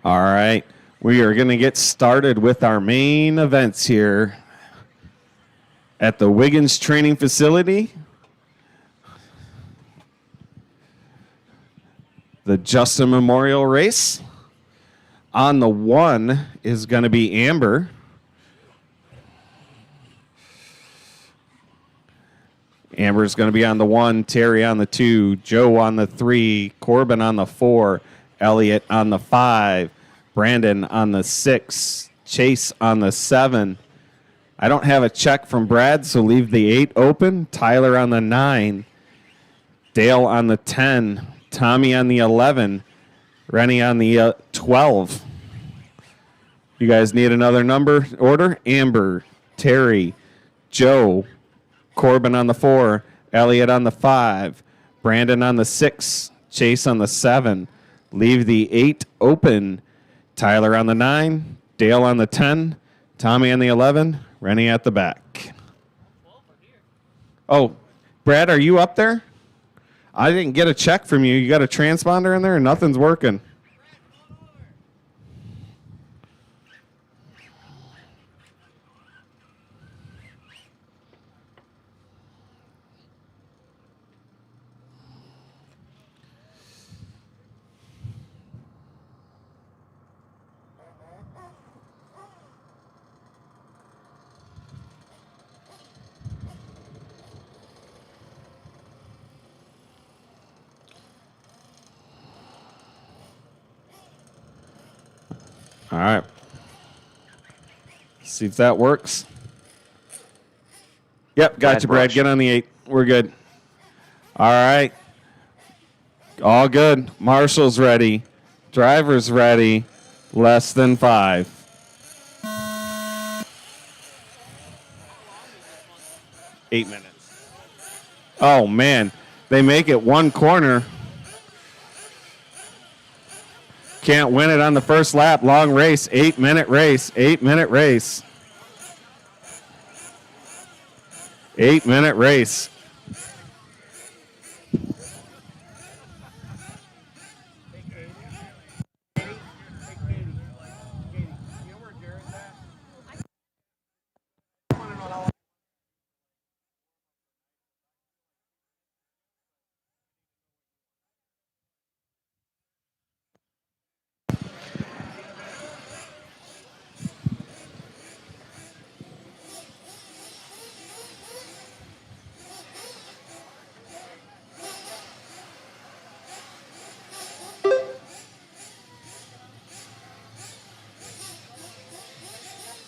All right. We are going to get started with our main events here at the Wiggins Training Facility. The Justin Memorial Race. On the 1 is going to be Amber. Amber's going to be on the 1, Terry on the 2, Joe on the 3, Corbin on the 4, Elliot on the 5, Brandon on the 6, Chase on the 7. I don't have a check from Brad, so leave the 8 open. Tyler on the 9, Dale on the 10, Tommy on the 11, Rennie on the 12. You guys need another number order? Amber, Terry, Joe, Corbin on the 4, Elliot on the 5, Brandon on the 6, Chase on the 7. Leave the 8 open. Tyler on the 9, Dale on the 10, Tommy on the 11, Rennie at the back. Oh, Brad, are you up there? I didn't get a check from you. You got a transponder in there and nothing's working. All right. See if that works. Yep, got you, Brad. Get on the 8. We're good. All right. All good. Marshall's ready. Driver's ready. Less than 5. Eight minutes. Oh, man. They make it one corner. Can't win it on the first lap. Long race. 8-minute race. 8-minute race. 8-minute race.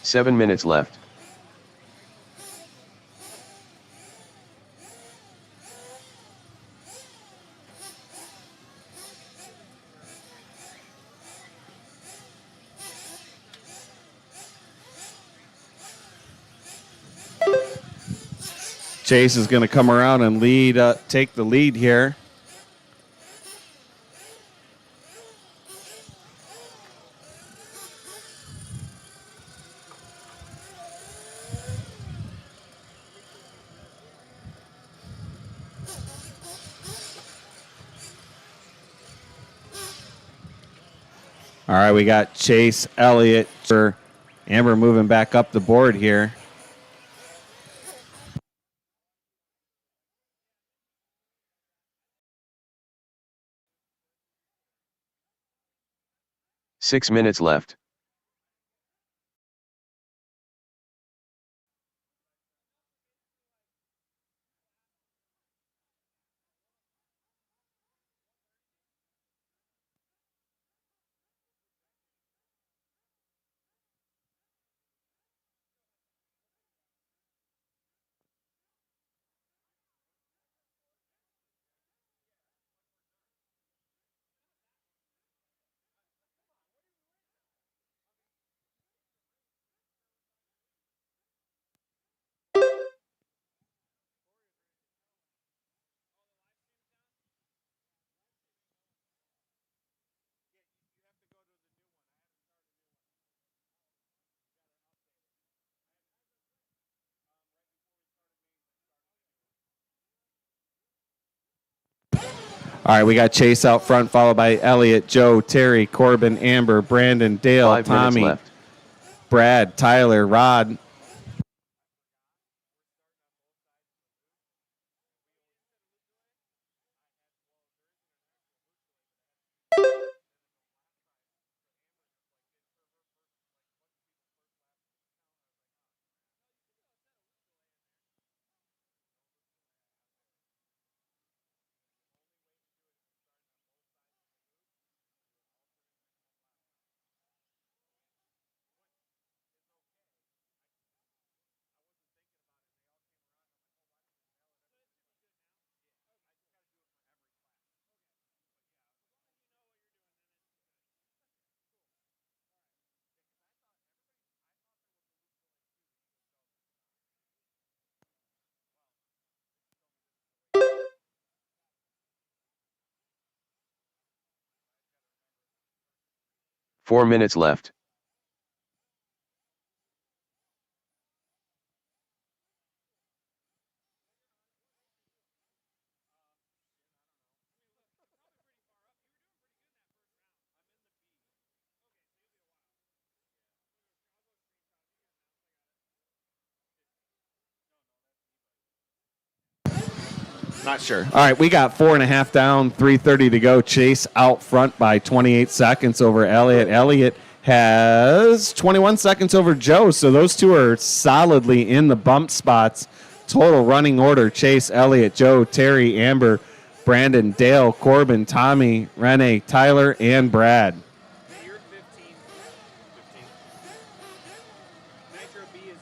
Seven minutes left. Chase is going to come around and take the lead here. All right, we got Chase, Elliott, Amber moving back up the board here. Six minutes left. All right, we got Chase out front, followed by Elliott, Joe, Terry, Corbin, Amber, Brandon, Dale, 5 minutes Tommy, left. Brad, Tyler, Rod. Four minutes left. Not sure. All right, we got 4.5 down, 3:30 to go. Chase out front by 28 seconds over Elliott. Elliott has 21 seconds over Joe, so those two are solidly in the bump spots. Total running order: Chase, Elliott, Joe, Terry, Amber, Brandon, Dale, Corbin, Tommy, Renee, Tyler, and Brad. You're 15. 15. Nitro B is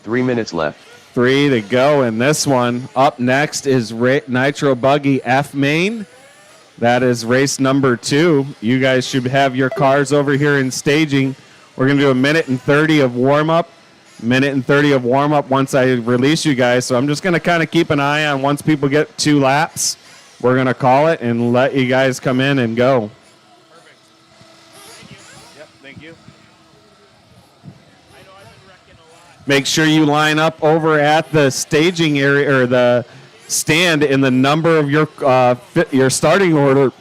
3 minutes left. 3 to go in this one. Up next is Nitro Buggy F Main. That is race number 2. You guys should have your cars over here in staging. We're going to do a minute and 30 of warm-up. Minute and 30 of warm-up once I release you guys. So I'm just going to kind of keep an eye on once people get 2 laps. We're going to call it and let you guys come in and go. perfect. Thank you. Yep, thank you. I know I've been wrecking a lot. Make sure you line up over at the staging area or the stand in the number of your starting order.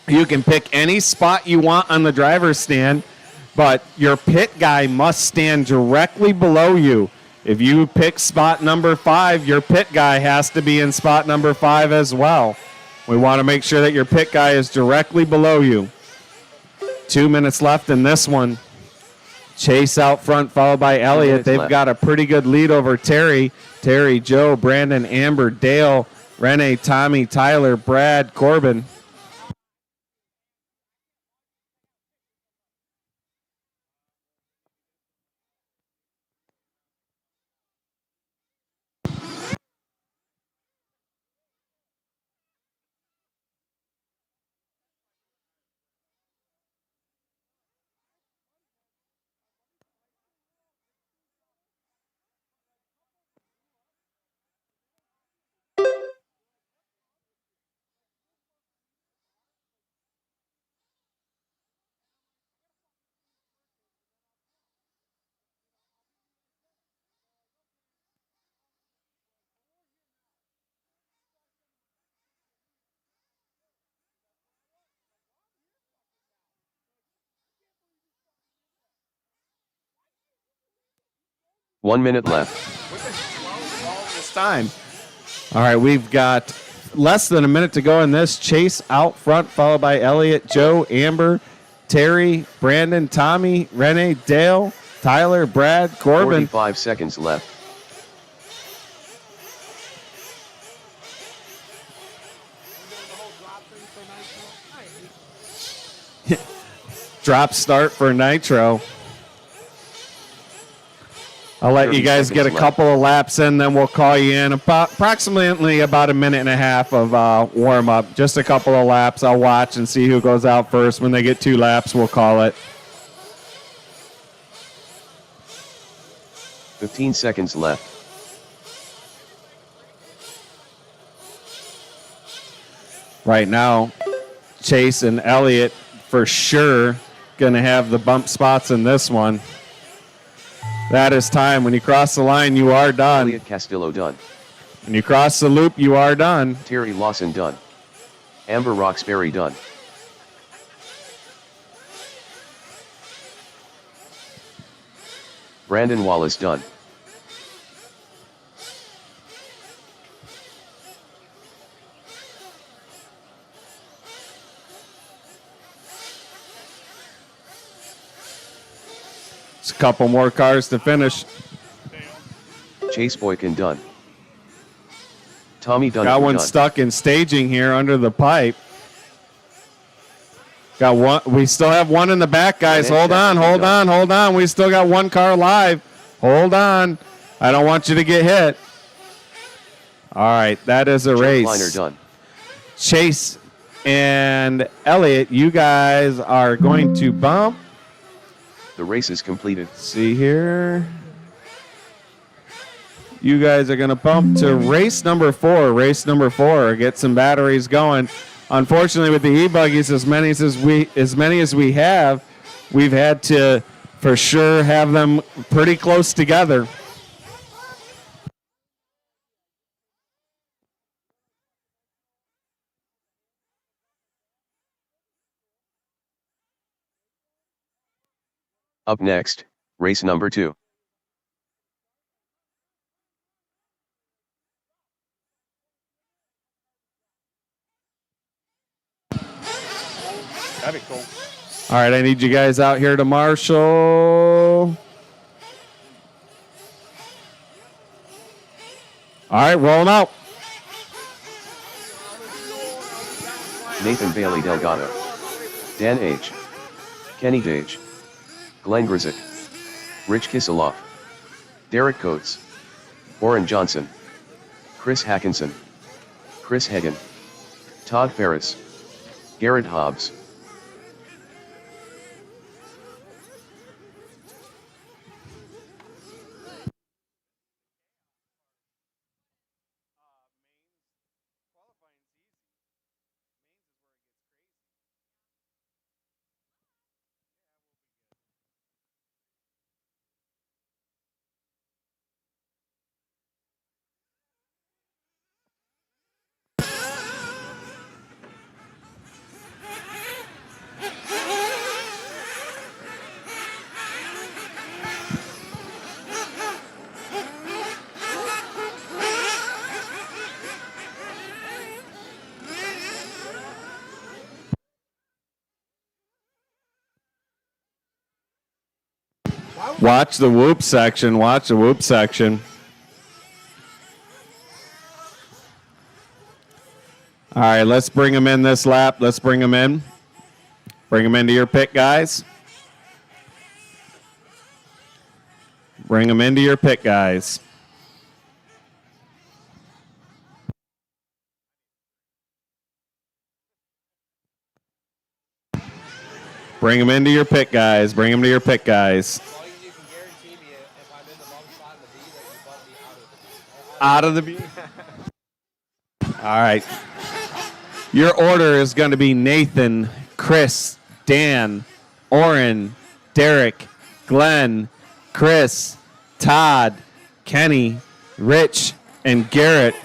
You can pick any spot you want on the driver's stand, but your pit guy must stand directly below you. If you pick spot number 5, your pit guy has to be in spot number 5 as well. We want to make sure that your pit guy is directly below you. 2 minutes left in this one. Chase out front, followed by Elliott. They've left. got a pretty good lead over Terry. Terry, Joe, Brandon, Amber, Dale, Renee, Tommy, Tyler, Brad, Corbin. One minute left. All this time. All right, we've got less than a minute to go in this. Chase out front, followed by Elliott, Joe, Amber, Terry, Brandon, Tommy, Renee, Dale, Tyler, Brad, Corbin. 45 seconds left. Drop start for Nitro. I'll let you 30 guys get a seconds left. couple of laps in, then we'll call you in. Approximately about a minute and a half of warm up. Just a couple of laps. I'll watch and see who goes out first. When they get 2 laps, we'll call it. 15 seconds left. Right now, Chase and Elliott for sure going to have the bump spots in this one. That is time. When you cross the line, you are done. Elliot Castillo done. When you cross the loop, you are done. Terry Lawson done. Amber Roxbury done. Brandon Wallace done. It's a couple more cars to finish. Chase Boykin done. Tommy Dunn Got one done. stuck in staging here under the pipe. Got one. We still have one in the back, guys. Hold on, hold on, hold on. We still got one car live. Hold on. I don't want you to get hit. All right, that is a Jeff race. Kleiner done. Chase and Elliot, you guys are going to bump. The race is completed. See here. You guys are going to bump to race number 4. Race number 4. Get some batteries going. Unfortunately, with the e-buggies, as many as we have, we've had to for sure have them pretty close together. Up next, race number 2. That'd be cool. All right, I need you guys out here to marshal. All right, roll them out. Nathan Bailey Delgado. Dan H. Kenny Dage. Glenn Grizik. Rich Kiseloff. Derek Coates. Warren Johnson. Chris Hackinson. Chris Hagan. Todd Ferris. Garrett Hobbs. Watch the whoop section. Watch the whoop section. All right, let's bring them in this lap. Let's bring them in. Bring them into your pit, guys. Bring them into your pit, guys. Bring them into your pit, guys. Bring them to your pit, guys. As long as you can guarantee me if I'm in the bump spot in the B, that you bump me Out of the B. All right. Your order is going to be Nathan, Chris, Dan, Oren, Derek, Glenn, Chris, Todd, Kenny, Rich, and Garrett.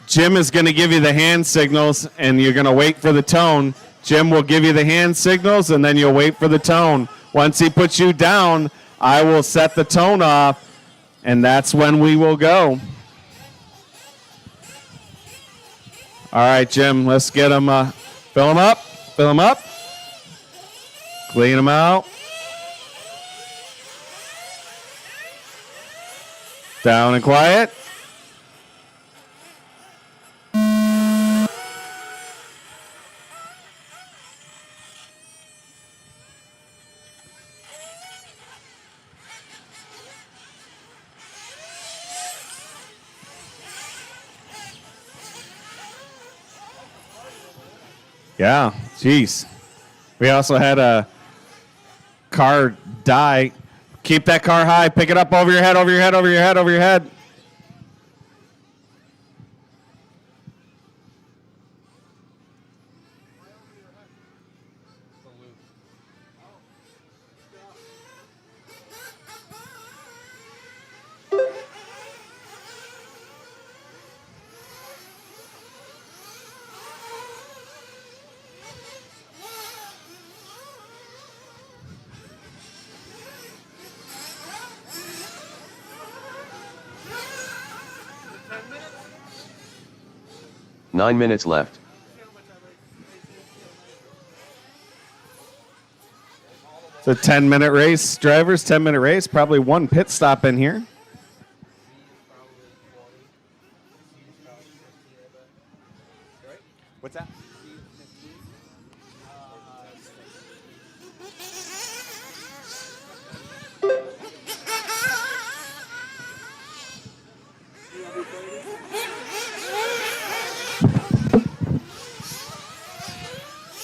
Jim is going to give you the hand signals, and you're going to wait for the tone. Jim will give you the hand signals, and then you'll wait for the tone. Once he puts you down, I will set the tone off, and that's when we will go. All right, Jim, let's get them. Fill them up. Fill them up. Clean them out. Down and quiet. Yeah, jeez. We also had a car die. Keep that car high. Pick it up over your head, over your head, over your head, over your head. 9 minutes left. It's a 10-minute race, drivers. 10-minute race. Probably one pit stop in here. What's that?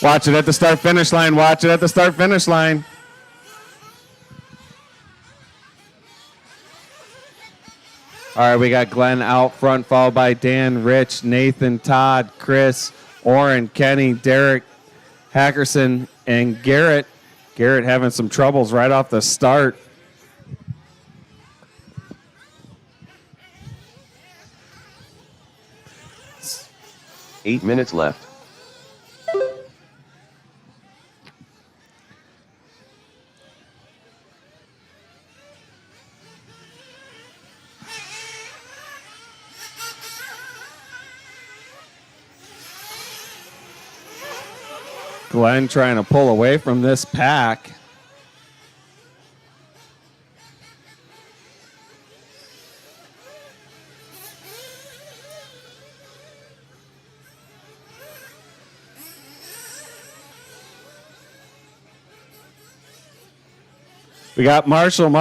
Watch it at the start-finish line. Watch it at the start-finish line. All right, we got Glenn out front, followed by Dan, Rich, Nathan, Todd, Chris, Orrin, Kenny, Derek, Hackerson, and Garrett. Garrett having some troubles right off the start. Eight minutes left. Glenn trying to pull away from this pack. We got Marshall.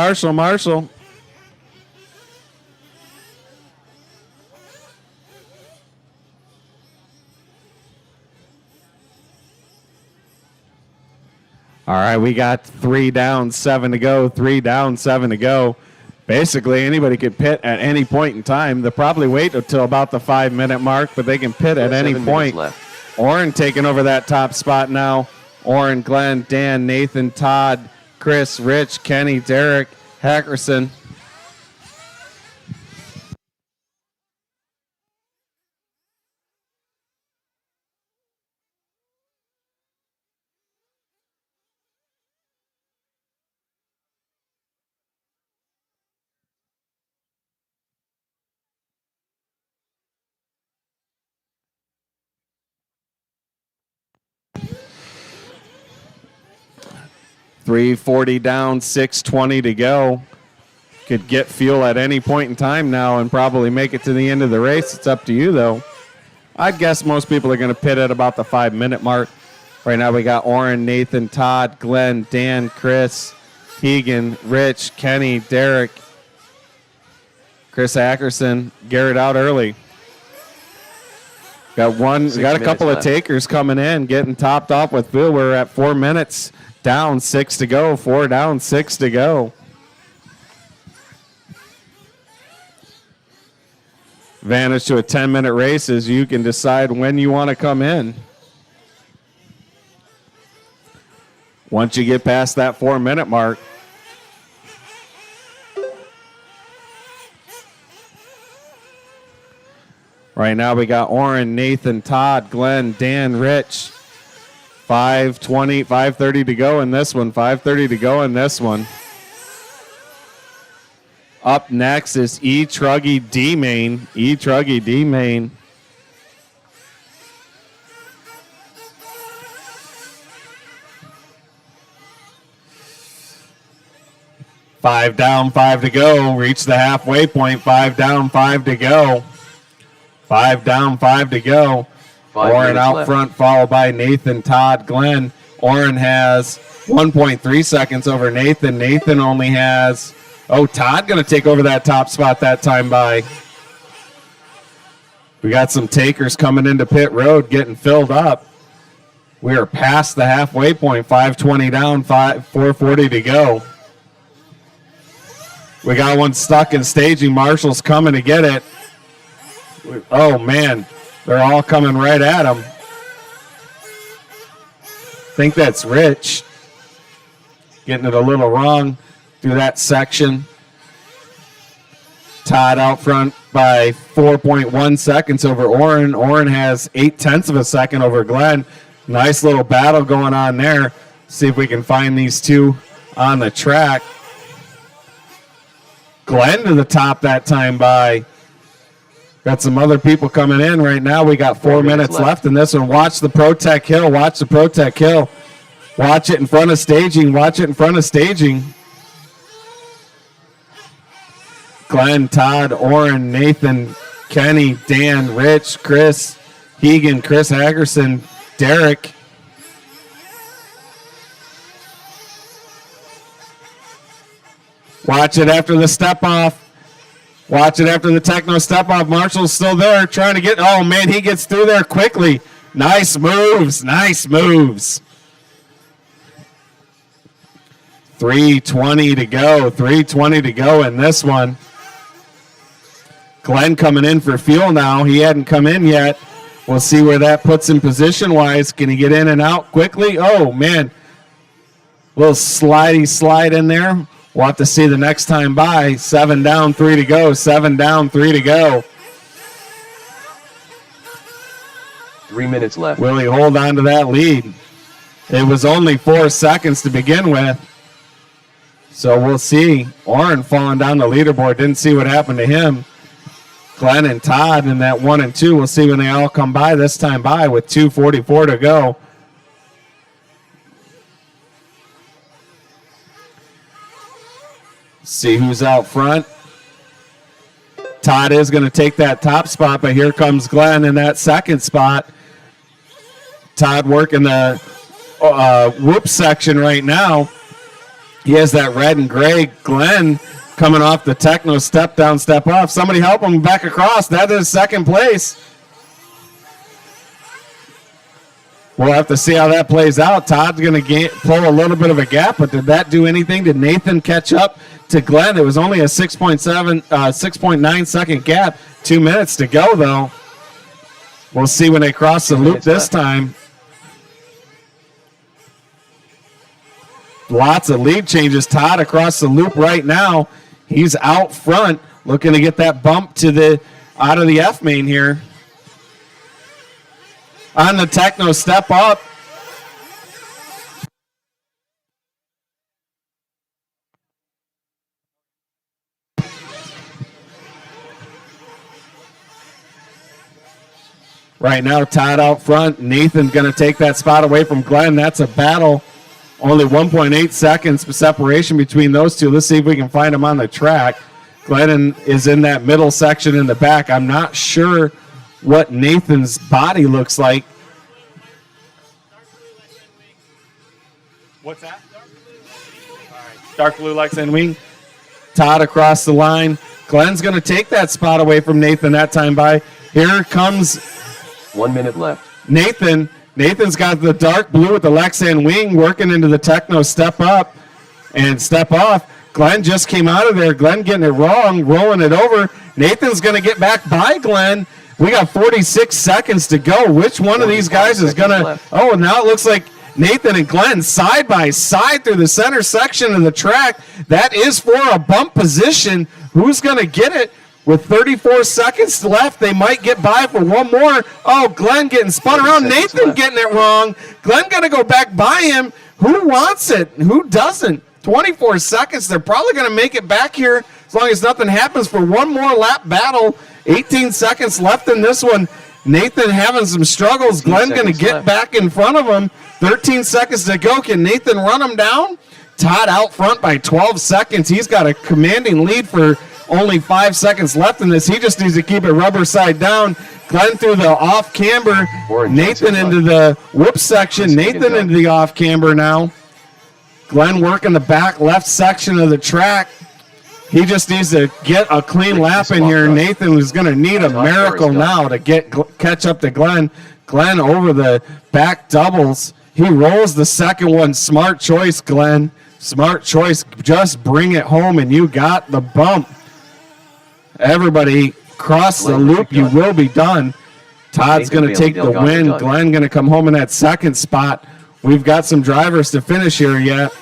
All right, we got 3 down, 7 to go. 3 down, 7 to go. Basically, anybody could pit at any point in time. They'll probably wait until about the 5-minute mark, but they can pit at any point. Orrin taking over that top spot now. Orrin, Glenn, Dan, Nathan, Todd, Chris, Rich, Kenny, Derek, Hackerson. .340 down, 6:20 to go. Could get fuel at any point in time now and probably make it to the end of the race. It's up to you, though. I'd guess most people are going to pit at about the 5-minute mark. Right now we got Orrin, Nathan, Todd, Glenn, Dan, Chris, Keegan, Rich, Kenny, Derek, Chris Ackerson, Garrett out early. Got a couple of takers coming in, getting topped off with fuel. We're at 4 minutes. Down, 6 to go. 4 down, 6 to go. Advantage to a 10-minute race is you can decide when you want to come in. Once you get past that 4-minute mark. Right now we got Orrin, Nathan, Todd, Glenn, Dan, Rich. 5:30 to go in this one. 5:30 to go in this one. Up next is E-Truggy D-Main. E-Truggy D-Main. Five down, 5 to go. Reach the halfway point. 5 down, 5 to go. 5 down, 5 to go. Orrin out left. Front, followed by Nathan, Todd, Glenn. Orrin has 1.3 seconds over Nathan. Nathan only has, Todd going to take over that top spot that time by. We got some takers coming into pit road, getting filled up. We are past the halfway point. 5:20 down, 4:40 to go. We got one stuck in staging. Marshall's coming to get it. Oh, man. They're all coming right at him. I think that's Rich. Getting it a little wrong through that section. Todd out front by 4.1 seconds over Orrin. Orrin has 0.8 of a second over Glenn. Nice little battle going on there. See if we can find these two on the track. Glenn to the top that time by Got some other people coming in right now. We got 4 minutes left in this one. Watch the Protec Hill. Watch the Protec Hill. Watch it in front of staging. Watch it in front of staging. Glenn, Todd, Orrin, Nathan, Kenny, Dan, Rich, Chris, Hegan, Chris Hagerson, Derek. Watch it after the step off. Watch it after the techno step off. Marshall's still there trying to get, oh man, he gets through there quickly. Nice moves, nice moves. 3:20 to go, 3:20 to go in this one. Glenn coming in for fuel now. He hadn't come in yet. We'll see where that puts him position-wise. Can he get in and out quickly? Oh, man. Little slidey slide in there. We'll have to see the next time by. 7 down, 3 to go. 7 down, 3 to go. 3 minutes left. Will he hold on to that lead? It was only 4 seconds to begin with. So we'll see. Orrin falling down the leaderboard. Didn't see what happened to him. Glenn and Todd in that 1 and 2. We'll see when they all come by this time by with 2:44 to go. See who's out front. Todd is going to take that top spot, but here comes Glenn in that second spot. Todd working the whoop section right now. He has that red and gray. Glenn coming off the techno step down, step off. Somebody help him back across. That is second place. We'll have to see how that plays out. Todd's going to pull a little bit of a gap, but did that do anything? Did Nathan catch up to Glenn? It was only a 6.9 second gap. 2 minutes to go, though. We'll see when they cross the loop this time. Lots of lead changes. Todd across the loop right now. He's out front, looking to get that bump to the out of the F main here. On the techno step up. Right now, Todd out front. Nathan's going to take that spot away from Glenn. That's a battle. Only 1.8 seconds separation between those two. Let's see if we can find him on the track. Glennon is in that middle section in the back. I'm not sure what Nathan's body looks like. What's that? All right. Dark blue Lex and wing. Todd across the line. Glenn's going to take that spot away from Nathan that time by. Here comes 1 minute left. Nathan. Nathan's got the dark blue with the Lexan wing working into the techno step up and step off. Glenn just came out of there. Glenn getting it wrong, rolling it over. Nathan's going to get back by Glenn. We got 46 seconds to go. Which one of these guys is going to... Oh, now it looks like Nathan and Glenn side by side through the center section of the track. That is for a bump position. Who's going to get it? With 34 seconds left, they might get by for one more. Oh, Glenn getting spun around. Nathan getting it wrong. Glenn got to go back by him. Who wants it? Who doesn't? 24 seconds. They're probably going to make it back here as long as nothing happens for one more lap battle. 18 seconds left in this one. Nathan having some struggles. Glenn going to get back in front of him. 13 seconds to go. Can Nathan run him down? Todd out front by 12 seconds. He's got a commanding lead for only 5 seconds left in this. He just needs to keep it rubber side down. Glenn through the off camber. Nathan into the whoop section. Nathan into the off camber now. Glenn working the back left section of the track. He just needs to get a clean lap in here. Nathan is going to need a miracle now to catch up to Glenn. Glenn over the back doubles. He rolls the second one. Smart choice, Glenn. Smart choice. Just bring it home, and you got the bump. Everybody cross the loop. You will be done. Todd's going to take the win. Glenn going to come home in that second spot. We've got some drivers to finish here yet.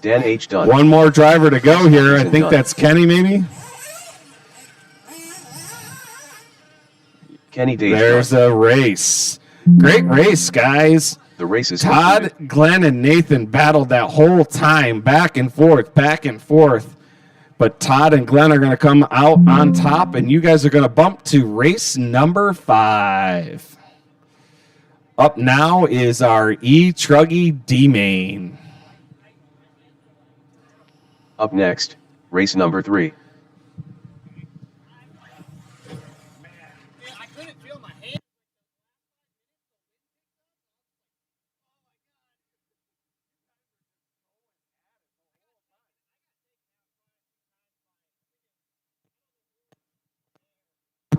Dan H. done. One more driver to go here. I think that's Kenny maybe. Kenny Dage. There's a race. Great race, guys. The race is Todd, Glenn, and Nathan battled that whole time, back and forth, back and forth. But Todd and Glenn are going to come out on top, and you guys are going to bump to race number 5. Up now is our E-Truggy D-Main. Up next, race number 3. I couldn't feel my hand.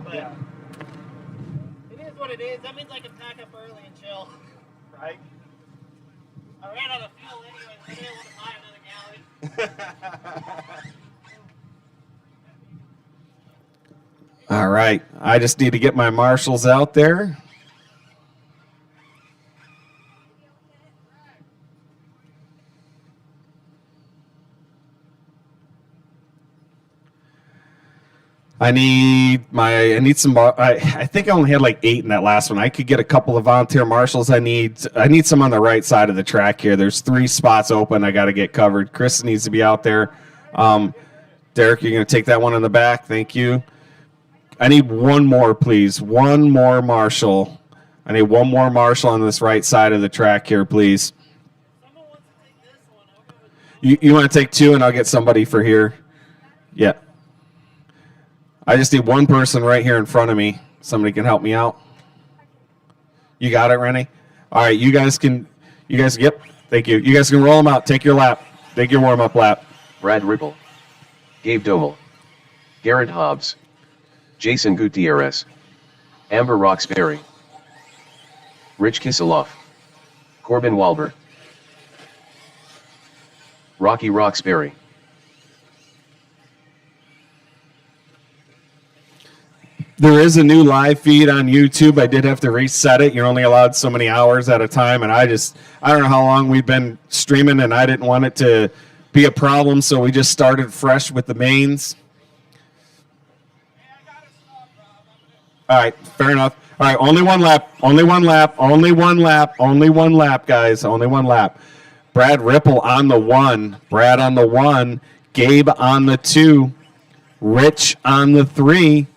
But it is what it is. That means I can pack up early and chill. Right? I ran out of fuel anyway. I didn't want to buy another gallon. All right. I just need to get my marshals out there. I need some. I think I only had like 8 in that last one. I could get a couple of volunteer marshals. I need some on the right side of the track here. There's 3 spots open. I got to get covered. Chris needs to be out there. Derek, you're going to take that one in the back. Thank you. I need one more, please. One more marshal. I need one more marshal on this right side of the track here, please. Someone wants to take this one. I'll go with You want to take 2, and I'll get somebody for here. Yeah. I just need one person right here in front of me. Somebody can help me out. You got it, Rennie? All right, yep, thank you. You guys can roll them out. Take your lap. Take your warm-up lap. Brad Ripple, Gabe Domel, Garrett Hobbs, Jason Gutierrez, Amber Roxbury, Rich Kiseloff, Corbin Walber, Rocky Roxbury. There is a new live feed on YouTube. I did have to reset it. You're only allowed so many hours at a time, and I don't know how long we've been streaming, and I didn't want it to be a problem, so we just started fresh with the mains. All right, fair enough. All right, only one lap, guys. Only one lap. Brad Ripple on the 1. Brad on the 1. Gabe on the 2. Rich on the 3.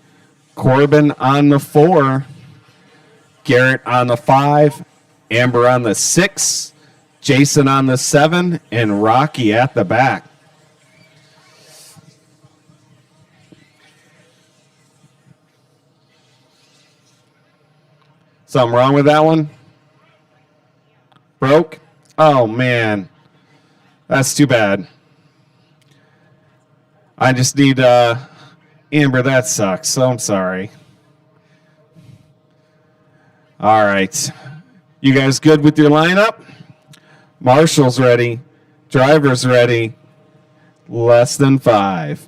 Corbin on the 4, Garrett on the 5, Amber on the 6, Jason on the 7, and Rocky at the back. Something wrong with that one? Broke? Oh, man. That's too bad. I just need... Amber, that sucks. So I'm sorry. All right. You guys good with your lineup? Marshall's ready. Driver's ready. Less than 5.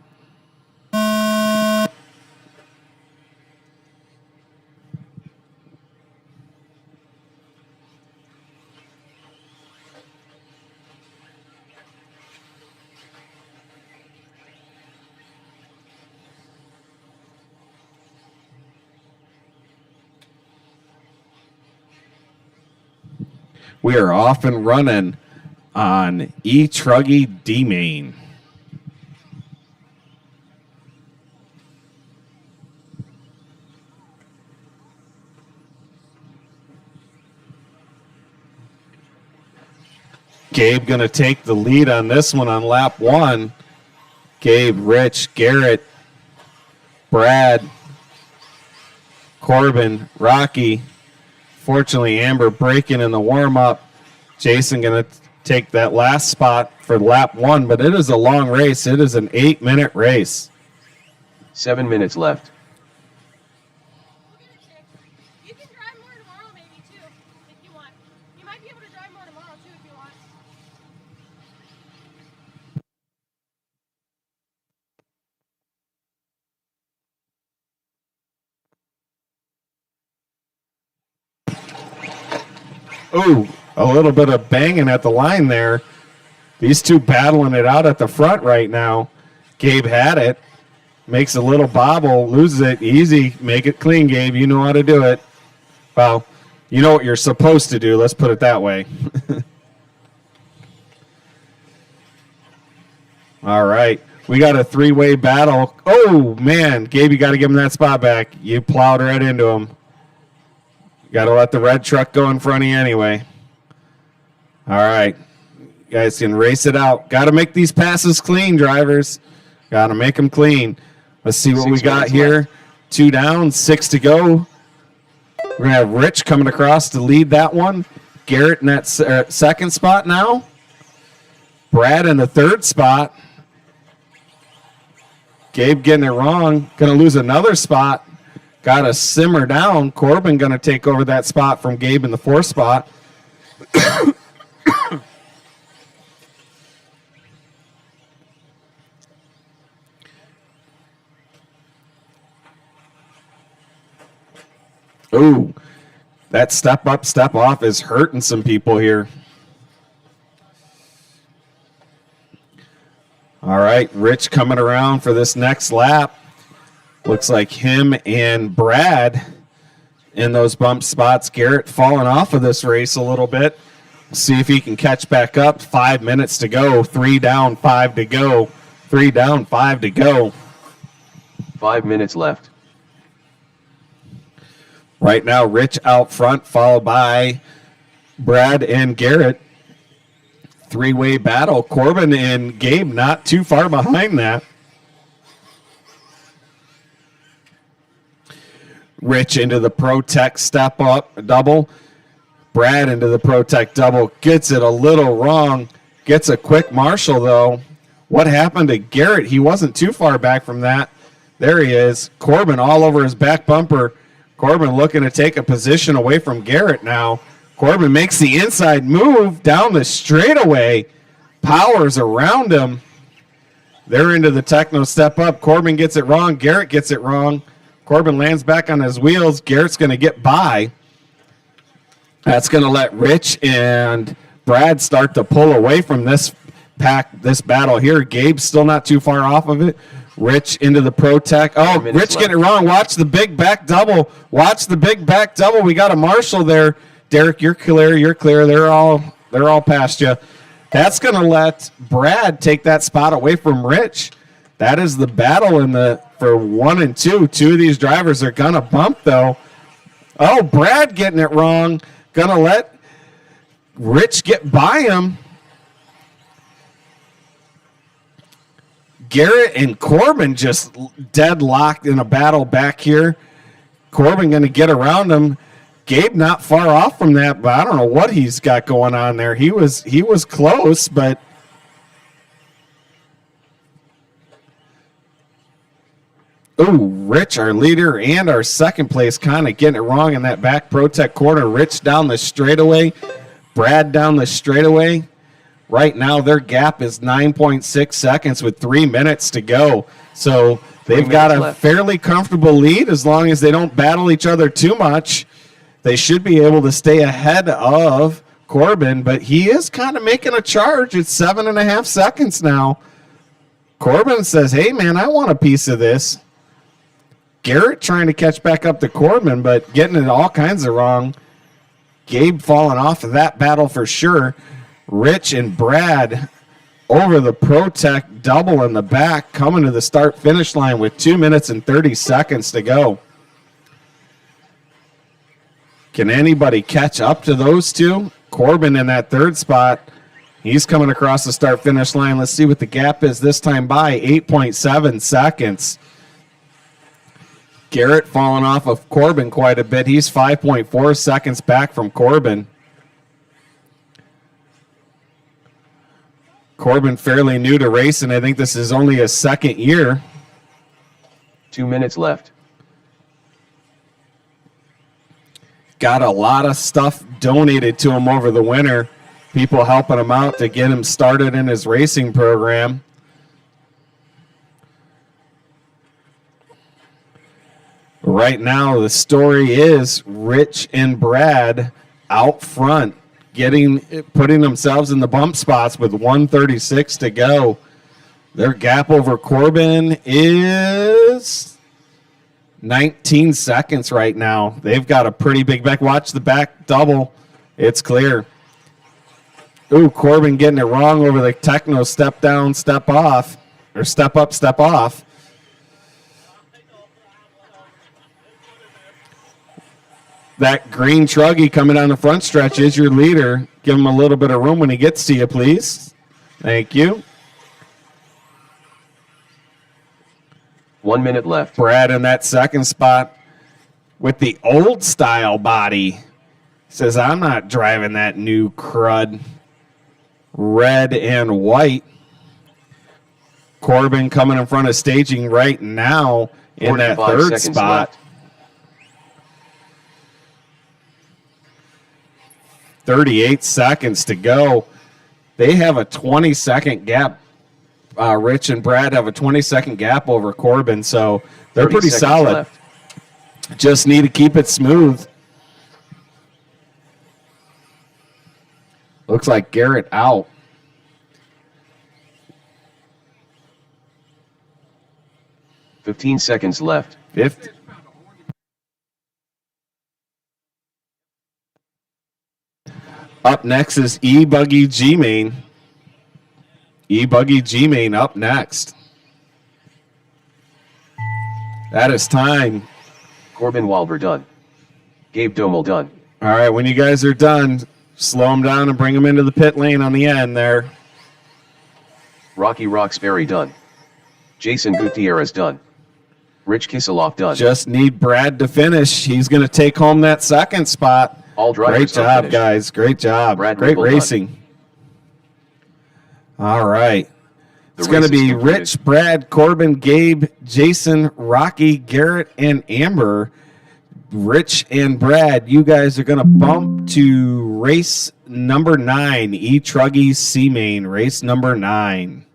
We are off and running on E-Truggy D-Main. Gabe going to take the lead on this one on lap 1. Gabe, Rich, Garrett, Brad, Corbin, Rocky. Fortunately, Amber braking in the warm-up. Jason going to take that last spot for lap 1, but it is a long race. It is an 8-minute race. 7 minutes left. You can drive more tomorrow maybe too, if you want. You might be able to drive more tomorrow too if you want. Ooh, a little bit of banging at the line there. These two battling it out at the front right now. Gabe had it. Makes a little bobble, loses it. Easy. Make it clean, Gabe. You know how to do it. Well, you know what you're supposed to do. Let's put it that way. All right. We got a three-way battle. Oh, man. Gabe, you got to give him that spot back. You plowed right into him. Got to let the red truck go in front of you anyway. All right. You guys can race it out. Got to make these passes clean, drivers. Got to make them clean. Let's see what we got here. Left. 2 down, 6 to go. We're going to have Rich coming across to lead that one. Garrett in that second spot now. Brad in the third spot. Gabe getting it wrong. Going to lose another spot. Got to simmer down. Corbin going to take over that spot from Gabe in the fourth spot. Ooh, that step up, step off is hurting some people here. All right, Rich coming around for this next lap. Looks like him and Brad in those bump spots. Garrett falling off of this race a little bit. See if he can catch back up. 5 minutes to go. 3 down, 5 to go. 3 down, 5 to go. 5 minutes left. Right now, Rich out front, followed by Brad and Garrett. Three-way battle. Corbin and Gabe not too far behind that. Rich into the Pro-Tech step up, double. Brad into the Pro-Tech double. Gets it a little wrong. Gets a quick Marshall, though. What happened to Garrett? He wasn't too far back from that. There he is. Corbin all over his back bumper. Corbin looking to take a position away from Garrett now. Corbin makes the inside move down the straightaway. Powers around him. They're into the techno step up. Corbin gets it wrong. Garrett gets it wrong. Corbin lands back on his wheels. Garrett's going to get by. That's going to let Rich and Brad start to pull away from this battle here. Gabe's still not too far off of it. Rich into the Pro-Tech. Oh, Rich getting it wrong. Watch the big back double. Watch the big back double. We got a Marshall there. Derek, you're clear. You're clear. They're all past you. That's going to let Brad take that spot away from Rich. That is the battle for 1 and 2. 2 of these drivers are going to bump, though. Oh, Brad getting it wrong. Going to let Rich get by him. Garrett and Corbin just deadlocked in a battle back here. Corbin going to get around him. Gabe not far off from that, but I don't know what he's got going on there. He was close, but ooh, Rich, our leader and our second place, kind of getting it wrong in that back Pro-Tech corner. Rich down the straightaway, Brad down the straightaway. Right now, their gap is 9.6 seconds with 3 minutes to go. So they've got a fairly comfortable lead as long as they don't battle each other too much. They should be able to stay ahead of Corbin, but he is kind of making a charge. It's 7.5 seconds now. Corbin says, hey, man, I want a piece of this. Garrett trying to catch back up to Corbin, but getting it all kinds of wrong. Gabe falling off of that battle for sure. Rich and Brad over the Pro-Tech double in the back, coming to the start-finish line with 2 minutes and 30 seconds to go. Can anybody catch up to those two? Corbin in that third spot. He's coming across the start-finish line. Let's see what the gap is this time by 8.7 seconds. Garrett falling off of Corbin quite a bit. He's 5.4 seconds back from Corbin. Corbin fairly new to racing. I think this is only his second year. 2 minutes left. Got a lot of stuff donated to him over the winter. People helping him out to get him started in his racing program. Right now, the story is Rich and Brad out front, putting themselves in the bump spots with 1:36 to go. Their gap over Corbin is 19 seconds right now. They've got a pretty big back. Watch the back double. It's clear. Ooh, Corbin getting it wrong over the techno step down, step off. or step up, step off. That green truggy coming down the front stretch is your leader. Give him a little bit of room when he gets to you, please. Thank you. 1 minute left. Brad in that second spot with the old style body. Says, I'm not driving that new crud. Red and white. Corbin coming in front of staging right now in that 45 third seconds spot. left. 38 seconds to go. They have a 20-second gap. Rich and Brad have a 20-second gap over Corbin, so they're 30 pretty seconds solid. left. Just need to keep it smooth. Looks like Garrett out. $15 seconds left. 50. Up next is E-Buggy G-Main. E-Buggy G-Main up next. That is time. Corbin Walber done. Gabe Domel done. All right, when you guys are done, slow them down and bring them into the pit lane on the end there. Rocky Roxbury done. Jason Gutierrez done. Rich Kiseloff done. Just need Brad to finish. He's going to take home that second spot. All drivers Great are job, finished. guys. Great job. Brad Great Ripple done. racing. All right. The It's going to race is be concluded. Rich, Brad, Corbin, Gabe, Jason, Rocky, Garrett, and Amber. Rich and Brad, you guys are going to bump to race number 9, E-Truggy C-Main, race number 9.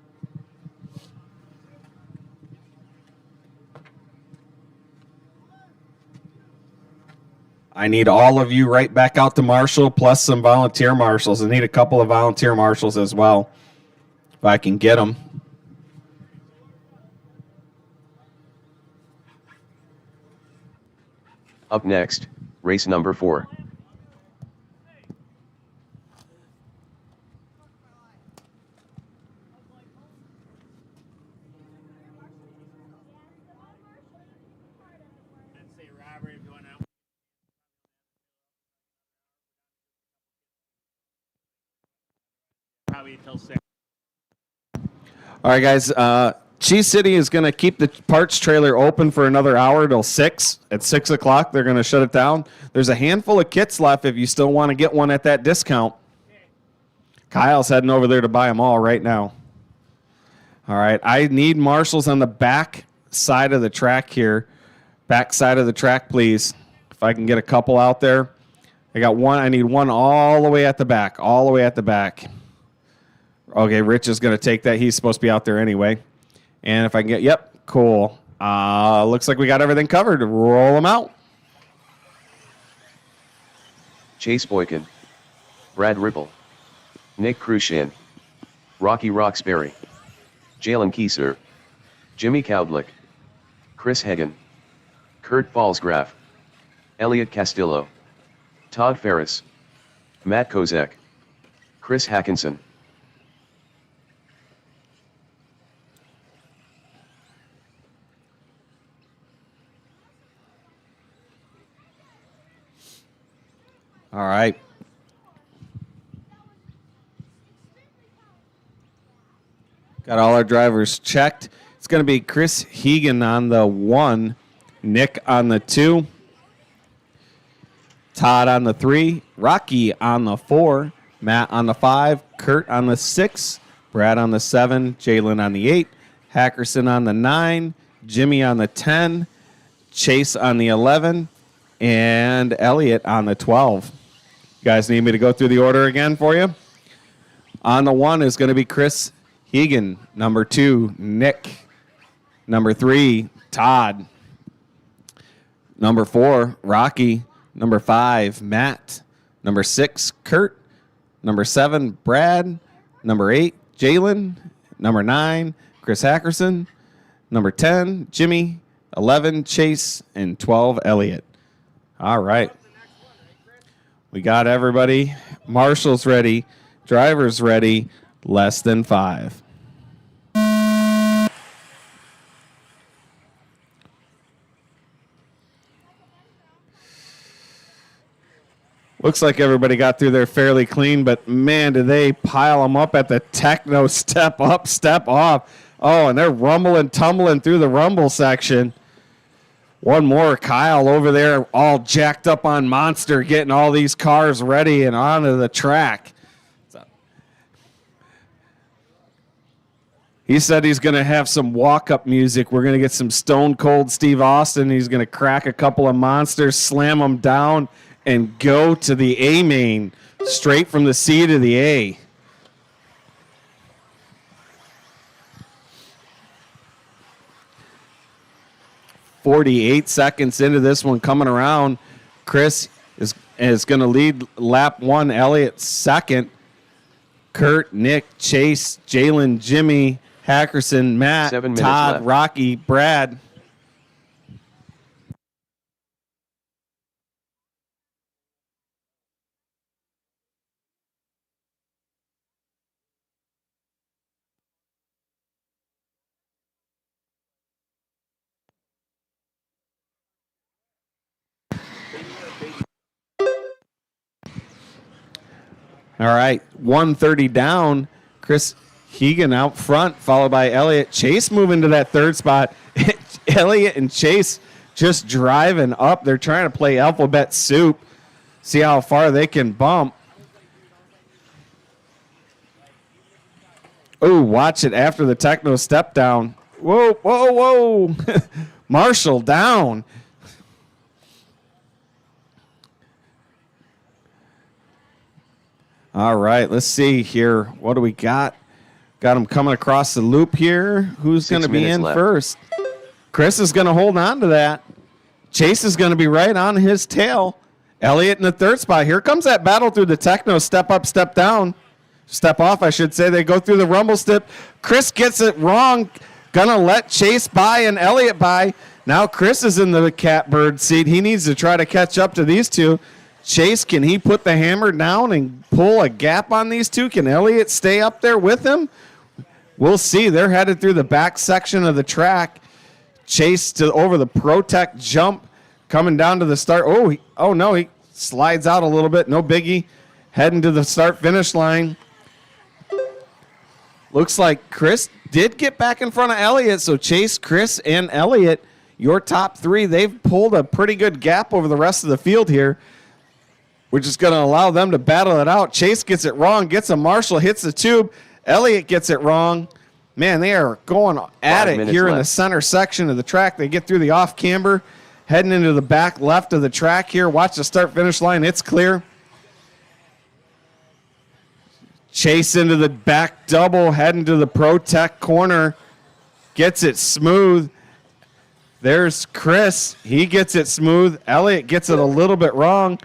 I need all of you right back out to Marshall, plus some volunteer marshals. I need a couple of volunteer marshals as well, if I can get them. Up next, race number 4. Probably till 6. All right, guys. Cheese City is going to keep the parts trailer open for another hour till 6. At 6 o'clock, they're going to shut it down. There's a handful of kits left if you still want to get one at that discount. Kyle's heading over there to buy them all right now. All right, I need marshals on the back side of the track here. Back side of the track, please. If I can get a couple out there. I got one. I need one all the way at the back. All the way at the back. Okay, Rich is going to take that. He's supposed to be out there anyway. And if I can get, yep, cool. Looks like we got everything covered. Roll them out. Chase Boykin. Brad Ripple. Nick Krushan. Rocky Roxbury. Jalen Kieser. Jimmy Cowdlick. Chris Hagan. Kurt Falsgraf. Elliot Castillo. Todd Ferris. Matt Kozak. Chris Hackinson. All right. Got all our drivers checked. It's going to be Chris Hegan on the 1, Nick on the 2, Todd on the 3, Rocky on the 4, Matt on the 5, Kurt on the 6, Brad on the 7, Jalen on the 8, Hackerson on the 9, Jimmy on the 10, Chase on the 11, and Elliot on the 12. You guys need me to go through the order again for you? On the 1 is going to be Chris Hegan. Number 2, Nick. Number 3, Todd. Number 4, Rocky. Number 5, Matt. Number 6, Kurt. Number 7, Brad. Number 8, Jalen. Number 9, Chris Hackerson. Number 10, Jimmy. 11, Chase. And 12, Elliot. All right. We got everybody. Marshals ready. Drivers ready. Less than 5. Looks like everybody got through there fairly clean, but man, do they pile them up at the techno step up, step off. Oh, and they're rumbling, tumbling through the rumble section. One more, Kyle over there all jacked up on Monster, getting all these cars ready and onto the track. He said he's going to have some walk-up music. We're going to get some Stone Cold Steve Austin. He's going to crack a couple of Monsters, slam them down, and go to the A main, straight from the C to the A. .48 seconds into this one coming around. Chris is going to lead lap 1. Elliott second. Kurt, Nick, Chase, Jalen, Jimmy, Hackerson, Matt, 7 minutes Todd, left. Rocky, Brad. All right, 130 down. Chris Hegan out front, followed by Elliott. Chase moving to that third spot. Elliott and Chase just driving up. They're trying to play alphabet soup, see how far they can bump. Oh, watch it after the techno step down. Whoa, whoa, whoa. Marshall down. All right, let's see here. What do we got? Got him coming across the loop here. Who's going to be in left. first? Chris is going to hold on to that. Chase is going to be right on his tail. Elliott in the third spot. Here comes that battle through the techno. Step up, step down. Step off, I should say. They go through the rumble step. Chris gets it wrong. Going to let Chase by and Elliott by. Now Chris is in the catbird seat. He needs to try to catch up to these two. Chase, can he put the hammer down and pull a gap on these two? Can Elliott stay up there with him? We'll see. They're headed through the back section of the track. Chase to over the Protect jump, coming down to the start. Oh no, he slides out a little bit. No biggie. Heading to the start-finish line. Looks like Chris did get back in front of Elliott. So Chase, Chris, and Elliott, your top three, they've pulled a pretty good gap over the rest of the field here, which is going to allow them to battle it out. Chase gets it wrong, gets a Marshall, hits the tube. Elliott gets it wrong. Man, they are going at it here in the center section of the track. They get through the off camber, heading into the back left of the track here. Watch the start-finish line. It's clear. Chase into the back double, heading to the Protect corner. Gets it smooth. There's Chris. He gets it smooth. Elliott gets it a little bit wrong.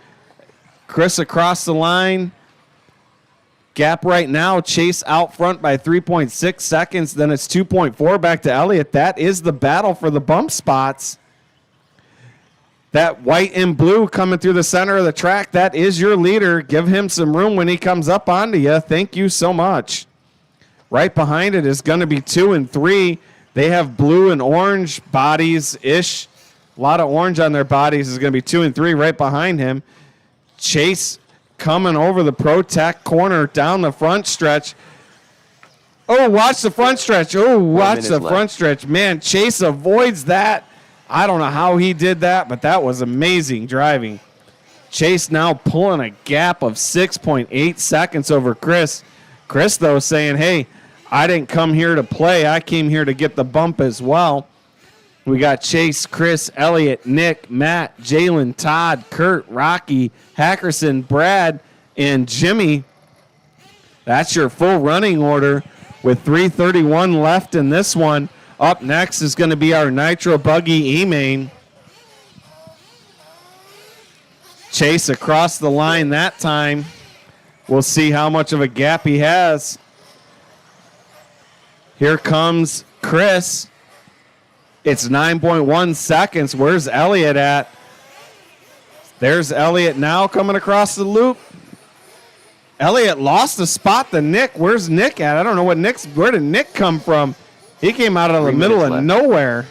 Chris across the line. Gap right now, Chase out front by 3.6 seconds. Then it's 2.4 back to Elliott. That is the battle for the bump spots. That white and blue coming through the center of the track, that is your leader. Give him some room when he comes up onto you. Thank you so much. Right behind it is going to be 2 and 3. They have blue and orange bodies-ish. A lot of orange on their bodies is going to be 2 and 3 right behind him. Chase coming over the Protect corner down the front stretch. Oh, watch the front stretch. Oh, watch the front stretch. Man, Chase avoids that. I don't know how he did that, but that was amazing driving. Chase now pulling a gap of 6.8 seconds over Chris. Chris, though, saying, hey, I didn't come here to play. I came here to get the bump as well. We got Chase, Chris, Elliott, Nick, Matt, Jalen, Todd, Kurt, Rocky, Hackerson, Brad, and Jimmy. That's your full running order with 3:31 left in this one. Up next is going to be our Nitro Buggy E-Main. Chase across the line that time. We'll see how much of a gap he has. Here comes Chris. It's 9.1 seconds. Where's Elliott at? There's Elliott now coming across the loop. Elliott lost a spot to Nick. Where's Nick at? I don't know where did Nick come from? He came out of the middle of nowhere.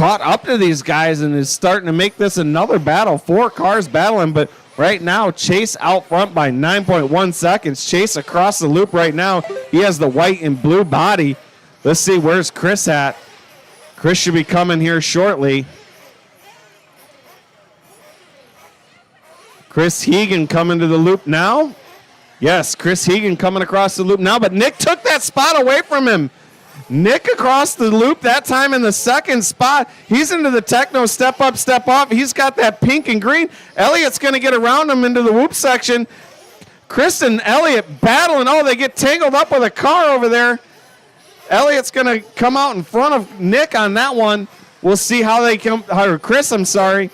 caught up to these guys and is starting to make this another battle. 4 cars battling, but right now Chase out front by 9.1 seconds. Chase across the loop right now. He has the white and blue body. Let's see, where's Chris at? Chris should be coming here shortly. Chris Hegan coming to the loop now. Yes, Chris Hegan coming across the loop now, but Nick took that spot away from him. Nick across the loop, that time in the second spot. He's into the techno step up, step off. He's got that pink and green. Elliott's going to get around him into the whoop section. Chris and Elliott battling. Oh, they get tangled up with a car over there. Elliott's going to come out in front of Nick on that one. We'll see how they come, or Chris, I'm sorry.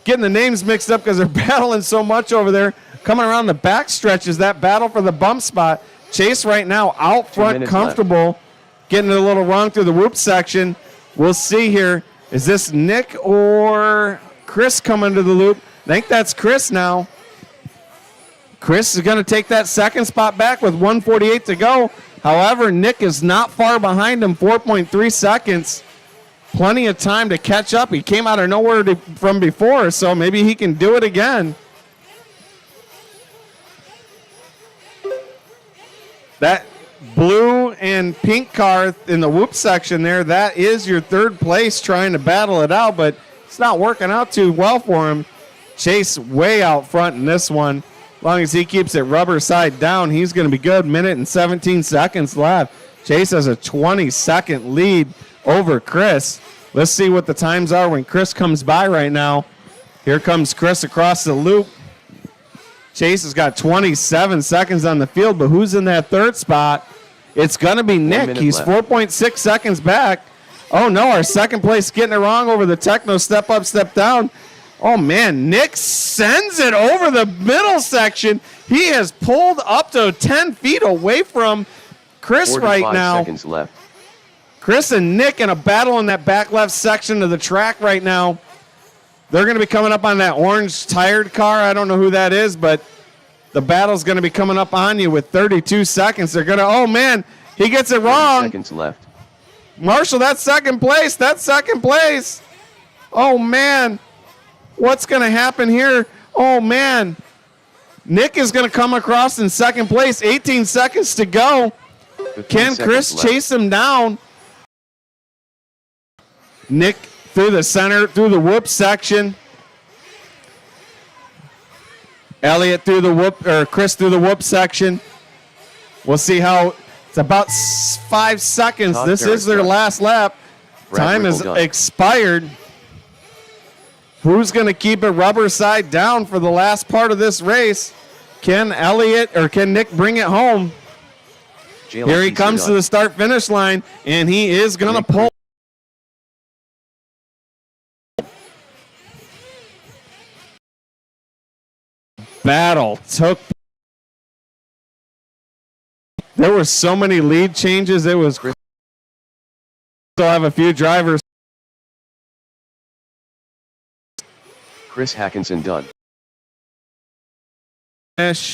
Getting the names mixed up because they're battling so much over there. Coming around the back stretch is that battle for the bump spot. Chase right now out front, comfortable. Left. Getting it a little wrong through the whoop section. We'll see here. Is this Nick or Chris coming to the loop? I think that's Chris now. Chris is going to take that second spot back with 1:48 to go. However, Nick is not far behind him, 4.3 seconds. Plenty of time to catch up. He came out of nowhere from before, so maybe he can do it again. That blue and pink car in the whoop section there, that is your third place trying to battle it out, but it's not working out too well for him. Chase way out front in this one. As long as he keeps it rubber side down, he's going to be good. Minute and 17 seconds left. Chase has a 20-second lead over Chris. Let's see what the times are when Chris comes by right now. Here comes Chris across the loop. Chase has got 27 seconds on the field, but who's in that third spot? It's going to be Nick. He's 4.6 seconds back. Oh, no, our second place getting it wrong over the techno step up, step down. Oh, man, Nick sends it over the middle section. He has pulled up to 10 feet away from Chris right now. 45 seconds left. Chris and Nick in a battle in that back left section of the track right now. They're going to be coming up on that orange tired car. I don't know who that is, but the battle's going to be coming up on you with 32 seconds. They're going to, oh, man, he gets it wrong. Seconds left. Marshall, that's second place. That's second place. Oh, man. What's going to happen here? Oh, man. Nick is going to come across in second place. 18 seconds to go. Can Chris chase him down? Nick through the center, through the whoop section. Elliott through the whoop, or Chris through the whoop section. We'll see how, it's about 5 seconds. This is their last lap. Time has expired. Who's going to keep it rubber side down for the last part of this race? Can Elliott or can Nick bring it home? Here he comes to the start-finish line, and he is going to pull. Battle took. There were so many lead changes. It was. Still have a few drivers. Chris Hackinson done.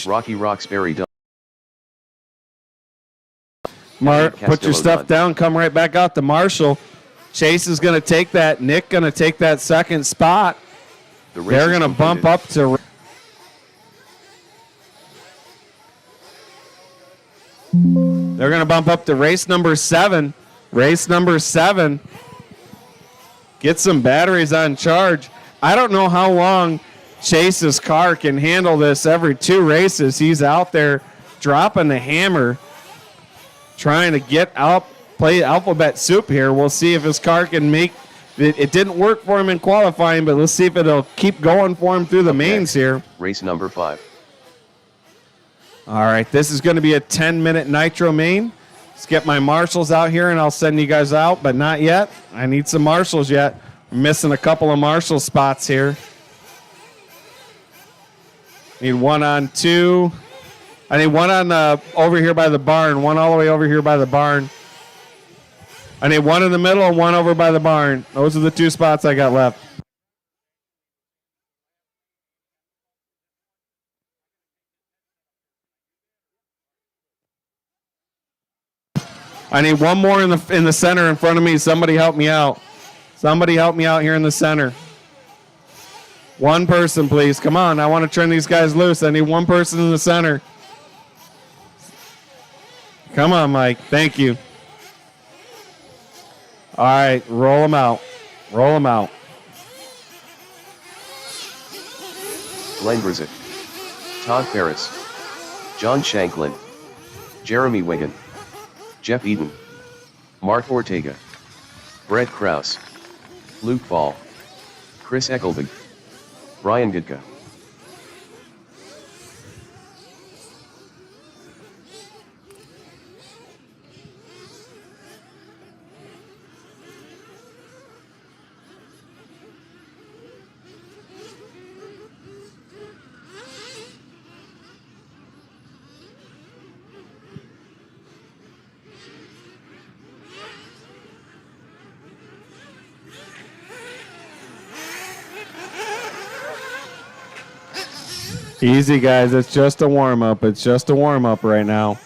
Rocky Roxbury done. Put your stuff down. Come right back out to Marshall. Chase is going to take that. Nick going to take that second spot. They're going to bump up to. They're going to bump up to race number 7. Race number 7. Get some batteries on charge. I don't know how long Chase's car can handle this. Every 2 races, he's out there dropping the hammer, trying to get out, play alphabet soup here. We'll see if his car can make it. It didn't work for him in qualifying, but let's see if it'll keep going for him through the mains here. Race number 5. All right, this is going to be a 10-minute nitro main. Let's get my marshals out here, and I'll send you guys out, but not yet. I need some marshals yet. I'm missing a couple of marshal spots here. Need one on 2. I need one on over here by the barn, one all the way over here by the barn. I need one in the middle and one over by the barn. Those are the 2 spots I got left. I need one more in the center in front of me. Somebody help me out. Somebody help me out here in the center. One person, please. Come on. I want to turn these guys loose. I need one person in the center. Come on, Mike. Thank you. All right. Roll them out. Roll them out. Glenn Grzyk, Todd Ferris, John Shanklin, Jeremy Wigan, Jeff Eden, Mark Ortega, Brett Krause, Luke Ball, Chris Eckelby, Brian Gidka. Easy, guys. It's just a warm-up. It's just a warm-up right now.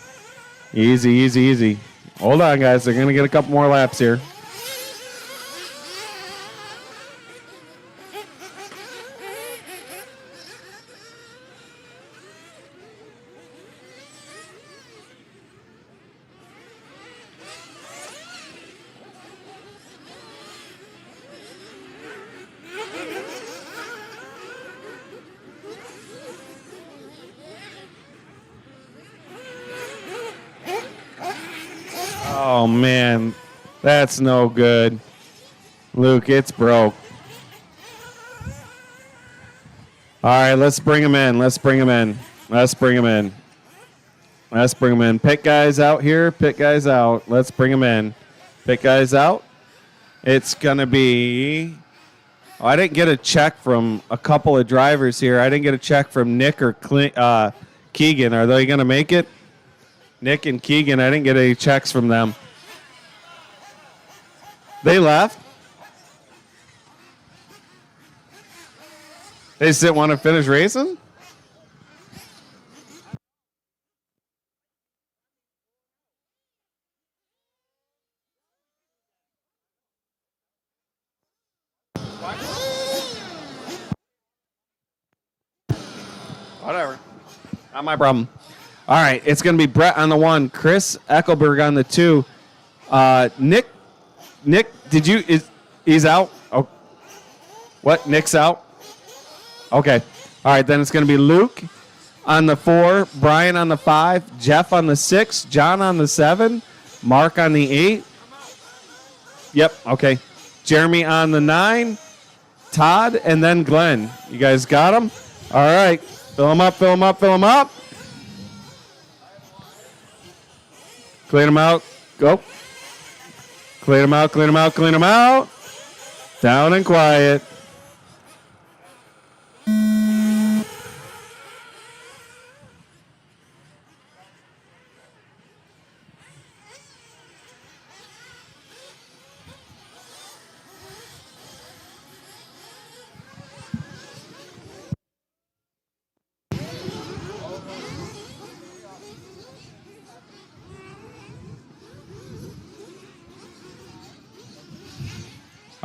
Easy, easy, easy. Hold on, guys. They're going to get a couple more laps here. Oh, man. That's no good. Luke, it's broke. All right, let's bring him in. Let's bring him in. Let's bring him in. Let's bring him in. Pick guys out here. Pick guys out. Let's bring him in. Pick guys out. It's going to be... Oh, I didn't get a check from a couple of drivers here. I didn't get a check from Nick or Keegan. Are they going to make it? Nick and Keegan, I didn't get any checks from them. They left. They just didn't want to finish racing? Whatever. Not my problem. All right, it's going to be Brett on the 1, Chris Eckelberg on the 2. Nick, he's out? Oh, what? Nick's out? Okay. All right, then it's going to be Luke on the 4, Brian on the 5, Jeff on the 6, John on the 7, Mark on the 8. Yep, okay. Jeremy on the 9, Todd, and then Glenn. You guys got them? All right. Fill them up, fill them up, fill them up. Clean them out. Go. Clean them out, clean them out, clean them out. Down and quiet.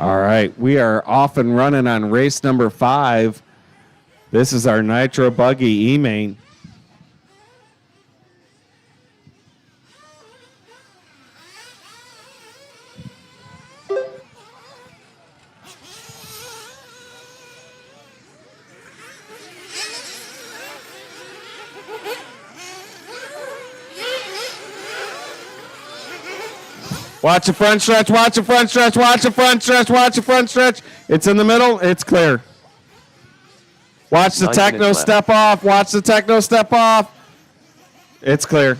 All right, we are off and running on race number 5. This is our Nitro Buggy E-Main. Watch the front stretch, watch the front stretch, watch the front stretch, watch the front stretch. It's in the middle, it's clear. Watch the techno step off, watch the techno step off. It's clear.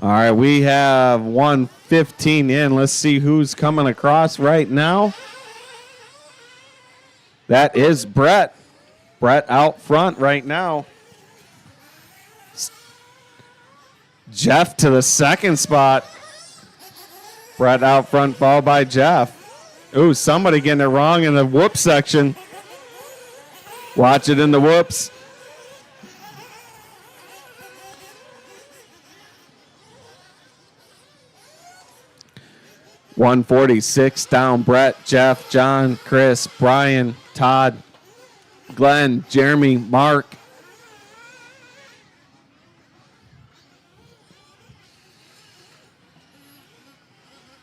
All right, we have 1:15 in. Let's see who's coming across right now. That is Brett. Brett out front right now. Jeff to the second spot. Brett out front, followed by Jeff. Ooh, somebody getting it wrong in the whoop section. Watch it in the whoops. 146 down. Brett, Jeff, John, Chris, Brian, Todd, Glenn, Jeremy, Mark.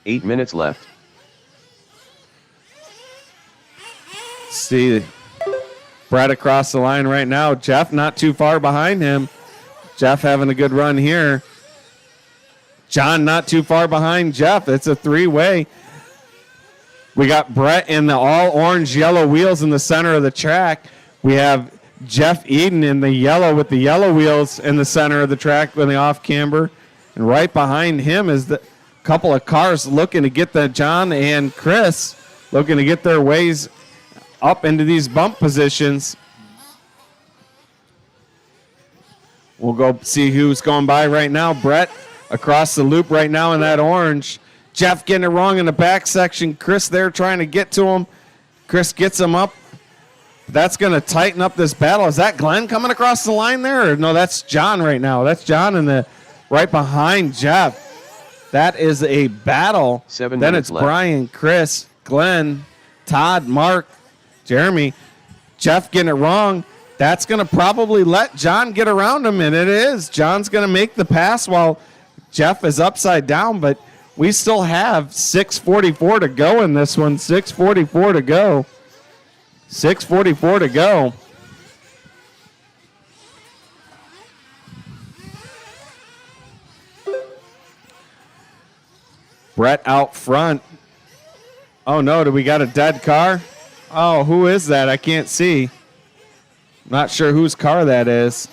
Eight minutes left. See Brett across the line right now. Jeff not too far behind him. Jeff having a good run here. John not too far behind Jeff. It's a three-way. We got Brett in the all orange yellow wheels in the center of the track. We have Jeff Eden in the yellow with the yellow wheels in the center of the track with the off camber. And right behind him is the couple of cars looking to get the John and Chris looking to get their ways up into these bump positions. We'll go see who's going by right now. Brett across the loop right now in that orange. Jeff getting it wrong in the back section. Chris there trying to get to him. Chris gets him up. That's going to tighten up this battle. Is that Glenn coming across the line there? Or no, that's John right now. That's John in the right behind Jeff. That is a battle. 7 then minutes it's left. Brian, Chris, Glenn, Todd, Mark, Jeremy. Jeff getting it wrong. That's going to probably let John get around him, and it is. John's going to make the pass while Jeff is upside down, but we still have 6:44 to go in this one. 6:44 to go. 6:44 to go. Brett out front. Oh, no, do we got a dead car? Oh, who is that? I can't see. Not sure whose car that is.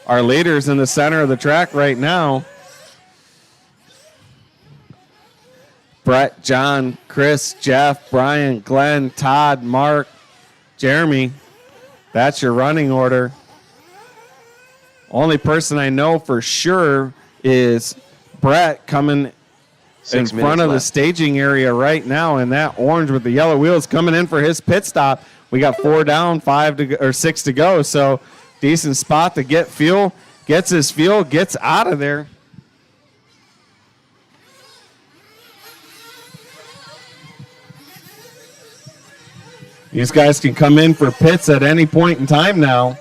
Our leader's in the center of the track right now. Brett, John, Chris, Jeff, Brian, Glenn, Todd, Mark, Jeremy. That's your running order. Only person I know for sure is Brett coming 6 in front minutes of the left. staging area right now in that orange with the yellow wheels coming in for his pit stop. We got 4 down, 6 to go. So decent spot to get fuel. Gets his fuel, gets out of there. These guys can come in for pits at any point in time now.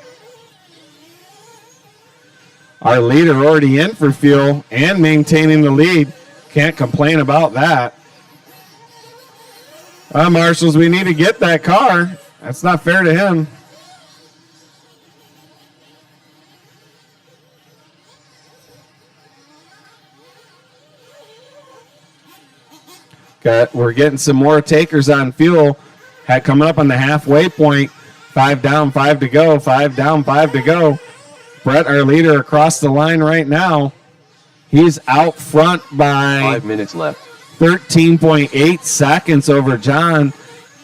Our leader already in for fuel and maintaining the lead. Can't complain about that. Marshals, we need to get that car. That's not fair to him. We're getting some more takers on fuel. Coming up on the halfway point. 5 down, 5 to go. 5 down, 5 to go. Brett, our leader, across the line right now. He's out front by 5 minutes left. 13.8 seconds over John.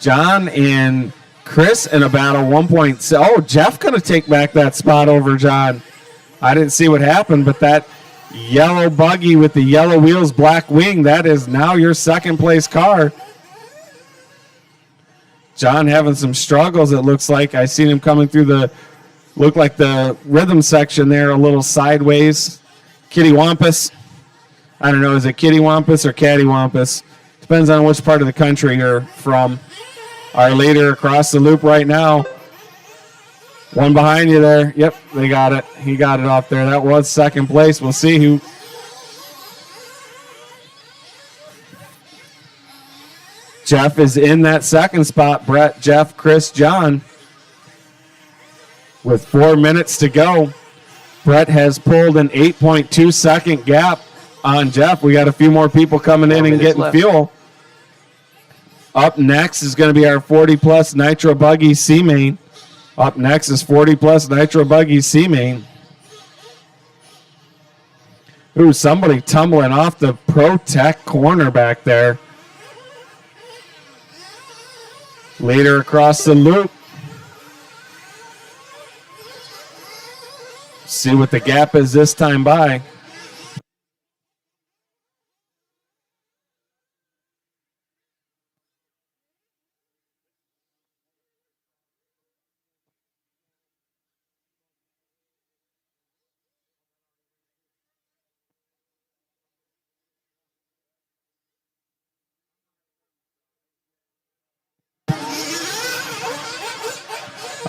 John and Chris in a battle 1.6. Oh, Jeff going to take back that spot over John. I didn't see what happened, but that yellow buggy with the yellow wheels, black wing, that is now your second place car. John having some struggles, it looks like. I seen him coming through look like the rhythm section there, a little sideways. Kitty Wampus. I don't know, is it Kitty Wampus or Catty Wampus? Depends on which part of the country you're from. Our leader across the loop right now. One behind you there. Yep, they got it. He got it off there. That was second place. We'll see who. Jeff is in that second spot. Brett, Jeff, Chris, John. With 4 minutes to go. Brett has pulled an 8.2 second gap on Jeff. We got a few more people coming in 4 and minutes getting left. fuel. Up next is going to be our 40-plus Nitro Buggy C-Main. Up next is 40-plus Nitro Buggy C-Main. Ooh, somebody tumbling off the Protect corner back there. Leader across the loop. See what the gap is this time by.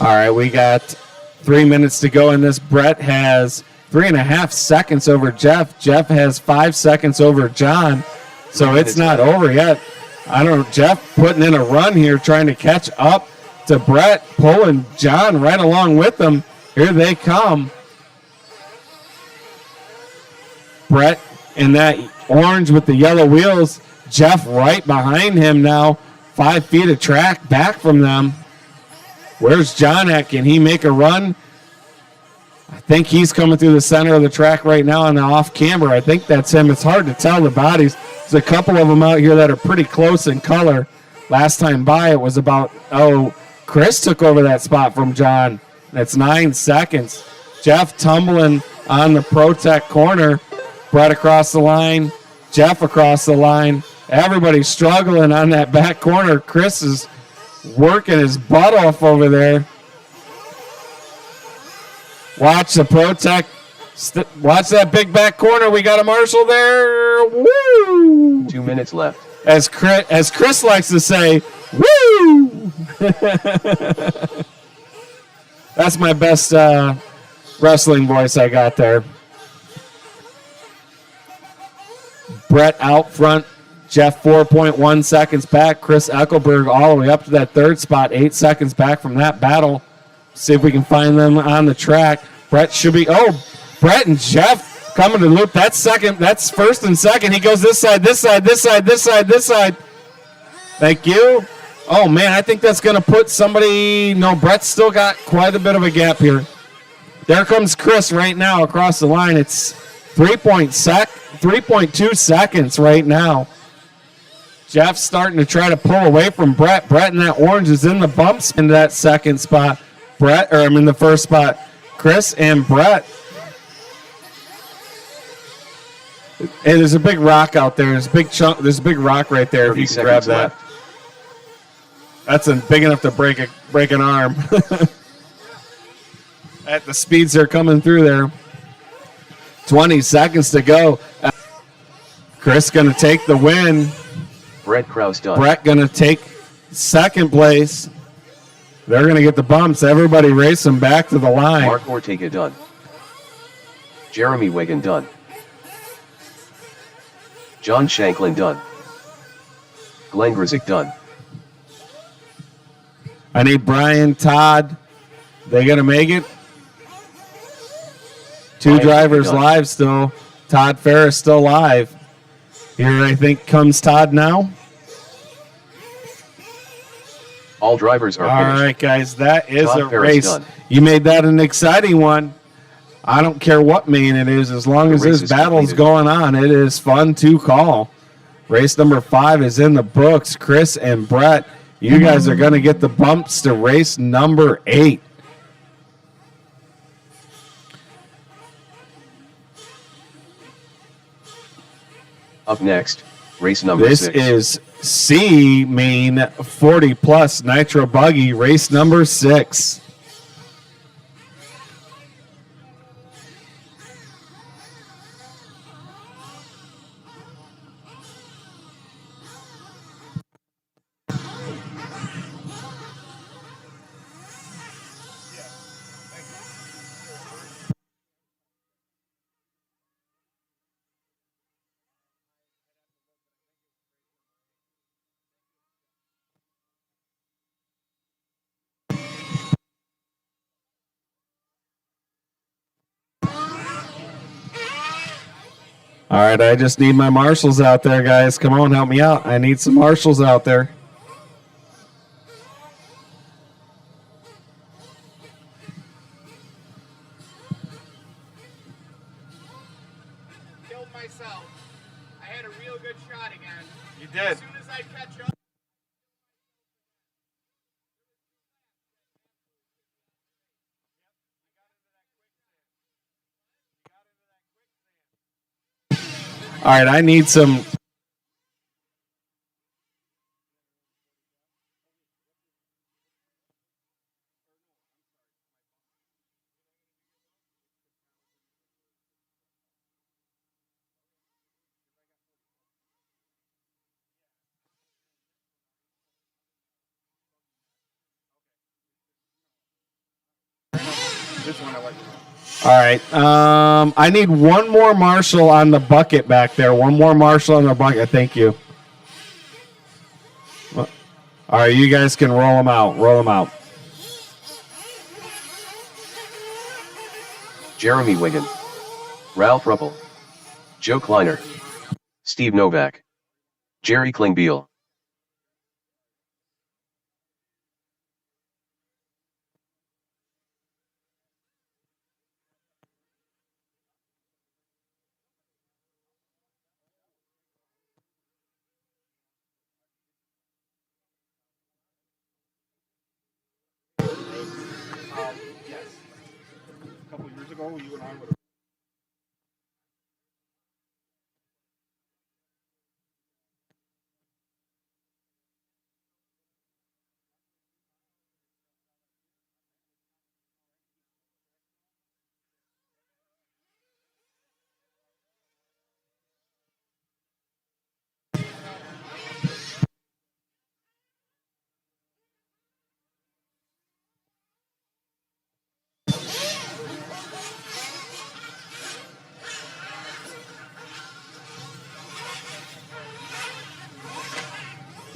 All right, we got 3 minutes to go in this. Brett has 3.5 seconds over Jeff. Jeff has 5 seconds over John. So it's not over yet. I don't know. Jeff putting in a run here, trying to catch up to Brett, pulling John right along with them. Here they come. Brett in that orange with the yellow wheels. Jeff right behind him now. 5 feet of track back from them. Where's John at? Can he make a run? I think he's coming through the center of the track right now on the off camber. I think that's him. It's hard to tell the bodies. There's a couple of them out here that are pretty close in color. Last time by, it was about, Chris took over that spot from John. That's 9 seconds. Jeff tumbling on the Protect corner. Brett across the line. Jeff across the line. Everybody's struggling on that back corner. Chris is working his butt off over there. Watch the Protect. Watch that big back corner. We got a marshal there. Woo! 2 minutes left. As Chris likes to say, woo! That's my best wrestling voice I got there. Brett out front. Jeff 4.1 seconds back. Chris Eckelberg all the way up to that third spot. 8 seconds back from that battle. See if we can find them on the track. Brett should be. Brett and Jeff coming to loop. That's second. That's first and second. He goes this side, this side, this side, this side, this side. Thank you. Oh, man, I think that's going to put somebody. No, Brett's still got quite a bit of a gap here. There comes Chris right now across the line. It's 3.2 seconds right now. Jeff's starting to try to pull away from Brett. Brett in that orange is in the bumps in that second spot. I'm in the first spot. Chris and Brett. And there's a big rock out there. There's a big chunk. There's a big rock right there. If you can grab that. Left. That's big enough to break an arm. At the speeds they're coming through there. 20 seconds to go. Chris going to take the win. Brett Krause done. Brett going to take second place. They're going to get the bumps. Everybody racing back to the line. Mark Ortega done. Jeremy Wigan done. John Shanklin done. Glenn Grizik done. I need Brian, Todd. They going to make it? Two Brian drivers done. live still. Todd Ferris still live. Here I think comes Todd now. All drivers are All finished. right, guys, that is Todd a Ferris race. done. You made that an exciting one. I don't care what main it is, as long The as race this is battle's completed. going on, it is fun to call. Race number 5 is in the books. Chris and Brett, you guys are going to get the bumps to race number 8. Up next, race number This 6. is C main 40 plus Nitro Buggy, race number 6. All right, I just need my marshals out there, guys. Come on, help me out. I need some marshals out there. Killed myself. I had a real good shot again. You As soon as I catch up. All right, I need some. All right. I need one more Marshall on the bucket back there. One more Marshall on the bucket. Thank you. All right, you guys can roll them out. Roll them out. Jeremy Wigan, Ralph Ruppel, Joe Kleiner, Steve Novak, Jerry Klingbeil.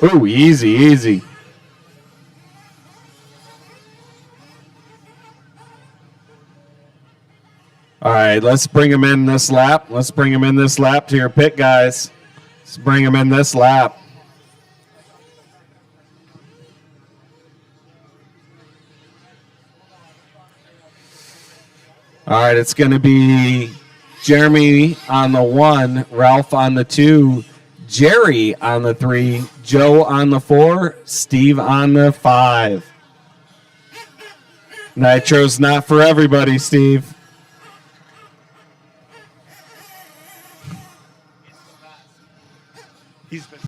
Ooh, easy, easy. All right, let's bring him in this lap. Let's bring him in this lap to your pit, guys. Let's bring him in this lap. All right, it's going to be Jeremy on the 1, Ralph on the 2, Jerry on the 3, Joe on the 4, Steve on the 5. Nitro's not for everybody, Steve. He's been.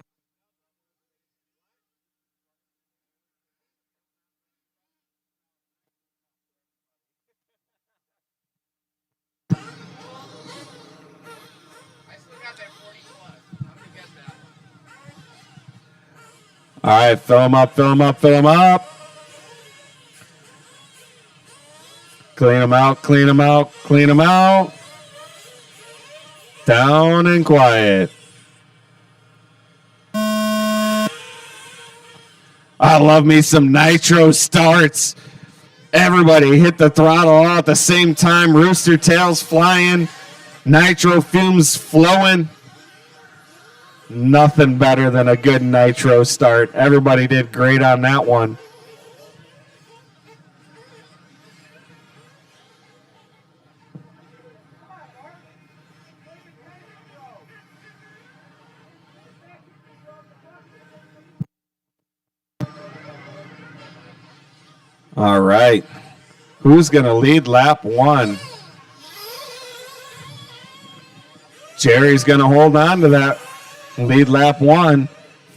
All right, fill him up, fill him up, fill him up. Clean him out, clean him out, clean him out. Down and quiet. I love me some nitro starts. Everybody hit the throttle all at the same time. Rooster tails flying. Nitro fumes flowing. Nothing better than a good nitro start. Everybody did great on that one. All right. Who's going to lead lap 1? Jerry's going to hold on to that lead lap 1,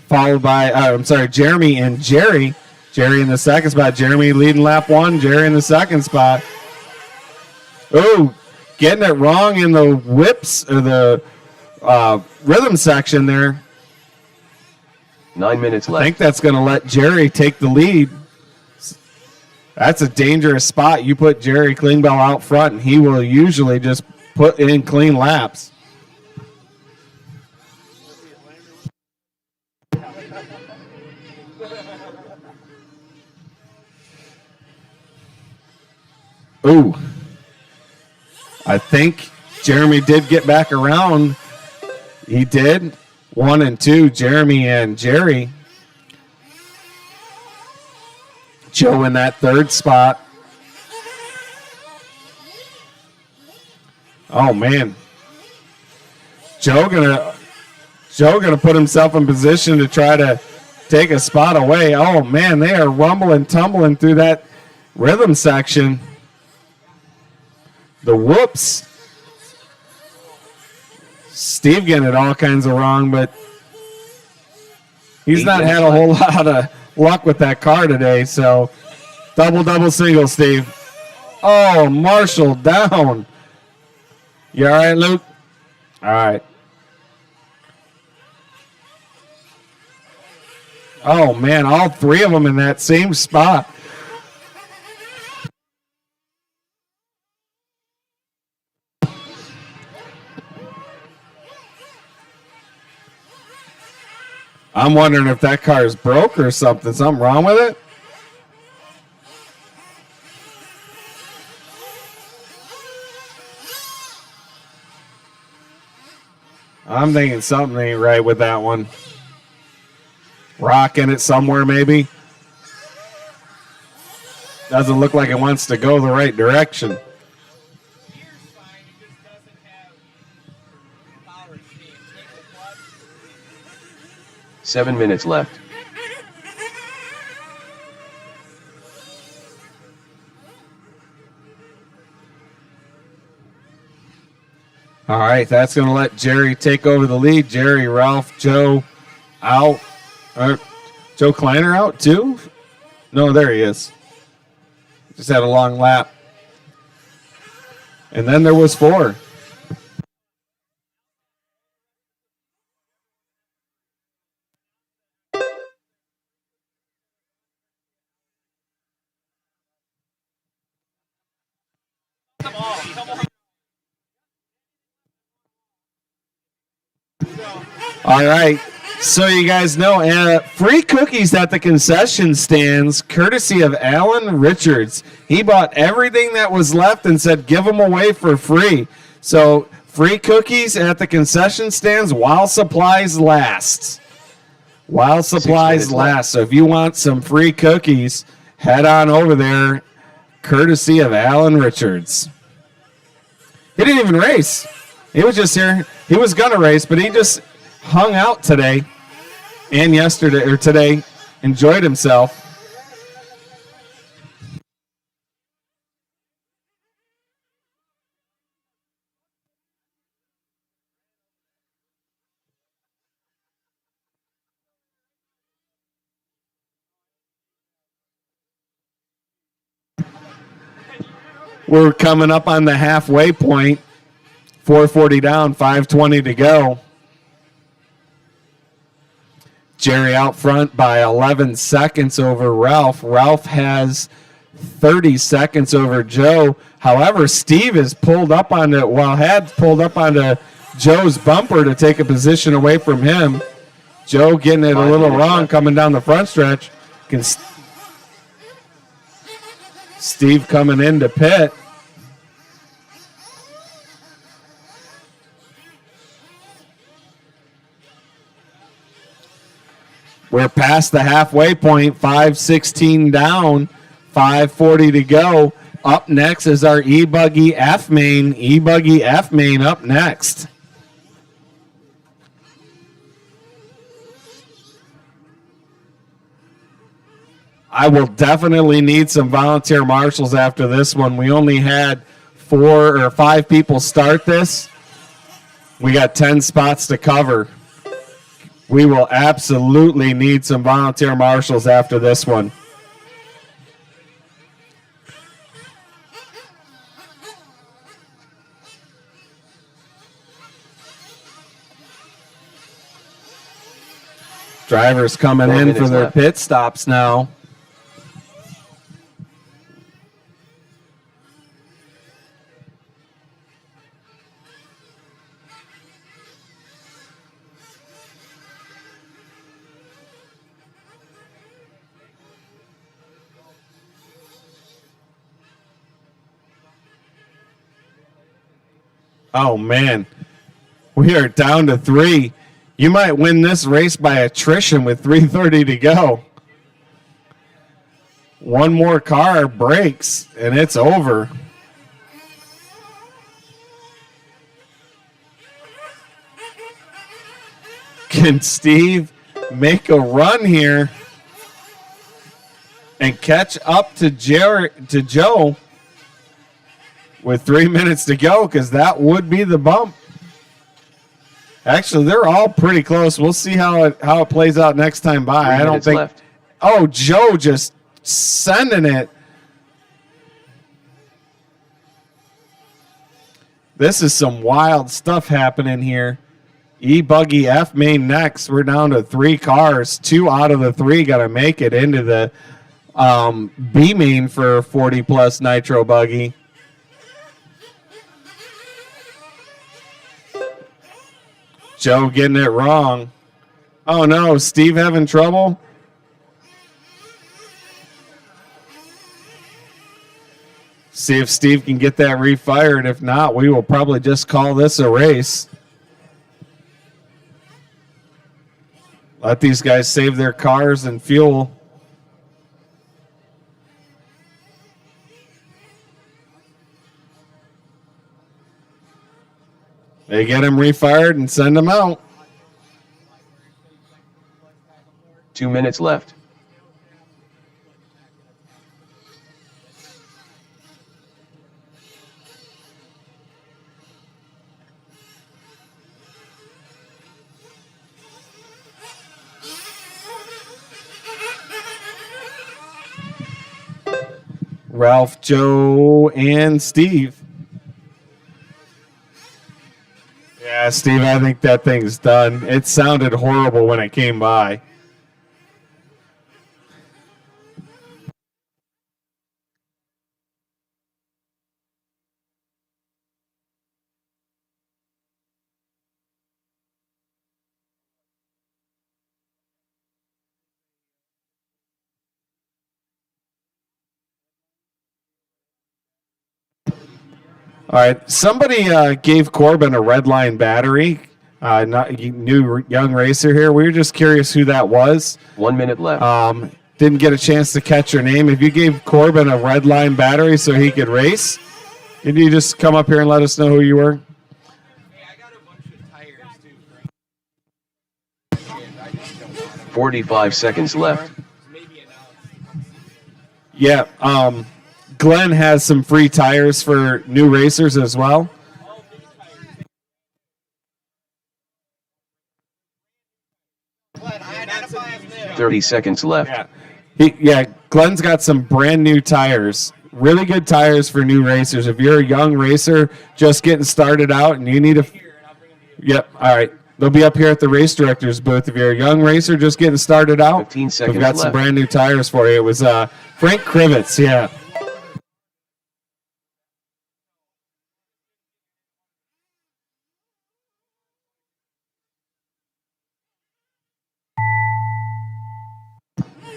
followed by, Jeremy and Jerry. Jerry in the second spot. Jeremy leading lap 1. Jerry in the second spot. Oh, getting it wrong in the whips or the rhythm section there. 9 minutes left. I think that's going to let Jerry take the lead. That's a dangerous spot. You put Jerry Klingbeil out front, and he will usually just put in clean laps. Ooh. I think Jeremy did get back around. He did. 1 and 2, Jeremy and Jerry. Joe in that third spot. Oh man. Joe gonna put himself in position to try to take a spot away. Oh man, they are rumbling, tumbling through that rhythm section. The whoops. Steve getting it all kinds of wrong, but he's not had a whole lot of luck with that car today, so double, single, Steve. Oh, Marshall down. You all right, Luke? All right. Oh, man, all 3 of them in that same spot. I'm wondering if that car is broke or something. Something wrong with it? I'm thinking something ain't right with that one. Rocking it somewhere, maybe. Doesn't look like it wants to go the right direction. Gear's fine. It just doesn't have power steam. Take the clutch. 7 minutes left. All right, that's going to let Jerry take over the lead. Jerry, Ralph, Joe out. Joe Kleiner out too? No, there he is. Just had a long lap. And then there was 4. All right. So you guys know, free cookies at the concession stands, courtesy of Alan Richards. He bought everything that was left and said, give them away for free. So free cookies at the concession stands while supplies last. While supplies last. So if you want some free cookies, head on over there, courtesy of Alan Richards. He didn't even race. He was just here. He was going to race, but he just hung out today and yesterday or today, enjoyed himself. We're coming up on the halfway point. 440 down, 520 to go. Jerry out front by 11 seconds over Ralph. Ralph has 30 seconds over Joe. However, Steve is pulled up onto, had pulled up onto Joe's bumper to take a position away from him. Joe getting it a little wrong coming down the front stretch. Steve coming into pit. We're past the halfway point, 5:16 down, 5:40 to go. Up next is our E-Buggy F-Main. E-Buggy F-Main up next. I will definitely need some volunteer marshals after this one. We only had 4 or 5 people start this. We got 10 spots to cover. We will absolutely need some volunteer marshals after this one. Drivers coming in for their pit stops now. Oh, man. We are down to 3. You might win this race by attrition with 3:30 to go. One more car breaks, and it's over. Can Steve make a run here and catch up to Joe with 3 minutes to go? Because that would be the bump. Actually, they're all pretty close. We'll see how it plays out next time by. I don't think. Left. Oh, Joe just sending it. This is some wild stuff happening here. E-Buggy F-Main next. We're down to 3 cars. 2 out of the 3 got to make it into the B-Main for 40-plus Nitro Buggy. Joe getting it wrong. Oh, no. Steve having trouble? See if Steve can get that refired. If not, we will probably just call this a race. Let these guys save their cars and fuel. They get him refired and send him out. 2 minutes left. Ralph, Joe, and Steve. Yeah, Steve, I think that thing's done. It sounded horrible when it came by. All right, somebody gave Corbin a red line battery. New young racer here. We were just curious who that was. 1 minute left. Didn't get a chance to catch your name. If you gave Corbin a red line battery so he could race, can you just come up here and let us know who you were? Hey, I got a bunch of tires too. 45 seconds left. Maybe enough. Yeah. Glenn has some free tires for new racers as well. All these tires. Glenn, I identify as new. 30 seconds left. Yeah. Glenn's got some brand new tires. Really good tires for new racers. If you're a young racer just getting started out and you need a... Yep. All right. They'll be up here at the race director's booth. If you're a young racer just getting started out, 15 seconds we've got some brand new tires for you. It was Frank Krivitz. Yeah.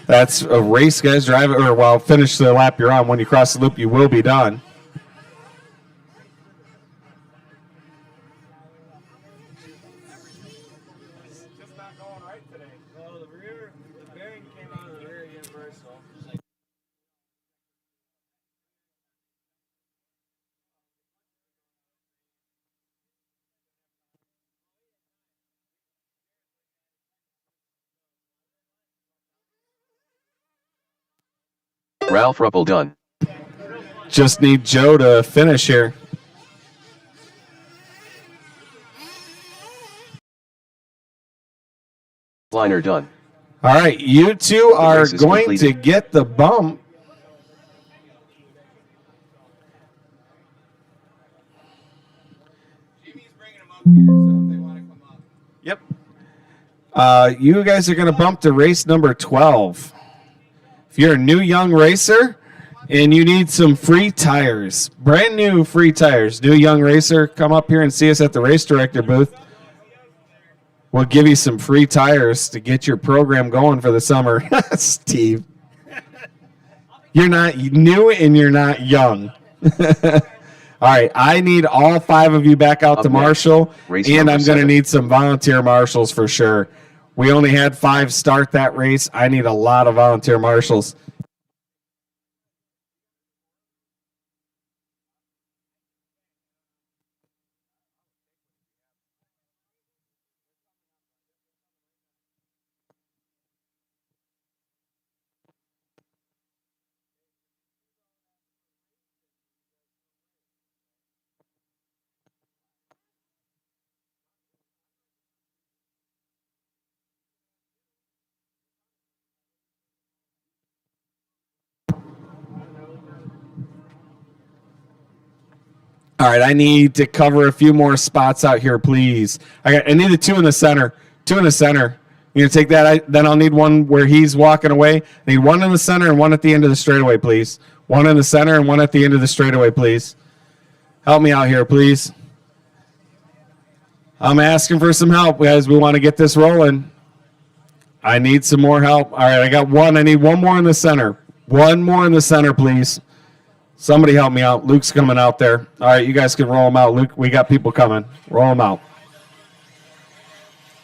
That's a race, guys. Drive it, or well, finish the lap you're on. When you cross the loop, you will be done. Just not going right today. Well, the bearing came out of the rear universal. Ralph Ruppel done. Just need Joe to finish here. Liner done. All right, you two are race is going completed. to get the bump. Jimmy's bringing them up here, so if they want to come up. Yep. You guys are going to bump to race number 12. If you're a new young racer and you need some free tires, brand new free tires, new young racer, come up here and see us at the race director booth. We'll give you some free tires to get your program going for the summer. Steve, you're not new and you're not young. All right, I need all 5 of you back out Up to next, Marshall, race and number I'm going to 7. need some volunteer marshals for sure. We only had 5 start that race. I need a lot of volunteer marshals. All right, I need to cover a few more spots out here, please. I need the 2 in the center. 2 in the center. You gonna take that? Then I'll need one where he's walking away. I need 1 in the center and 1 at the end of the straightaway, please. 1 in the center and 1 at the end of the straightaway, please. Help me out here, please. I'm asking for some help, guys. We want to get this rolling. I need some more help. All right, I got one. I need one more in the center. One more in the center, please. Somebody help me out. Luke's coming out there. All right, you guys can roll them out. Luke, we got people coming. Roll them out.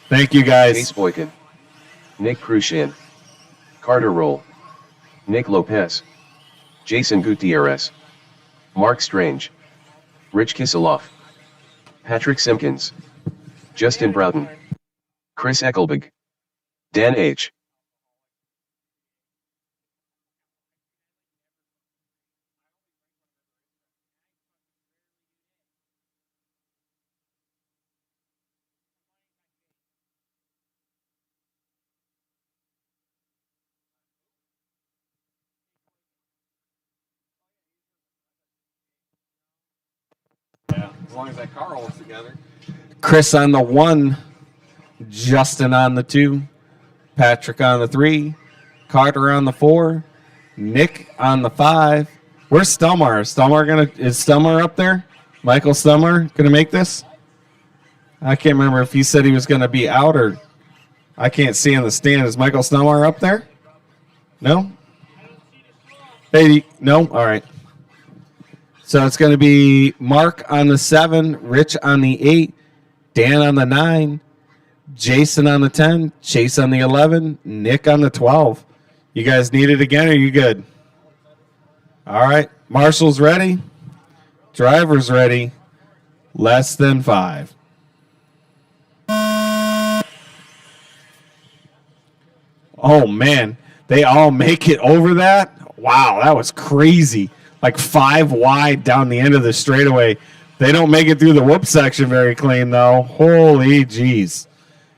Thank you, guys. Chase Boykin. Nick Crucian. Carter Roll. Nick Lopez. Jason Gutierrez. Mark Strange. Rich Kiseloff. Patrick Simpkins. Justin Broughton. Chris Eckelbig. Dan H. Yeah, as long as that car holds together. Chris on the 1, Justin on the 2, Patrick on the 3, Carter on the 4, Nick on the 5. Where's Stelmar? Is Stelmar up there? Michael Stelmar gonna make this? I can't remember if he said he was gonna be out or I can't see in the stand. Is Michael Stelmar up there? No? Hey, no? All right. So it's going to be Mark on the 7, Rich on the 8, Dan on the 9, Jason on the 10, Chase on the 11, Nick on the 12. You guys need it again, or are you good? All right. Marshall's ready. Driver's ready. Less than 5. Oh, man. They all make it over that? Wow, that was crazy. Like 5 wide down the end of the straightaway. They don't make it through the whoop section very clean, though. Holy jeez.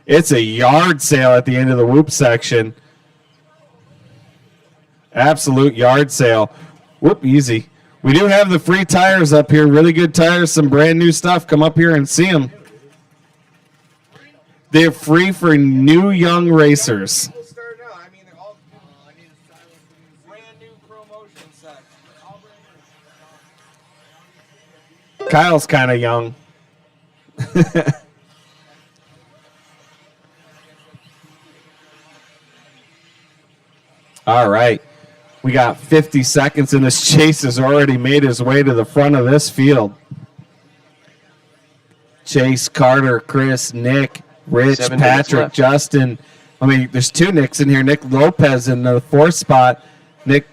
It's a yard sale at the end of the whoop section. Absolute yard sale. Whoop, easy. We do have the free tires up here. Really good tires, some brand new stuff. Come up here and see them. They're free for new young racers. We'll start now. I mean, they're all brand new promotion set. All brand new. Kyle's kind of young. All right. We got 50 seconds, and this Chase has already made his way to the front of this field. Chase, Carter, Chris, Nick, Rich, 7 minutes Patrick, left. Justin. I mean, there's 2 Nicks in here. Nick Lopez in the 4th spot. Nick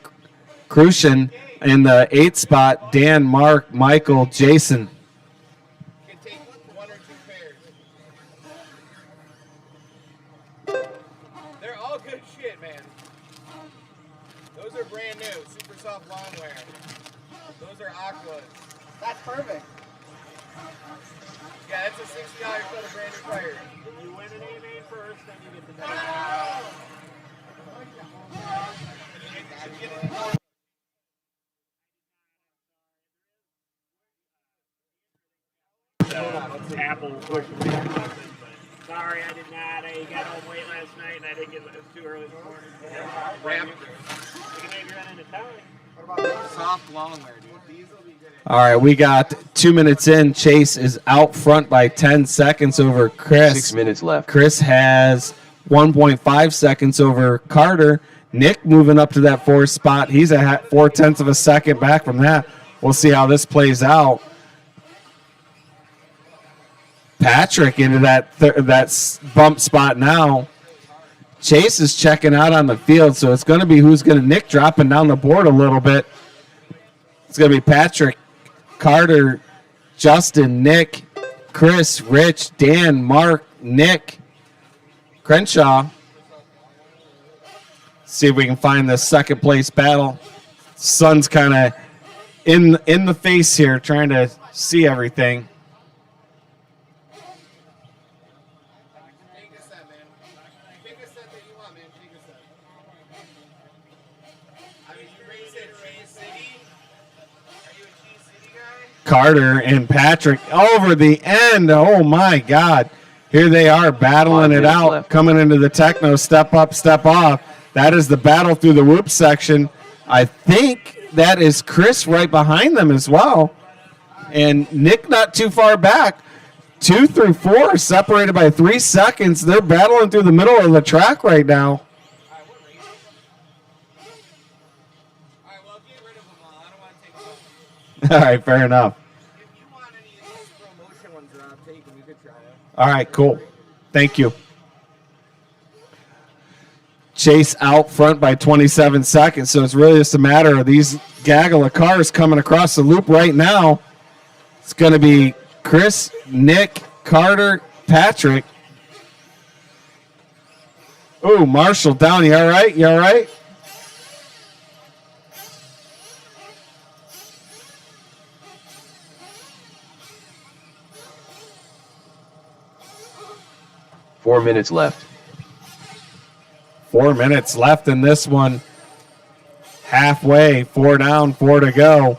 Crucian in the 8th spot. Dan, Mark, Michael, Jason. Can take 1 or 2 pairs. They're all good shit, man. Those are brand new, super soft long wear. Those are aquas. That's perfect. Yeah, that's a $60 set of brand new tires. You win an AMA first, then you get the next. Apple pushed me or something, but sorry, I did not. I got home late last night and I didn't get it was too early this morning. Ramp. You can maybe run into town. What about soft long wear, dude? These will be good. All right, we got 2 minutes in. Chase is out front by 10 seconds over Chris. 6 minutes left. Chris has 1.5 seconds over Carter. Nick moving up to that 4th spot. He's a 0.4 of a second back from that. We'll see how this plays out. Patrick into that bump spot now. Chase is checking out on the field, so it's going to be who's going to Nick dropping down the board a little bit. It's going to be Patrick, Carter, Justin, Nick, Chris, Rich, Dan, Mark, Nick, Crenshaw. See if we can find the second place battle. Sun's kind of in the face here, trying to see everything. Take a set, man. Take a set that you want, man. Take a set. I mean, you race at Cheese City. Are you a Cheese City guy? Carter and Patrick over the end. Oh, my God. Here they are battling 5 it minutes out, left. coming into the techno, step up, step off. That is the battle through the whoop section. I think that is Chris right behind them as well. And Nick not too far back. 2 through 4 are separated by 3 seconds. They're battling through the middle of the track right now. All right, what race? All right, well, get rid of them all. I don't want to take them all. All right, fair enough. If you want any of these promotion ones, Rob, take them. You could try it. All right, cool. Thank you. Chase out front by 27 seconds, so it's really just a matter of these gaggle of cars coming across the loop right now. It's going to be Chris, Nick, Carter, Patrick. Ooh, Marshall down. You all right? You all right? Four minutes left. 4 minutes left in this one. Halfway, 4 down, 4 to go.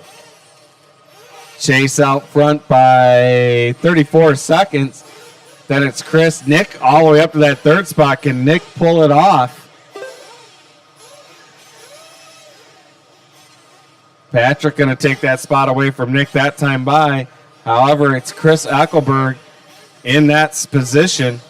Chase out front by 34 seconds. Then it's Chris. Nick all the way up to that third spot. Can Nick pull it off? Patrick going to take that spot away from Nick that time by. However, it's Chris Eckelberg in that position.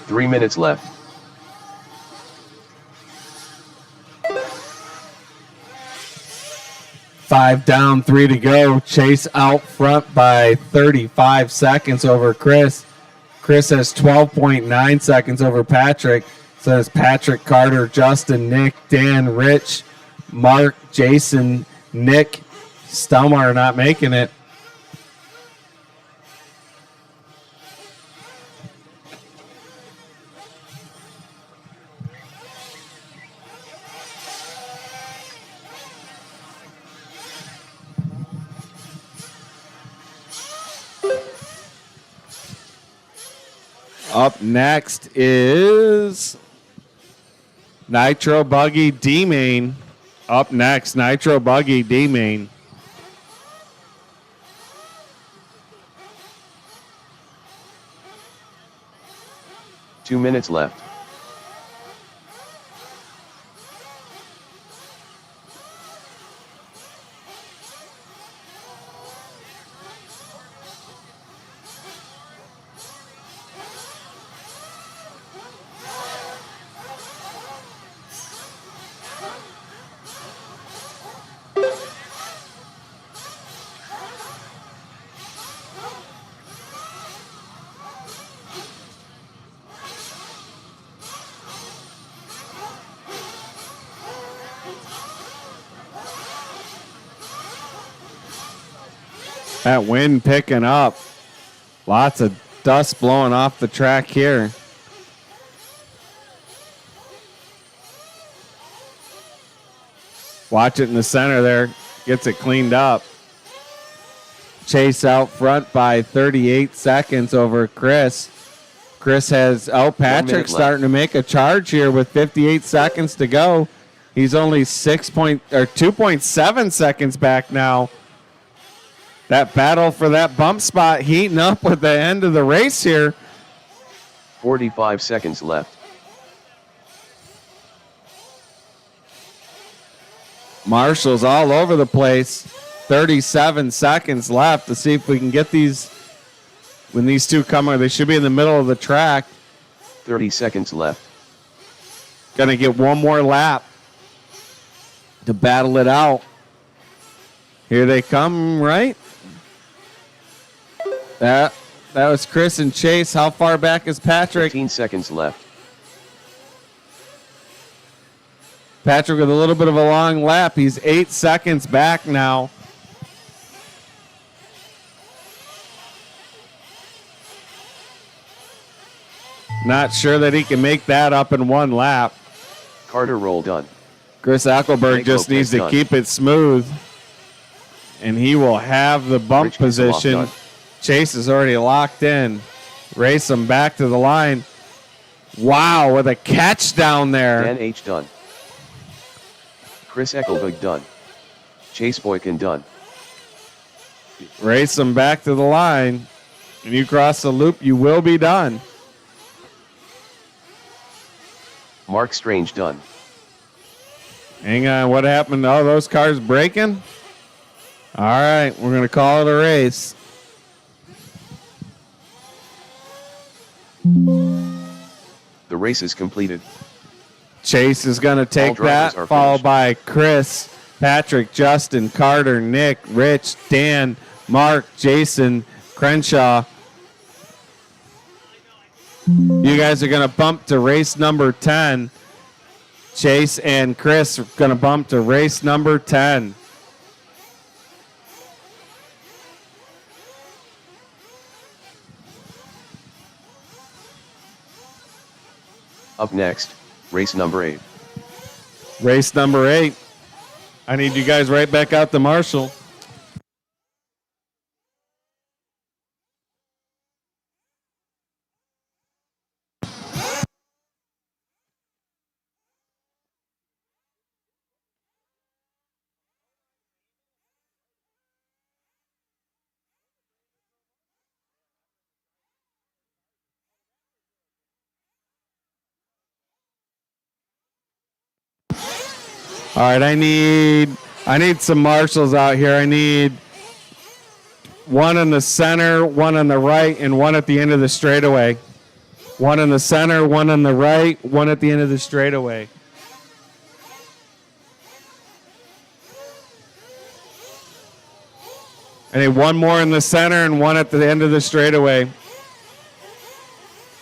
Three minutes left. Five down, 3 to go. Chase out front by 35 seconds over Chris. Chris has 12.9 seconds over Patrick. So it's Patrick, Carter, Justin, Nick, Dan, Rich, Mark, Jason, Nick, Stelmar not making it. Up next is Nitro Buggy D-Main. Up next, Nitro Buggy D-Main. Two minutes left. That wind picking up. Lots of dust blowing off the track here. Watch it in the center there. Gets it cleaned up. Chase out front by 38 seconds over Chris. Chris has Patrick starting to make a charge here with 58 seconds to go. He's only 2.7 seconds back now. That battle for that bump spot heating up with the end of the race here. 45 seconds left. Marshall's all over the place. 37 seconds left to see if we can get these. When these two come, they should be in the middle of the track. 30 seconds left. Gonna get one more lap to battle it out. Here they come, right? That was Chris and Chase. How far back is Patrick? 15 seconds left. Patrick with a little bit of a long lap. He's 8 seconds back now. Not sure that he can make that up in one lap. Carter roll done. Chris Eckelberg just needs to keep it smooth. And he will have the bump Rich gets him off position. done. Chase is already locked in. Race them back to the line. Wow, with a catch down there. Dan H. done. Chris Eckelberg done. Chase Boykin done. Race them back to the line. When you cross the loop, you will be done. Mark Strange done. Hang on, what happened? Oh, those cars breaking? All right, we're going to call it a race. The race is completed. Chase is going to take that, drivers are followed finished. by Chris, Patrick, Justin, Carter, Nick, Rich, Dan, Mark, Jason, Crenshaw. You guys are going to bump to race number 10. Chase and Chris are going to bump to race number 10. Up next, race number 8. Race number 8. I need you guys right back out to Marshall. All right, I need some marshals out here. I need one in the center, one on the right, and one at the end of the straightaway. One in the center, one on the right, one at the end of the straightaway. I need one more in the center and one at the end of the straightaway.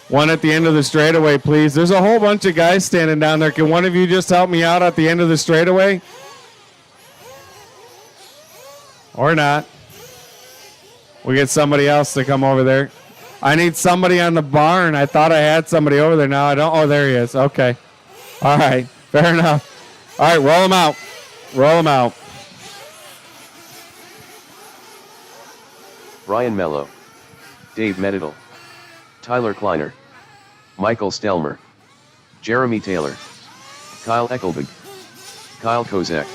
One at the end of the straightaway, please. There's a whole bunch of guys standing down there. Can one of you just help me out at the end of the straightaway? Or not. We get somebody else to come over there. I need somebody on the barn. I thought I had somebody over there. Now I don't. Oh, there he is. Okay. All right. Fair enough. All right, roll him out. Roll him out. Brian Mello. Dave Medidal. Tyler Kleiner. Michael Stelmer. Jeremy Taylor. Kyle Eckelberg. Kyle Kozak.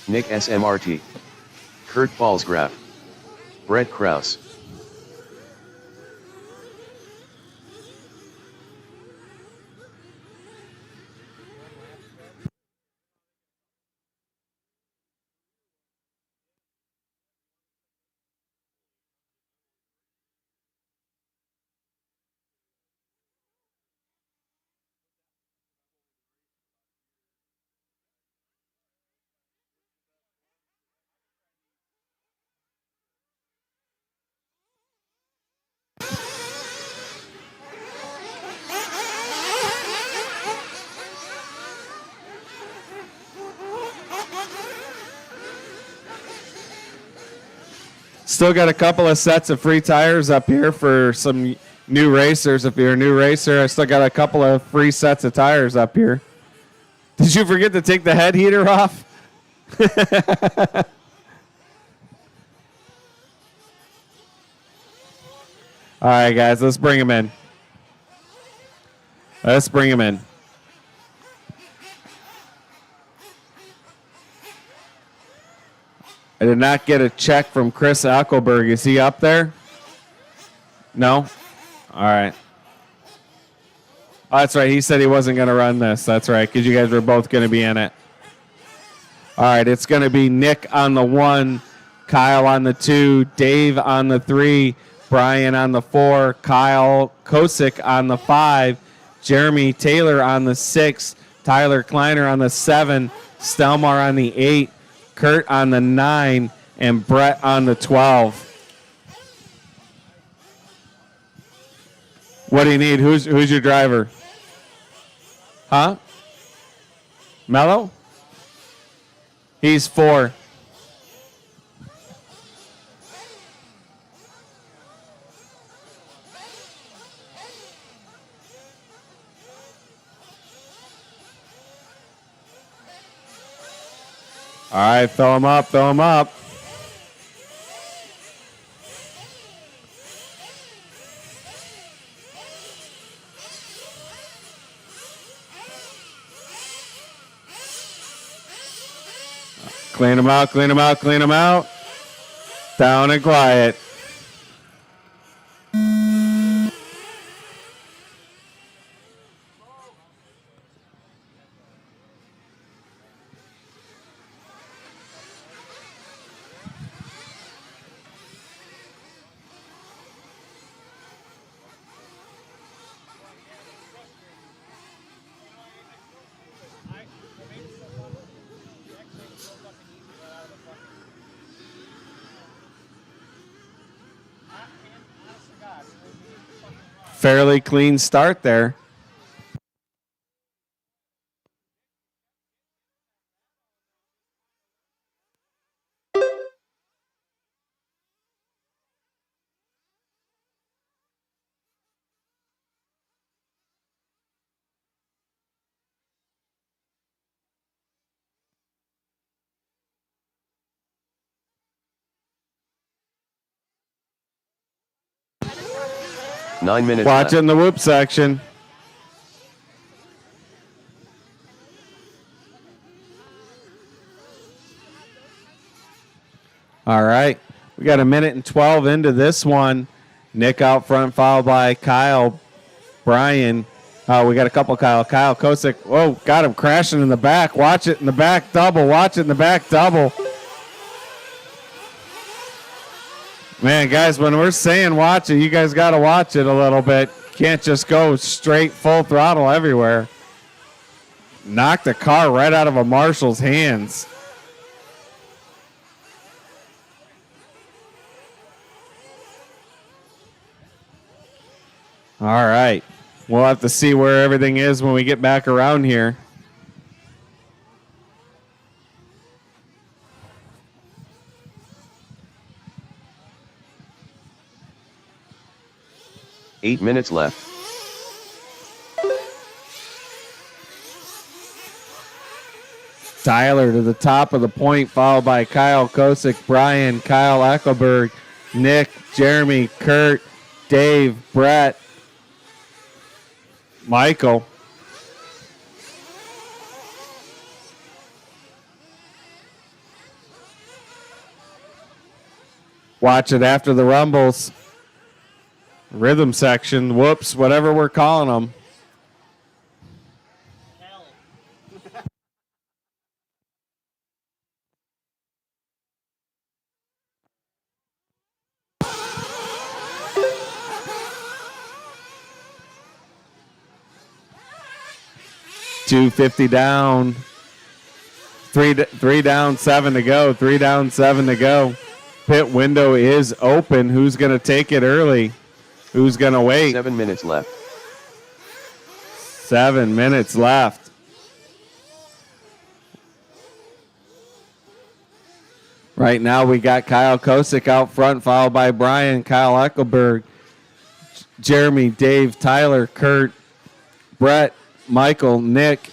Nick SMRT. Kurt Balsgraf. Brett Kraus. Still got a couple of sets of free tires up here for some new racers. If you're a new racer, I still got a couple of free sets of tires up here. Did you forget to take the head heater off? All right, guys, let's bring him in. Let's bring him in. I did not get a check from Chris Eckelberg. Is he up there? No? All right. Oh, that's right. He said he wasn't going to run this. That's right, because you guys were both going to be in it. All right, it's going to be Nick on the 1, Kyle on the 2, Dave on the 3, Brian on the 4, Kyle Kosick on the 5, Jeremy Taylor on the 6, Tyler Kleiner on the 7, Stelmar on the 8, Kurt on the 9, and Brett on the 12. What do you need? Who's your driver? Huh? Mello? He's 4. All right, throw him up, throw him up. Clean them out, clean them out, clean them out. Down and quiet. Fairly clean start there. Nine minutes Watching left. the whoop section. All right. We got 1:12 into this one. Nick out front, followed by Kyle. Brian. We got a couple Kyle. Kyle Kosick. Oh, got him crashing in the back. Watch it in the back double. Watch it in the back double. Man, guys, when we're saying watch it, you guys got to watch it a little bit. Can't just go straight full throttle everywhere. Knocked the car right out of a marshal's hands. All right. We'll have to see where everything is when we get back around here. Eight minutes left. Tyler to the top of the point, followed by Kyle Kosick, Brian, Kyle Eckelberg, Nick, Jeremy, Kurt, Dave, Brett, Michael. Watch it after the rumbles. Rhythm section, whoops, whatever we're calling them. $250 down. Three down, 7 to go. 3 down, 7 to go. Pit window is open. Who's going to take it early? Who's going to wait? 7 minutes left. 7 minutes left. Right now we got Kyle Kosick out front, followed by Brian, Kyle Eckelberg, Jeremy, Dave, Tyler, Kurt, Brett, Michael, Nick.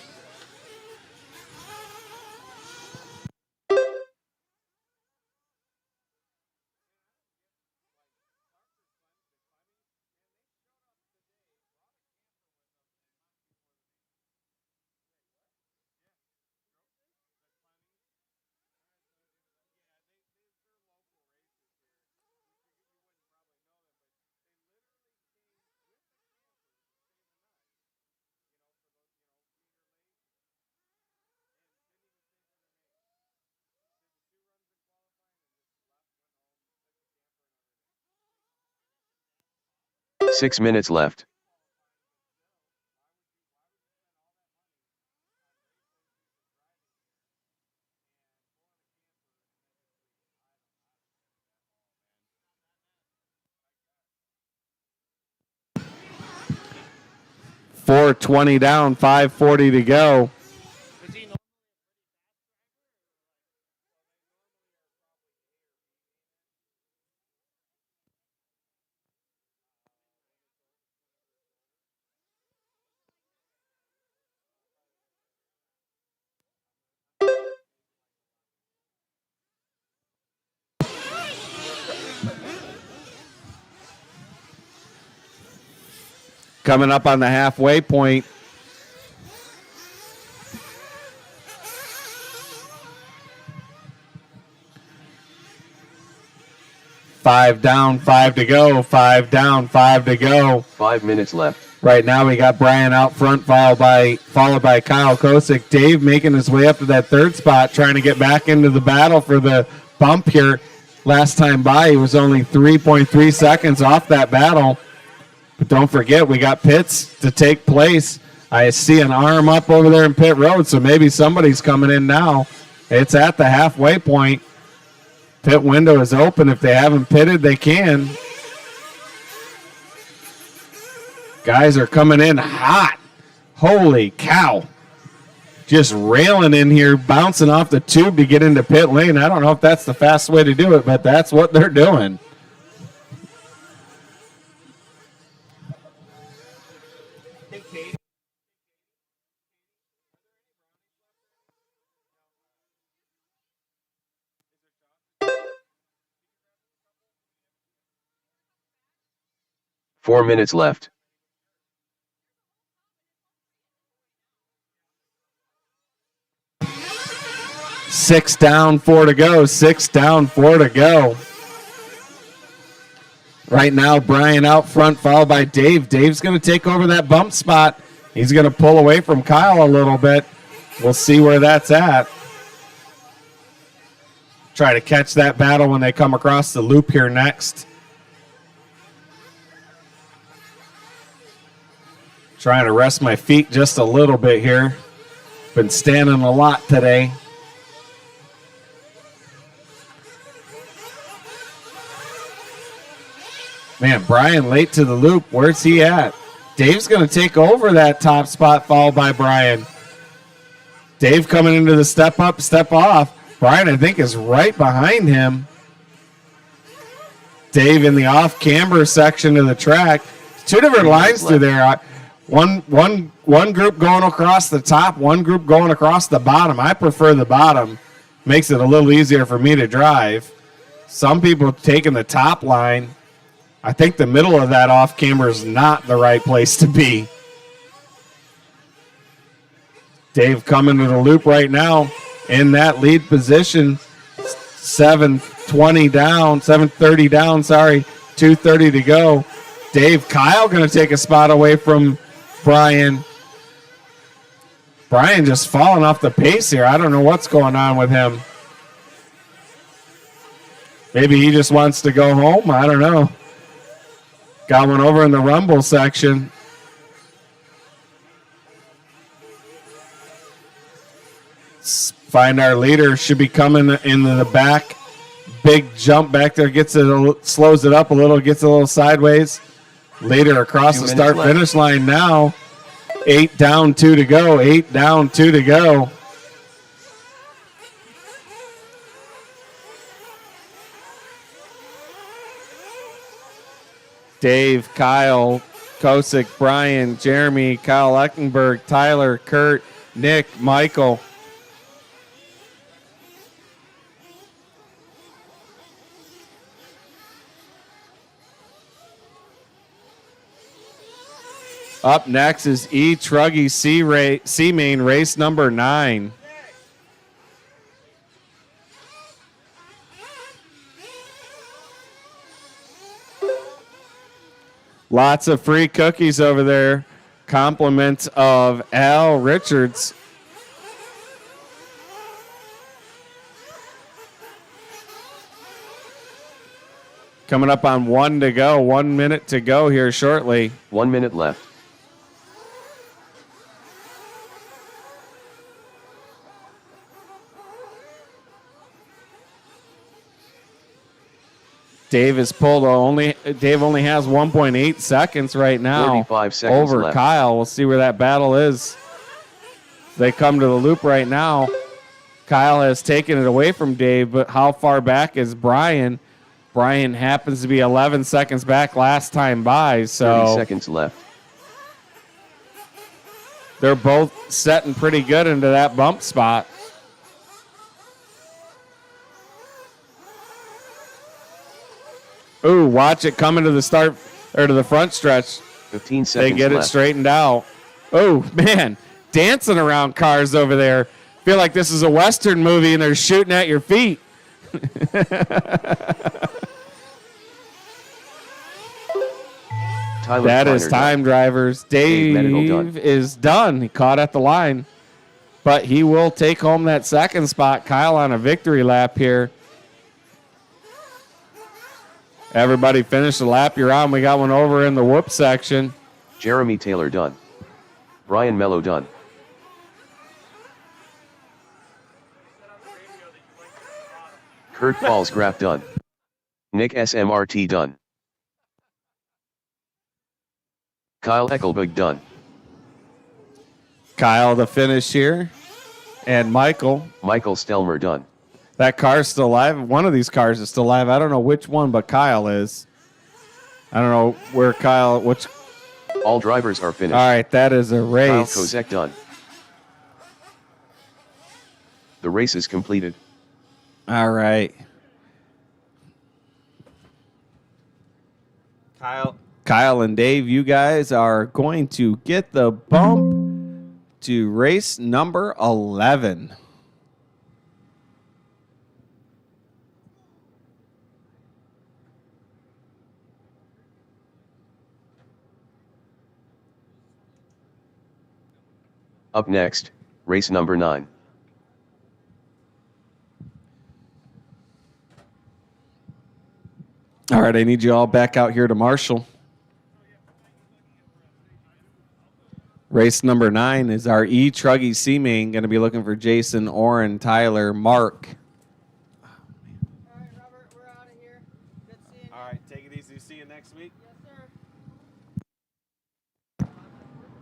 Six minutes left. $420 down, $540 to go. Coming up on the halfway point. 5 down, 5 to go. 5 down, 5 to go. 5 minutes left. Right now we got Brian out front, followed by Kyle Kosick. Dave making his way up to that third spot, trying to get back into the battle for the bump here. Last time by, he was only 3.3 seconds off that battle. But don't forget, we got pits to take place. I see an arm up over there in pit road, so maybe somebody's coming in now. It's at the halfway point. Pit window is open. If they haven't pitted, they can. Guys are coming in hot. Holy cow. Just railing in here, bouncing off the tube to get into pit lane. I don't know if that's the fast way to do it, but that's what they're doing. Hey, Katie. Four minutes left. 6 down, 4 to go. 6 down, 4 to go. Right now, Brian out front, followed by Dave. Dave's going to take over that bump spot. He's going to pull away from Kyle a little bit. We'll see where that's at. Try to catch that battle when they come across the loop here next. Trying to rest my feet just a little bit here. Been standing a lot today. Man, Brian late to the loop. Where's he at? Dave's going to take over that top spot, followed by Brian. Dave coming into the step up, step off. Brian, I think, is right behind him. Dave in the off-camber section of the track. Two different lines through there. One group going across the top, one group going across the bottom. I prefer the bottom. Makes it a little easier for me to drive. Some people taking the top line. I think the middle of that off-camber is not the right place to be. Dave coming to the loop right now in that lead position. 7:30 down, 2:30 to go. Dave, Kyle going to take a spot away from Brian. Brian just falling off the pace here. I don't know what's going on with him. Maybe he just wants to go home. I don't know. Got one over in the rumble section. Find our leader. Should be coming into the back. Big jump back there. Slows it up a little. Gets a little sideways. Leader across the start-finish line now. 8 down, 2 to go. 8 down, 2 to go. Dave, Kyle, Kosick, Brian, Jeremy, Kyle Eckenberg, Tyler, Kurt, Nick, Michael. Up next is Truggy C Main race number 9. Lots of free cookies over there. Compliments of Al Richards. Coming up on 1 to go. 1 minute to go here shortly. 1 minute left. Dave only has 1.8 seconds right now 45 seconds over left. Kyle. We'll see where that battle is. They come to the loop right now. Kyle has taken it away from Dave, but how far back is Brian? Brian happens to be 11 seconds back last time by, so 30 seconds left. they're both setting pretty good into that bump spot. Ooh, watch it coming to the start or to the front stretch. 15 seconds They get left. it straightened out. Oh, man, dancing around cars over there. Feel like this is a Western movie and they're shooting at your feet. Tyler That is Kleiner time, done. drivers. Dave Medical done. Dave is done. He caught at the line, but he will take home that second spot. Kyle on a victory lap here. Everybody finish the lap you're on. We got one over in the whoop section. Jeremy Taylor done. Brian Mello done. Kurt Fallsgraf done. Nick SMRT done. Kyle Eckelberg done. Kyle the finish here. And Michael. Michael Stelmer done. That car's still alive. One of these cars is still alive. I don't know which one, but Kyle is. I don't know where Kyle, which. All drivers are finished. All right, that is a Kyle race. Kozek done. The race is completed. All right. Kyle and Dave, you guys are going to get the bump to race number 11. Up next, race number 9. All right, I need you all back out here to Marshall. Race number 9 is our Truggy C-Main. Going to be looking for Jason, Oren, Tyler, Mark. All right, Robert, we're out of here. Good seeing you. All right, take it easy. See you next week. Yes, sir.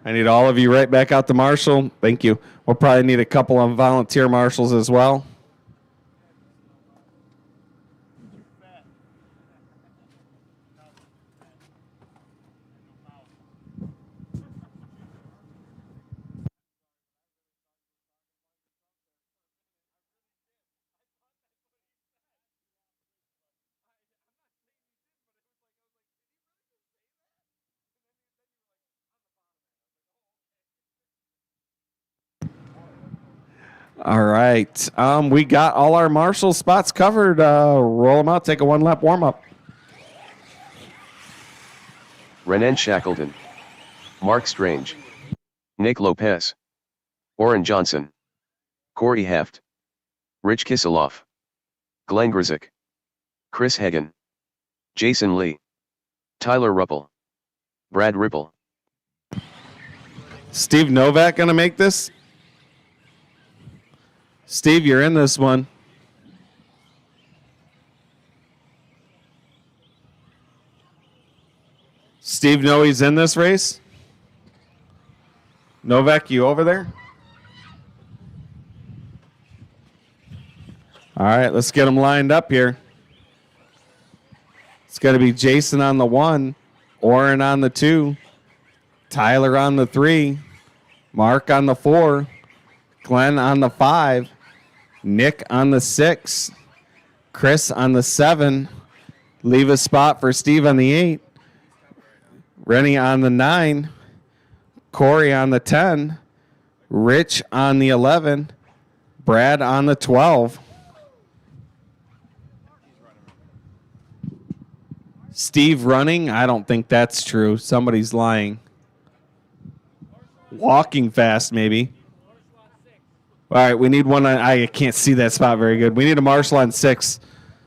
I need all of you right back out to Marshall. Thank you. We'll probably need a couple of volunteer marshals as well. All right. We got all our marshal spots covered. Roll them out. Take a one-lap warm-up. Renan Shackleton. Mark Strange. Nick Lopez. Oren Johnson. Corey Heft. Rich Kiseloff. Glenn Grzyk. Chris Hagen. Jason Lee. Tyler Ruppel. Brad Ripple. Steve Novak going to make this? Steve, you're in this one. Steve, know he's in this race? Novak, you over there? All right, let's get them lined up here. It's going to be Jason on the 1, Oren on the 2, Tyler on the 3, Mark on the 4, Glenn on the 5, Nick on the 6, Chris on the 7, leave a spot for Steve on the 8, Rennie on the 9, Corey on the 10, Rich on the 11, Brad on the 12. Steve running? I don't think that's true. Somebody's lying. Walking fast, maybe. All right, we need one. I can't see that spot very good. We need a marshal on 6.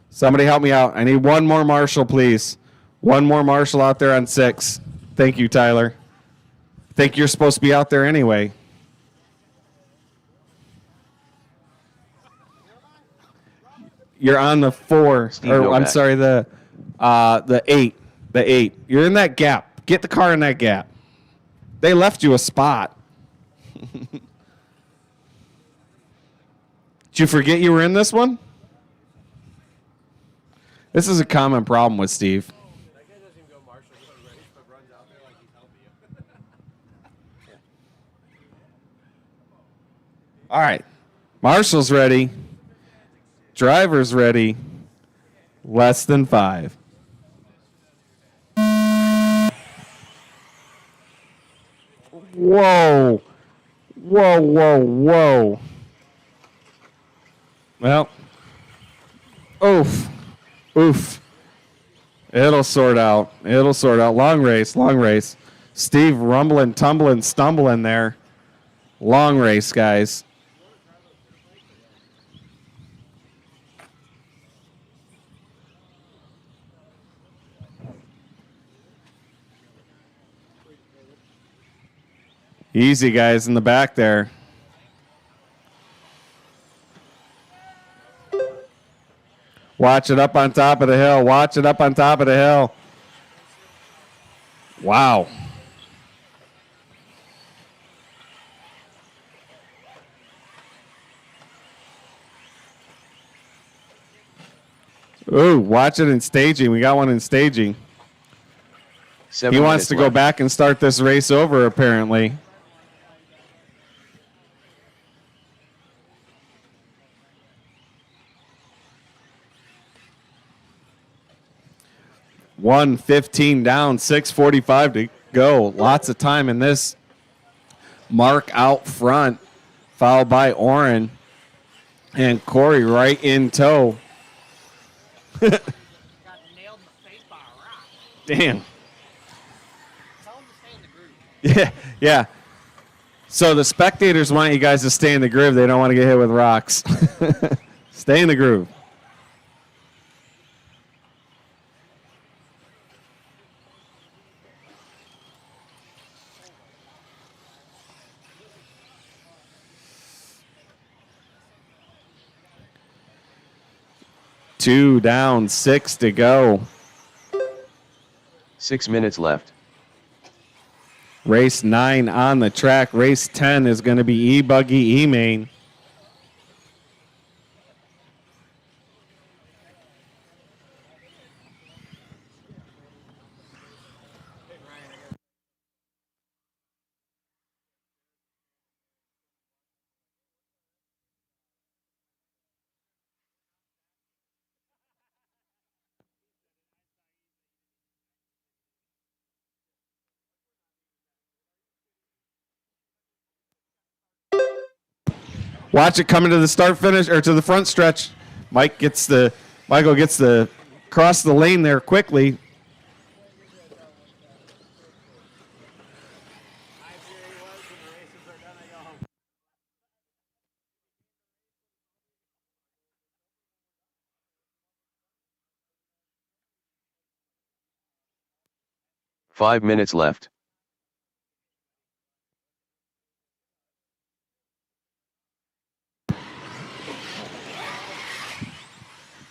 Somebody help me out. I need one more marshal, please. One more marshal out there on 6. Thank you, Tyler. I think you're supposed to be out there anyway. You're on the 4. Steve Or Novak. I'm sorry, the 8. The 8. You're in that gap. Get the car in that gap. They left you a spot. Did you forget you were in this one? This is a common problem with Steve. That guy doesn't even go marshal with a race, but runs out there like he's helping you. All right. Marshall's ready. Driver's ready. Less than 5. Whoa. Whoa, whoa, whoa. Well, oof. Oof. It'll sort out. It'll sort out. Long race, long race. Steve rumbling, tumbling, stumbling there. Long race, guys. Easy, guys, in the back there. Watch it up on top of the hill. Watch it up on top of the hill. Wow. Ooh, watch it in staging. We got one in staging. 7 He wants minutes to go left. back and start this race over, apparently. $1:15 down, 6:45 to go. Lots of time in this. Mark out front, followed by Oren. And Corey right in tow. Got nailed in the face by a rock. Damn. Tell him to stay in the groove. Yeah, yeah. So the spectators want you guys to stay in the groove. They don't want to get hit with rocks. Stay in the groove. Two down, 6 to go. 6 minutes left. Race 9 on the track. Race 10 is going to be E-Buggy E-Main. Watch it coming to the start finish or to the front stretch. Michael gets the cross the lane there quickly. Five minutes left.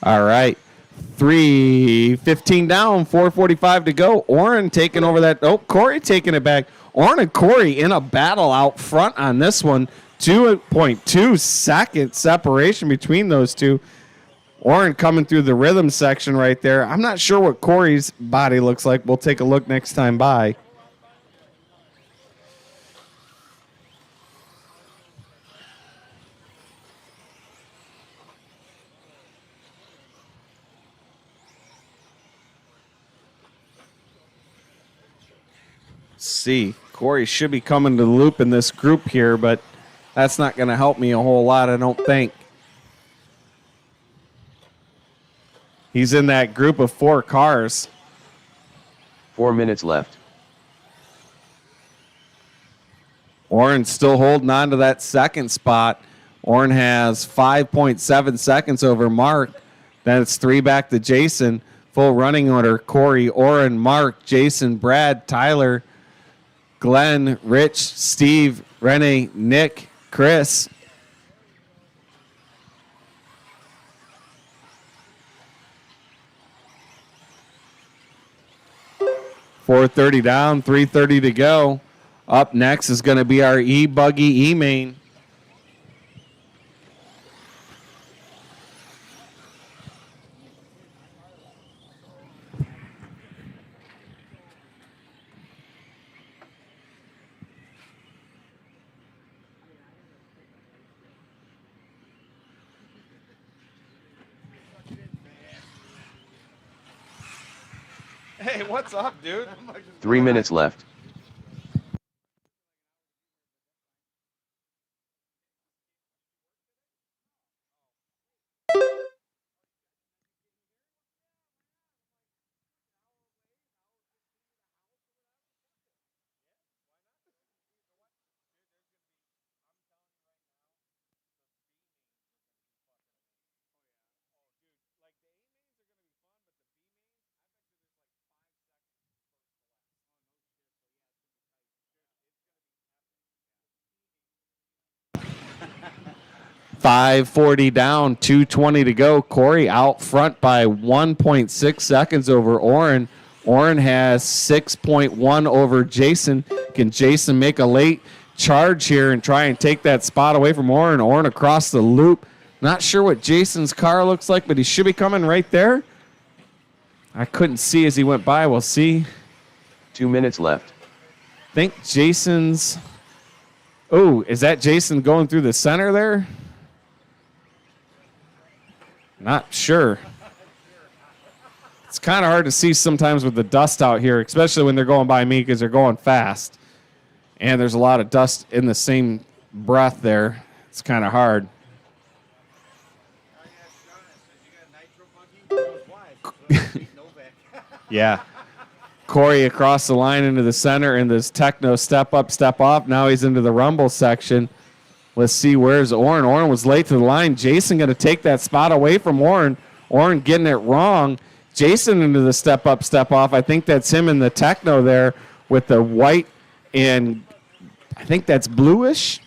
All right. 3:15 down, 4:45 to go. Oren taking over that. Oh, Corey taking it back. Oren and Corey in a battle out front on this one. 2.2 second separation between those two. Oren coming through the rhythm section right there. I'm not sure what Corey's body looks like. We'll take a look next time by. See, Corey should be coming to the loop in this group here, but that's not going to help me a whole lot, I don't think. He's in that group of 4 cars. 4 minutes left. Oren's still holding on to that second spot. Oren has 5.7 seconds over Mark. Then it's 3 back to Jason. Full running order: Corey, Oren, Mark, Jason, Brad, Tyler, Glenn, Rich, Steve, Renee, Nick, Chris. $4:30 down, 3:30 to go. Up next is going to be our E-Buggy E-Main. Hey, what's up, dude? 3 minutes left. 5:40 down, 2:20 to go. Corey out front by 1.6 seconds over Oren. Oren has 6.1 over Jason. Can Jason make a late charge here and try and take that spot away from Oren? Oren across the loop. Not sure what Jason's car looks like, but he should be coming right there. I couldn't see as he went by. We'll see. 2 minutes left. I think Jason's... Oh, is that Jason going through the center there? Not sure. It's kind of hard to see sometimes with the dust out here, especially when they're going by me because they're going fast. And there's a lot of dust in the same breath there. It's kind of hard. Yeah. Corey across the line into the center in this techno step up, step off. Now he's into the rumble section. Let's see, where's Oren? Oren was late to the line. Jason going to take that spot away from Oren. Oren getting it wrong. Jason into the step up, step off. I think that's him in the techno there with the white and I think that's bluish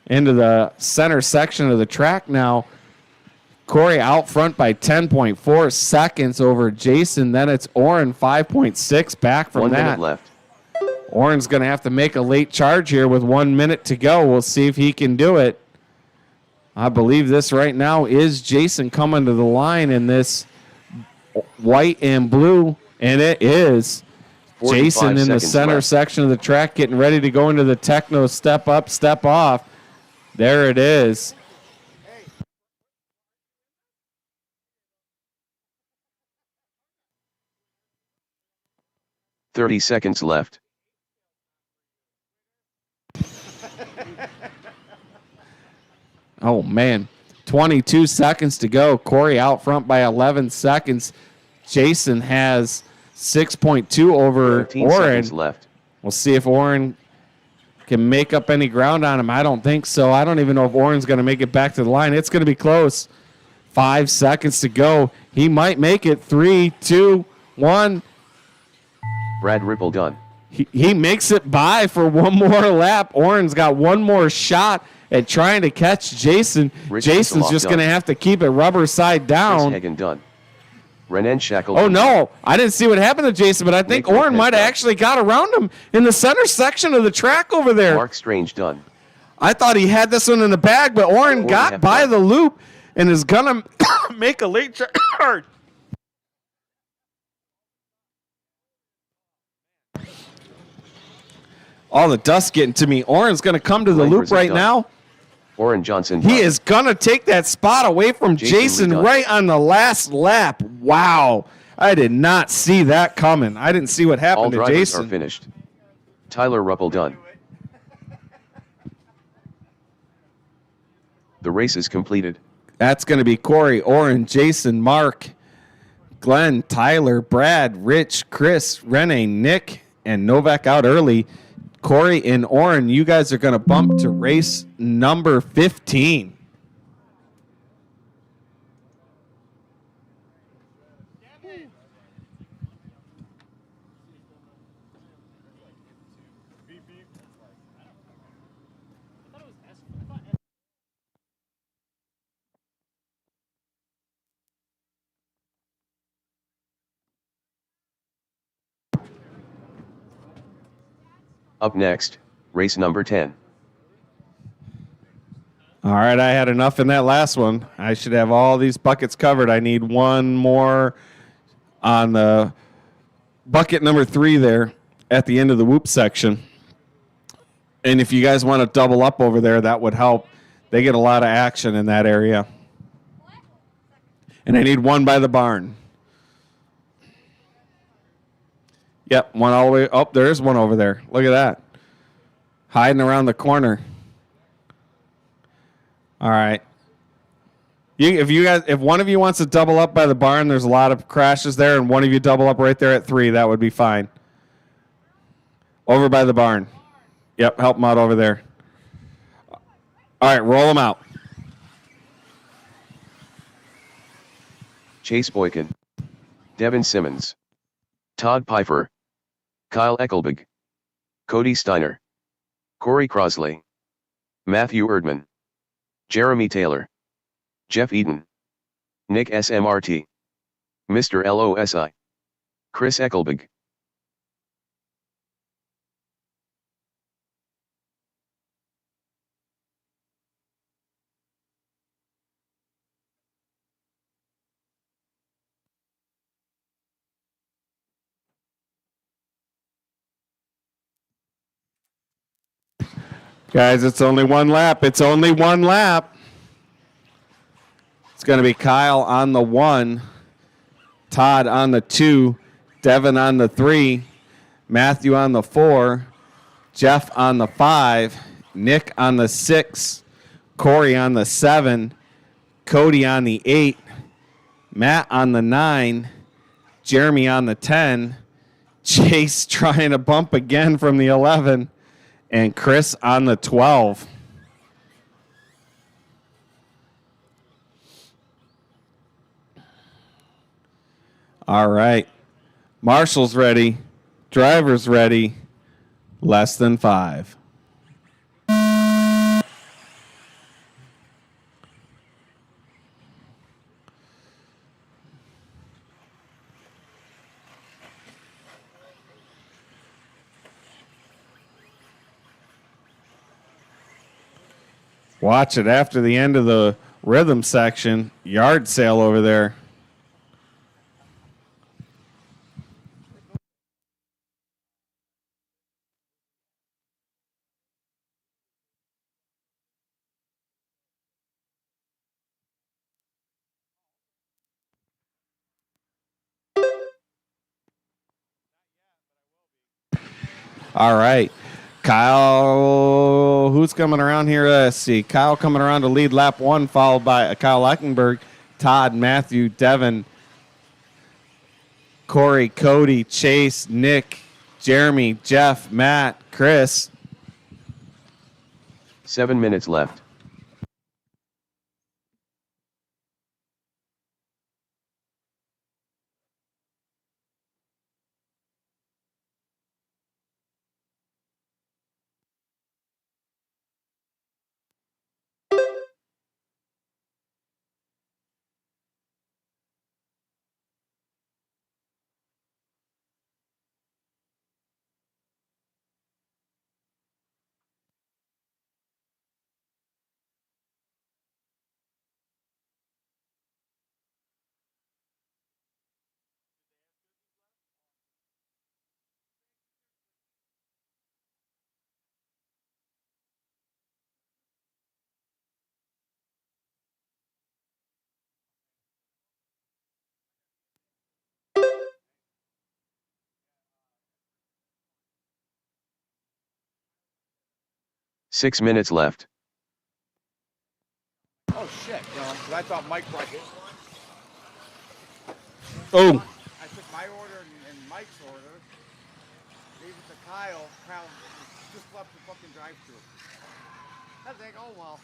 into the center section of the track now. Corey out front by 10.4 seconds over Jason. Then it's Oren 5.6 back from 1 that. minute left. Oren's going to have to make a late charge here with 1 minute to go. We'll see if he can do it. I believe this right now is Jason coming to the line in this white and blue, and it is Jason in the center left. section of the track getting ready to go into the techno step up, step off. There it is. "30 seconds left. Oh, man. 22 seconds to go. Corey out front by 11 seconds. Jason has 6.2 over 13 Oren. seconds left. We'll see if Oren can make up any ground on him. I don't think so. I don't even know if Oren's going to make it back to the line. It's going to be close. 5 seconds to go. He might make it. 3, 2, 1. Brad Ripple done. He makes it by for one more lap. Oren's got one more shot at trying to catch Jason. Rich Jason's Kisselhoff just going to done. have to keep it rubber side Chris down. Hagen done. Renan Shackleton. Oh, no. I didn't see what happened to Jason, but I think Nick Oren Whitman might have done. actually got around him in the center section of the track over there. Mark Strange done. I thought he had this one in the bag, but Oren got have by done. the loop and is going to make a late charge. All the dust getting to me. Oren's going to come to the Glenn loop Brazil right done. now. Oren Johnson He done. is going to take that spot away from Jason Redone. right on the last lap. Wow. I did not see that coming. I didn't see what All happened to drivers Jason. are finished. Tyler Ruppel done. The race is completed. That's going to be Corey, Oren, Jason, Mark, Glenn, Tyler, Brad, Rich, Chris, Rene, Nick, and Novak out early. Corey and Oren, you guys are going to bump to race number 15. Up next, race number 10. All right, I had enough in that last one. I should have all these buckets covered. I need one more on the bucket number 3 there at the end of the whoop section. And if you guys want to double up over there, that would help. They get a lot of action in that area. And I need one by the barn. Yep, one all the way. Oh, there is one over there. Look at that. Hiding around the corner. All right. If one of you wants to double up by the barn, there's a lot of crashes there, and one of you double up right there at 3, that would be fine. Over by the barn. Yep, help them out over there. All right, roll them out. Chase Boykin. Devin Simmons. Todd Pfeiffer. Kyle Eckelbig. Cody Steiner. Corey Crosley. Matthew Erdman. Jeremy Taylor, Jeff Eden, Nick SMRT, Mr. LOSI, Chris Eckelbig. Guys, it's only one lap. It's only one lap. It's going to be Kyle on the 1, Todd on the 2, Devin on the 3, Matthew on the 4, Jeff on the 5, Nick on the 6, Corey on the 7, Cody on the 8, Matt on the 9, Jeremy on the 10, Chase trying to bump again from the 11, and Chris on the 12. All right. Marshall's ready. Driver's ready. Less than 5. Watch it after the end of the rhythm section. Yard sale over there. All right. Kyle, who's coming around here? Let's see. Kyle coming around to lead lap 1, followed by Kyle Eichenberg, Todd, Matthew, Devin, Corey, Cody, Chase, Nick, Jeremy, Jeff, Matt, Chris. 7 minutes left. Six minutes left. Oh shit, you know, 'cause I thought Mike brought his. Oh, I took my order and Mike's order, gave it to Kyle. Kyle just left the fucking drive-thru. I think, oh well.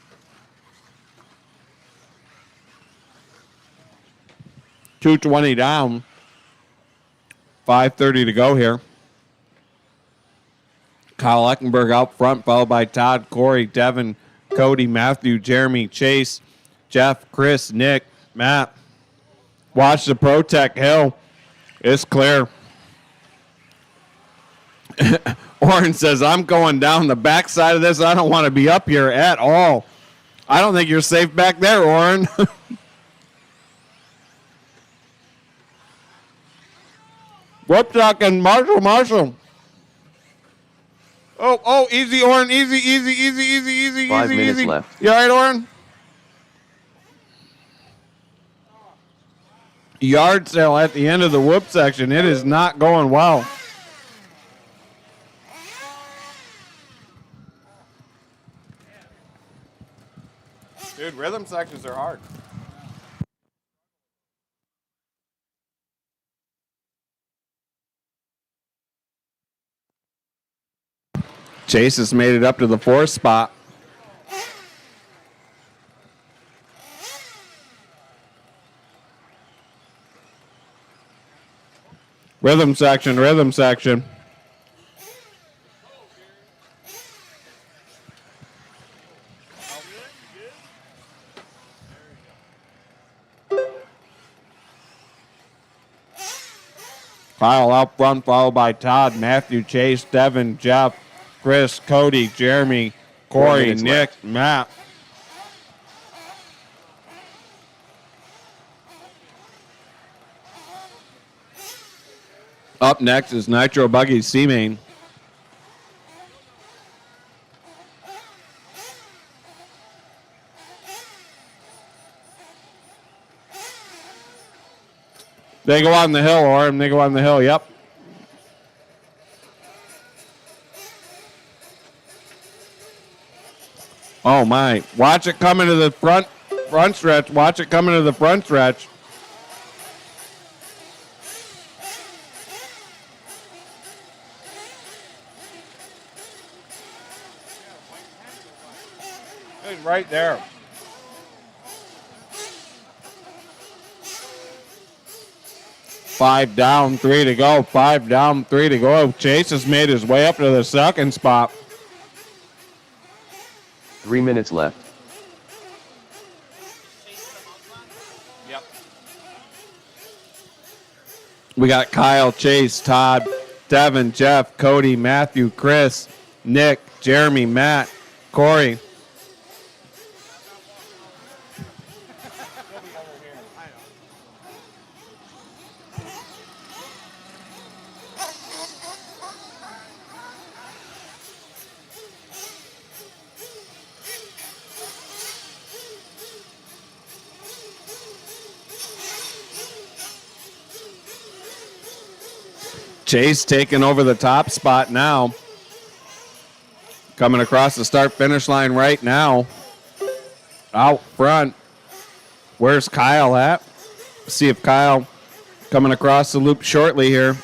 $220 down. 5:30 to go here. Kyle Eichenberg out front, followed by Todd, Corey, Devin, Cody, Matthew, Jeremy, Chase, Jeff, Chris, Nick, Matt. Watch the Protect Hill. It's clear. Oren says, I'm going down the backside of this. I don't want to be up here at all. I don't think you're safe back there, Oren. Whoopchuck and Marshall. Oh, easy, Oren. Easy. 5 minutes left. You all right, Oren? Yard sale at the end of the whoop section. It is not going well. Dude, rhythm sections are hard. Chase has made it up to the 4th spot. Rhythm section. Kyle out front, followed by Todd, Matthew, Chase, Devin, Jeff, Chris, Cody, Jeremy, 4 Corey, minutes Nick, left. Matt. Up next is Nitro Buggy's C-Main. They go on the hill, Orem. They go on the hill. Yep. Oh, my. Watch it coming to the front stretch. Watch it coming to the front stretch. It's right there. Five down, 3 to go. 5 down, 3 to go. Chase has made his way up to the second spot. 3 minutes left. Yep. We got Kyle, Chase, Todd, Devin, Jeff, Cody, Matthew, Chris, Nick, Jeremy, Matt, Corey. Chase taking over the top spot now. Coming across the start-finish line right now. Out front. Where's Kyle at? See if Kyle coming across the loop shortly here.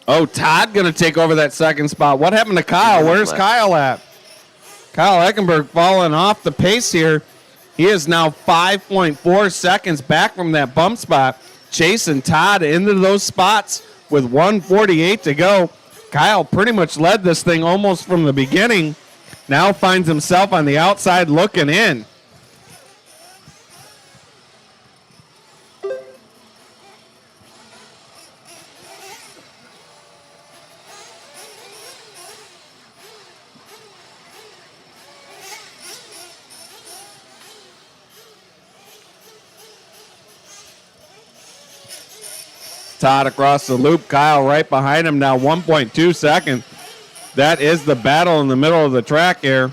Oh, Todd going to take over that second spot. What happened to Kyle? Where's Kyle at? Kyle Eckenberg falling off the pace here. He is now 5.4 seconds back from that bump spot. Chase and Todd into those spots with 1:48 to go. Kyle pretty much led this thing almost from the beginning. Now finds himself on the outside looking in. Todd across the loop. Kyle right behind him now, 1.2 seconds. That is the battle in the middle of the track here.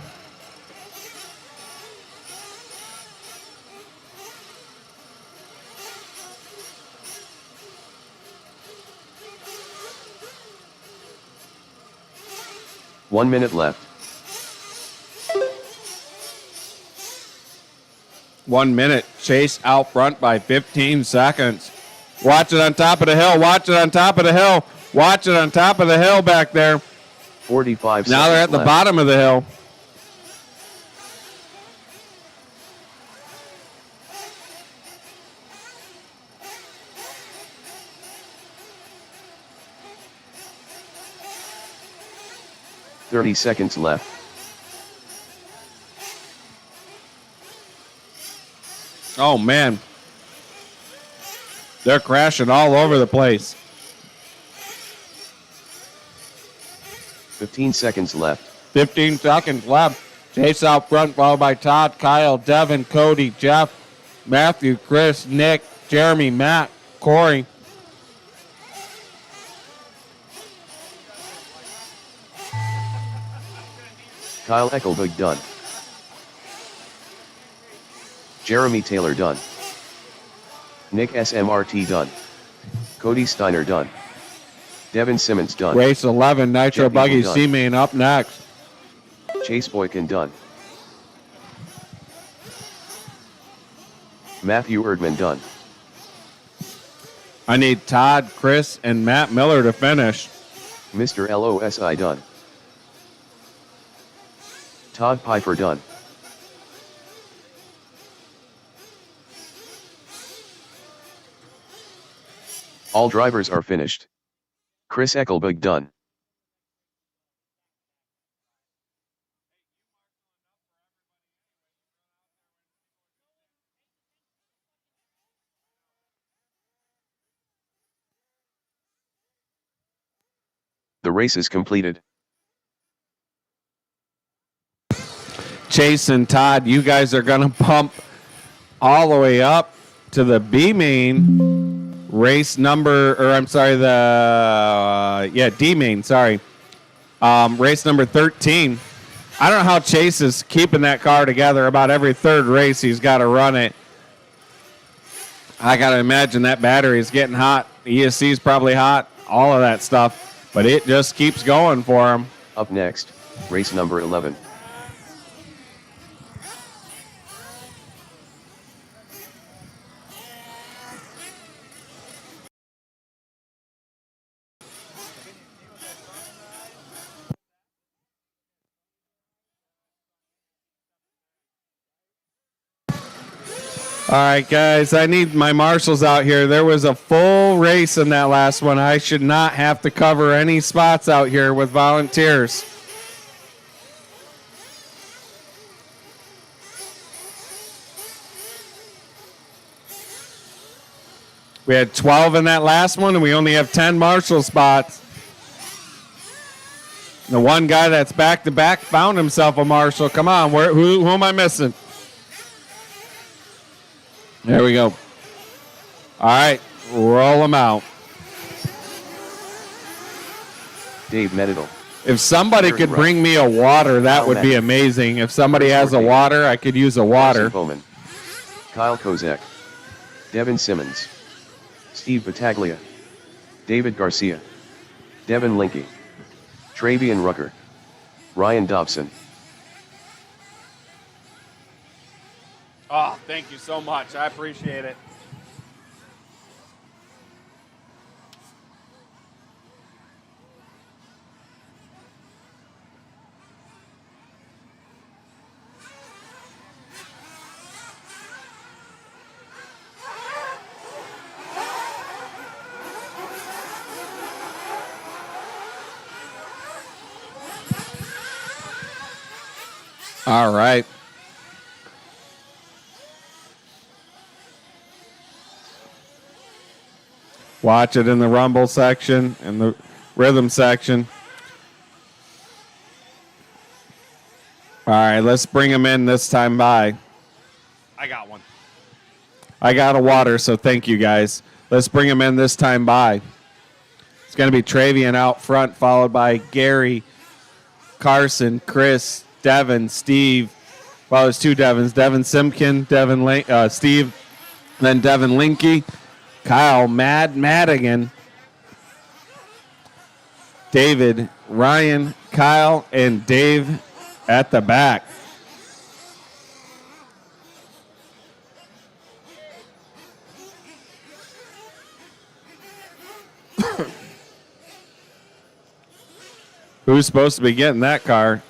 One minute left. 1 minute. Chase out front by 15 seconds. Watch it on top of the hill. Watch it on top of the hill. Watch it on top of the hill back there. 45 seconds Now they're at the left. bottom of the hill. .30 seconds left. Oh, man. They're crashing all over the place. 15 seconds left. 15 seconds left. Chase out front, followed by Todd, Kyle, Devin, Cody, Jeff, Matthew, Chris, Nick, Jeremy, Matt, Corey. Kyle Eckelberg done. Jeremy Taylor done. Nick SMRT done. Cody Steiner done. Devin Simmons done. Race 11, Nitro Jeff Buggy Eagle done. C-Main up next. Chase Boykin done. Matthew Erdman done. I need Todd, Chris, and Matt Miller to finish. Mr. LOSI done. Todd Piper done. All drivers are finished. Chris Eckelberg done. The race is completed. Chase and Todd, you guys are going to pump all the way up to the B main race number, or I'm sorry, D main, sorry. Race number 13. I don't know how Chase is keeping that car together. About every third race, he's got to run it. I got to imagine that battery is getting hot. ESC is probably hot, all of that stuff. But it just keeps going for him. Up next, race number 11. All right, guys, I need my marshals out here. There was a full race in that last one. I should not have to cover any spots out here with volunteers. We had 12 in that last one, and we only have 10 marshal spots. The one guy that's back-to-back found himself a marshal. Come on, who am I missing? There we go. All right, roll them out. Dave Medidal. If somebody could bring me a water, that would be amazing. If somebody has a water, I could use a water. Bowman. Kyle Kozak. Devin Simmons. Steve Battaglia. David Garcia. Devin Linke. Travian Rucker. Ryan Dobson. Oh, thank you so much. I appreciate it. All right. Watch it in the rumble section and the rhythm section. All right, let's bring him in this time by. I got one. I got a water, so thank you, guys. Let's bring him in this time by. It's going to be Travian out front, followed by Gary, Carson, Chris, Devin, Steve. Well, there's two Devins. Devin Simpkin, Steve, then Devin Linke. Kyle Madigan, David, Ryan, Kyle, and Dave at the back. Who's supposed to be getting that car?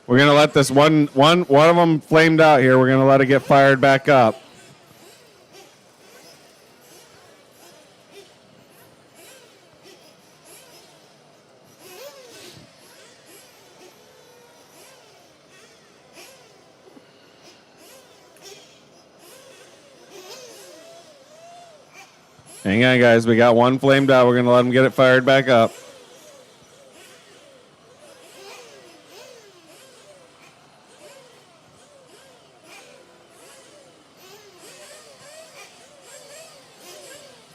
We're going to let this one of them flamed out here. We're going to let it get fired back up. Hang on, guys. We got one flamed out. We're going to let them get it fired back up.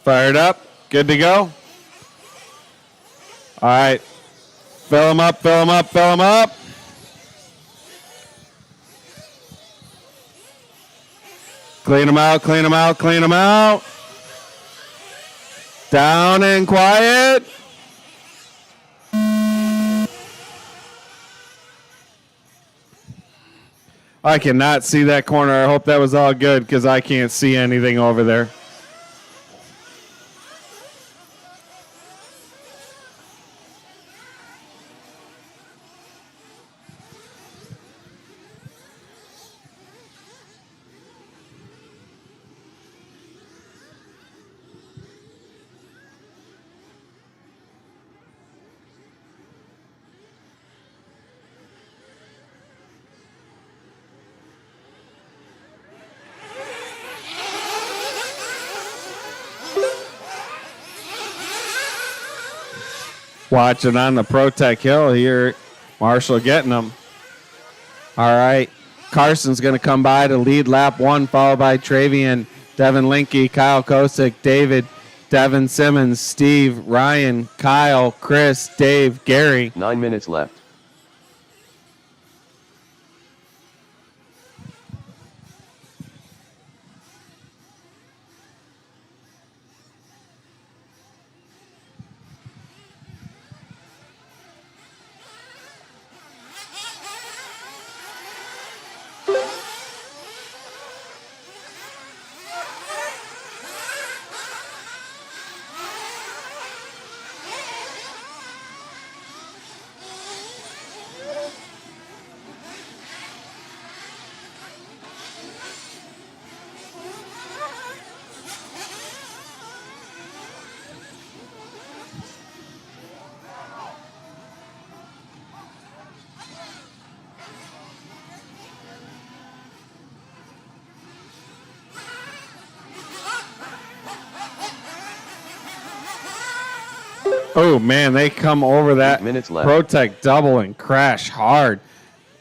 Fired up. Good to go. All right. Fill them up, fill them up, fill them up. Clean them out, clean them out, clean them out. Down and quiet. I cannot see that corner. I hope that was all good because I can't see anything over there. Watching on the Protec Hill here. Marshall getting them. All right. Carson's going to come by to lead lap 1, followed by Travian, Devin Linke, Kyle Kosick, David, Devin Simmons, Steve, Ryan, Kyle, Chris, Dave, Gary. 9 minutes left. Oh, man, they come over that 8 minutes left. Protec double and crash hard.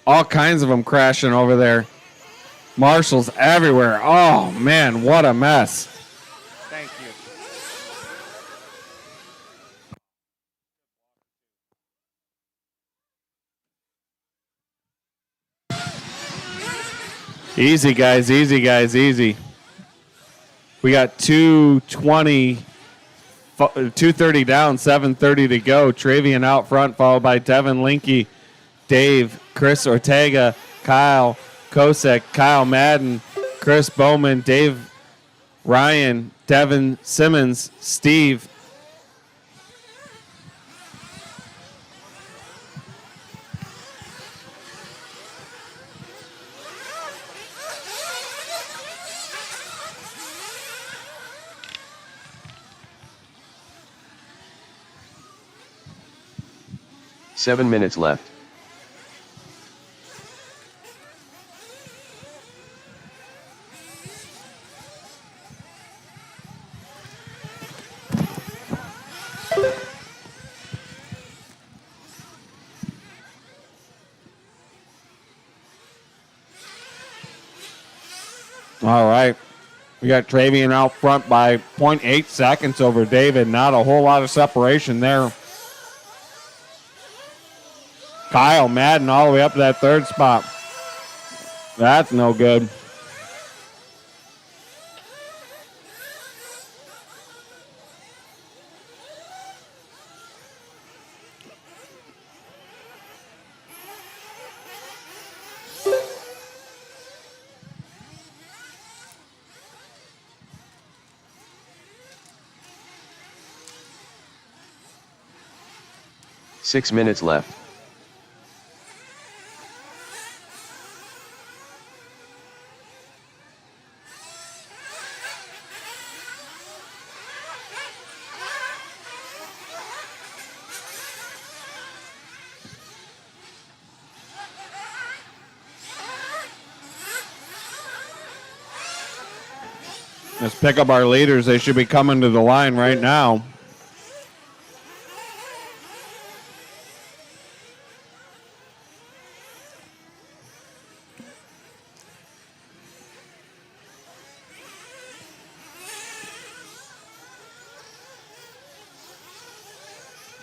All kinds of them crashing over there. Marshall's everywhere. Oh, man, what a mess. Thank you. Easy, guys, easy, guys, easy. We got 2:30 down, 7:30 to go. Travian out front, followed by Devin Linke, Dave, Chris Ortega, Kyle Kosek, Kyle Madden, Chris Bowman, Dave Ryan, Devin Simmons, Steve. Seven minutes left. All right. We got Travian out front by 0.8 seconds over David. Not a whole lot of separation there. Kyle Madden all the way up to that third spot. That's no good. Six minutes left. Let's pick up our leaders. They should be coming to the line right now.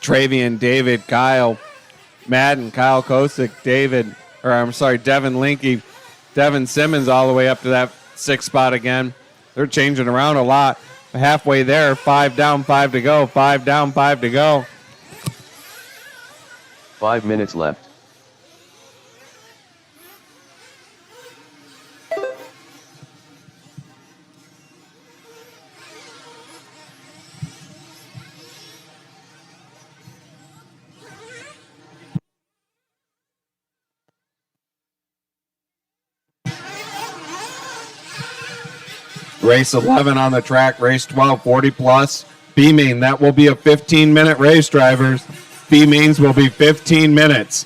Travian, David, Kyle, Madden, Kyle Kosick, Devin Linke, Devin Simmons all the way up to that sixth spot again. They're changing around a lot. Halfway there, 5 down, 5 to go. 5 down, 5 to go. 5 minutes left. Race 11 on the track, race 12, 40 plus. B-main, that will be a 15-minute race, drivers. B-mains will be 15 minutes.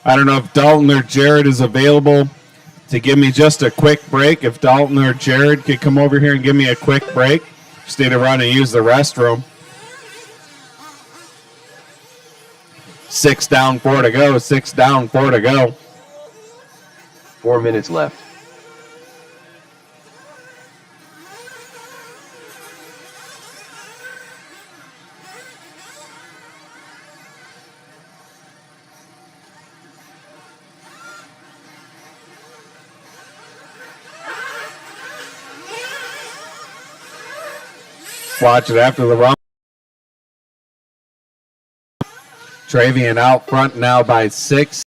I don't know if Dalton or Jared is available to give me just a quick break. If Dalton or Jared could come over here and give me a quick break. Just need to run and use the restroom. 6 down, 4 to go. 6 down, 4 to go. 4 minutes left. Watch it after the run. Travian out front now by 6.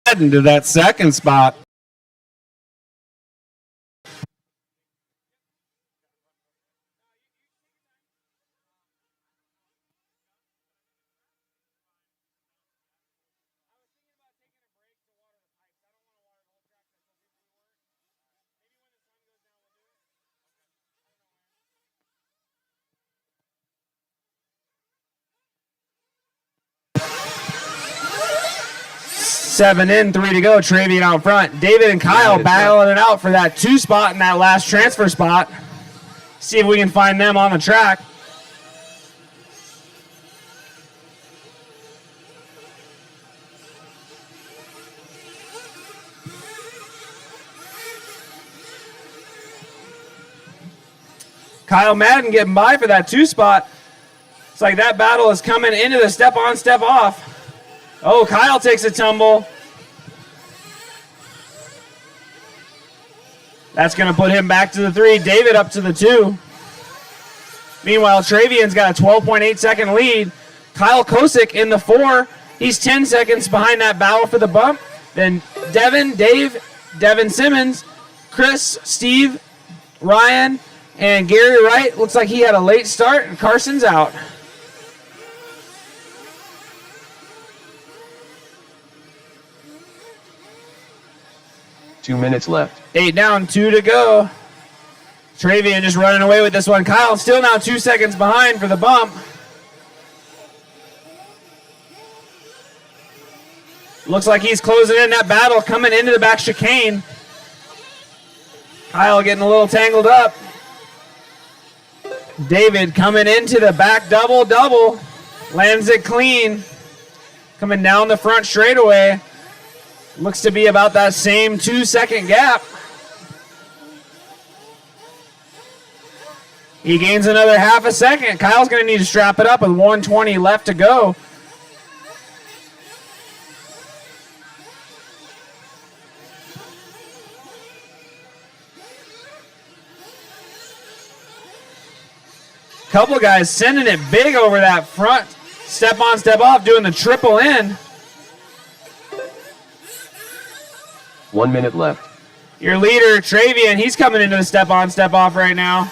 Heading to that second spot. Seven in, 3 to go. Travian out front. David and Kyle battling it out for that 2 spot in that last transfer spot. See if we can find them on the track. Kyle Madden getting by for that 2 spot. It's like that battle is coming into the step on, step off. Oh, Kyle takes a tumble. That's going to put him back to the 3. David up to the 2. Meanwhile, Travian's got a 12.8 second lead. Kyle Kosick in the 4. He's 10 seconds behind that battle for the bump. Then Devin, Dave, Devin Simmons, Chris, Steve, Ryan, and Gary Wright. Looks like he had a late start, and Carson's out. Two minutes left. 8 down, 2 to go. Travian just running away with this one. Kyle still now 2 seconds behind for the bump. Looks like he's closing in that battle, coming into the back chicane. Kyle getting a little tangled up. David coming into the back double. Lands it clean. Coming down the front straightaway. Looks to be about that same 2 second gap. He gains another half a second. Kyle's going to need to strap it up with 1:20 left to go. Couple guys sending it big over that front. Step on, step off, doing the triple in. 1 minute left. Your leader, Travian, he's coming into the step on, step off right now.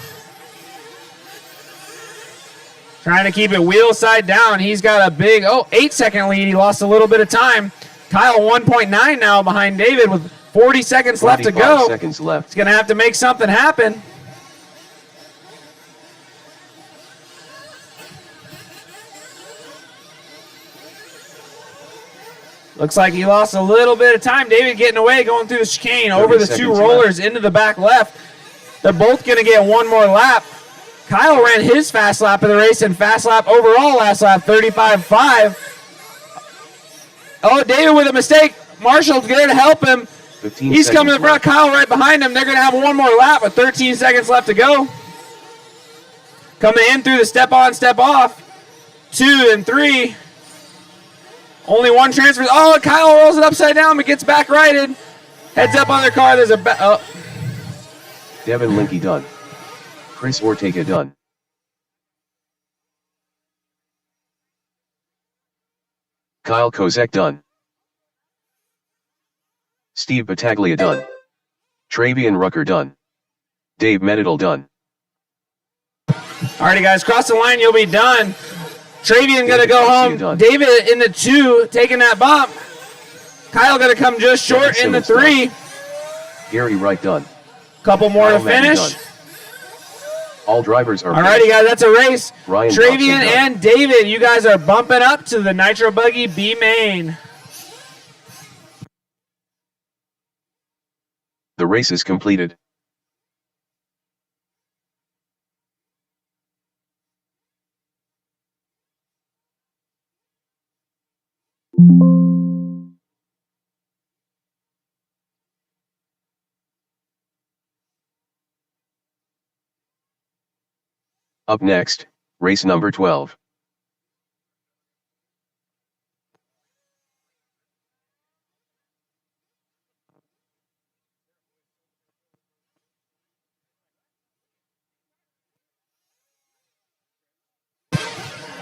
Trying to keep it wheel side down. He's got a big, 8 second lead. He lost a little bit of time. Kyle 1.9 now behind David with 40 seconds left to go. Seconds left. He's going to have to make something happen. Looks like he lost a little bit of time. David getting away, going through the chicane, over the 2 rollers into the back left. They're both going to get one more lap. Kyle ran his fast lap of the race and fast lap overall last lap, 35.5. Oh, David with a mistake. Marshall's there to help him. He's coming in front. Kyle right behind him. They're going to have one more lap with 13 seconds left to go. Coming in through the step on, step off. 2 and 3. Only one transfer. Oh, Kyle rolls it upside down but gets back righted. Heads up on their car. There's a... Devin Linky done. Chris Ortega done. Kyle Kozek done. Steve Battaglia done. Travian Rucker done. Dave Medidal done. Alrighty, guys, cross the line. You'll be done. Travian going to go home. David in the 2, taking that bump. Kyle going to come just short in the 3. Gary Wright done. Couple more to finish. All drivers are Alrighty, guys, that's a race. Ryan Travian and David, you guys are bumping up to the Nitro Buggy B main. The race is completed. Up next, race number 12.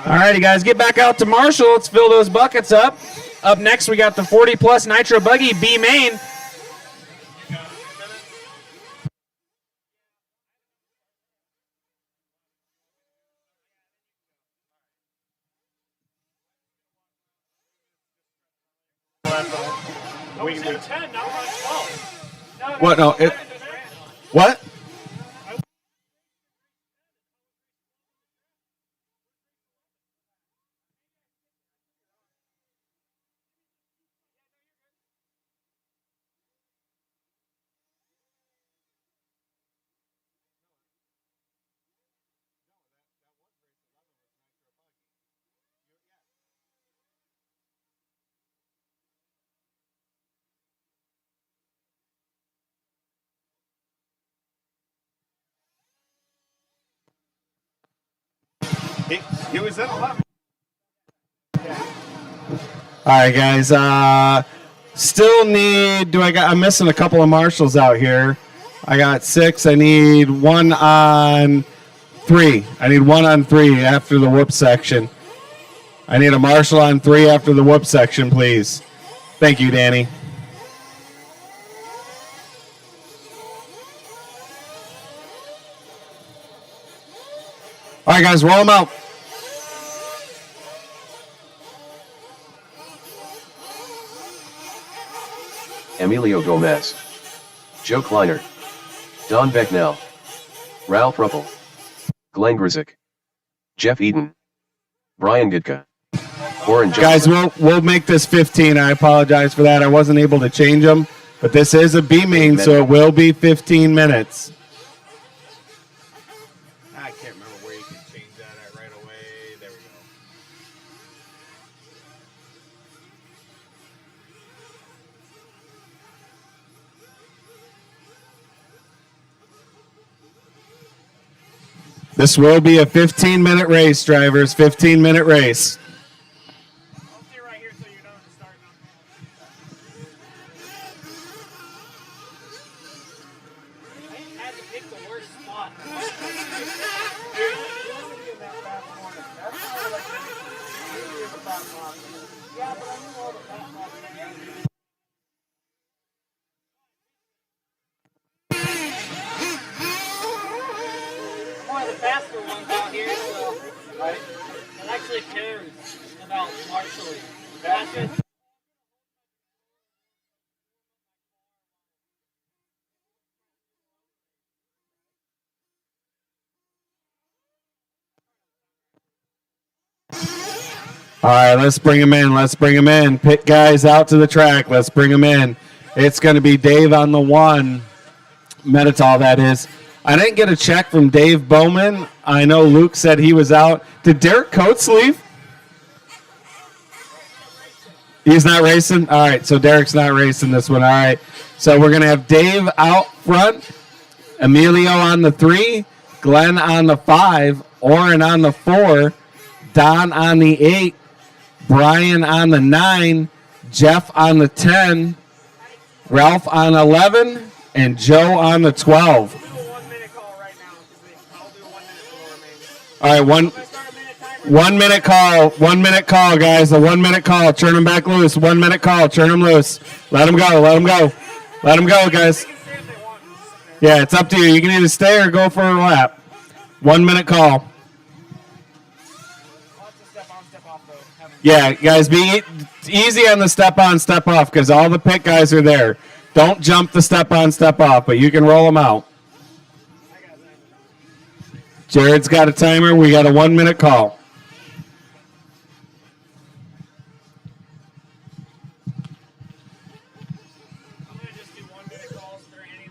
All righty, guys, get back out to Marshall. Let's fill those buckets up. Up next, we got the 40 plus Nitro Buggy B main. We can do 10, now we're on 12. No, What? No. What? He was in 11. All right, guys. Still need. I'm missing a couple of marshals out here. I got 6. I need 1 on 3. I need 1 on 3 after the whoop section. I need a marshal on 3 after the whoop section, please. Thank you, Danny. All right, guys, roll them out. Emilio Gomez, Joe Kleiner, Don Becknell, Ralph Ruppel, Glenn Grizik, Jeff Eden, Brian Gitka, Warren Guys, Johnson. we'll make this 15. I apologize for that. I wasn't able to change them, but this is a B main, so it will be 15 minutes. I can't remember where you can change that at right away. There we go. This will be a 15-minute race, drivers. 15-minute race. I'll stay right here so you know it's starting up. I had to pick the worst spot. Yeah, but I knew all the fat spots. One of the faster ones out here, so right. It actually cares about marshalling. That's just All right, let's bring them in. Let's bring them in. Pit guys out to the track. Let's bring them in. It's going to be Dave on the 1. Meditol, that is. I didn't get a check from Dave Bowman. I know Luke said he was out. Did Derek Coates leave? He's not racing? All right, so Derek's not racing this one. All right, so we're going to have Dave out front, Emilio on the 3, Glenn on the 5, Oren on the 4, Don on the 8, Brian on the 9, Jeff on the 10, Ralph on 11, and Joe on the 12. do a 1 minute call right now. I'll do 1 minute for remaining. All right, I'm gonna start a minute timer. 1 minute call. 1 minute call, guys. A 1 minute call. Turn them back loose. 1 minute call. Turn them loose. Let them go. Let them go. Let them go, guys. They can stay if they want. Yeah, it's up to you. You can either stay or go for a lap. 1 minute call. I'll have to step on, step off though. Yeah, guys, be easy on the step on, step off because all the pit guys are there. Don't jump the step on, step off, but you can roll them out. Jared's got a timer. We got a 1 minute call. I'm gonna just do 1 minute calls for any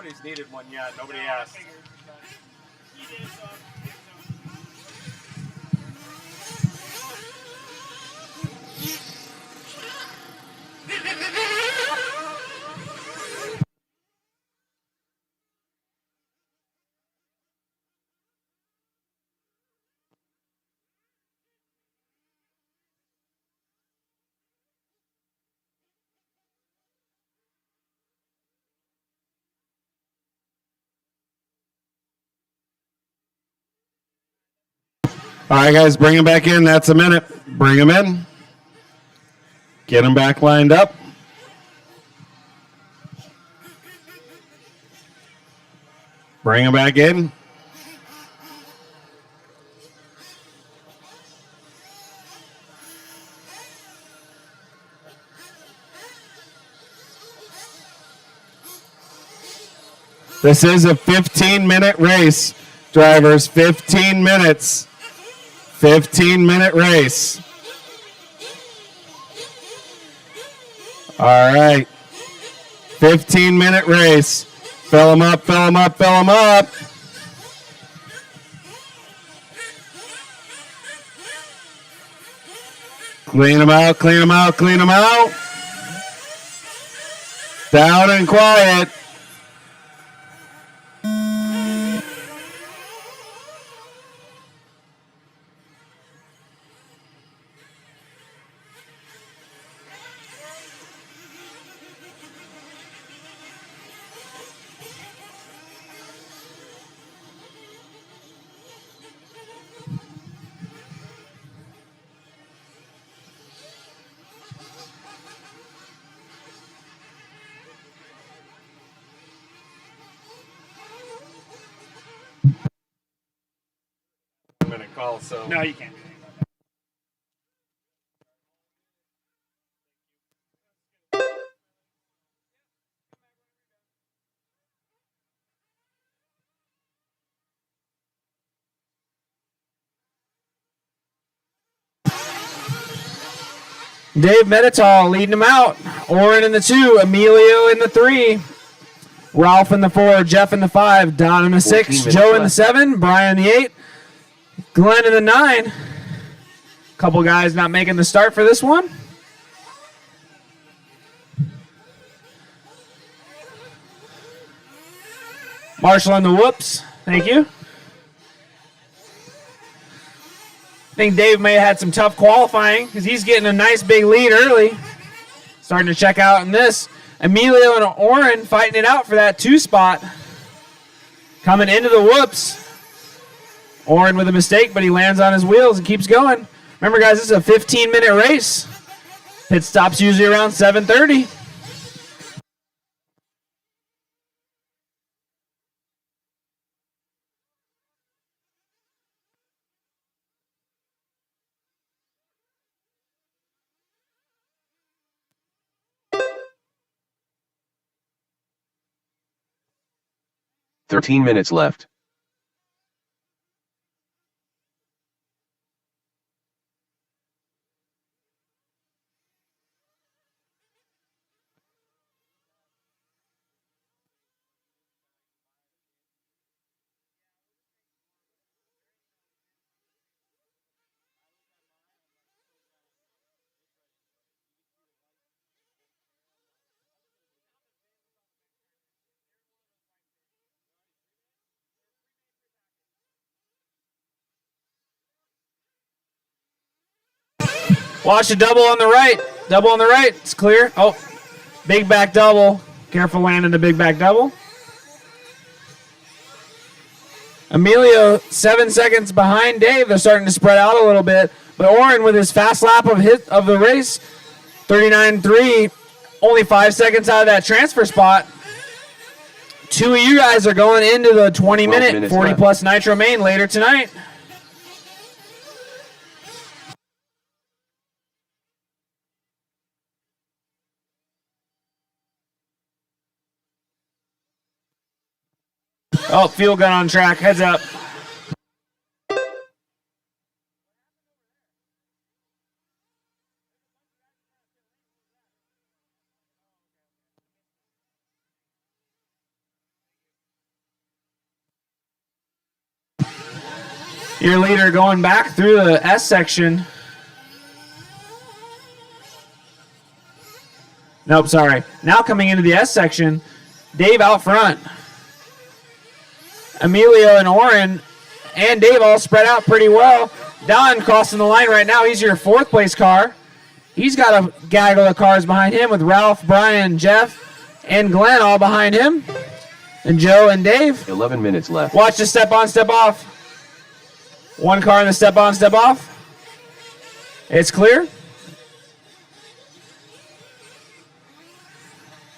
Nobody's needed one yet. Nobody asked. He did, so. All right, guys, bring him back in. That's a minute. Bring him in. Get him back lined up. Bring him back in. This is a 15-minute race, drivers. 15 minutes. 15-minute race. All right. 15-minute race. Fill them up, fill them up, fill them up. Clean them out, clean them out, clean them out. Down and quiet. Call, so. No, you can't do anything about that. Dave Meditol leading them out. Oren in the 2, Emilio in the 3, Ralph in the 4, Jeff in the 5, Don in the 6, Joe in the 7, Brian in the 8, Glenn in the 9. Couple guys not making the start for this one. Marshall in the whoops. Thank you. I think Dave may have had some tough qualifying because he's getting a nice big lead early. Starting to check out in this. Emilio and Oren fighting it out for that 2 spot. Coming into the whoops. Oren with a mistake, but he lands on his wheels and keeps going. Remember, guys, this is a 15-minute race. Pit stop's usually around 7:30. "13 minutes left. Watch the double on the right. Double on the right. It's clear. Oh, big back double. Careful landing the big back double. Emilio 7 seconds behind Dave. They're starting to spread out a little bit. But Oren with his fast lap of the race, 39.3, only 5 seconds out of that transfer spot. 2 of you guys are going into the 20-minute 40-plus Nitro main later tonight. Oh, fuel gun on track. Heads up. Your leader going back through the S section. Nope, sorry. Now coming into the S section, Dave out front. Emilio and Oren and Dave all spread out pretty well. Don crossing the line right now. He's your 4th place car. He's got a gaggle of cars behind him with Ralph, Brian, Jeff, and Glenn all behind him. And Joe and Dave. 11 minutes left. Watch the step on, step off. One car in the step on, step off. It's clear.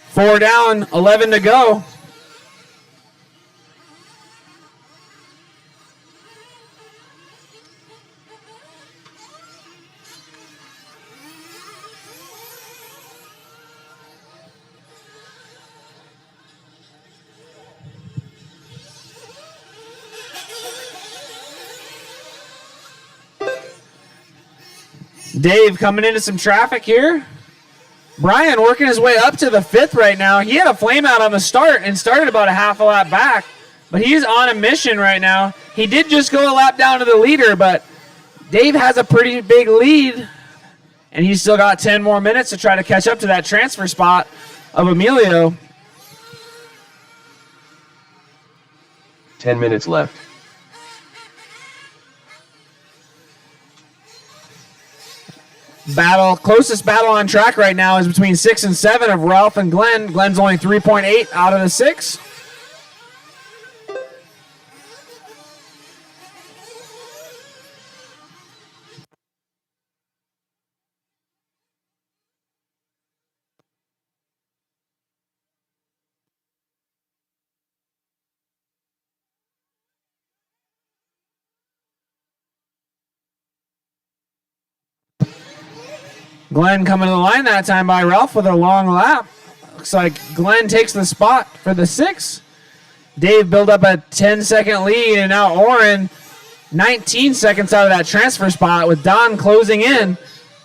4 down, 11 to go. Dave coming into some traffic here. Brian working his way up to the 5th right now. He had a flame out on the start and started about a half a lap back, but he's on a mission right now. He did just go a lap down to the leader, but Dave has a pretty big lead, and he's still got 10 more minutes to try to catch up to that transfer spot of Emilio. 10 minutes left. Closest battle on track right now is between 6 and 7 of Ralph and Glenn. Glenn's only 3.8 out of the 6. Glenn coming to the line that time by Ralph with a long lap. Looks like Glenn takes the spot for the 6. Dave built up a 10-second lead, and now Oren 19 seconds out of that transfer spot with Don closing in.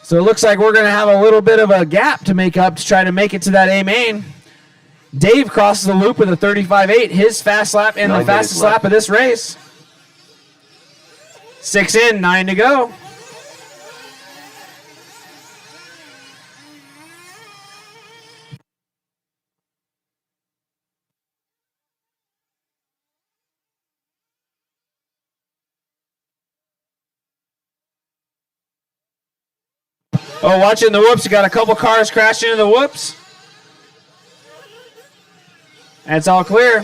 So it looks like we're going to have a little bit of a gap to make up to try to make it to that A main. Dave crosses the loop with a 35.8, his fast lap and the fastest lap of this race. 6 in, 9 to go. Oh, watching the whoops. You got a couple cars crashing into the whoops. That's all clear.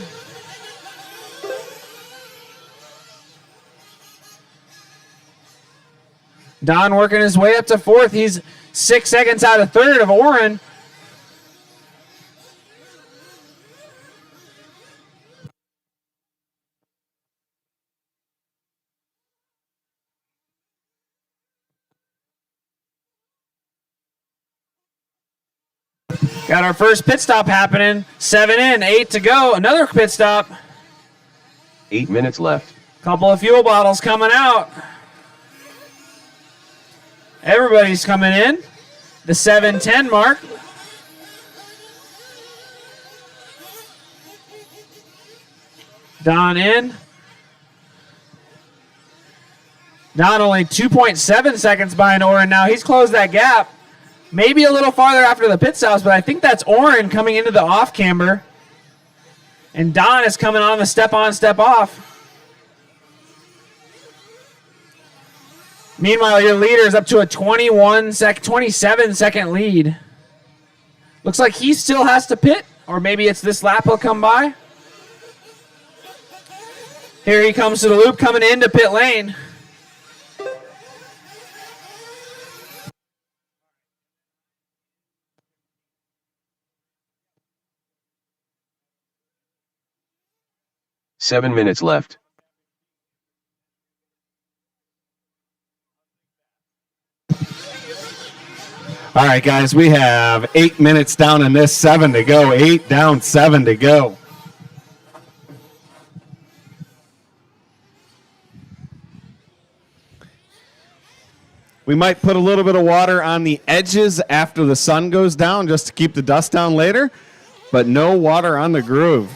Don working his way up to 4th. He's 6 seconds out of 3rd of Oren. Got our first pit stop happening. 7 in, 8 to go. Another pit stop. 8 minutes left. Couple of fuel bottles coming out. Everybody's coming in. The 7:10 mark. Don in. Don only 2.7 seconds behind Oren now. He's closed that gap. Maybe a little farther after the pit stops, but I think that's Oren coming into the off camber. And Don is coming on the step on, step off. Meanwhile, your leader is up to a 27 second lead. Looks like he still has to pit, or maybe it's this lap he'll come by. Here he comes to the loop, coming into pit lane. Seven minutes left. All right, guys, we have 8 minutes down in this, 7 to go. 8 down, 7 to go. We might put a little bit of water on the edges after the sun goes down just to keep the dust down later, but no water on the groove.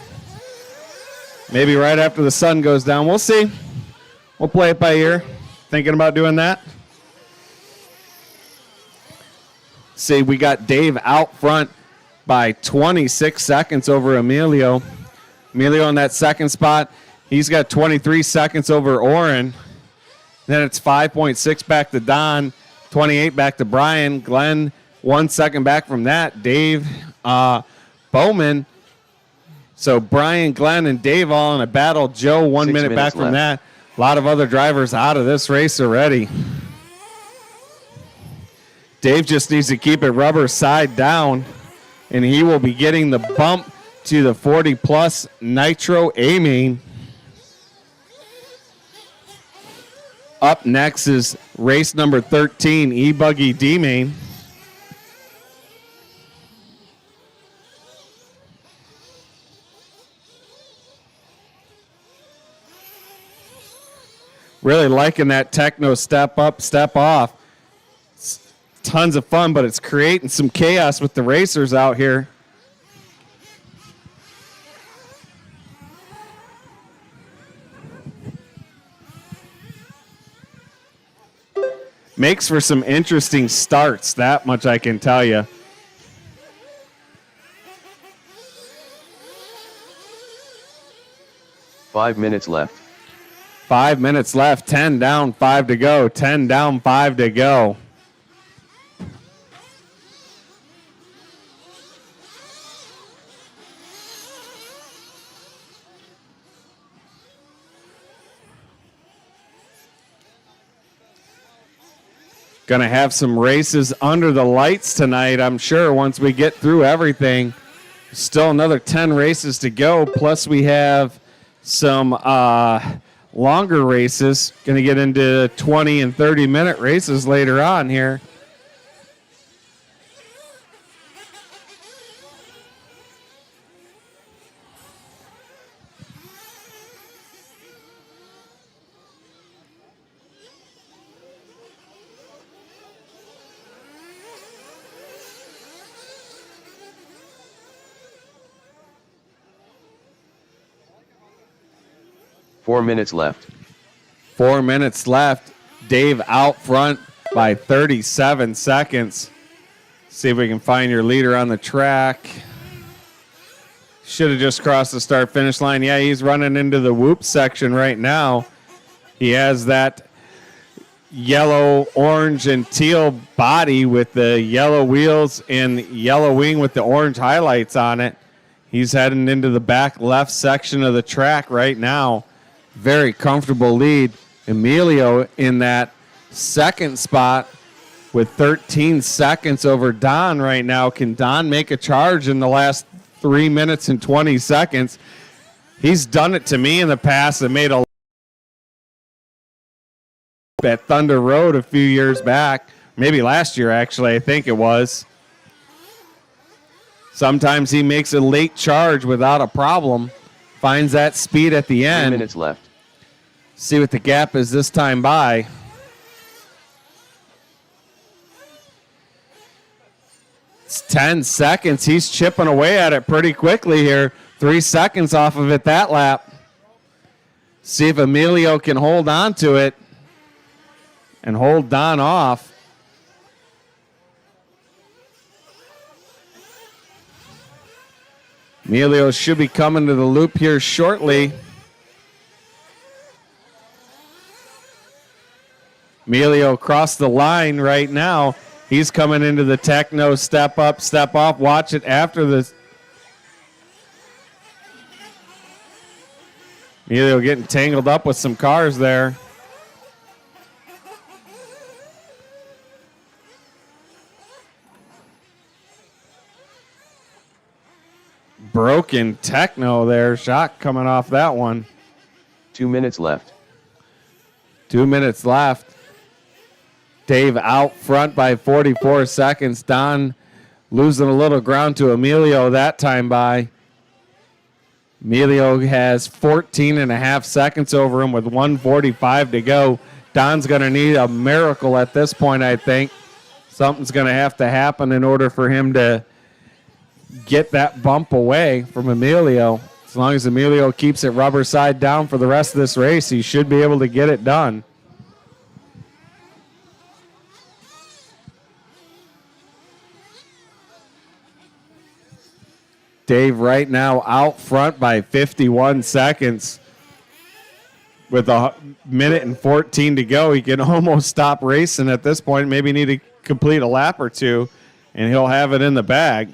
Maybe right after the sun goes down. We'll see. We'll play it by ear. Thinking about doing that? See, we got Dave out front by 26 seconds over Emilio. Emilio in that second spot. He's got 23 seconds over Oren. Then it's 5.6 back to Don, 28 back to Brian. Glenn, 1 second back from that. Dave, Bowman. So Brian, Glenn, and Dave all in a battle. Joe, 1 6 minute back minutes from left. that. A lot of other drivers out of this race already. Dave just needs to keep it rubber side down, and he will be getting the bump to the 40-plus Nitro A-Main. Up next is race number 13, E-Buggy D-Main. Really liking that techno step up, step off. It's tons of fun, but it's creating some chaos with the racers out here. Makes for some interesting starts, that much I can tell you. Five minutes left. 5 minutes left, 10 down, 5 to go, 10 down, 5 to go. Going to have some races under the lights tonight, I'm sure, once we get through everything. Still another 10 races to go, plus we have some longer races. Going to get into 20 and 30-minute races later on here. Four minutes left. 4 minutes left. Dave out front by 37 seconds. See if we can find your leader on the track. Should have just crossed the start-finish line. Yeah, he's running into the whoop section right now. He has that yellow, orange, and teal body with the yellow wheels and yellow wing with the orange highlights on it. He's heading into the back left section of the track right now. Very comfortable lead. Emilio in that second spot with 13 seconds over Don right now. Can Don make a charge in the last 3 minutes and 20 seconds? He's done it to me in the past and made a at Thunder Road a few years back. Maybe last year, actually, I think it was. Sometimes he makes a late charge without a problem. Finds that speed at the 3 end. minutes left. See what the gap is this time by. It's 10 seconds. He's chipping away at it pretty quickly here. 3 seconds off of it that lap. See if Emilio can hold on to it and hold Don off. Emilio should be coming to the loop here shortly. Emilio across the line right now. He's coming into the techno step up, step off. Watch it after this. Emilio getting tangled up with some cars there. Broken techno there. Shock coming off that one. 2 minutes left. 2 minutes left. Dave out front by 44 seconds. Don losing a little ground to Emilio that time by. Emilio has 14 and a half seconds over him with 1:45 to go. Don's going to need a miracle at this point, I think. Something's going to have to happen in order for him to get that bump away from Emilio. As long as Emilio keeps it rubber side down for the rest of this race, he should be able to get it done. Dave right now out front by 51 seconds. With a minute and 14 to go, he can almost stop racing at this point. Maybe need to complete a lap or two, and he'll have it in the bag.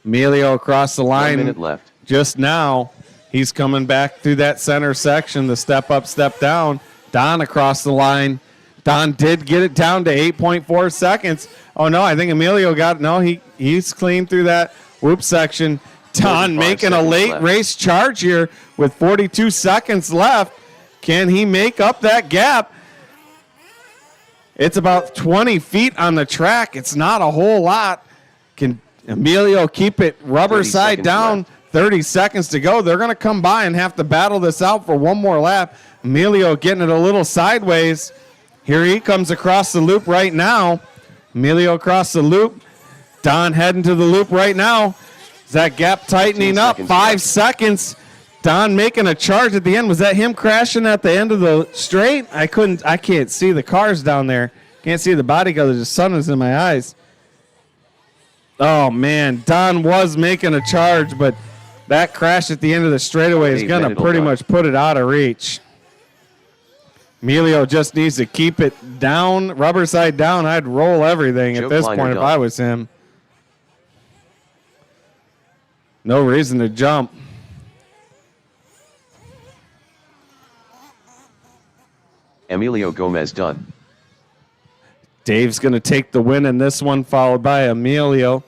Emilio across the line. 1 minute left. Just now, he's coming back through that center section, the step up, step down. Don across the line. Don did get it down to 8.4 seconds. Oh, no, I think Emilio got it. No, he's clean through that whoop section. Don making a late left. race charge here with 42 seconds left. Can he make up that gap? It's about 20 feet on the track. It's not a whole lot. Can Emilio keep it rubber 30 side seconds down? left. 30 seconds to go. They're going to come by and have to battle this out for one more lap. Emilio getting it a little sideways. Here he comes across the loop right now. Emilio across the loop. Don heading to the loop right now. Is that gap tightening up? 5 seconds. Don making a charge at the end. Was that him crashing at the end of the straight? I can't see the cars down there. Can't see the body because the sun is in my eyes. Oh, man. Don was making a charge, but that crash at the end of the straightaway is going to pretty much put it out of reach. Emilio just needs to keep it down, rubber side down. I'd roll everything at this point if I was him. No reason to jump. Emilio Gomez done. Dave's going to take the win in this one, followed by Emilio.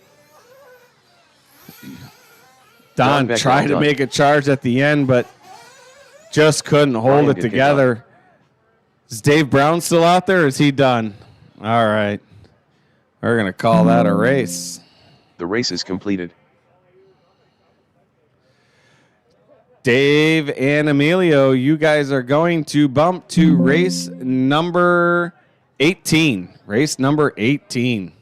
Don tried to make a charge at the end, but just couldn't hold it together. Is Dave Brown still out there, or is he done? All right. We're going to call that a race. The race is completed. Dave and Emilio, you guys are going to bump to race number 18. Race number 18.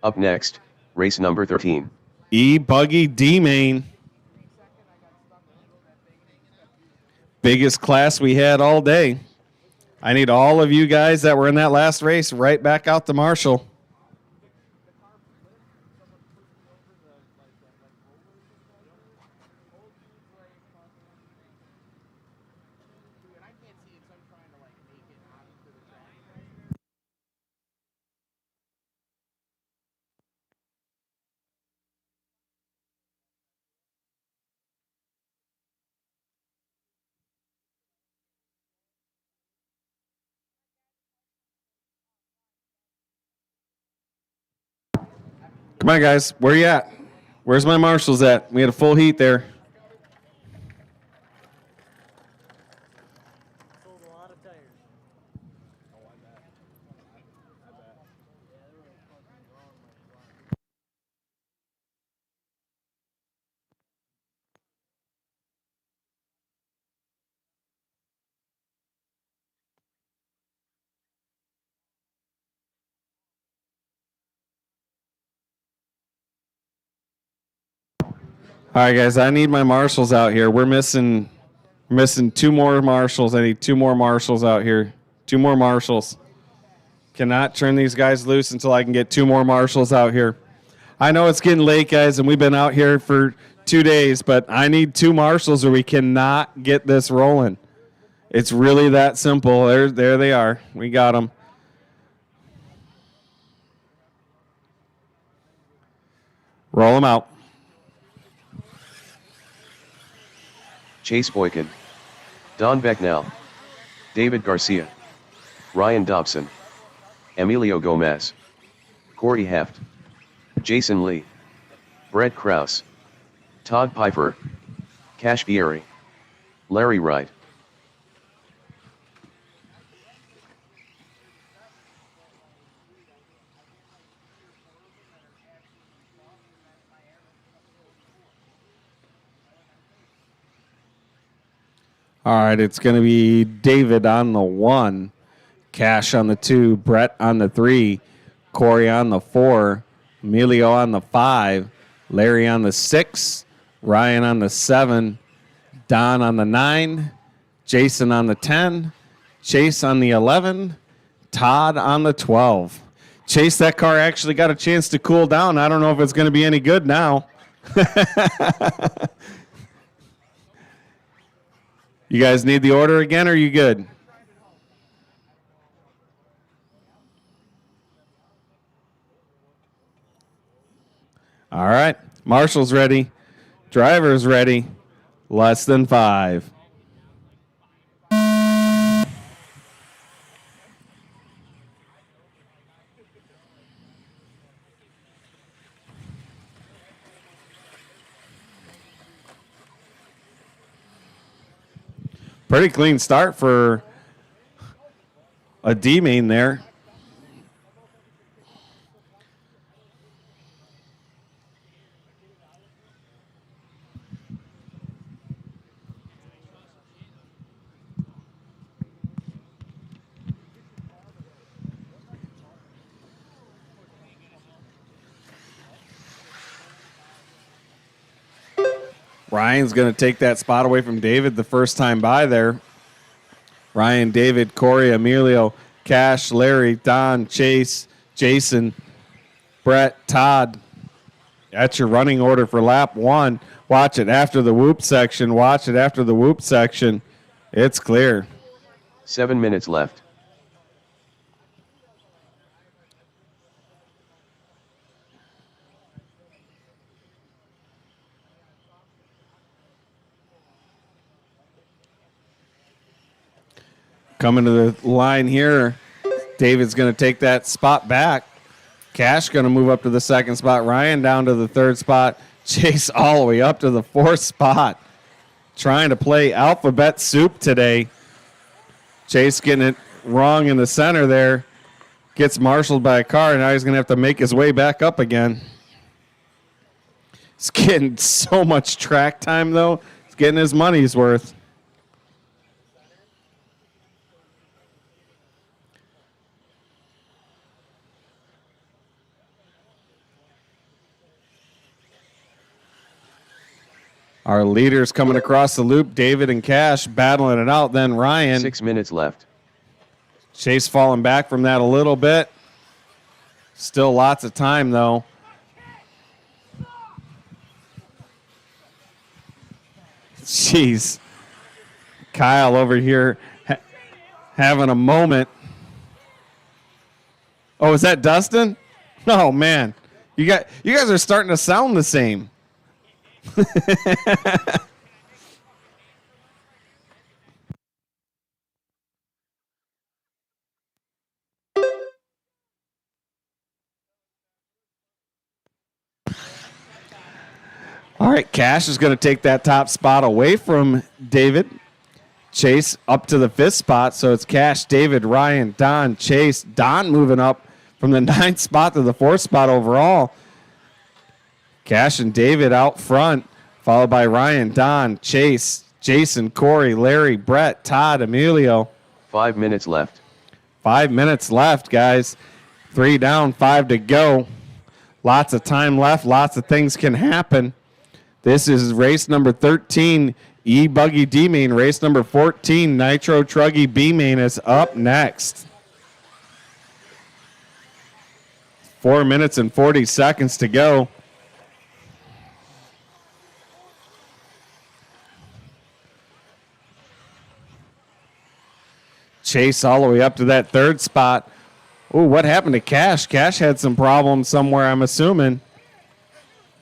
Up next, race number 13. E-Buggy D-Main. Biggest class we had all day. I need all of you guys that were in that last race right back out to Marshall. Come on, guys. Where you at? Where's my marshals at? We had a full heat there. All right, guys, I need my marshals out here. We're missing two more marshals. I need two more marshals out here. Two more marshals. Cannot turn these guys loose until I can get two more marshals out here. I know it's getting late, guys, and we've been out here for 2 days, but I need two marshals or we cannot get this rolling. It's really that simple. There they are. We got them. Roll them out. Chase Boykin, Don Becknell, David Garcia, Ryan Dobson, Emilio Gomez, Corey Heft, Jason Lee, Brett Krause, Todd Piper, Cash Vieri, Larry Wright. All right, it's going to be David on the 1, Cash on the 2, Brett on the 3, Corey on the 4, Emilio on the 5, Larry on the 6, Ryan on the 7, Don on the 9, Jason on the 10, Chase on the 11, Todd on the 12. Chase, that car actually got a chance to cool down. I don't know if it's going to be any good now. You guys need the order again, or are you good? All right. Marshall's ready. Driver's ready. Less than 5. Pretty clean start for a D main there. Ryan's going to take that spot away from David the first time by there. Ryan, David, Corey, Emilio, Cash, Larry, Don, Chase, Jason, Brett, Todd. That's your running order for lap 1. Watch it after the whoop section. Watch it after the whoop section. It's clear. 7 minutes left. Coming to the line here, David's going to take that spot back. Cash going to move up to the 2nd spot. Ryan down to the 3rd spot. Chase all the way up to the 4th spot. Trying to play alphabet soup today. Chase getting it wrong in the center there. Gets marshaled by a car. Now he's going to have to make his way back up again. He's getting so much track time, though. He's getting his money's worth. Our leaders coming across the loop, David and Cash battling it out. Then Ryan. 6 minutes left. Chase falling back from that a little bit. Still lots of time, though. Jeez. Kyle over here having a moment. Oh, is that Dustin? Oh, man. You guys are starting to sound the same. All right, Cash is going to take that top spot away from David. Chase up to the 5th spot, so it's Cash, David, Ryan, Don, Chase. Don moving up from the 9th spot to the 4th spot overall. Cash and David out front, followed by Ryan, Don, Chase, Jason, Corey, Larry, Brett, Todd, Emilio. 5 minutes left. 5 minutes left, guys. 3 down, 5 to go. Lots of time left. Lots of things can happen. This is race number 13, E-Buggy D-Main. Race number 14, Nitro Truggy B-Main is up next. 4 minutes and 40 seconds to go. Chase all the way up to that 3rd spot. Oh, what happened to Cash? Cash had some problems somewhere, I'm assuming.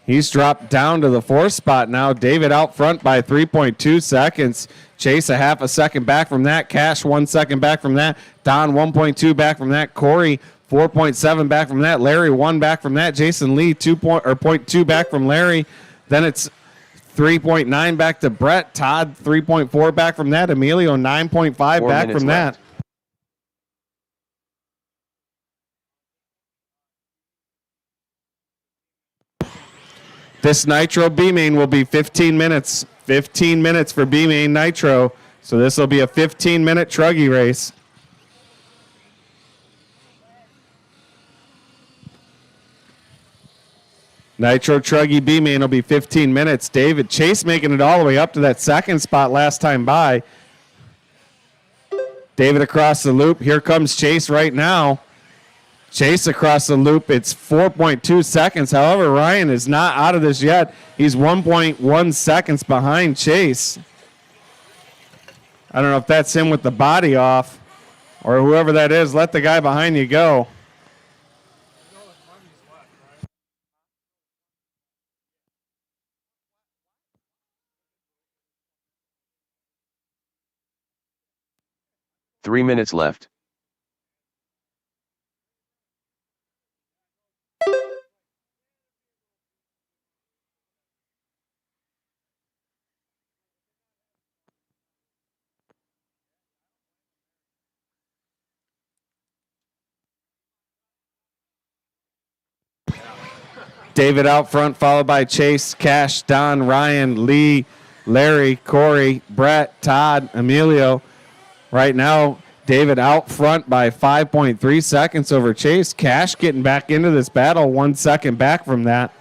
He's dropped down to the 4th spot now. David out front by 3.2 seconds. Chase a half a second back from that. Cash 1 second back from that. Don 1.2 back from that. Corey 4.7 back from that. Larry 1 back from that. Jason Lee 0.2 back from Larry. Then it's 3.9 back to Brett. Todd 3.4 back from that. Emilio 9.5 back from that. This Nitro B-Main will be 15 minutes. 15 minutes for B-Main Nitro. So this will be a 15-minute truggy race. Nitro Truggy B main will be 15 minutes. David Chase making it all the way up to that second spot last time by. David across the loop. Here comes Chase right now. Chase across the loop. It's 4.2 seconds. However, Ryan is not out of this yet. He's 1.1 seconds behind Chase. I don't know if that's him with the body off or whoever that is. Let the guy behind you go. 3 minutes left. David out front, followed by Chase, Cash, Don, Ryan, Lee, Larry, Corey, Brett, Todd, Emilio. Right now, David out front by 5.3 seconds over Chase. Cash getting back into this battle, 1 second back from that.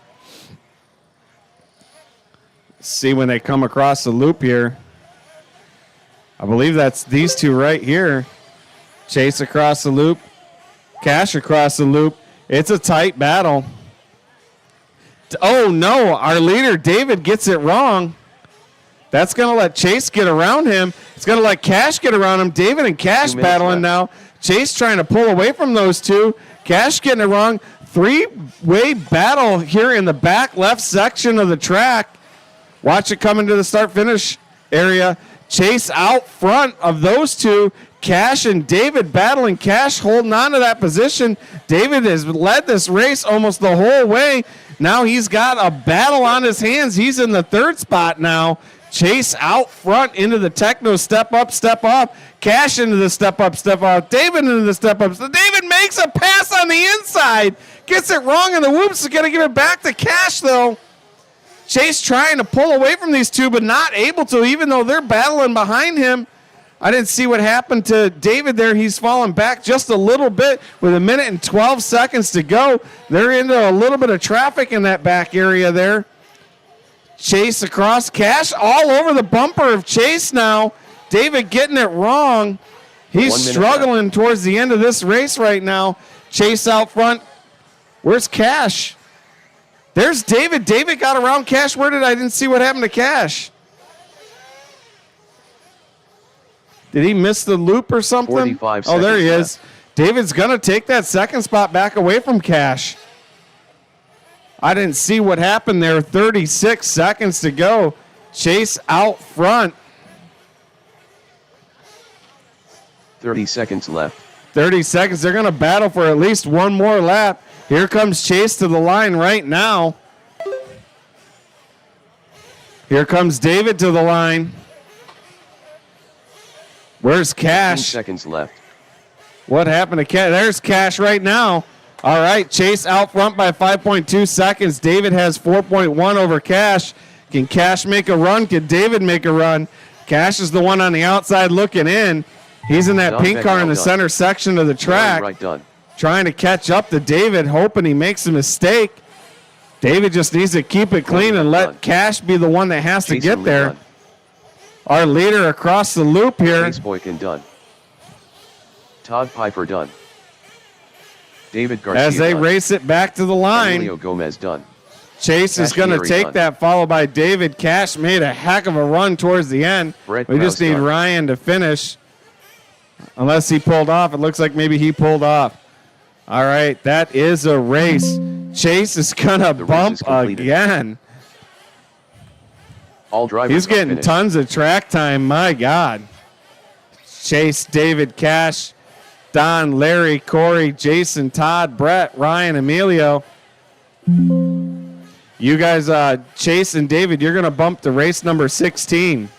See when they come across the loop here. I believe that's these two right here. Chase across the loop, Cash across the loop. It's a tight battle. Oh, no, our leader, David, gets it wrong. That's going to let Chase get around him. It's going to let Cash get around him. David and Cash battling now. Chase trying to pull away from those two. Cash getting it wrong. Three-way battle here in the back left section of the track. Watch it come into the start-finish area. Chase out front of those two. Cash and David battling. Cash holding on to that position. David has led this race almost the whole way. Now he's got a battle on his hands. He's in the third spot now. Chase out front into the techno step up, step off. Cash into the step up, step off. David into the step up. So David makes a pass on the inside. Gets it wrong, and the whoops is going to give it back to Cash, though. Chase trying to pull away from these two, but not able to, even though they're battling behind him. I didn't see what happened to David there. He's fallen back just a little bit with 1 minute and 12 seconds to go. They're into a little bit of traffic in that back area there. Chase across. Cash all over the bumper of Chase now. David getting it wrong. He's struggling towards the end of this race right now. Chase out front. Where's Cash? There's David. David got around Cash. I didn't see what happened to Cash. Did he miss the loop or something? 45 oh, there he seconds is. David's going to take that second spot back away from Cash. I didn't see what happened there. 36 seconds to go. Chase out front. 30 seconds left. 30 seconds. They're going to battle for at least one more lap. Here comes Chase to the line right now. Here comes David to the line. Where's Cash? 15 seconds left. What happened to Cash? There's Cash right now. All right, Chase out front by 5.2 seconds. David has 4.1 over Cash. Can Cash make a run? Can David make a run? Cash is the one on the outside looking in. He's in that Done, pink car in the done. center section of the track. Right done. Trying to catch up to David, hoping he makes a mistake. David just needs to keep it clean and let Cash be the one that has to get there. Done. Our leader across the loop here. Chase Boykin done. Todd Piper done. David Garcia As they done. race it back to the line. Emilio Gomez done. Chase is going to Cash take done. that, followed by David. Cash made a heck of a run towards the end. Brett We just Krause need done. Ryan to finish. Unless he pulled off. It looks like maybe he pulled off. All right, that is a race. Chase is going to The race bump is completed. again. All drivers He's are getting finished. tons of track time. My God. Chase, David, Cash, Don, Larry, Corey, Jason, Todd, Brett, Ryan, Emilio. You guys, Chase and David, you're going to bump to race number 16.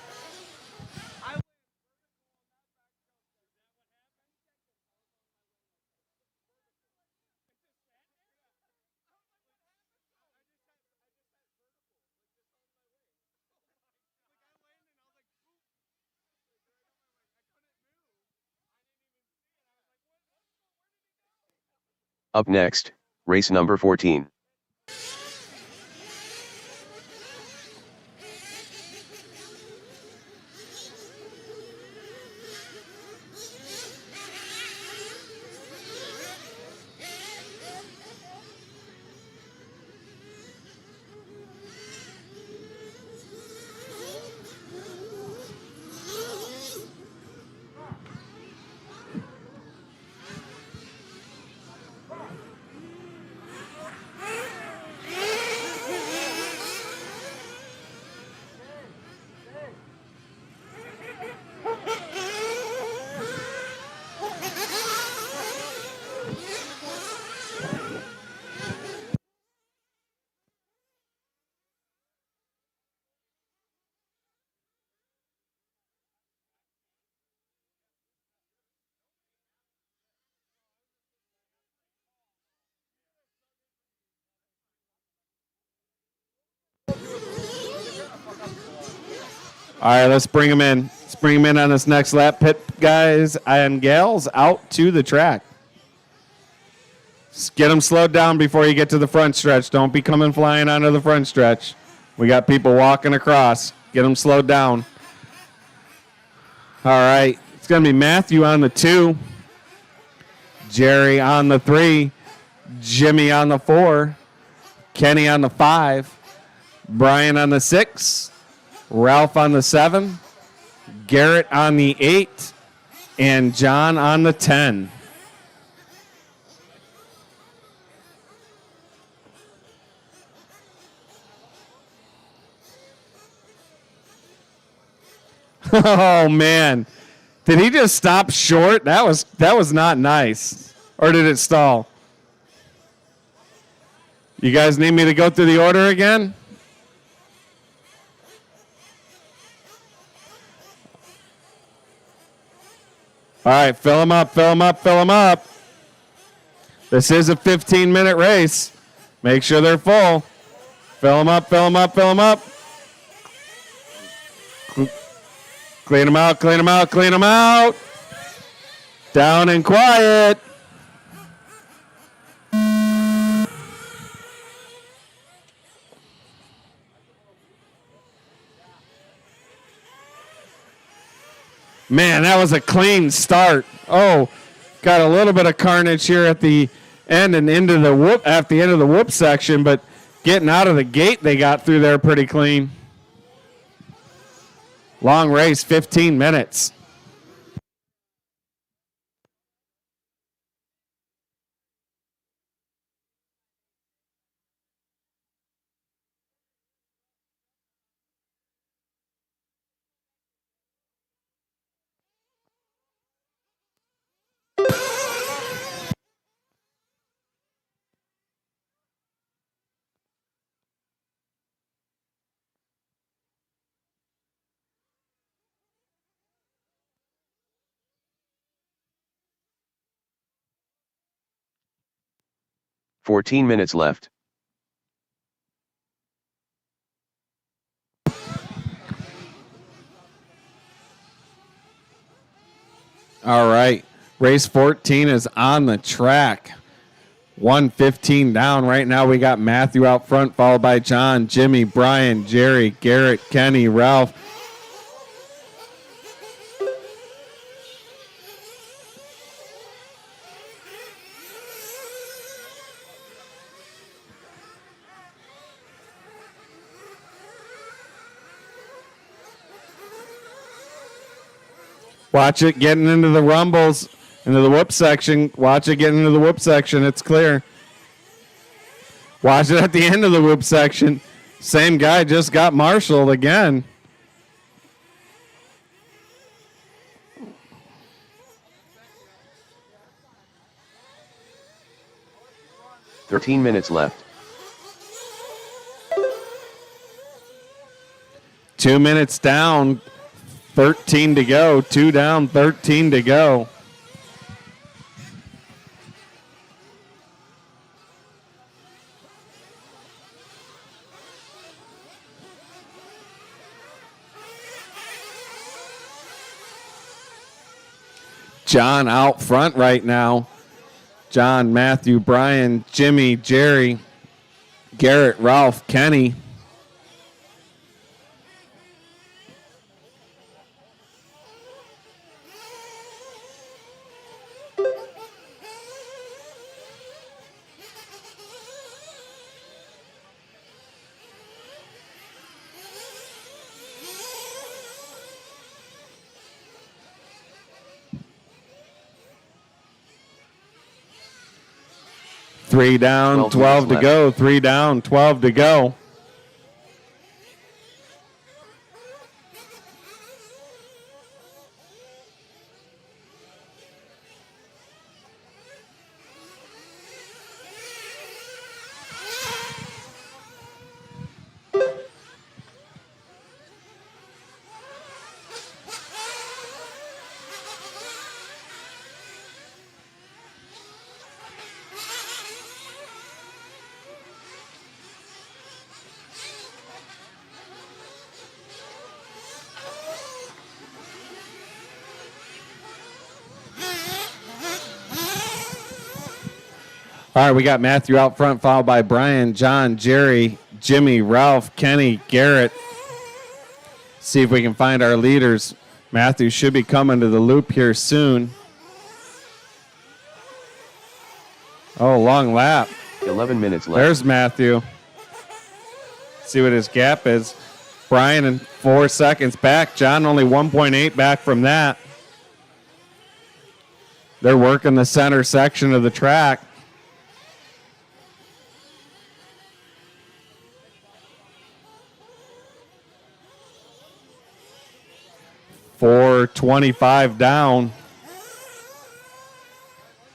Up next, race number 14. All right, let's bring him in. Let's bring him in on this next lap. Pit guys and gals out to the track. Just get them slowed down before you get to the front stretch. Don't be coming flying onto the front stretch. We got people walking across. Get them slowed down. All right, it's going to be Matthew on the 2, Jerry on the 3, Jimmy on the 4, Kenny on the 5, Brian on the 6, Ralph on the 7, Garrett on the 8, and John on the 10. Oh man. Did he just stop short? That was not nice. Or did it stall? You guys need me to go through the order again? All right, fill them up, fill them up, fill them up. This is a 15-minute race. Make sure they're full. Fill them up, fill them up, fill them up. Clean them out, clean them out, clean them out. Down and quiet. Man, that was a clean start. Oh, got a little bit of carnage here at the end and into the whoop at the end of the whoop section, but getting out of the gate, they got through there pretty clean. Long race, 15 minutes. "14 minutes left. All right. Race 14 is on the track. 1:15 down. Right now we got Matthew out front, followed by John, Jimmy, Brian, Jerry, Garrett, Kenny, Ralph. Watch it getting into the rumbles, into the whoop section. Watch it getting into the whoop section. It's clear. Watch it at the end of the whoop section. Same guy just got marshaled again. "13 minutes left. 2 minutes down. 13 to go. 2 down, 13 to go. John out front right now. John, Matthew, Brian, Jimmy, Jerry, Garrett, Ralph, Kenny. Three down, 12 to left. go. 3 down, 12 to go. All right, we got Matthew out front, followed by Brian, John, Jerry, Jimmy, Ralph, Kenny, Garrett. See if we can find our leaders. Matthew should be coming to the loop here soon. Oh, long lap. 11 minutes left. There's Matthew. See what his gap is. Brian in 4 seconds back. John only 1.8 back from that. They're working the center section of the track. .425 down.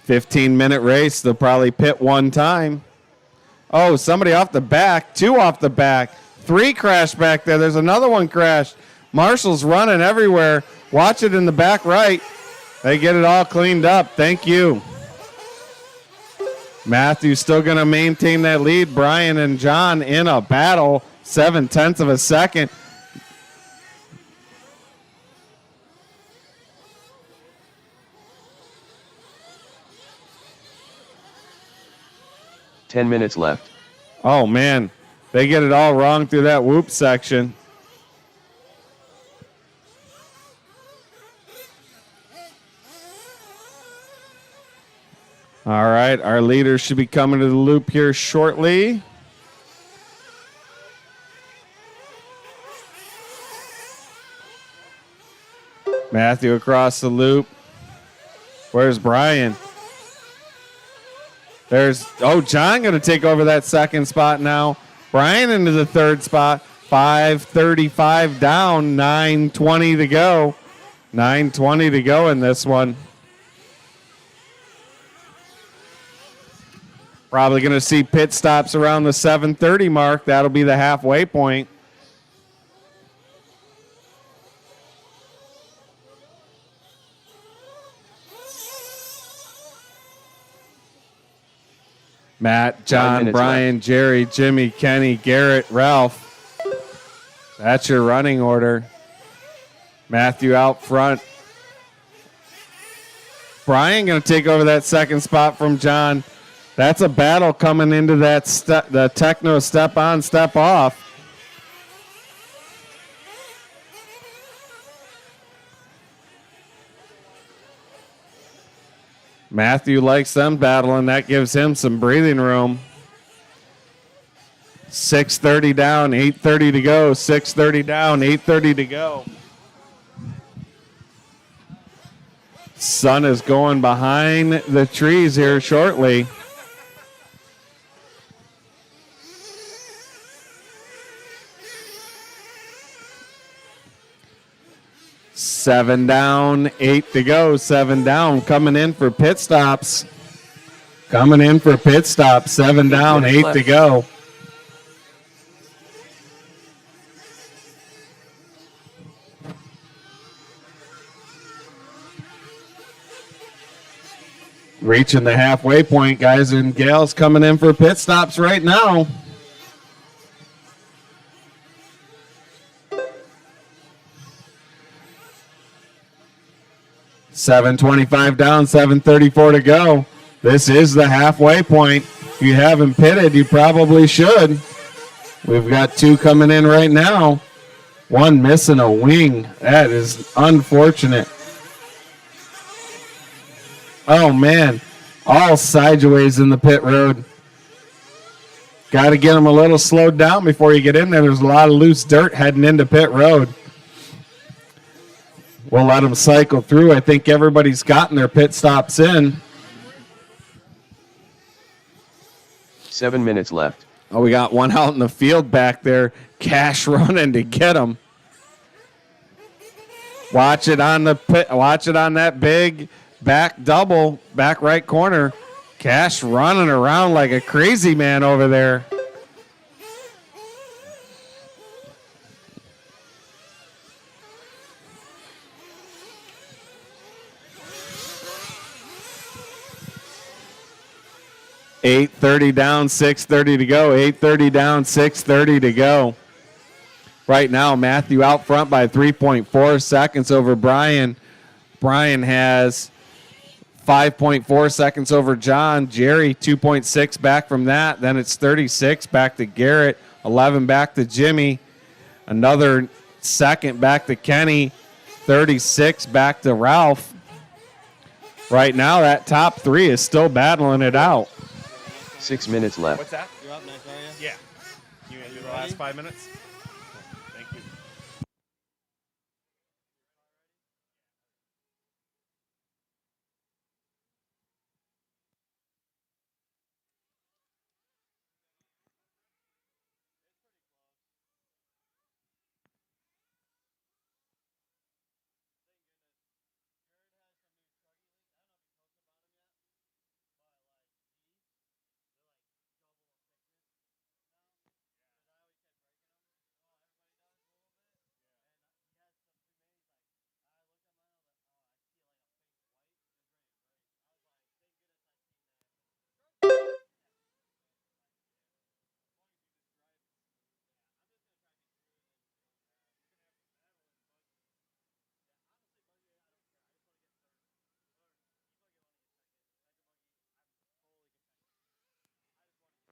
15-minute race. They'll probably pit one time. Oh, somebody off the back. 2 off the back. 3 crashed back there. There's another one crashed. Marshall's running everywhere. Watch it in the back right. They get it all cleaned up. Thank you. Matthew's still going to maintain that lead. Brian and John in a battle. 0.7 of a second. Ten minutes left. Oh, man. They get it all wrong through that whoop section. All right, our leaders should be coming to the loop here shortly. Matthew across the loop. Where's Brian? John going to take over that second spot now. Brian into the third spot. 5:35 down, 9:20 to go. 9:20 to go in this one. Probably going to see pit stops around the 7:30 mark. That'll be the halfway point. Matt, John, Brian, left. Jerry, Jimmy, Kenny, Garrett, Ralph. That's your running order. Matthew out front. Brian going to take over that second spot from John. That's a battle coming into that the techno step on, step off. Matthew likes them battling. That gives him some breathing room. 6:30 down, 8:30 to go. 6:30 down, 8:30 to go. Sun is going behind the trees here shortly. Seven down, 8 to go. 7 down, coming in for pit stops. 7 down, 8 to go. Reaching the halfway point, guys and gals, coming in for pit stops right now. $7.25 down, 7:34 to go. This is the halfway point. If you haven't pitted, you probably should. We've got 2 coming in right now. 1 missing a wing. That is unfortunate. Oh, man. All sideways in the pit road. Got to get them a little slowed down before you get in there. There's a lot of loose dirt heading into pit road. We'll let them cycle through. I think everybody's gotten their pit stops in. 7 minutes left. Oh, we got one out in the field back there. Cash running to get him. Watch it on the pit. Watch it on that big back double, back right corner. Cash running around like a crazy man over there. $8:30 down, 6:30 to go. 8:30 down, 6:30 to go. Right now, Matthew out front by 3.4 seconds over Brian. Brian has 5.4 seconds over John. Jerry, 2.6 back from that. Then it's 36 back to Garrett. 11 back to Jimmy. Another second back to Kenny. 36 back to Ralph. Right now, that top 3 is still battling it out. 6 minutes left. What's that? You're up next, are you? Yeah. You gonna do the last 5 minutes? Thank you.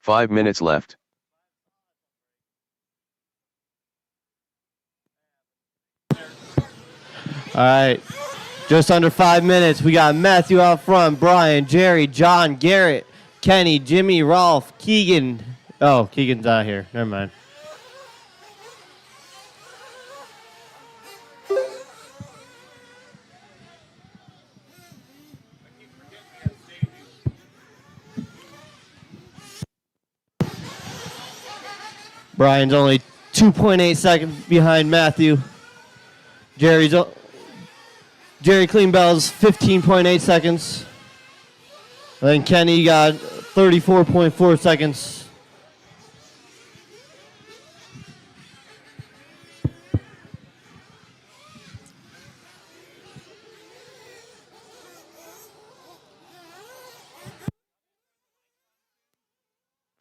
Five minutes left. All right. Just under 5 minutes. We got Matthew out front, Brian, Jerry, John, Garrett, Kenny, Jimmy, Rolf, Keegan. Oh, Keegan's out here. Never mind. Brian's only 2.8 seconds behind Matthew. Jerry Cleanbell's 15.8 seconds. And then Kenny got 34.4 seconds.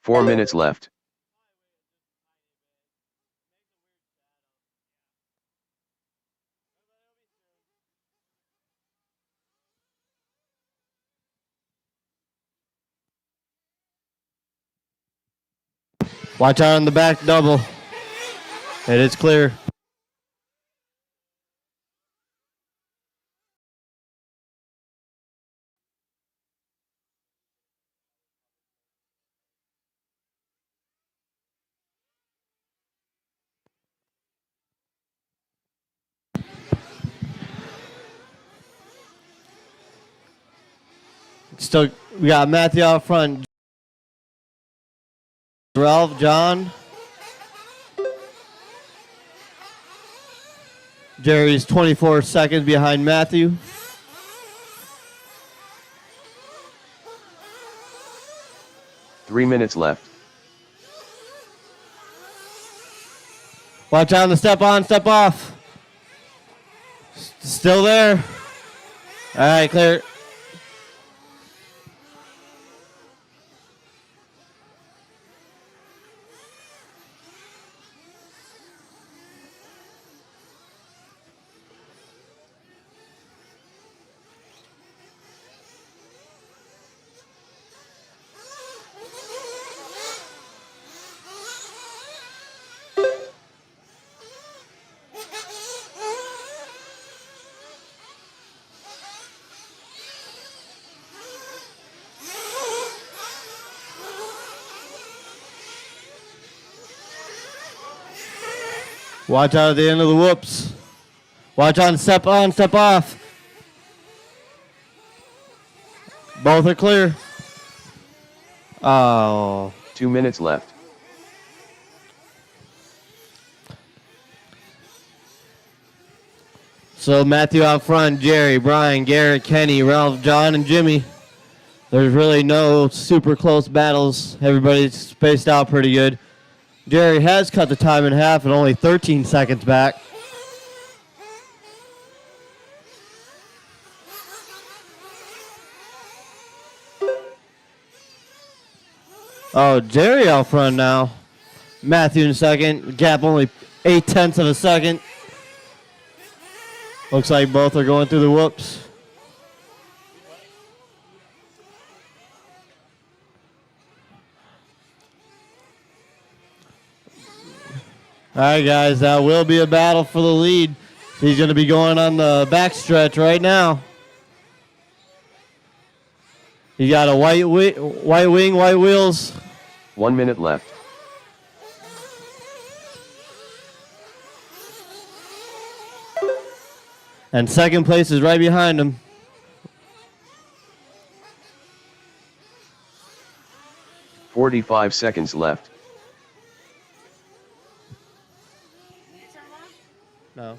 Four minutes left. Watch out on the back double. It is clear. Still, we got Matthew out front. Ralph, John. Jerry's 24 seconds behind Matthew. Three minutes left. Watch out on the step on, step off. Still there. All right, clear. Watch out at the end of the whoops. Watch on, step off. Both are clear. Oh. 2 minutes left. So Matthew out front, Jerry, Brian, Garrett, Kenny, Ralph, John, and Jimmy. There's really no super close battles. Everybody's spaced out pretty good. Jerry has cut the time in half and only 13 seconds back. Oh, Jerry out front now. Matthew in second. Gap only 0.8 of a second. Looks like both are going through the whoops. All right, guys, that will be a battle for the lead. He's going to be going on the backstretch right now. He got a white wing, white wheels. 1 minute left. And second place is right behind him. $45 seconds left. No.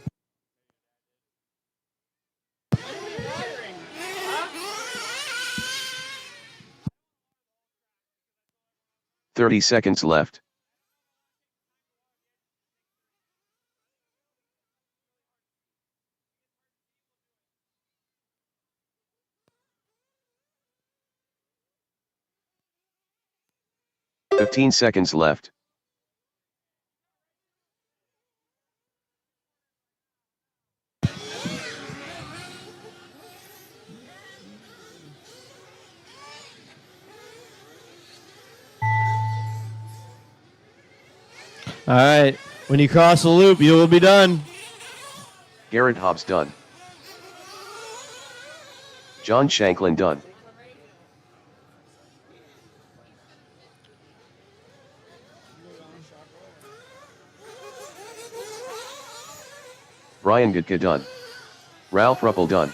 $30 seconds left. $15 seconds left. All right. When you cross the loop, you will be done. Garrett Hobbs done. John Shanklin done. Brian Gutka done. Ralph Ruppel done.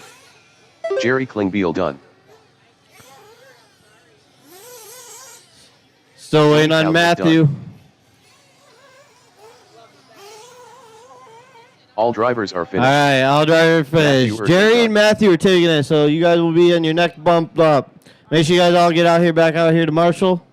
Jerry Klingbeil done. Still waiting on Calvert Matthew. done. All drivers are All finished. right, all driver finished. Matthew Jerry Urson and Matthew are taking it, so you guys will be in your neck bumped up. Make sure you guys all get out here, back out here to Marshall.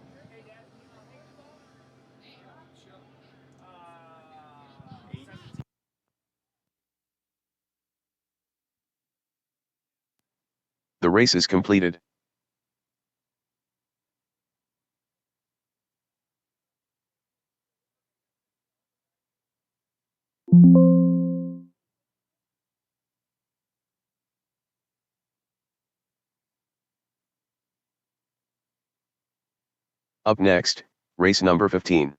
The race is completed. Up next, race number 15.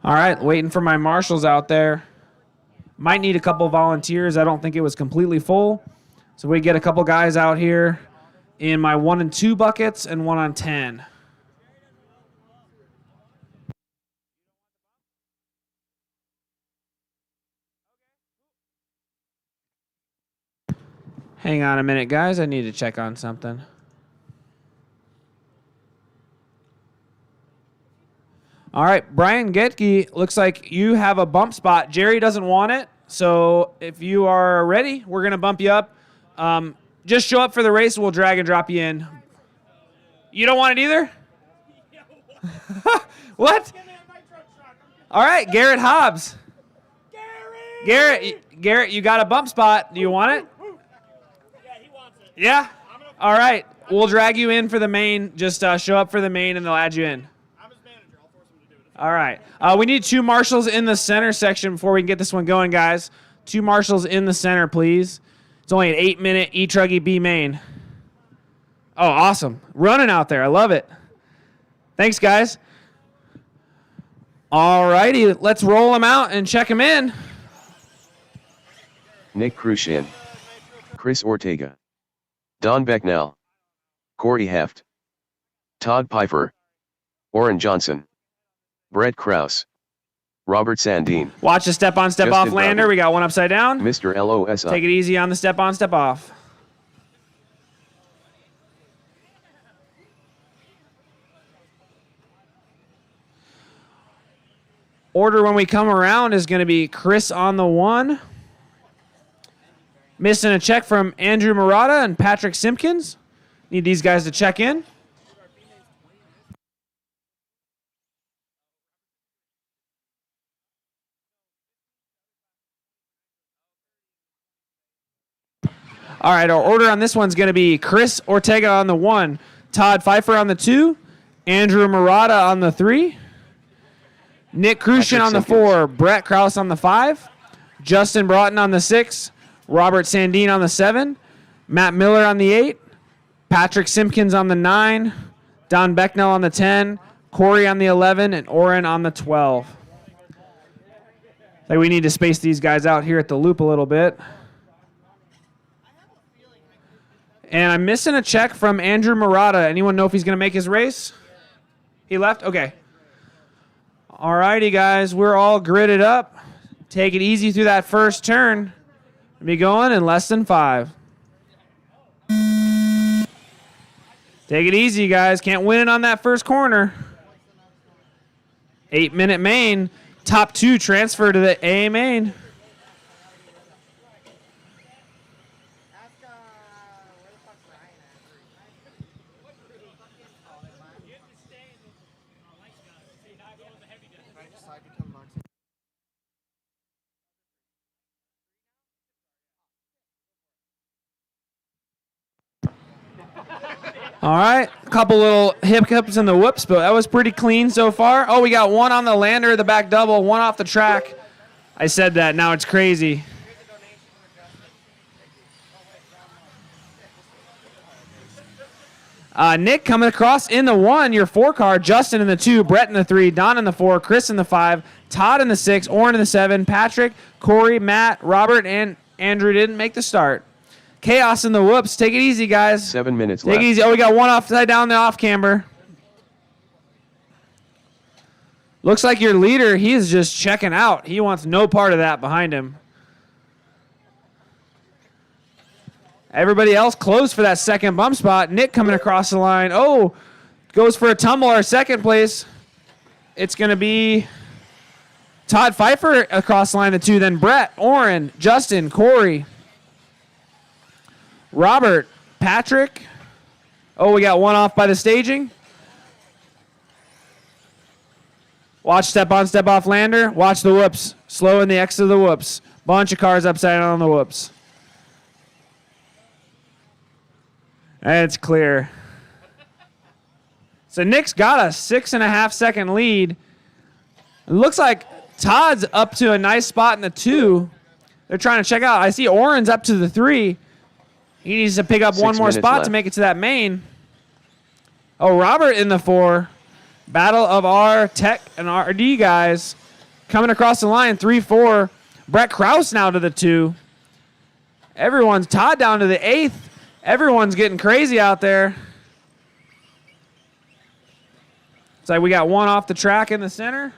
All right, waiting for my marshals out there. Might need a couple volunteers. I don't think it was completely full. So we get a couple guys out here in my 1 and 2 buckets and 1 on 10. Hang on a minute, guys. I need to check on something. All right, Brian Getke, looks like you have a bump spot. Jerry doesn't want it, so if you are ready, we're going to bump you up. Just show up for the race. We'll drag and drop you in. You don't want it either? What? All right, Garrett Hobbs. Garrett, you got a bump spot. Do you want it? Yeah, he wants it. Yeah? All right. we'll drag you in for the main. Just show up for the main, and they'll add you in. I'm his manager. I'll force him to do it. All right. We need 2 marshals in the center section before we can get this one going, guys. 2 marshals in the center, please. It's only an 8-minute E-Truggy B main. Oh, awesome. Running out there. I love it. Thanks, guys. All righty. Let's roll them out and check them in. Nick Crucian, Chris Ortega, Don Becknell, Corey Heft, Todd Pfeiffer, Orrin Johnson, Brett Krause, Robert Sandine. Watch the step-on, step-off Justin lander. Robert. We got one upside down. Mr. LOSI. Take it easy on the step-on, step-off. Order when we come around is going to be Chris on the 1. Missing a check from Andrew Murata and Patrick Simpkins. Need these guys to check in. All right, our order on this one's going to be Chris Ortega on the 1, Todd Pfeiffer on the 2, Andrew Murata on the 3, Nick Crucian on the 4, Brett Krause on the 5, Justin Broughton on the 6, Robert Sandine on the 7, Matt Miller on the 8, Patrick Simpkins on the 9, Don Becknell on the 10, Corey on the 11, and Orrin on the 12. Like we need to space these guys out here at the loop a little bit. And I'm missing a check from Andrew Murata. Anyone know if he's going to make his race? He left? Okay. All righty, guys. We're all gridded up. Take it easy through that first turn. We'll be going in less than 5. Take it easy, guys. Can't win it on that first corner. 8-minute main. Top 2 transfer to the A main. All right, a couple little hiccups in the whoops, but that was pretty clean so far. Oh, we got one on the lander, the back double, one off the track. I said that, now it's crazy. Nick coming across in the 1, your 4 car, Justin in the 2, Brett in the 3, Don in the 4, Chris in the 5, Todd in the 6, Orrin in the 7, Patrick, Corey, Matt, Robert, and Andrew didn't make the start. Chaos in the whoops. Take it easy, guys. 7 minutes Take left. it easy. Oh, we got one upside down the off camber. Looks like your leader, he is just checking out. He wants no part of that behind him. Everybody else closed for that second bump spot. Nick coming across the line. Oh, goes for a tumble, our second place. It's going to be Todd Pfeiffer across the line, the 2. Then Brett, Orrin, Justin, Corey, Robert, Patrick. Oh, we got one off by the staging. Watch step on, step off lander. Watch the whoops. Slow in the X of the whoops. Bunch of cars upside down on the whoops. And it's clear. So Nick's got a 6.5 second lead. It looks like Todd's up to a nice spot in the 2. They're trying to check out. I see Orrin's up to the 3. He needs to pick up 6 one more minutes spot left. to make it to that main. Oh, Robert in the 4. Battle of our Tech and RD guys. Coming across the line, 3-4. Brett Krause now to the 2. Everyone's Todd down to the 8th. Everyone's getting crazy out there. It's like we got one off the track in the center.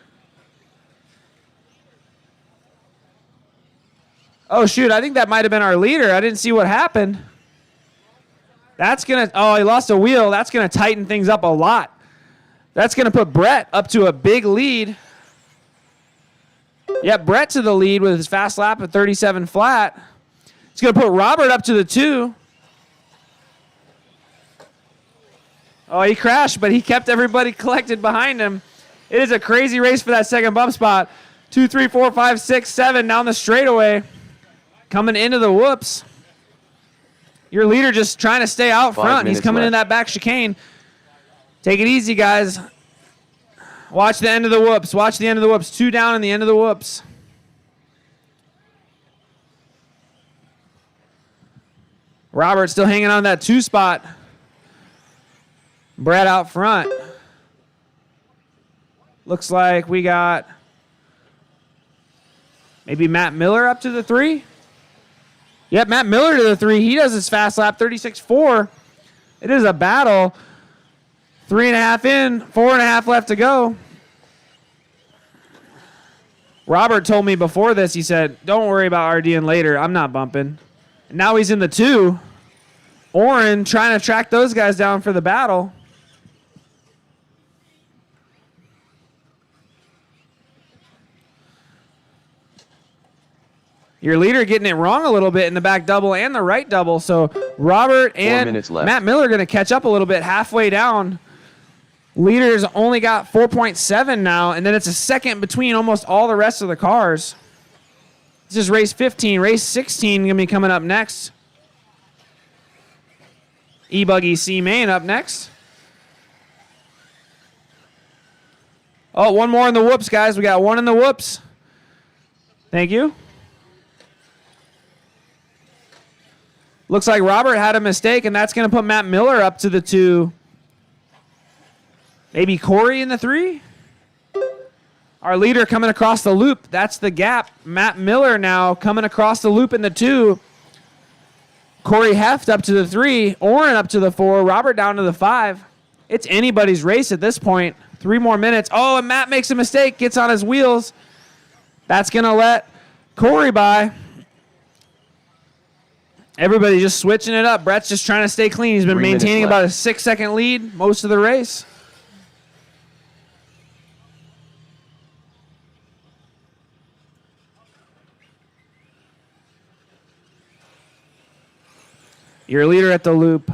Oh, shoot. I think that might have been our leader. I didn't see what happened. That's going to... Oh, he lost a wheel. That's going to tighten things up a lot. That's going to put Brett up to a big lead. Yep, Brett to the lead with his fast lap at 37 flat. It's going to put Robert up to the 2. Oh, he crashed, but he kept everybody collected behind him. It is a crazy race for that second bump spot. 2, 3, 4, 5, 6, 7 down the straightaway. Coming into the whoops. Your leader just trying to stay out 5 front. He's minutes coming in left. that back chicane. Take it easy, guys. Watch the end of the whoops. Watch the end of the whoops. 2 down in the end of the whoops. Robert still hanging on that 2 spot. Brett out front. Looks like we got maybe Matt Miller up to the 3. Yep, Matt Miller to the 3. He does his fast lap, 36.4. It is a battle. 3.5 in, 4.5 left to go. Robert told me before this, he said, don't worry about RDing later. I'm not bumping. And now he's in the 2. Oren trying to track those guys down for the battle. Your leader getting it wrong a little bit in the back double and the right double. So Robert and minutes left. Matt Miller going to catch up a little bit halfway down. Leaders only got 4.7 now, and then it's a second between almost all the rest of the cars. This is race 15. Race 16 going to be coming up next. E-Buggy C-Main up next. Oh, one more in the whoops, guys. We got one in the whoops. Thank you. Looks like Robert had a mistake, and that's going to put Matt Miller up to the 2. Maybe Corey in the 3? Our leader coming across the loop. That's the gap. Matt Miller now coming across the loop in the 2. Corey Heft up to the 3. Oren up to the 4. Robert down to the 5. It's anybody's race at this point. 3 more minutes. Oh, and Matt makes a mistake. Gets on his wheels. That's going to let Corey by. Everybody just switching it up. Brett's just trying to stay clean. He's been 3 minutes maintaining left. about a 6-second lead most of the race. Your leader at the loop.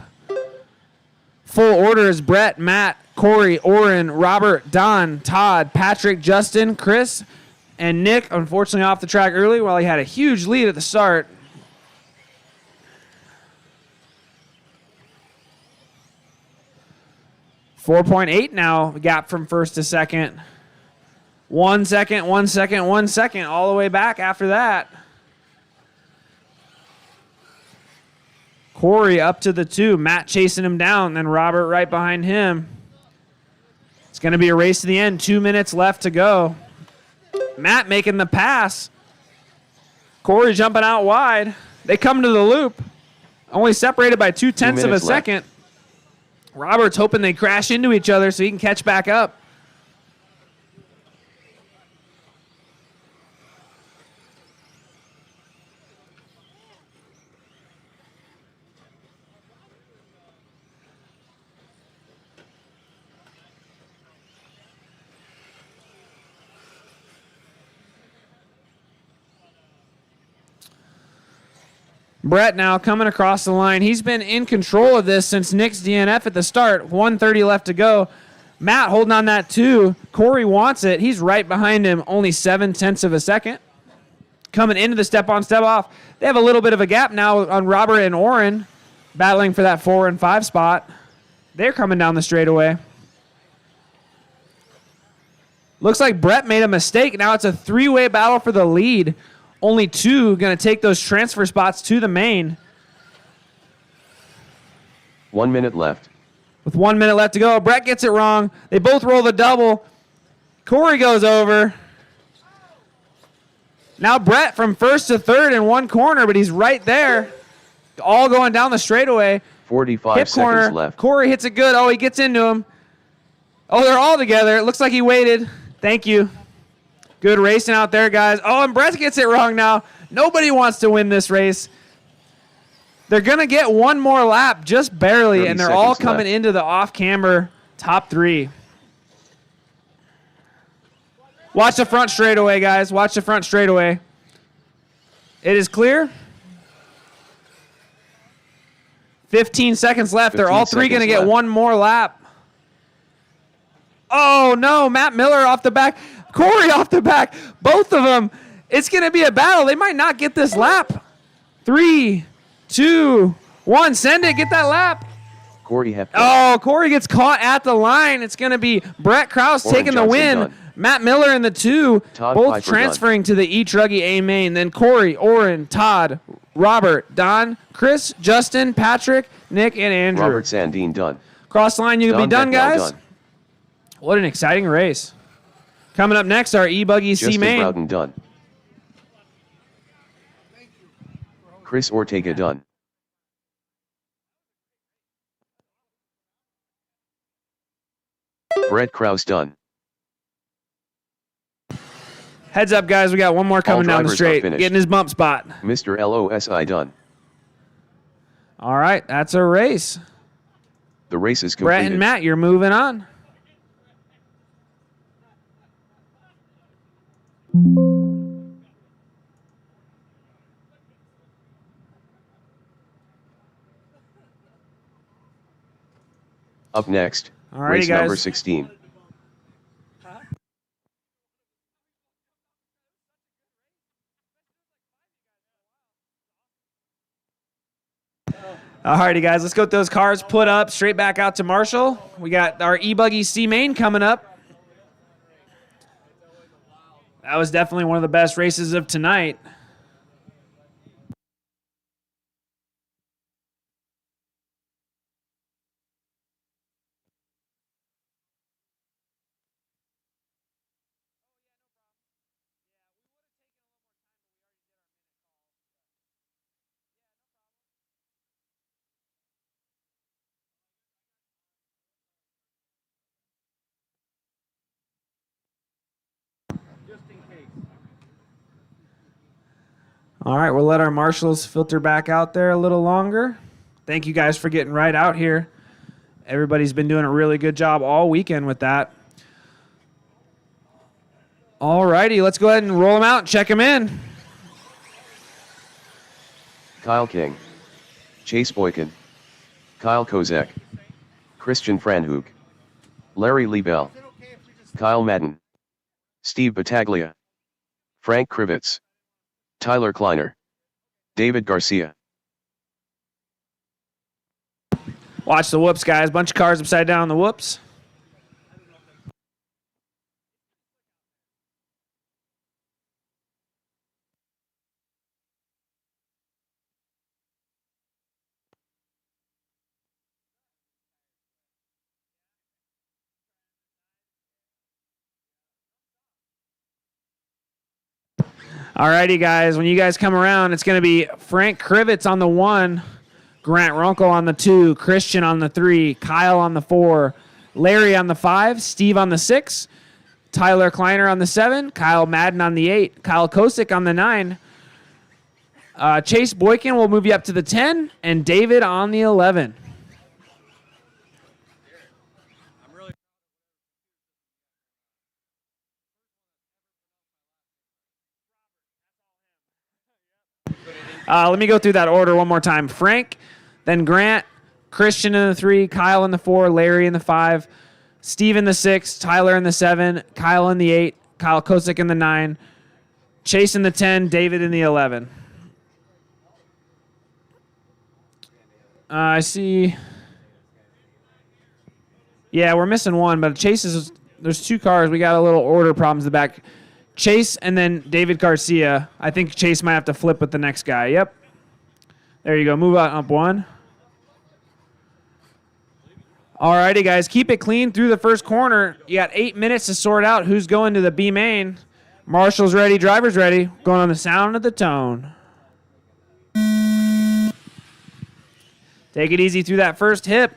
Full order is Brett, Matt, Corey, Oren, Robert, Don, Todd, Patrick, Justin, Chris, and Nick, unfortunately off the track early while he had a huge lead at the start. .8 now, gap from first to second. 1 second, 1 second, 1 second, all the way back after that. Corey up to the 2. Matt chasing him down, then Robert right behind him. It's going to be a race to the end. 2 minutes left to go. Matt making the pass. Corey jumping out wide. They come to the loop. Only separated by 0.2 of a minutes left. second. Robert's hoping they crash into each other so he can catch back up. Brett now coming across the line. He's been in control of this since Nick's DNF at the start. 1:30 left to go. Matt holding on that 2. Corey wants it. He's right behind him, only 0.7 of a second. Coming into the step-on, step-off. They have a little bit of a gap now on Robert and Oren, battling for that 4 and 5 spot. They're coming down the straightaway. Looks like Brett made a mistake. Now it's a 3-way battle for the lead. Only 2 going to take those transfer spots to the main. 1 minute left. With 1 minute left to go, Brett gets it wrong. They both roll the double. Corey goes over. Now Brett from first to third in one corner, but he's right there. All going down the straightaway. 45 Hip corner. seconds left. Corey hits it good. Oh, he gets into him. Oh, they're all together. It looks like he waited. Thank you. Good racing out there, guys. Oh, and Brett gets it wrong now. Nobody wants to win this race. They're going to get one more lap, just barely, 30 and they're all seconds coming left. into the off-camber top 3. Watch the front straightaway, guys. Watch the front straightaway. It is clear. 15 seconds left. They're all 3 going to get left. one more lap. Oh, no. Matt Miller off the back. Corey off the back. Both of them. It's going to be a battle. They might not get this lap. 3, 2, One, send it. Get that lap. Corey Hepburn. Oh, Corey gets caught at the line. It's going to be Brett Krause Warren taking the Johnson win. done. Matt Miller in the 2, Todd both Piper transferring to the E Truggy A main. Then Corey, Oren, Todd, Robert, Don, Chris, Justin, Patrick, Nick, and Andrew. Robert Sandine done. Cross line, you can be done, Don Becknell guys. done. What an exciting race. Coming up next, our E-Buggy C Justin main. Broughton done. Chris Ortega done. Brett Krause done. Heads up, guys. We got one more coming down the drivers are straight. finished. Getting his bump spot. Mr. LOSI done. All right, that's a race. The race is Brett completed. and Matt, you're moving on. Up next, Alrighty, race number guys. 16. Alrighty, guys, let's get those cars put up straight back out to Marshall. We got our E-Buggy C main coming up. That was definitely one of the best races of tonight. All right, we'll let our marshals filter back out there a little longer. Thank you guys for getting right out here. Everybody's been doing a really good job all weekend with that. All righty, let's go ahead and roll them out and check them in. Kyle King. Chase Boykin. Kyle Kozek. Christian Franhook. Larry Liebell. Kyle Madden. Steve Battaglia. Frank Krivitz. Tyler Kleiner. David Garcia. Watch the whoops, guys. Bunch of cars upside down on the whoops. Alrighty, guys. When you guys come around, it's going to be Frank Krivitz on the 1, Grant Runkle on the 2, Christian on the 3, Kyle on the 4, Larry on the 5, Steve on the 6, Tyler Kleiner on the 7, Kyle Madden on the 8, Kyle Kosick on the 9, Chase Boykin will move you up to the 10, and David on the 11. Let me go through that order one more time. Frank, then Grant, Christian in the 3, Kyle in the 4, Larry in the 5, Steve in the 6, Tyler in the 7, Kyle in the 8, Kyle Kosick in the 9, Chase in the 10, David in the 11. I see. Yeah, we're missing one, but Chase is. There's 2 cars. We got a little order problems in the back. Chase and then David Garcia. I think Chase might have to flip with the next guy. Yep. There you go. Move on up 1. Alrighty, guys. Keep it clean through the first corner. You got 8 minutes to sort out who's going to the B main. Marshall's ready. Driver's ready. Going on the sound of the tone. Take it easy through that first hip.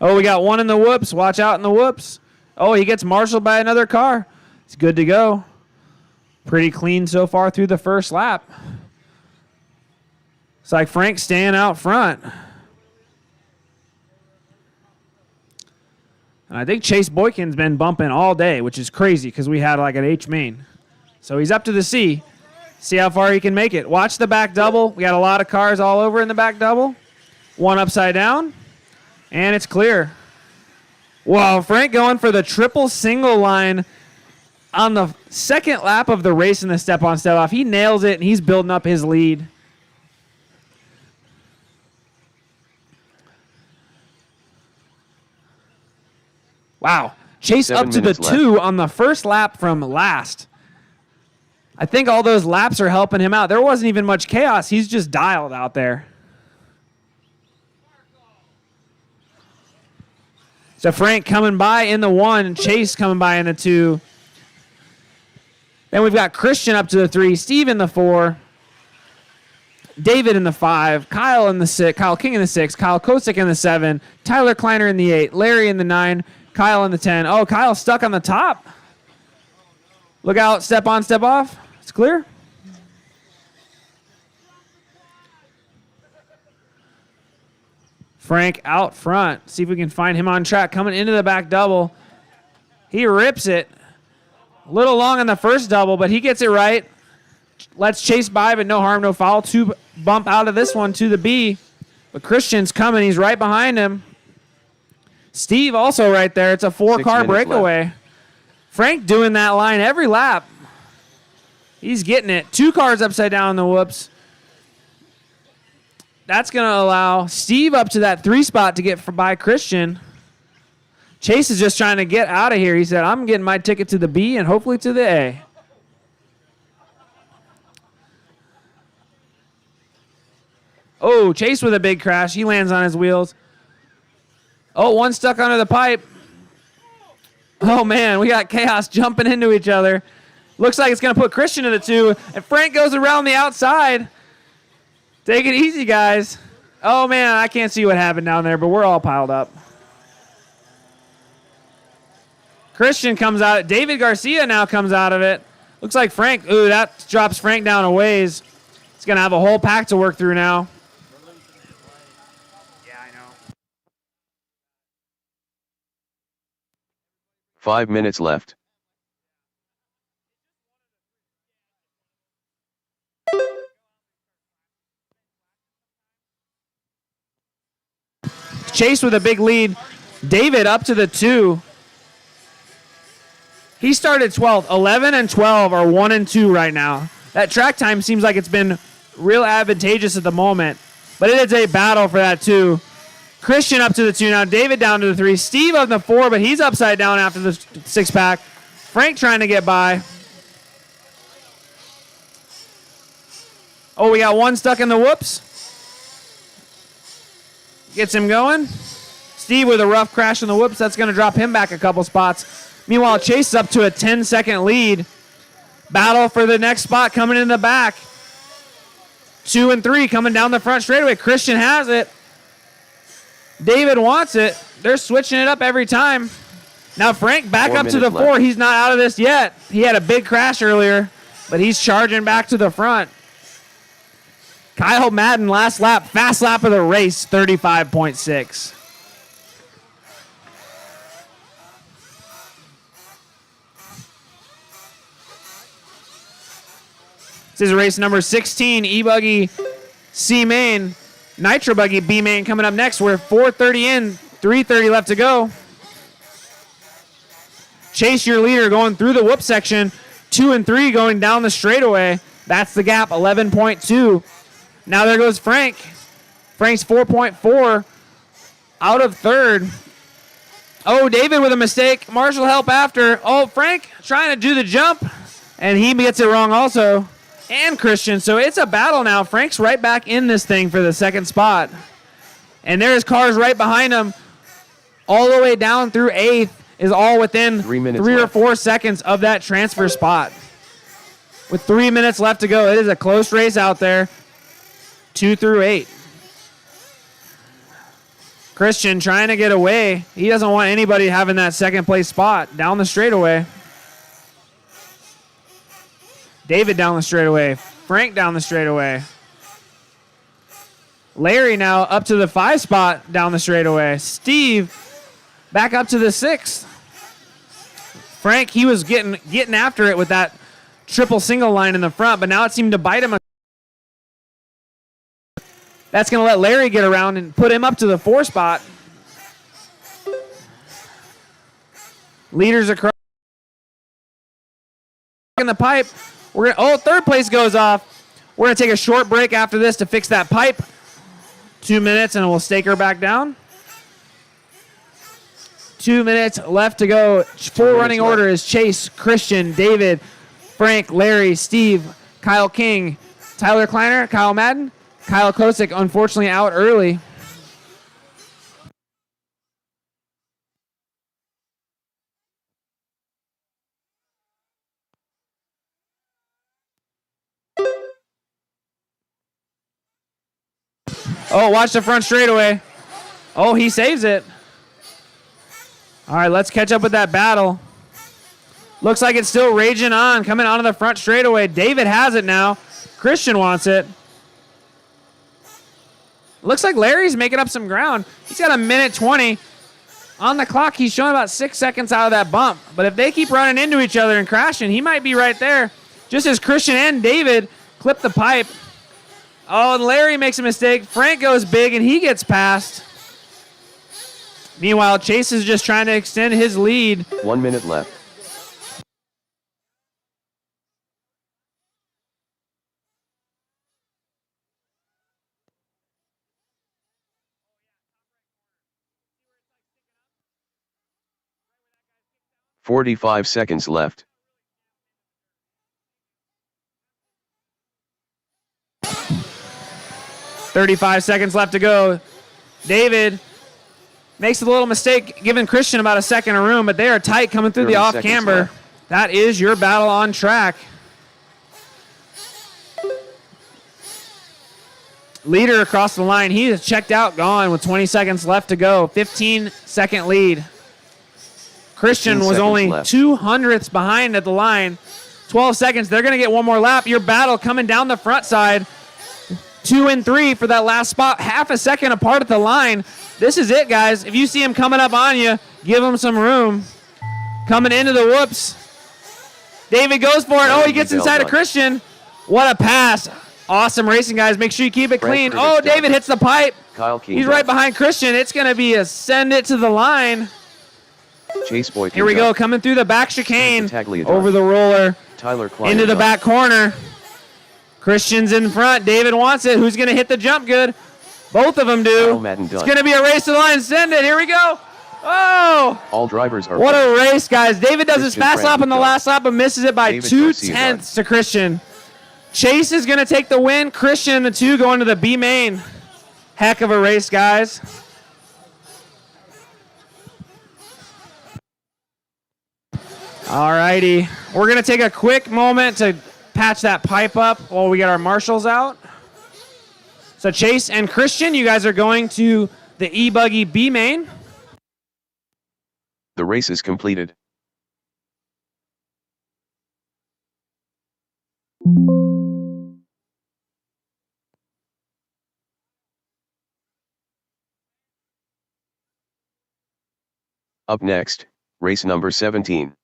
Oh, we got one in the whoops. Watch out in the whoops. Oh, he gets marshaled by another car. It's good to go. Pretty clean so far through the first lap. It's like Frank staying out front. And I think Chase Boykin's been bumping all day, which is crazy because we had like an H main. So he's up to the C. See how far he can make it. Watch the back double. We got a lot of cars all over in the back double. One upside down. And it's clear. Whoa, Frank going for the triple single line on the second lap of the race in the step-on, step-off. He nails it, and he's building up his lead. Wow. Chase 7 up to the minutes left. 2 on the first lap from last. I think all those laps are helping him out. There wasn't even much chaos. He's just dialed out there. So Frank coming by in the 1, Chase coming by in the 2. Then we've got Christian up to the 3, Steve in the 4, David in the 5, Kyle in the 6, Kyle King in the 6, Kyle Kosick in the 7, Tyler Kleiner in the 8, Larry in the 9, Kyle in the 10. Oh, Kyle's stuck on the top. Look out, step on, step off. It's clear. Frank out front. See if we can find him on track. Coming into the back double. He rips it. A little long on the first double, but he gets it right. Let's Chase by, but no harm, no foul. 2 bump out of this one to the B. But Christian's coming. He's right behind him. Steve also right there. It's a 4-car breakaway. Left. Frank doing that line every lap. He's getting it. 2 cars upside down on the whoops. That's going to allow Steve up to that 3 spot to get by Christian. Chase is just trying to get out of here. He said, I'm getting my ticket to the B and hopefully to the A. Oh, Chase with a big crash. He lands on his wheels. Oh, one stuck under the pipe. Oh, man, we got chaos jumping into each other. Looks like it's going to put Christian in the 2, and Frank goes around the outside. Take it easy, guys. Oh, man, I can't see what happened down there, but we're all piled up. Christian comes out. David Garcia now comes out of it. Looks like Frank. Ooh, that drops Frank down a ways. He's going to have a whole pack to work through now. Yeah, I know. 5 minutes left. Chase with a big lead. David up to the 2. He started 12th. 11 and 12 are 1 and 2 right now. That track time seems like it's been real advantageous at the moment. But it is a battle for that 2. Christian up to the 2 now. David down to the 3. Steve on the 4, but he's upside down after the 6-pack. Frank trying to get by. Oh, we got one stuck in the whoops. Gets him going. Steve with a rough crash in the whoops. That's going to drop him back a couple spots. Meanwhile, Chase is up to a 10-second lead. Battle for the next spot coming in the back. 2 and 3 coming down the front straightaway. Christian has it. David wants it. They're switching it up every time. Now Frank back 4 up to the minutes 4. left. He's not out of this yet. He had a big crash earlier, but he's charging back to the front. Kyle Madden, last lap, fast lap of the race, 35.6. This is race number 16, E-Buggy C-Main. Nitro Buggy B-Main coming up next. We're 4:30 in, 3:30 left to go. Chase your leader going through the whoop section. 2 and 3 going down the straightaway. That's the gap, 11.2. Now there goes Frank. Frank's 4.4 out of third. Oh, David with a mistake. Marshall help after. Oh, Frank trying to do the jump, and he gets it wrong also. And Christian, so it's a battle now. Frank's right back in this thing for the second spot. And there's cars right behind him. All the way down through 8th is all within 3 minutes 3 or left. 4 seconds of that transfer spot. With 3 minutes left to go, it is a close race out there. 2 through 8. Christian trying to get away. He doesn't want anybody having that second place spot down the straightaway. David down the straightaway. Frank down the straightaway. Larry now up to the 5 spot down the straightaway. Steve back up to the 6th. Frank, he was getting after it with that triple single line in the front, but now it seemed to bite him. That's going to let Larry get around and put him up to the 4 spot. Leaders across in the pipe. Third place goes off. We're going to take a short break after this to fix that pipe. 2 minutes, and we'll stake her back down. 2 minutes left to go. Full running order is Chase, Christian, David, Frank, Larry, Steve, Kyle King, Tyler Kleiner, Kyle Madden, Kyle Kosick, unfortunately out early. Oh, watch the front straightaway. Oh, he saves it. All right, let's catch up with that battle. Looks like it's still raging on, coming onto the front straightaway. David has it now. Christian wants it. Looks like Larry's making up some ground. He's got 1:20 on the clock. He's showing about 6 seconds out of that bump. But if they keep running into each other and crashing, he might be right there. Just as Christian and David clip the pipe. Oh, and Larry makes a mistake. Frank goes big, and he gets past. Meanwhile, Chase is just trying to extend his lead. 1 minute left. "45 seconds left. 35 seconds left to go. David makes a little mistake, giving Christian about a second of room, but they are tight coming through the 30 off seconds camber. left. That is your battle on track. Leader across the line. He is checked out, gone with 20 seconds left to go. 15-second lead. Christian 15 was only seconds left. 2/100ths behind at the line. 12 seconds. They're going to get one more lap. Your battle coming down the front side. 2 and 3 for that last spot. Half a second apart at the line. This is it, guys. If you see him coming up on you, give him some room. Coming into the whoops. David goes for it. Oh, he gets inside of Christian. What a pass. Awesome racing, guys. Make sure you keep it clean. Oh, David hits the pipe. Kyle King He's done. right behind Christian. It's going to be a send it to the line. Chase Boykin Here we done. go, coming through the back chicane. Battaglia done. Over the roller. Tyler Kleiner Into the done. back corner. Christian's in front. David wants it. Who's going to hit the jump good? Both of them do. Kyle Madden It's done. going to be a race to the line. Send it. Here we go. Oh, All drivers are what a race, guys. David does his Christian fast lap Brandon on the done. last lap, but misses it by David 2/10 Garcia to Christian. Chase is going to take the win. Christian and the two going to the B main. Heck of a race, guys. All righty. We're going to take a quick moment to patch that pipe up while we get our marshals out. So Chase and Christian, you guys are going to the E-Buggy B main. The race is completed. Up next, race number 17.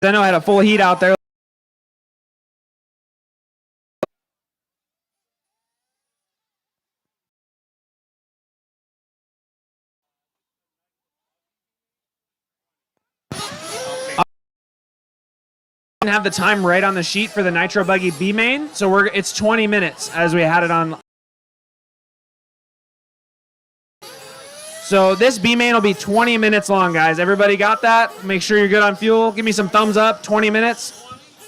I know I had a full heat out there. Didn't have the time right on the sheet for the Nitro Buggy B main, so it's 20 minutes as we had it on. So this B main will be 20 minutes long, guys. Everybody got that? Make sure you're good on fuel. Give me some thumbs up. 20 minutes.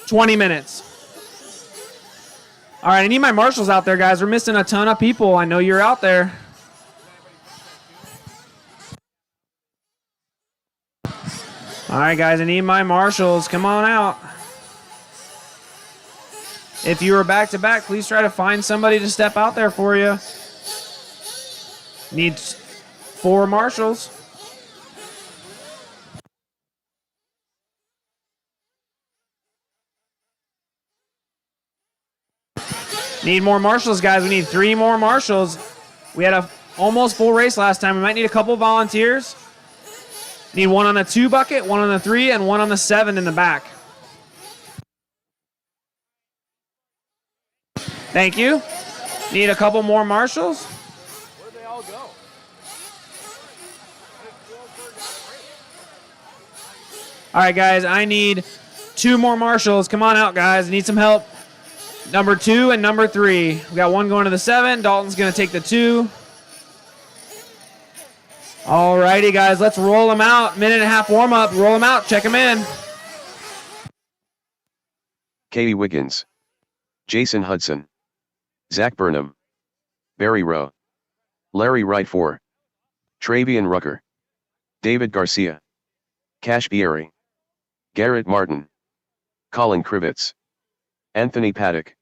20 minutes. All right, I need my marshals out there, guys. We're missing a ton of people. I know you're out there. All right, guys, I need my marshals. Come on out. If you were back-to-back, please try to find somebody to step out there for you. Need 4 marshals. Need more marshals, guys. We need 3 more marshals. We had a almost full race last time. We might need a couple volunteers. Need 1 on the 2 bucket, 1 on the 3, and 1 on the 7 in the back. Thank you. Need a couple more marshals. Where'd they all go? All right, guys, I need 2 more marshals. Come on out, guys. Need some help. Number 2 and number 3. We got one going to the 7. Dalton's going to take the 2. All righty, guys, let's roll them out. Minute and a half warm up. Roll them out. Check them in. Katie Wiggins, Jason Hudson, Zach Burnham, Barry Rowe, Larry Wright 4, Travian Rucker, David Garcia, Cash Bieri, Garrett Martin, Colin Krivitz, Anthony Paddock.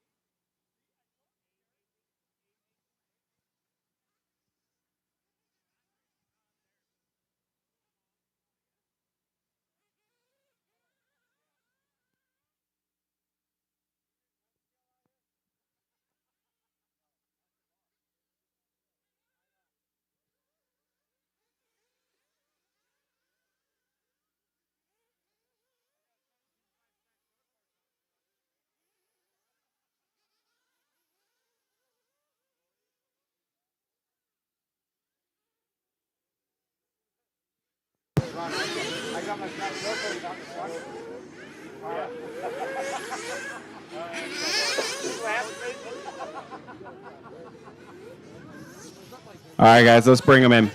All right, guys, let's bring them in.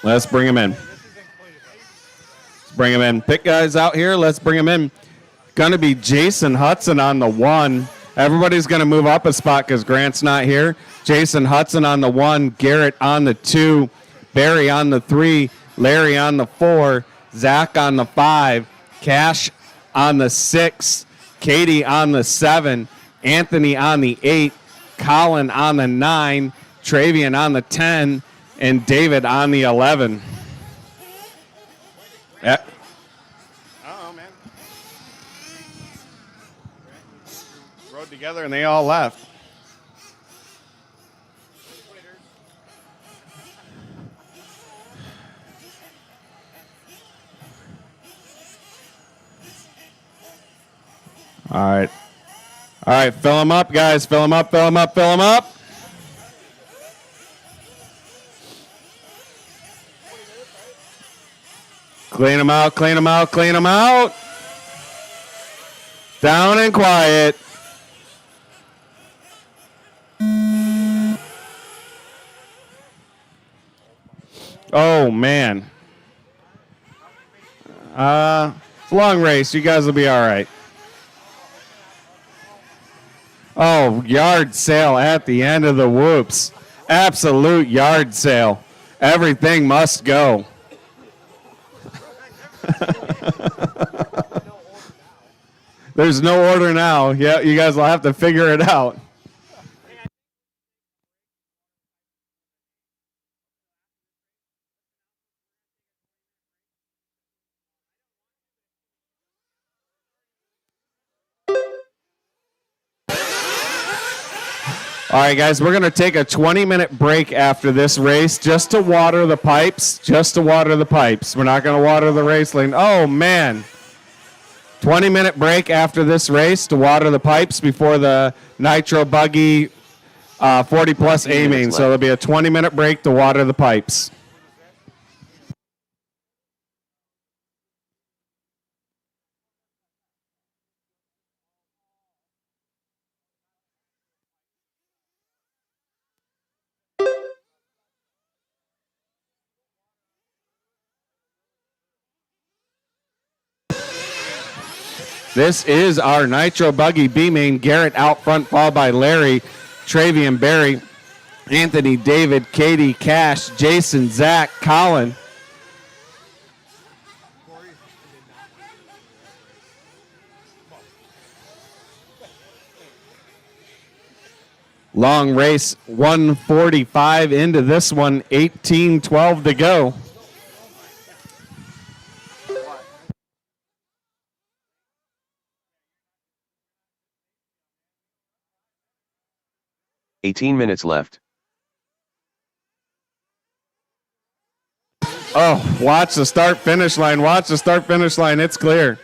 Let's bring them in. Let's bring them in. Pick guys out here. Let's bring them in. Going to be Jason Hudson on the 1. Everybody's going to move up a spot because Grant's not here. Jason Hudson on the 1. Garrett on the 2. Barry on the 3. Larry on the 4. Zach on the 5. Cash on the 6. Katie on the 7. Anthony on the 8. Colin on the 9. Travian on the 10, and David on the 11. Yeah. Oh, man. Rode together, and they all left. All right. All right, fill them up, guys. Fill them up, fill them up, fill them up. Clean them out, clean them out, clean them out. Down and quiet. Oh, man. It's a long race. You guys will be all right. Oh, yard sale at the end of the whoops. Absolute yard sale. Everything must go. There's no order now. Yeah, you guys will have to figure it out. All right, guys, we're going to take a 20-minute break after this race just to water the pipes, We're not going to water the race lane. Oh, man. 20-minute break after this race to water the pipes before the Nitro Buggy 40-plus A-main. So there'll be a 20-minute break to water the pipes. This is our Nitro Buggy B-main. Garrett out front, followed by Larry, Travian, Barry, Anthony, David, Katie, Cash, Jason, Zach, Colin. Long race, 1:45 into this one, 18:12 to go. "18 minutes left. Oh, watch the start-finish line. Watch the start-finish line. It's clear.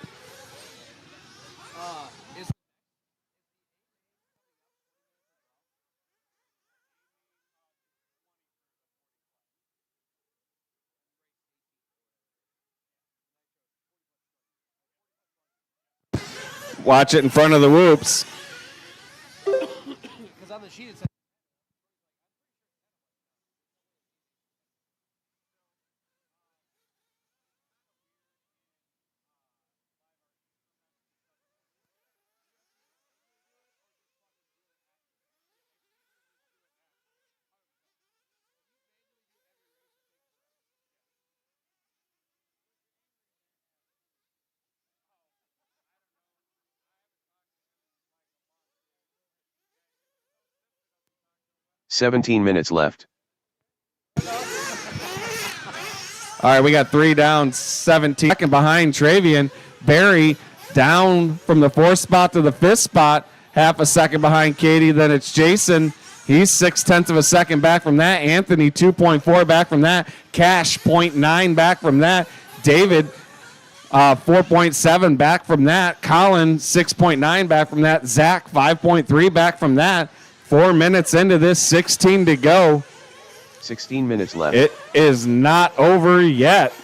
Watch it in front of the whoops. Because on the sheet it says 17 minutes left. All right, we got 3 down, 17. Second behind Travian. Barry down from the 4th spot to the 5th spot. Half a second behind Katie. Then it's Jason. He's 0.6 of a second back from that. Anthony 2.4 back from that. Cash 0.9 back from that. David 4.7 back from that. Colin 6.9 back from that. Zach 5.3 back from that. 4 minutes into this, 16 to go. 16 minutes left. It is not over yet.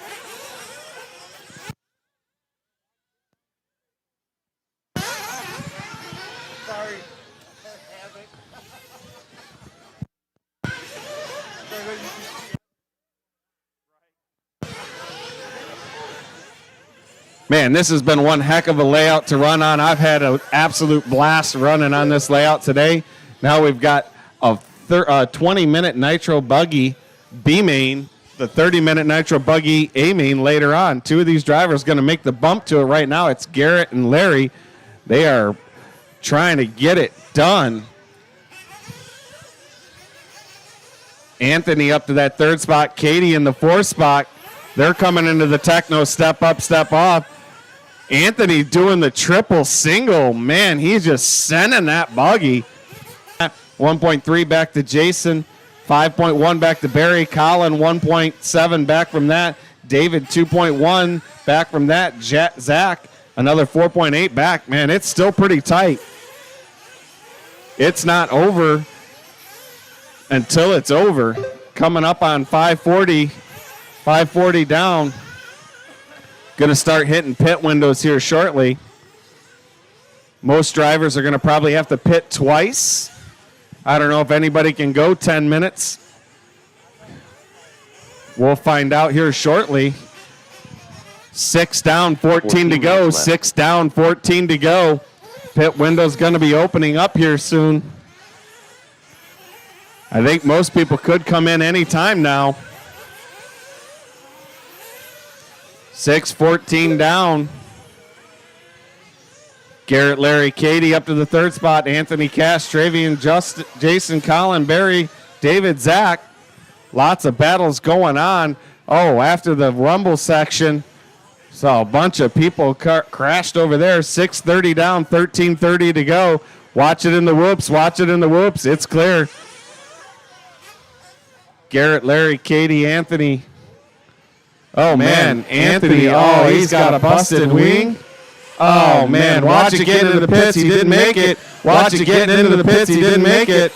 Man, this has been one heck of a layout to run on. I've had an absolute blast running on this layout today. Now we've got a 20-minute nitro buggy B main, the 30-minute nitro buggy A main later on. 2 of these drivers going to make the bump to it right now. It's Garrett and Larry. They are trying to get it done. Anthony up to that 3rd spot. Katie in the 4th spot. They're coming into the techno step up, step off. Anthony doing the triple single. Man, he's just sending that buggy. 1.3 back to Jason. 5.1 back to Barry. Colin 1.7 back from that. David 2.1 back from that. Zach another 4.8 back. Man, it's still pretty tight. It's not over until it's over. Coming up on 540. 540 down. Going to start hitting pit windows here shortly. Most drivers are going to probably have to pit twice. I don't know if anybody can go 10 minutes. We'll find out here shortly. 6 down, 14 to go. 6 down, 14 to go. Pit window's going to be opening up here soon. I think most people could come in any time now. 6:14 down. Garrett, Larry, Katie up to the 3rd spot. Anthony, Cash, Travian, Jason, Colin, Barry, David, Zach. Lots of battles going on. Oh, after the rumble section, saw a bunch of people crashed over there. 6:30 down, 13:30 to go. Watch it in the whoops. Watch it in the whoops. It's clear. Garrett, Larry, Katie, Anthony. Oh, man, Anthony, oh, he's got a busted wing. Oh, man, watch it get into the pits. He didn't make it. Watch it getting into the pits. He didn't make it.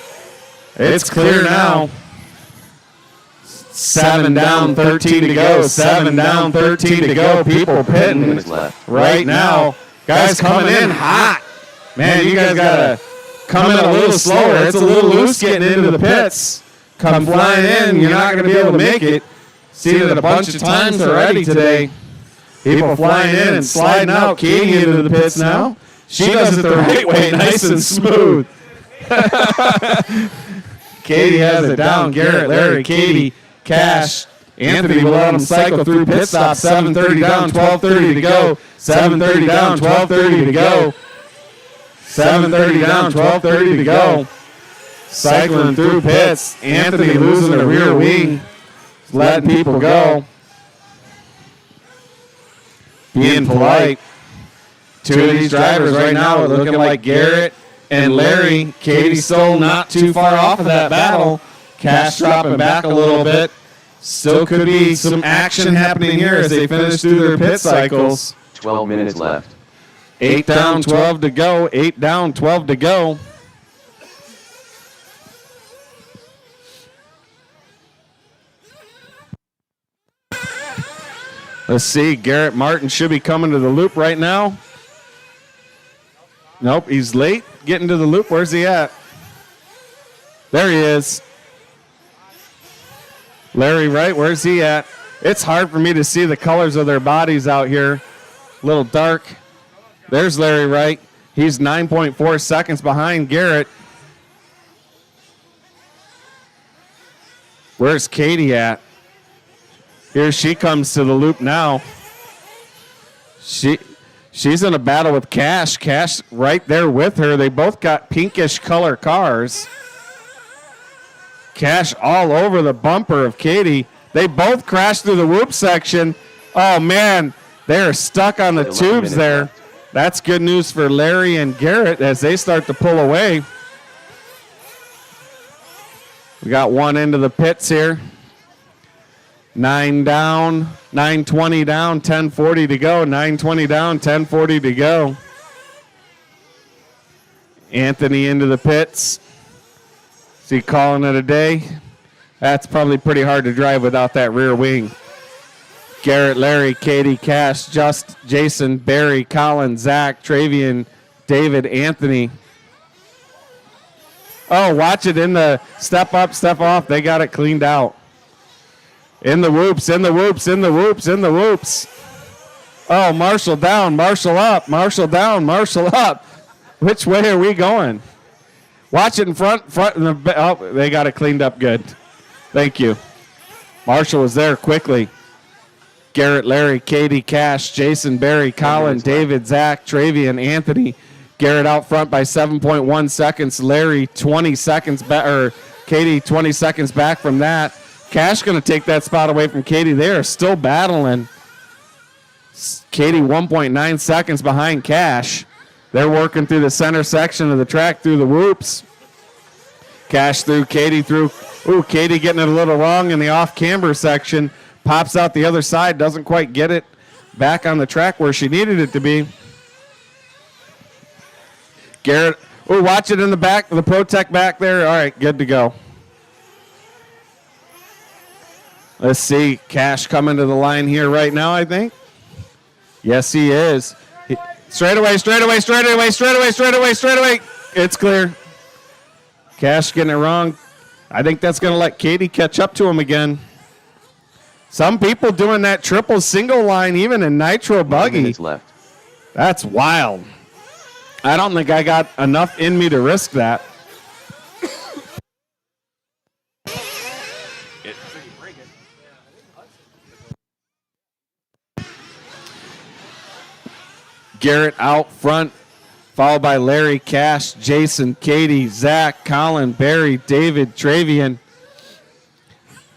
It's clear now. 7 down, 13 to go. 7 down, 13 to go. People pitting right now. Guys coming in hot. Man, you guys got to come in a little slower. It's a little loose getting into the pits. Come flying in. You're not going to be able to make it. Seen it a bunch of times already today. People flying in and sliding out. Katie into the pits now. She does it the right way, nice and smooth. Katie has it down. Garrett, Larry, Katie, Cash. Anthony will let him cycle through pit stop. 7:30 down, 12:30 to go. 7:30 down, 12:30 to go. 7:30 down, 12:30 to go. Cycling through pits. Anthony losing the rear wing. Letting people go. Being polite. 2 of these drivers right now are looking like Garrett and Larry. Katie still not too far off of that battle. Cash dropping back a little bit. Still could be some action happening here as they finish through their pit cycles. 12 minutes left. 8 down, 12 to go. 8 down, 12 to go. Let's see. Garrett Martin should be coming to the loop right now. Nope, he's late getting to the loop. Where's he at? There he is. Larry Wright, where's he at? It's hard for me to see the colors of their bodies out here. A little dark. There's Larry Wright. He's 9.4 seconds behind Garrett. Where's Katie at? Here she comes to the loop now. She's in a battle with Cash. Cash right there with her. They both got pinkish color cars. Cash all over the bumper of Katie. They both crashed through the whoop section. Oh, man, they are stuck on the tubes there. Left. That's good news for Larry and Garrett as they start to pull away. We got one into the pits here. 9 down, 9:20 down, 10:40 to go. 9:20 down, 10:40 to go. Anthony into the pits. Is he calling it a day? That's probably pretty hard to drive without that rear wing. Garrett, Larry, Katie, Cash, Jason, Barry, Colin, Zach, Travian, David, Anthony. Oh, watch it in the step up, step off. They got it cleaned out. In the whoops, in the whoops, in the whoops, in the whoops. Oh, Marshall down, Marshall up, Marshall down, Marshall up. Which way are we going? Watch it in front, and the, oh, they got it cleaned up good. Thank you. Marshall was there quickly. Garrett, Larry, Katie, Cash, Jason, Barry, Colin, David, Zach, Travian, Anthony. Garrett out front by 7.1 seconds. Larry 20 seconds back, or Katie 20 seconds back from that. Cash going to take that spot away from Katie. They are still battling. Katie 1.9 seconds behind Cash. They're working through the center section of the track through the whoops. Cash through, Katie through. Ooh, Katie getting it a little wrong in the off-camber section. Pops out the other side, doesn't quite get it back on the track where she needed it to be. Garrett, oh, watch it in the back, the Protec back there. All right, good to go. Let's see, Cash coming to the line here right now, I think. Yes, he is. Straight away, straight away, straight away, straight away, straight away, straight away. It's clear. Cash getting it wrong. I think that's going to let Katie catch up to him again. Some people doing that triple single line even in Nitro Buggy. 9 minutes left. That's wild. I don't think I got enough in me to risk that. Garrett out front, followed by Larry, Cash, Jason, Katie, Zach, Colin, Barry, David, Travian.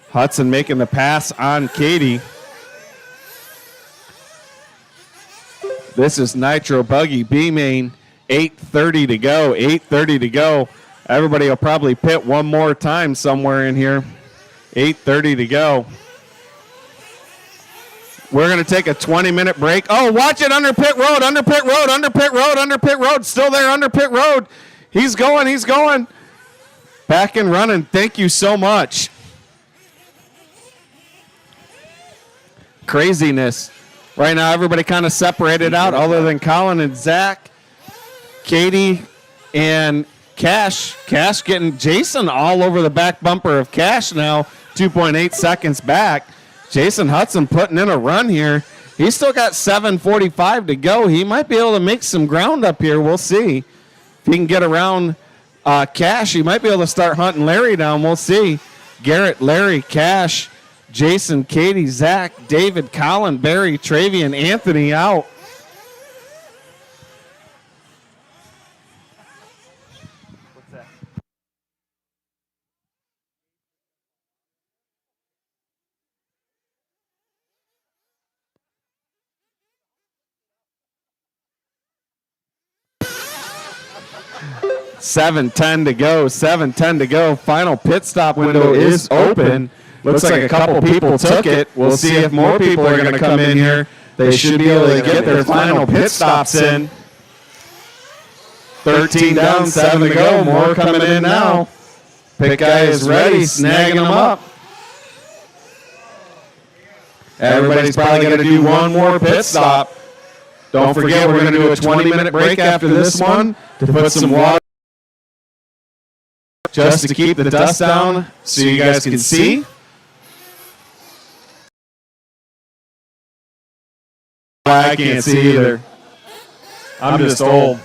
Hudson making the pass on Katie. This is Nitro Buggy B-Main. 8:30 to go. 8:30 to go. Everybody will probably pit one more time somewhere in here. 8:30 to go. We're going to take a 20-minute break. Oh, watch it under pit road, under pit road, under pit road, under pit road. Still there under pit road. He's going, he's going. Back and running. Thank you so much. Craziness. Right now, everybody kind of separated out other than Colin and Zach. Katie and Cash. Cash getting Jason all over the back bumper of Cash now. 2.8 seconds back. Jason Hudson putting in a run here. He's still got 7:45 to go. He might be able to make some ground up here. We'll see. If he can get around Cash, he might be able to start hunting Larry down. We'll see. Garrett, Larry, Cash, Jason, Katie, Zach, David, Colin, Barry, Travian, Anthony out. What's that? $7:10 to go. 7:10 to go. Final pit stop window is open. Looks like a couple people took it. We'll see if more people are going to come in here. They should be able to get their final pit stops in. 13 down, 7 to go. More coming in now. Pit guy is ready, snagging them up. Everybody's probably going to do one more pit stop. Don't forget, we're going to do a 20-minute break after this one to put some water just to keep the dust down so you guys can see. I can't see either. I'm just old.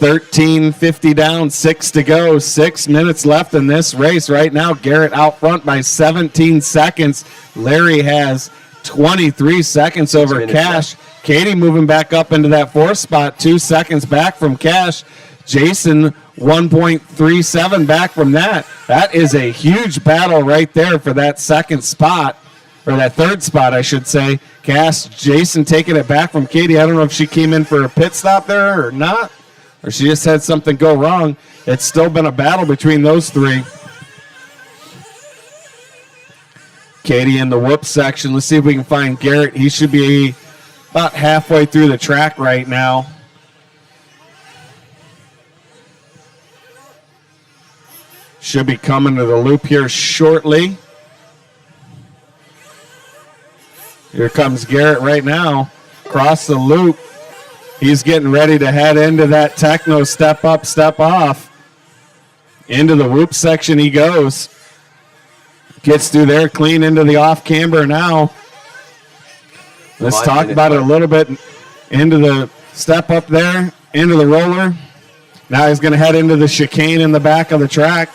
$13.50 down, 6 to go, 6 minutes left in this race. Right now, Garrett out front by 17 seconds. Larry has 23 seconds over Cash. Katie moving back up into that 4th spot, 2 seconds back from Cash. Jason 1.37 back from that. That is a huge battle right there for that 2nd spot, or that 3rd spot, I should say. Cash, Jason taking it back from Katie. I don't know if she came in for a pit stop there or not, or she just had something go wrong. It's still been a battle between those three. Katie in the whoop section. Let's see if we can find Garrett. He should be about halfway through the track right now. Should be coming to the loop here shortly. Here comes Garrett right now. Across the loop. He's getting ready to head into that techno step up, step off. Into the whoop section he goes. Gets through there clean into the off camber now. Let's talk about it a little bit. Into the step up there, into the roller. Now he's going to head into the chicane in the back of the track.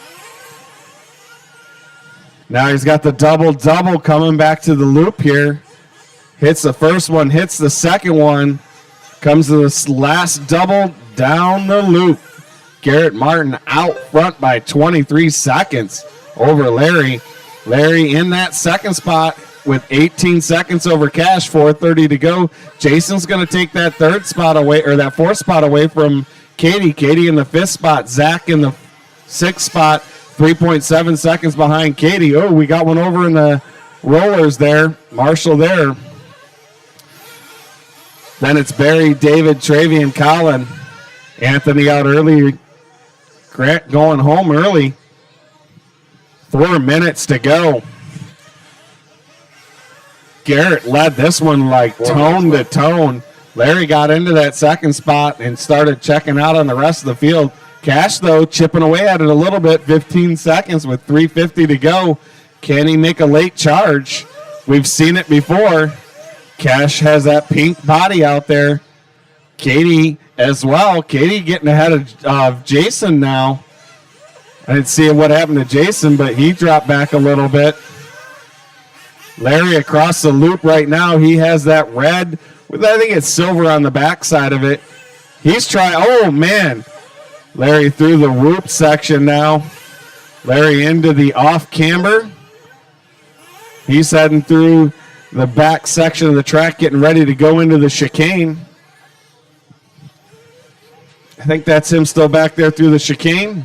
Now he's got the double coming back to the loop here. Hits the first one, hits the second one. Comes to this last double down the loop. Garrett Martin out front by 23 seconds over Larry. Larry in that 2nd spot with 18 seconds over Cash, 4:30 to go. Jason's going to take that 3rd spot away, or that 4th spot away from Katie. Katie in the 5th spot. Zach in the 6th spot, 3.7 seconds behind Katie. Oh, we got one over in the rollers there. Marshall there. Then it's Barry, David, Travian, Colin. Anthony out early. Grant going home early. 4 minutes to go. Garrett led this one like tone to tone. Larry got into that 2nd spot and started checking out on the rest of the field. Cash, though, chipping away at it a little bit. 15 seconds with 3:50 to go. Can he make a late charge? We've seen it before. Cash has that pink body out there. Katie as well. Katie getting ahead of Jason now. I didn't see what happened to Jason, but he dropped back a little bit. Larry across the loop right now. He has that red with, I think it's silver on the backside of it. He's trying. Oh, man. Larry through the whoop section now. Larry into the off camber. He's heading through the back section of the track, getting ready to go into the chicane. I think that's him still back there through the chicane.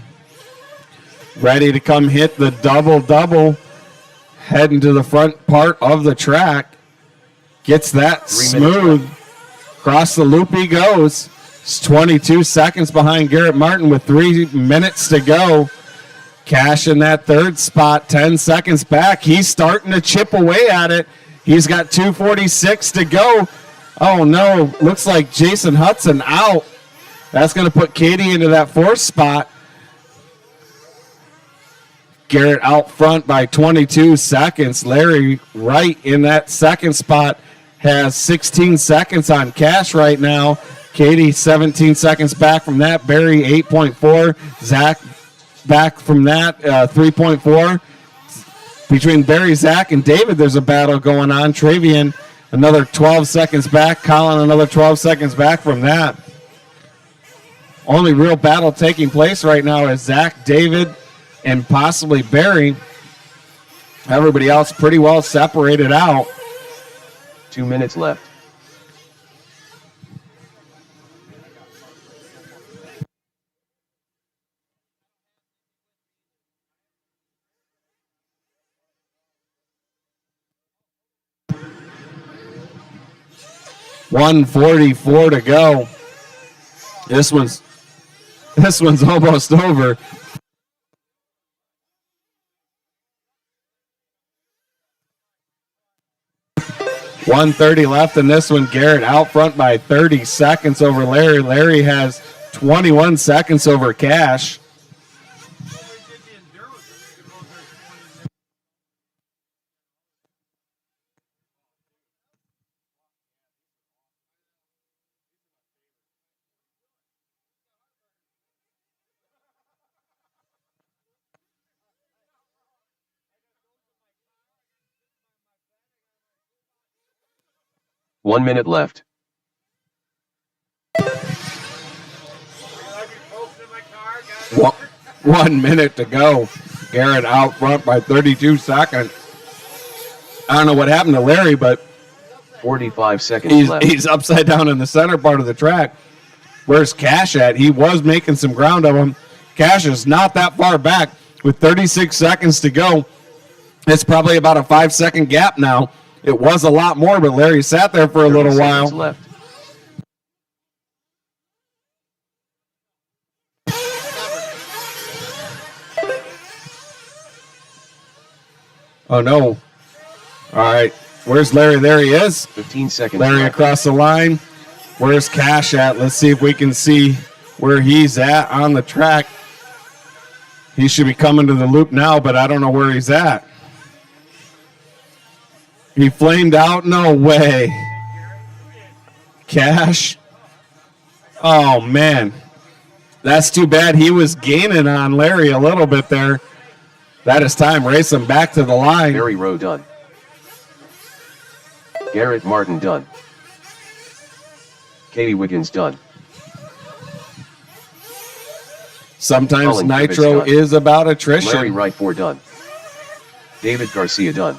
Ready to come hit the double, heading to the front part of the track. Gets that smooth. Across the loop he goes. It's 22 seconds behind Garrett Martin with 3 minutes to go. Cash in that 3rd spot, 10 seconds back. He's starting to chip away at it. He's got 2:46 to go. Oh, no. Looks like Jason Hudson out. That's going to put Katie into that 4th spot. Garrett out front by 22 seconds. Larry right in that 2nd spot has 16 seconds on Cash right now. Katie 17 seconds back from that. Barry 8.4. Zach back from that 3.4. Between Barry, Zach, and David, there's a battle going on. Travian another 12 seconds back. Colin another 12 seconds back from that. Only real battle taking place right now is Zach, David, and possibly Barry. Everybody else pretty well separated out. 2 minutes left. 1:44 to go. This one's almost over. .130 left in this one. Garrett out front by 30 seconds over Larry. Larry has 21 seconds over Cash. One minute left. One, 1 minute to go. Garrett out front by 32 seconds. I don't know what happened to Larry, but 45 seconds left. he's upside down in the center part of the track. Where's Cash at? He was making some ground of him. Cash is not that far back with 36 seconds to go. It's probably about a 5-second gap now. It was a lot more, but Larry sat there for a little while. Left. Oh, no. All right. Where's Larry? There he is. 15 seconds Larry left. across the line. Where's Cash at? Let's see if we can see where he's at on the track. He should be coming to the loop now, but I don't know where he's at. He flamed out? No way. Cash? Oh, man. That's too bad. He was gaining on Larry a little bit there. That is time. Race him back to the line. Barry Rowe done. Garrett Martin done. Katie Wiggins done. Sometimes Colin Nitro Kivitz done. is about attrition. Larry Wright 4 done. David Garcia done.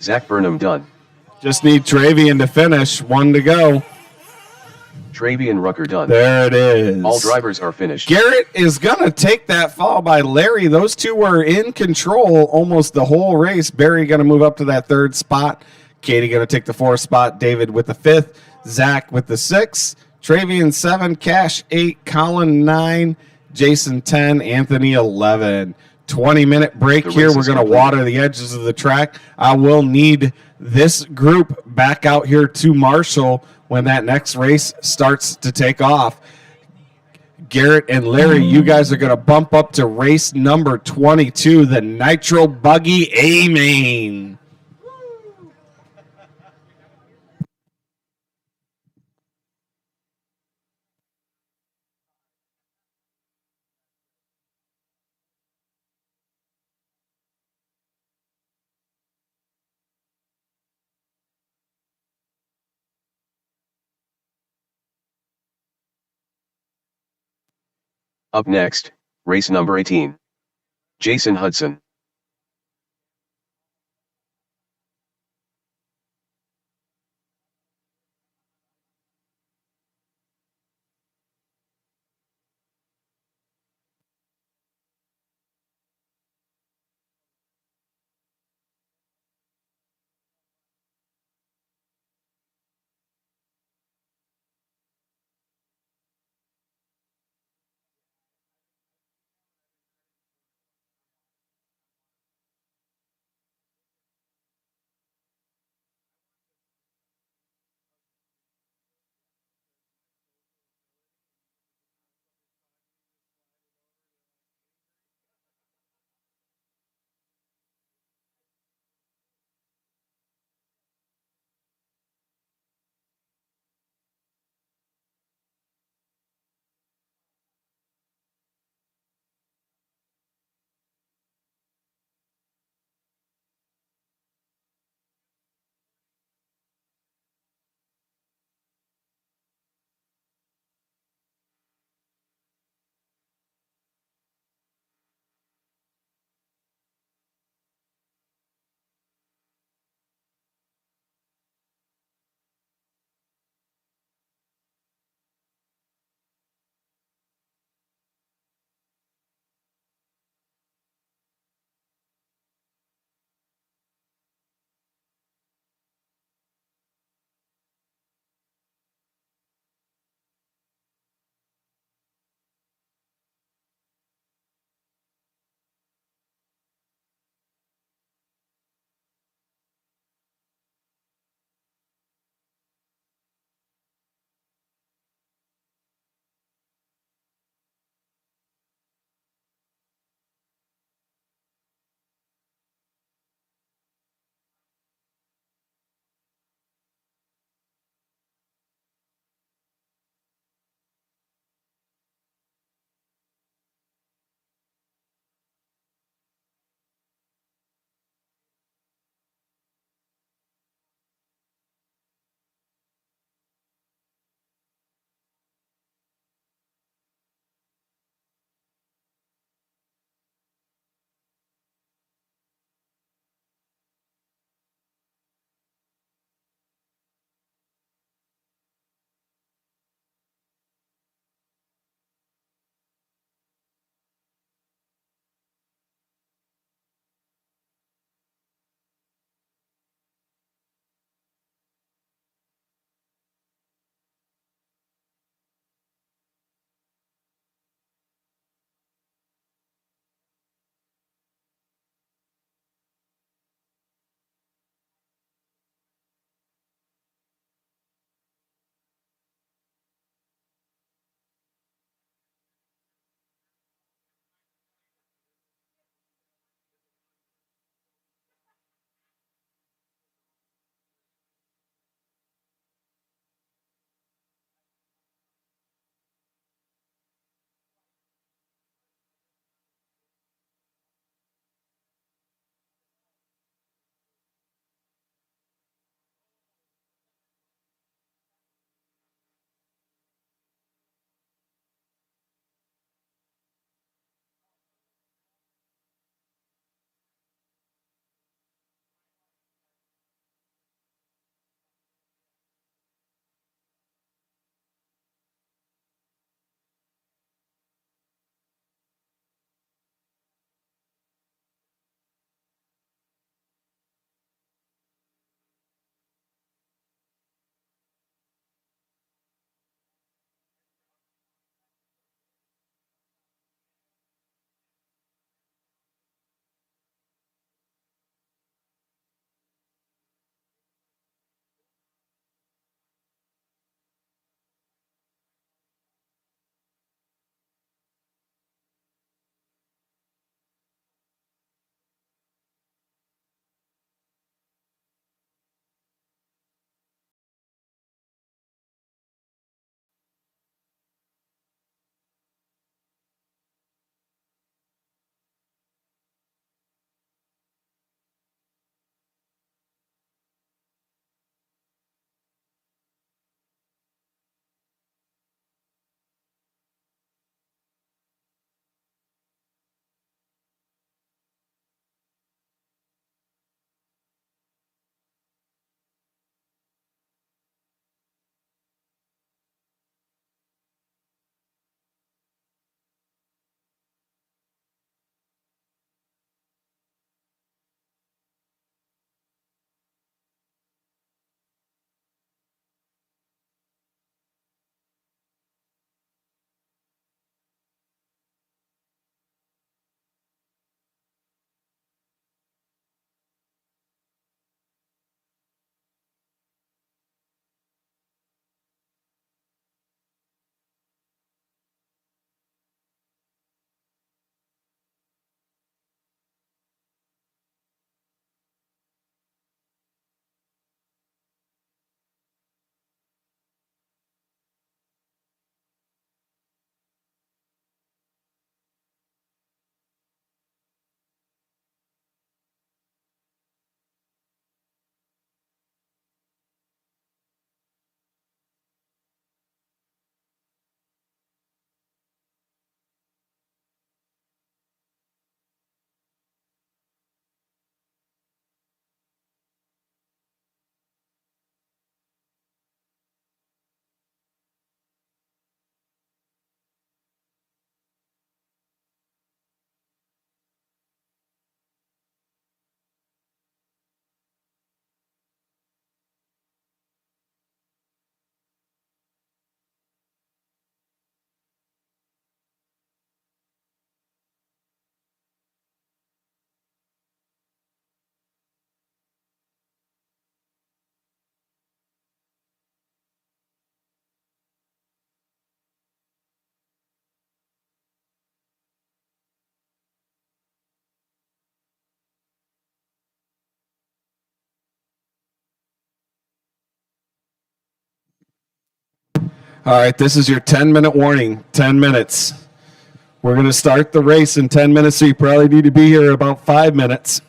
Zach Burnham done. Just need Travian to finish. 1 to go. Travian Rucker done. There it is. All drivers are finished. Garrett is going to take that fall by Larry. Those two were in control almost the whole race. Barry going to move up to that 3rd spot. Katie going to take the 4th spot. David with the 5th. Zach with the 6th. Travian 7. Cash 8. Colin 9. Jason 10. Anthony 11. 20-minute break The here. race We're is going to complete. water the edges of the track. I will need this group back out here to Marshall when that next race starts to take off. Garrett and Larry, you guys are going to bump up to race number 22, the Nitro Buggy A-Main. Up next, race number 18. Jason Hudson. All right, this is your 10-minute warning. 10 minutes. We're going to start the race in 10 minutes, so you probably need to be here in about 5 minutes.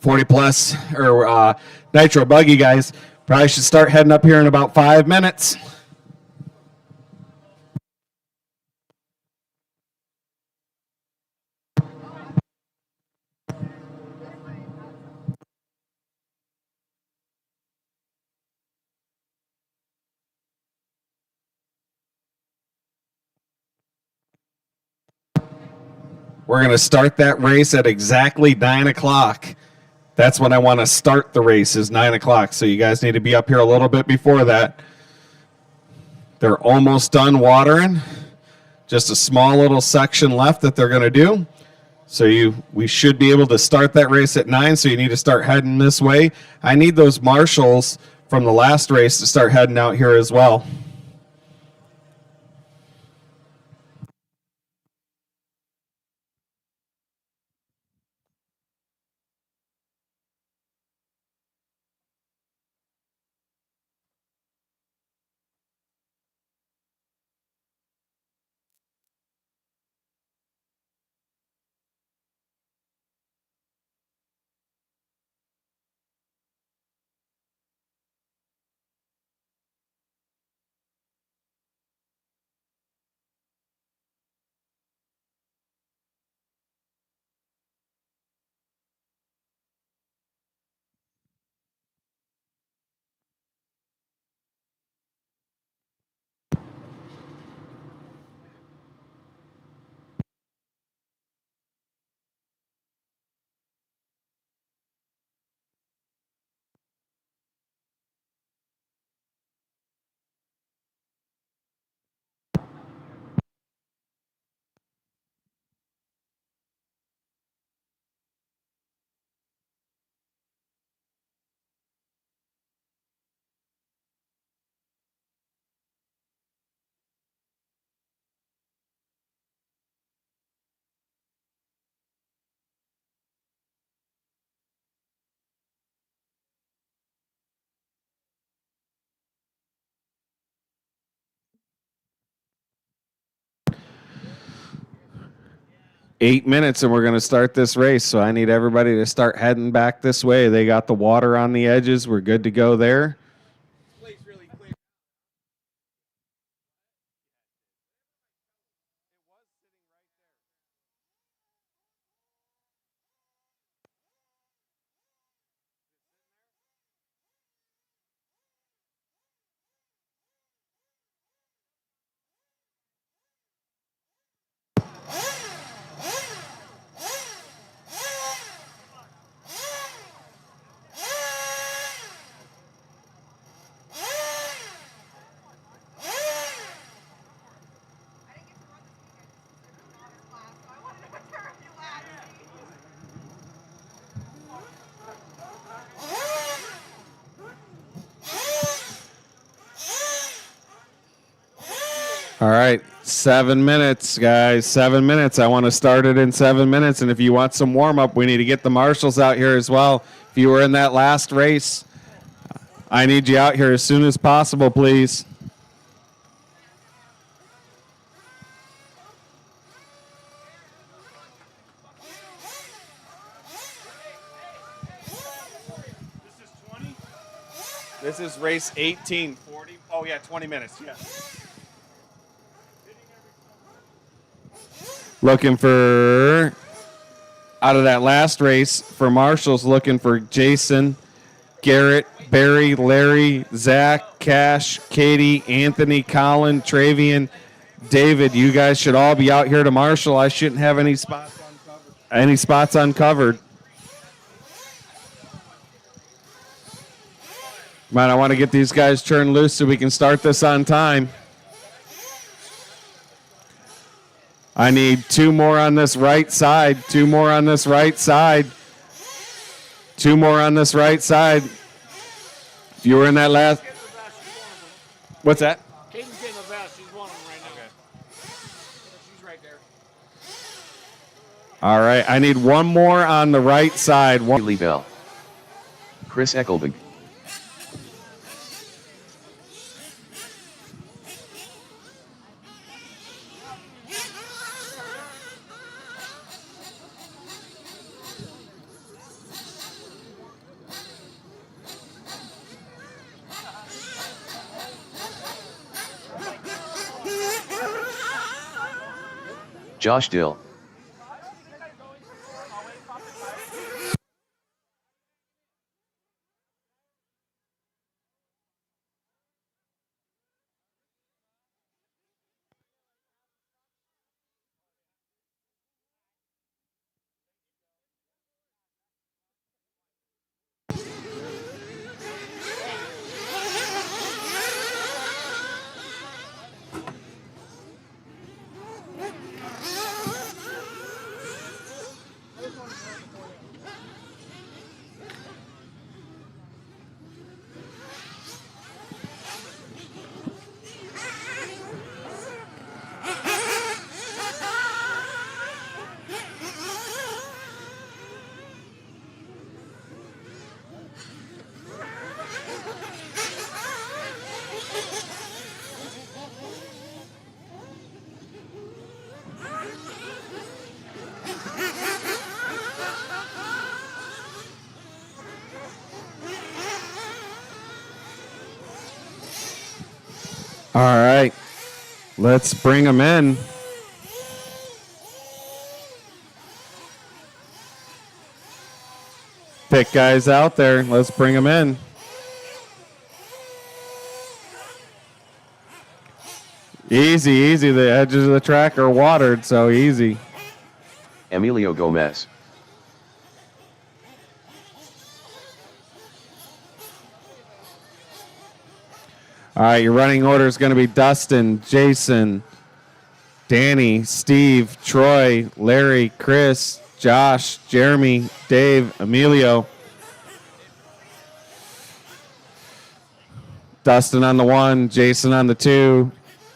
40 plus or nitro buggy guys probably should start heading up here in about 5 minutes. We're going to start that race at exactly 9 o'clock. That's when I want to start the race, is 9 o'clock. So you guys need to be up here a little bit before that. They're almost done watering. Just a small little section left that they're going to do. So we should be able to start that race at 9, so you need to start heading this way. I need those marshals from the last race to start heading out here as well. Eight minutes and we're going to start this race. So I need everybody to start heading back this way. They got the water on the edges. We're good to go there. All right, 7 minutes, guys. 7 minutes. I want to start it in 7 minutes. And if you want some warm up, we need to get the marshals out here as well. If you were in that last race, I need you out here as soon as possible, please. This is 20. This is race 18. 40. Oh, yeah, 20 minutes. Yeah. Looking for, out of that last race, for marshals, looking for Jason, Garrett, Barry, Larry, Zach, Cash, Katie, Anthony, Colin, Travian, David. You guys should all be out here to marshal. I shouldn't have any spots uncovered. Man, I want to get these guys turned loose so we can start this on time. I need 2 more on this right side. 2 more on this right side. 2 more on this right side. If you were in that last... What's that? Katie's getting the vest. She's one of them right now. Okay. She's right there. All right. I need 1 more on the right side. Lee Bell. Chris Eckelberg. Josh Dill. All right, let's bring them in. Pick guys out there. Let's bring them in. Easy, easy. The edges of the track are watered, so easy. Emilio Gomez. All right, your running order is going to be Dustin, Jason, Danny, Steve, Troy, Larry, Chris, Josh, Jeremy, Dave, Emilio. Dustin on the 1, Jason on the 2,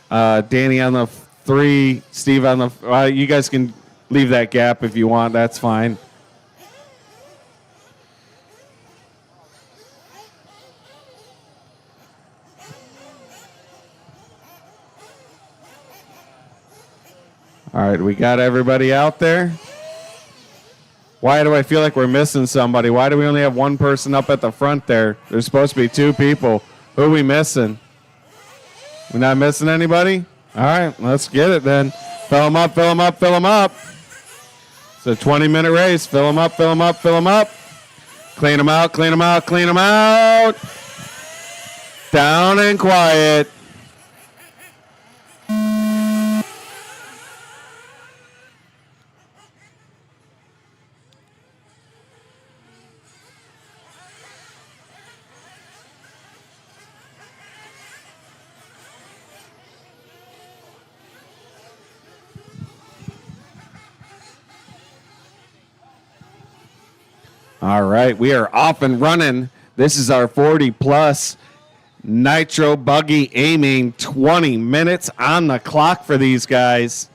Danny on the 3, Steve on the... you guys can leave that gap if you want. That's fine. All right, we got everybody out there. Why do I feel like we're missing somebody? Why do we only have one person up at the front there? There's supposed to be 2 people. Who are we missing? We're not missing anybody? All right, let's get it then. Fill them up, fill them up, fill them up. It's a 20-minute race. Fill them up, fill them up, fill them up. Clean them out, clean them out, clean them out. Down and quiet. All right, we are off and running. This is our 40-plus Nitro Buggy aiming. 20 minutes on the clock for these guys.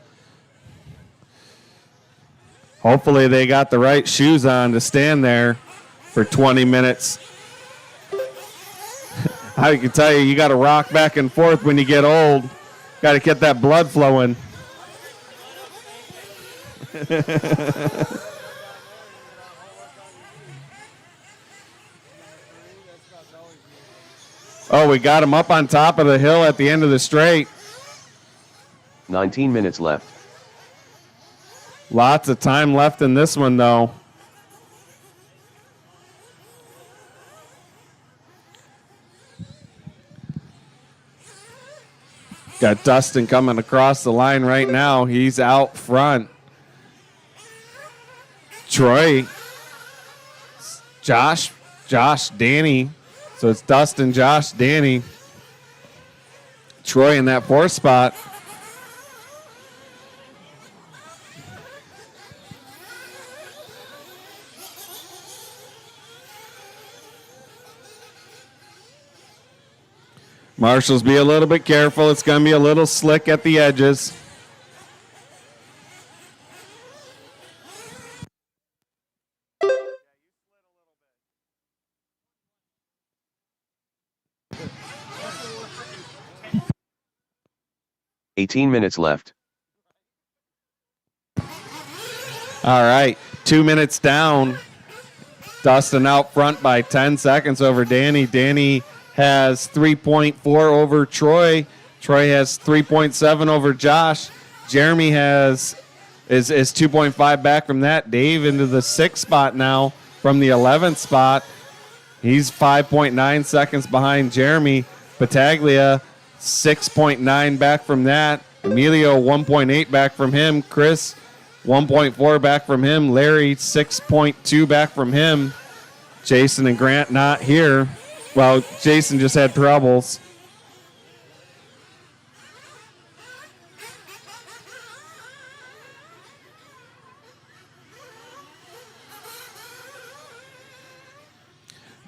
Hopefully they got the right shoes on to stand there for 20 minutes. I can tell you, you got to rock back and forth when you get old. Got to get that blood flowing. Oh, we got him up on top of the hill at the end of the straight. 19 minutes left. Lots of time left in this one, though. Got Dustin coming across the line right now. He's out front. Troy, Josh, Danny. So it's Dustin, Josh, Danny, Troy in that 4th spot. Marshals, be a little bit careful. It's going to be a little slick at the edges. $18 minutes left. All right, 2 minutes down. Dustin out front by 10 seconds over Danny. Danny has 3.4 over Troy. Troy has 3.7 over Josh. Jeremy has is 2.5 back from that. Dave into the 6th spot now from the 11th spot. He's 5.9 seconds behind Jeremy. Battaglia, 6.9 back from that. Emilio, 1.8 back from him. Chris, 1.4 back from him. Larry, 6.2 back from him. Jason and Grant not here. Well, Jason just had troubles.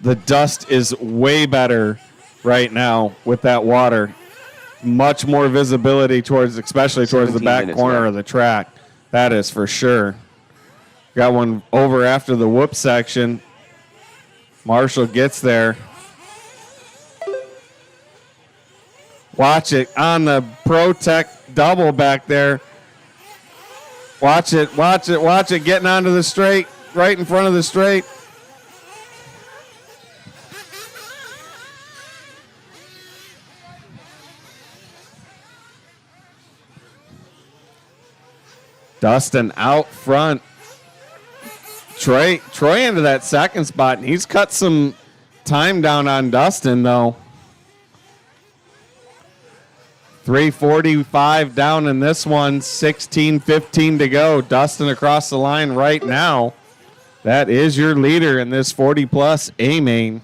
The dust is way better right now with that water. Much more visibility towards, especially towards the back corner of the track. That is for sure. Got one over after the whoop section. Marshall gets there. Watch it on the Protect double back there. Watch it, watch it, watch it. Getting onto the straight, right in front of the straight. Dustin out front. Troy into that 2nd spot, and he's cut some time down on Dustin, though. 3:45 down in this one, 16:15 to go. Dustin across the line right now. That is your leader in this 40-plus A-Main.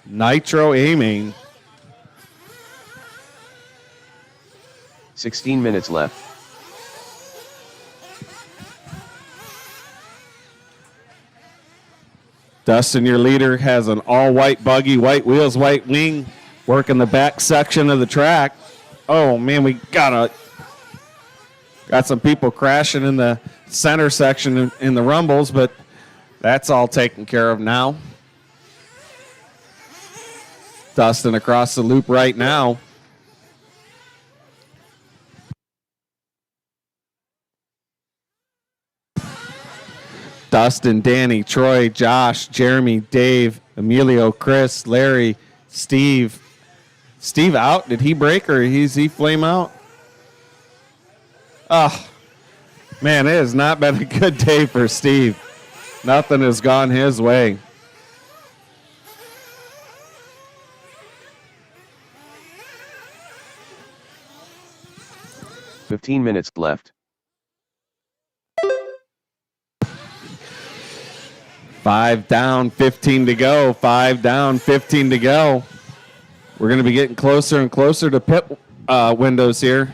Nitro A-Main. 16 minutes left. Dustin, your leader, has an all-white buggy, white wheels, white wing, working the back section of the track. Oh, man, we got some people crashing in the center section in the rumbles, but that's all taken care of now. Dustin across the loop right now. Dustin, Danny, Troy, Josh, Jeremy, Dave, Emilio, Chris, Larry, Steve. Steve out? Did he break or is he flame out? Oh, man, it has not been a good day for Steve. Nothing has gone his way. $15 minutes left. 5 down, 15 to go. 5 down, 15 to go. We're going to be getting closer and closer to pit windows here.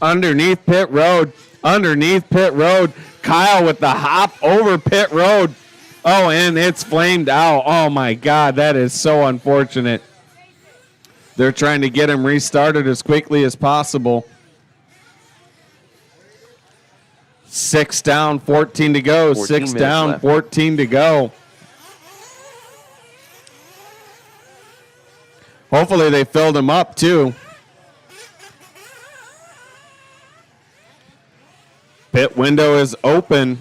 Underneath pit road. Kyle with the hop over pit road. Oh, and it's flamed out. Oh, my God. That is so unfortunate. They're trying to get him restarted as quickly as possible. 6 down, 14 to go. 6 down, left. 14 to go. Hopefully they filled him up, too. Pit window is open.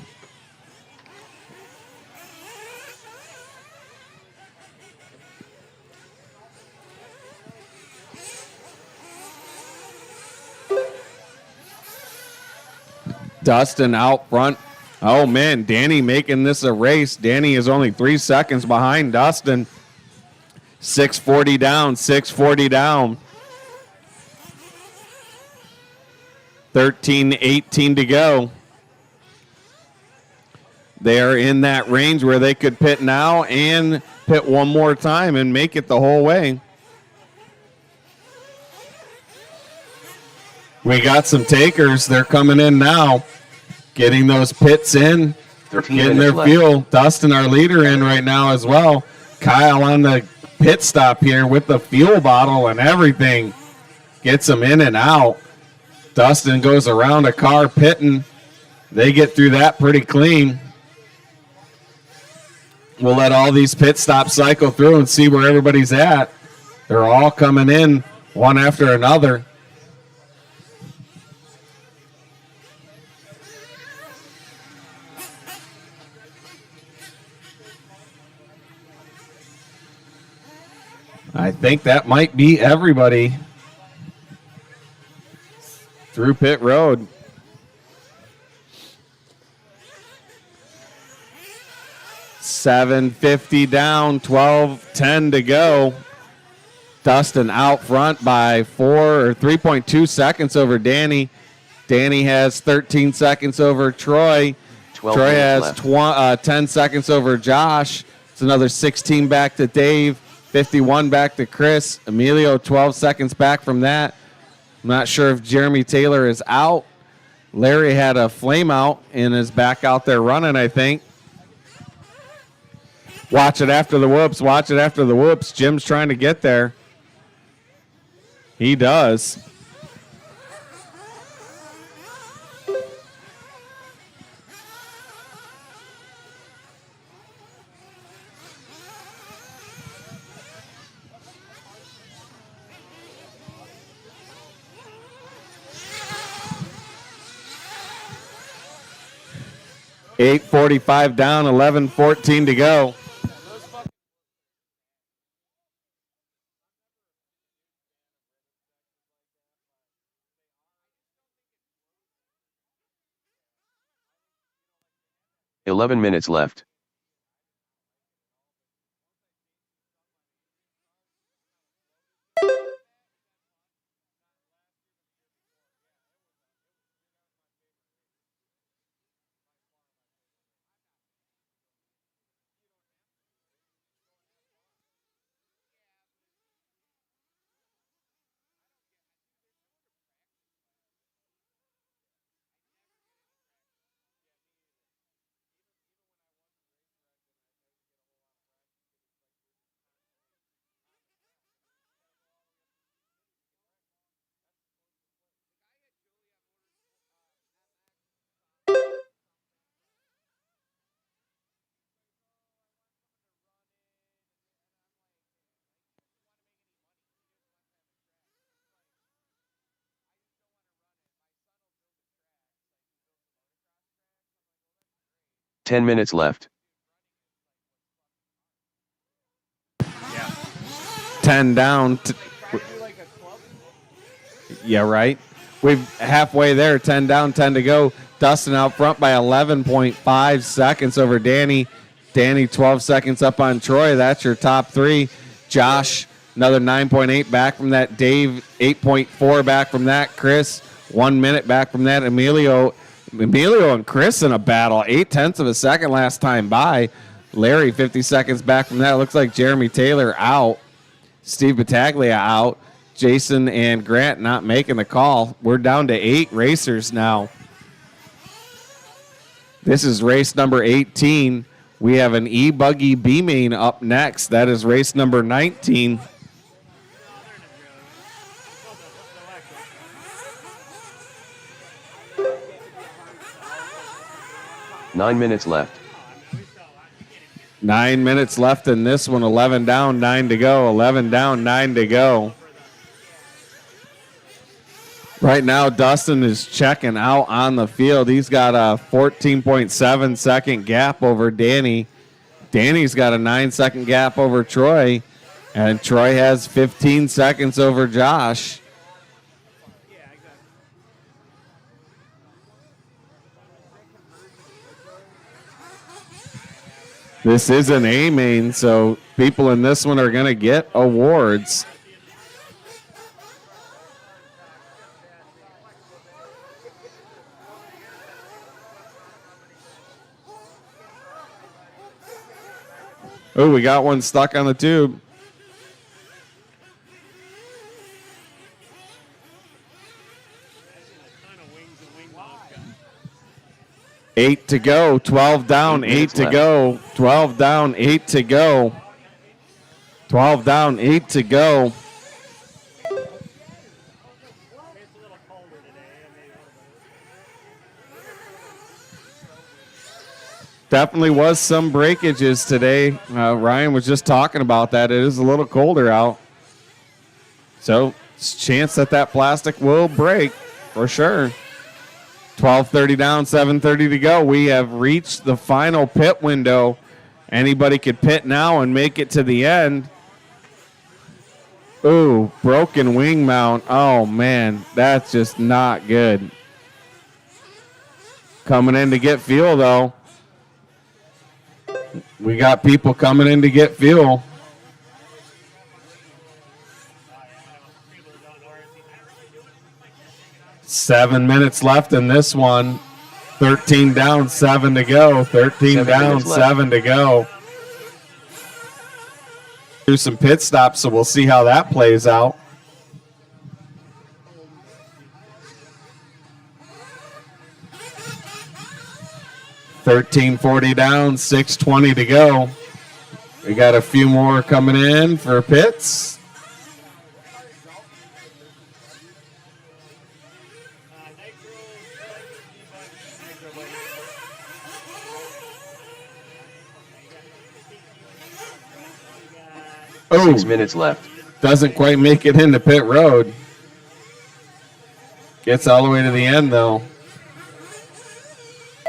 Dustin out front. Oh, man, Danny making this a race. Danny is only 3 seconds behind Dustin. 6:40 down, 6:40 down. 13-18 to go. They are in that range where they could pit now and pit one more time and make it the whole way. We got some takers. They're coming in now, getting those pits in, 13 getting minutes their left. fuel. Dustin, our leader, in right now as well. Kyle on the pit stop here with the fuel bottle and everything. Gets them in and out. Dustin goes around a car pitting. They get through that pretty clean. We'll let all these pit stops cycle through and see where everybody's at. They're all coming in one after another. I think that might be everybody through pit road. $7.50 down, 12:10 to go. Dustin out front by 3.2 seconds over Danny. Danny has 13 seconds over Troy. 12 Troy minutes has left. 10 seconds over Josh. It's another 16 back to Dave. 51 back to Chris. Emilio 12 seconds back from that. I'm not sure if Jeremy Taylor is out. Larry had a flame out and is back out there running, I think. Watch it after the whoops. Watch it after the whoops. Jim's trying to get there. He does. $8.45 down, 11:14 to go. 11 minutes left. Ten minutes left. 10 down. Yeah, right. We've halfway there. 10 down, 10 to go. Dustin out front by 11.5 seconds over Danny. Danny 12 seconds up on Troy. That's your top three. Josh, another 9.8 back from that. Dave, 8.4 back from that. Chris, 1 minute back from that. Emilio and Chris in a battle. 0.8 of a second last time by. Larry, 50 seconds back from that. Looks like Jeremy Taylor out. Steve Battaglia out. Jason and Grant not making the call. We're down to 8 racers now. This is race number 18. We have an E-Buggy B-Main up next. That is race number 19. Nine minutes left. 9 minutes left in this one. 11 down, 9 to go. 11 down, 9 to go. Right now, Dustin is checking out on the field. He's got a 14.7 second gap over Danny. Danny's got a 9-second gap over Troy. And Troy has 15 seconds over Josh. This is an A main, so people in this one are going to get awards. Oh, we got one stuck on the tube. Eight to go, 12 down, 8 to go, 12 down, 8 to go, 12 down, 8 to go. definitely was some breakages today. Ryan was just talking about that. It is a little colder out. So it's a chance that that plastic will break for sure. 12:30 down, 7:30 to go. We have reached the final pit window. Anybody could pit now and make it to the end. Ooh, broken wing mount. Oh, man, that's just not good. Coming in to get fuel, though. We got people coming in to get fuel. Seven minutes left in this one. 13 down, 7 to go. 13 down, 7 to go. Do some pit stops, so we'll see how that plays out. $13.40 down, 6:20 to go. We got a few more coming in for pits. Oh, 6 minutes left. doesn't quite make it into pit road. Gets all the way to the end, though.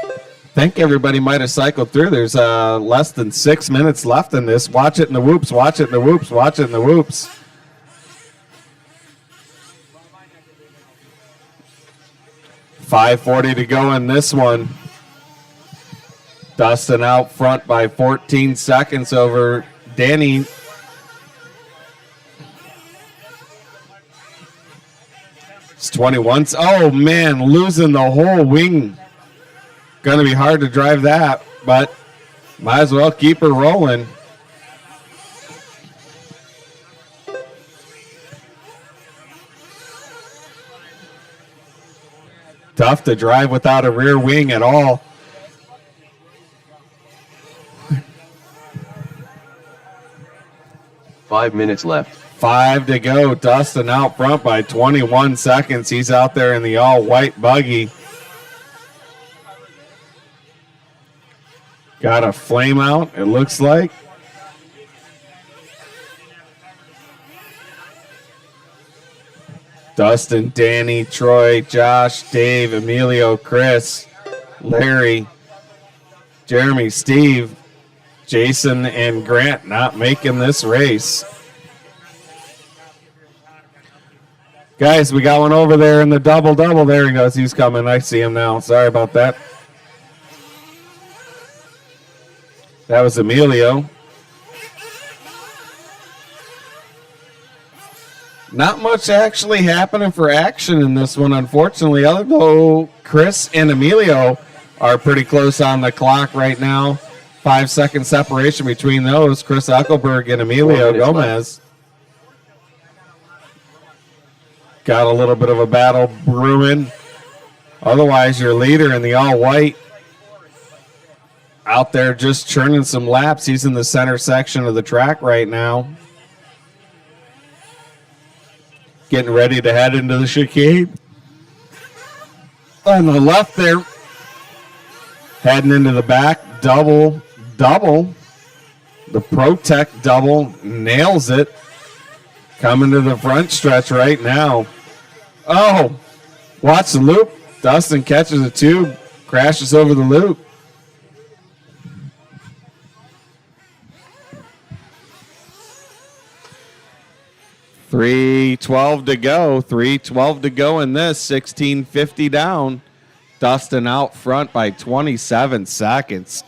I think everybody might have cycled through. There's less than 6 minutes left in this. Watch it in the whoops. Watch it in the whoops. Watch it in the whoops. $5:40 to go in this one. Dustin out front by 14 seconds over Danny. It's 21. Oh, man, losing the whole wing. Going to be hard to drive that, but might as well keep her rolling. Tough to drive without a rear wing at all. Five minutes left. 5 to go. Dustin out front by 21 seconds. He's out there in the all-white buggy. Got a flame out, it looks like. Dustin, Danny, Troy, Josh, Dave, Emilio, Chris, Larry, Jeremy, Steve, Jason, and Grant not making this race. Guys, we got one over there in the double-double. There he goes. He's coming. I see him now. Sorry about that. That was Emilio. Not much actually happening for action in this one, unfortunately, although Chris and Emilio are pretty close on the clock right now. 5 second separation between those, Chris Uckelberg and Emilio Gomez. Got a little bit of a battle brewing. Otherwise, your leader in the all-white out there just churning some laps. He's in the center section of the track right now. Getting ready to head into the chicane. On the left there. Heading into the back. Double. The Protect double nails it. Coming to the front stretch right now. Oh, watch the loop. Dustin catches a tube. Crashes over the loop. $3:12 to go. $3:12 to go in this. 16:50 down. Dustin out front by 27 seconds.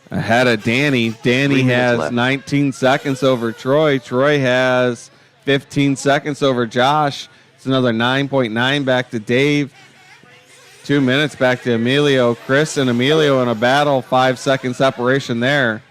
Ahead of Danny. Danny has left. 19 seconds over Troy. Troy has 15 seconds over Josh. It's another 9.9 back to Dave. 2 minutes back to Emilio. Chris and Emilio in a battle. 5 second separation there.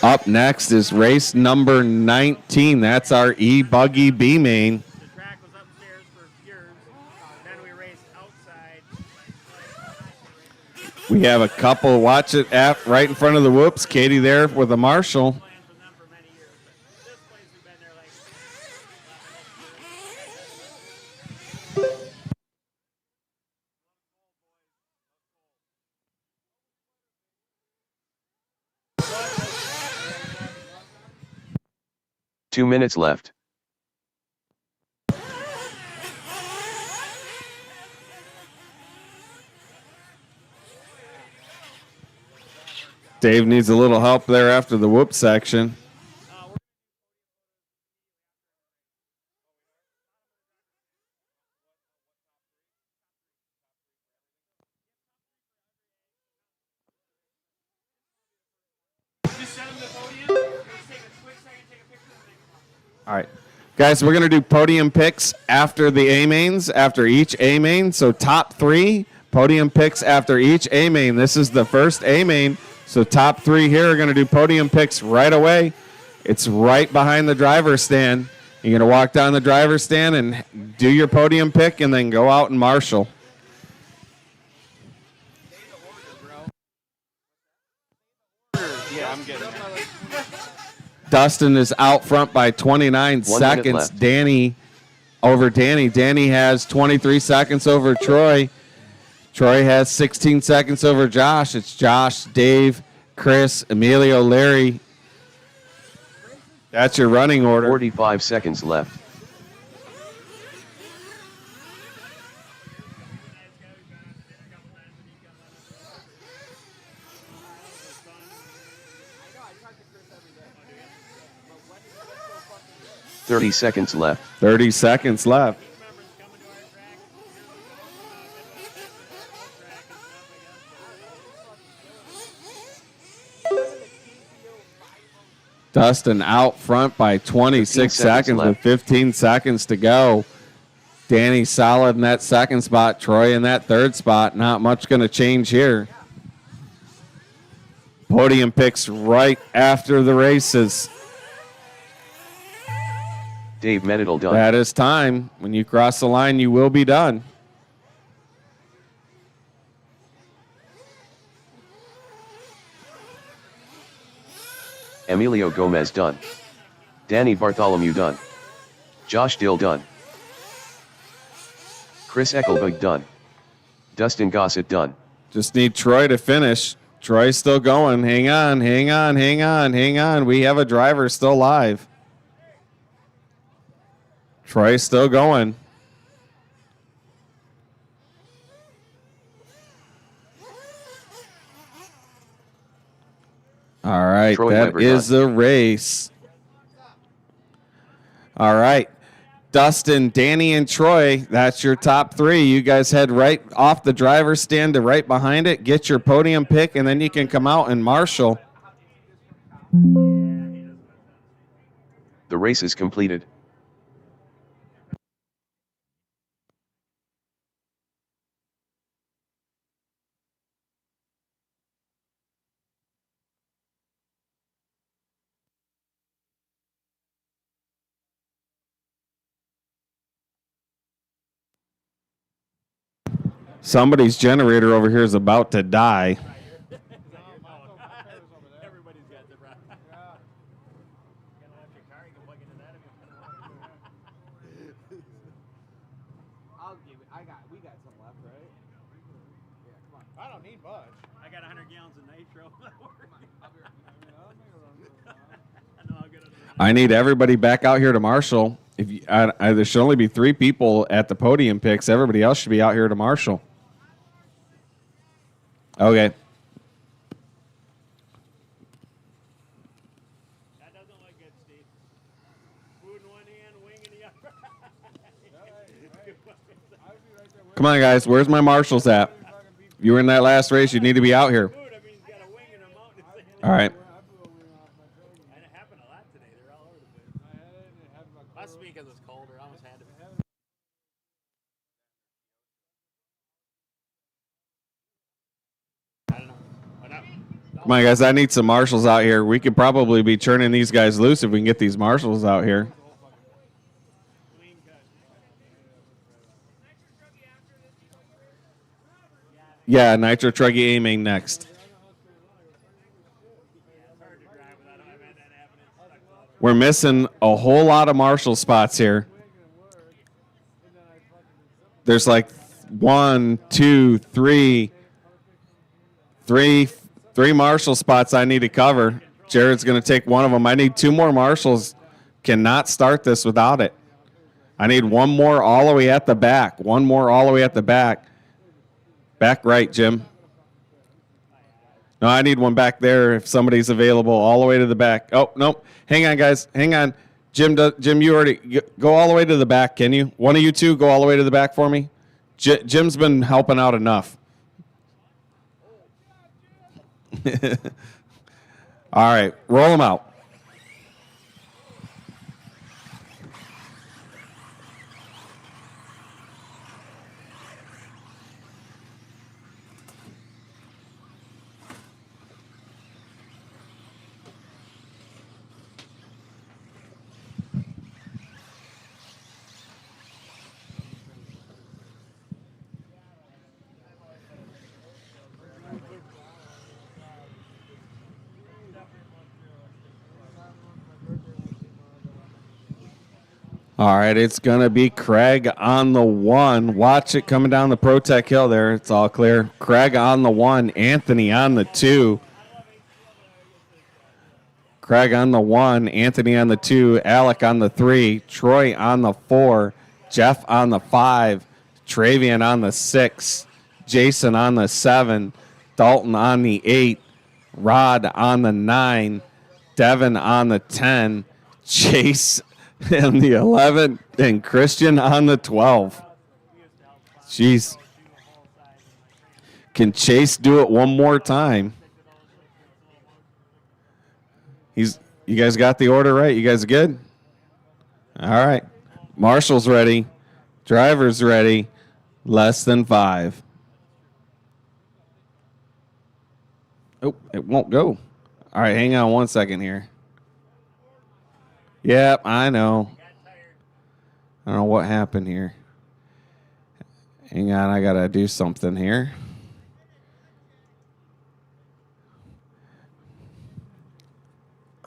Up next is race number 19. That's our E-Buggy B-Main. The track was upstairs for years. Then we raced outside. We have a couple. Watch it right in front of the whoops. Katie there with a Marshall. 2 minutes left. Dave needs a little help there after the whoop section. All right. Guys, we're going to do podium picks after the A-mains, after each A-main. So top 3 podium picks after each A-main. This is the first A-main. So top 3 here are going to do podium picks right away. It's right behind the driver's stand. You're going to walk down the driver's stand and do your podium pick and then go out and marshal. Yeah, I'm getting it. Dustin is out front by 29 seconds. Danny over Danny. Danny has 23 seconds over Troy. Troy has 16 seconds over Josh. It's Josh, Dave, Chris, Emilio, Larry. That's your running order. 45 seconds left. "30 seconds left. 30 seconds left. Dustin out front by 26 seconds with 15 seconds to go. Danny solid in that second spot. Troy in that third spot. Not much going to change here. Podium picks right after the races. Dave Menadel done. That is time. When you cross the line, you will be done. Emilio Gomez done. Danny Bartholomew done. Josh Dill done. Chris Eckelberg done. Dustin Gossett done. Just need Troy to finish. Troy's still going. Hang on, hang on, hang on, hang on. We have a driver still live. Troy's still going. All right, Troy that Weber is done. the race. All right, Dustin, Danny, and Troy, that's your top 3. You guys head right off the driver's stand to right behind it, get your podium pick, and then you can come out and marshal. The race is completed. Somebody's generator over here is about to die. Everybody's got the right. I'll give it. We got some left, right? Yeah, come on. I don't need much. I got 100 gallons of nitro. I need everybody back out here to marshal. If you, there should only be 3 people at the podium picks. Everybody else should be out here to marshal. Okay. That doesn't look good, Steve. Food in one hand, wing in the other. Come on, guys. Where's my marshals at? You were in that last race. You need to be out here. Food, I mean, he's got a wing and a mountain. All right. And it happened a lot today. They're all over the place. Must be because it's colder. I almost had to. I don't know. Why not? Come on, guys. I need some marshals out here. We could probably be turning these guys loose if we can get these marshals out here. Clean cut. Yeah, Nitro Truggy aiming next. We're missing a whole lot of Marshall spots here. There's like three Marshall spots I need to cover. Jared's going to take one of them. I need 2 more Marshalls. Cannot start this without it. I need 1 more all the way at the back. 1 more all the way at the back. Back right, Jim. No, I need one back there if somebody's available all the way to the back. Oh, nope. Hang on, guys. Hang on. Jim, you already go all the way to the back, can you? One of you two go all the way to the back for me. Jim's been helping out enough. All right, roll them out. All right, it's going to be Craig on the 1. Watch it coming down the Protec Hill there. It's all clear. Craig on the 1. Anthony on the 2. Craig on the 1. Anthony on the 2. Alec on the 3. Troy on the 4. Jeff on the 5. Travian on the 6. Jason on the 7. Dalton on the 8. Rod on the 9. Devin on the 10. Chase and the 11, and Christian on the 12. Jeez. Can Chase do it one more time? You guys got the order right? You guys good? All right. Marshall's ready. Driver's ready. Less than 5. Oh, it won't go. All right, hang on 1 second here. Yep, I know. I don't know what happened here. Hang on, I got to do something here.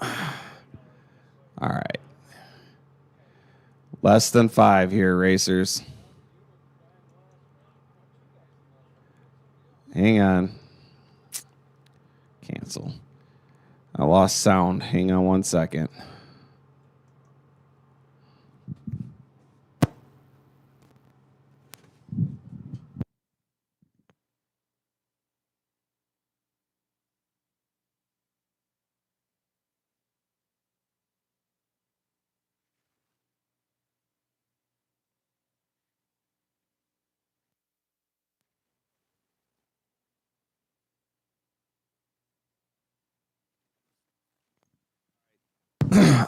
All right. Less than 5 here, racers. Hang on. Cancel. I lost sound. Hang on 1 second.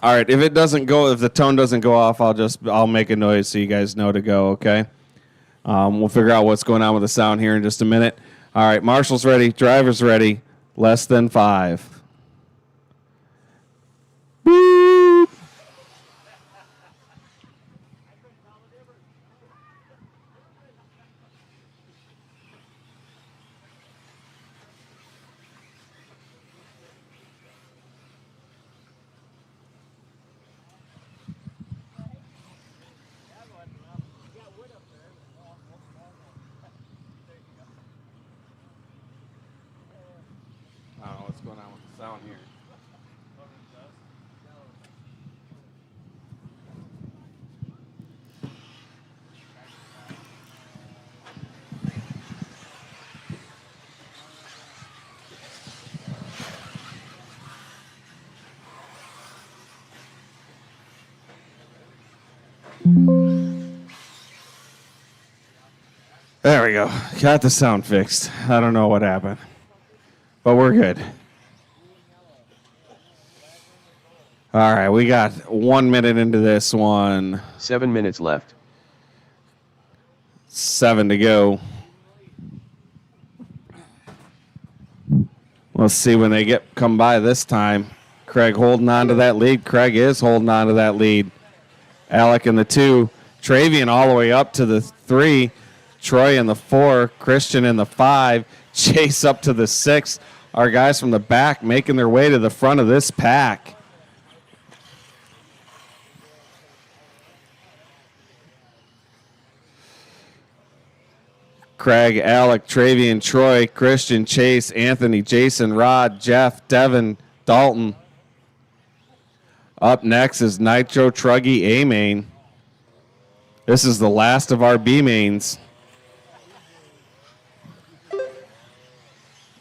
All right, if the tone doesn't go off, I'll make a noise so you guys know to go, okay? We'll figure out what's going on with the sound here in just a minute. All right, Marshall's ready, driver's ready, less than 5. Boop. I don't know what's going on with the sound here. There we go. Got the sound fixed. I don't know what happened, but we're good. All right, we got 1 minute into this one. 7 minutes left. 7 to go. Let's see when they come by this time. Craig holding on to that lead. Craig is holding on to that lead. Alec in the 2. Travian all the way up to the 3. Troy in the 4, Christian in the 5, Chase up to the 6. Our guys from the back making their way to the front of this pack. Craig, Alec, Travian, Troy, Christian, Chase, Anthony, Jason, Rod, Jeff, Devin, Dalton. Up next is Nitro Truggy A main. This is the last of our B mains.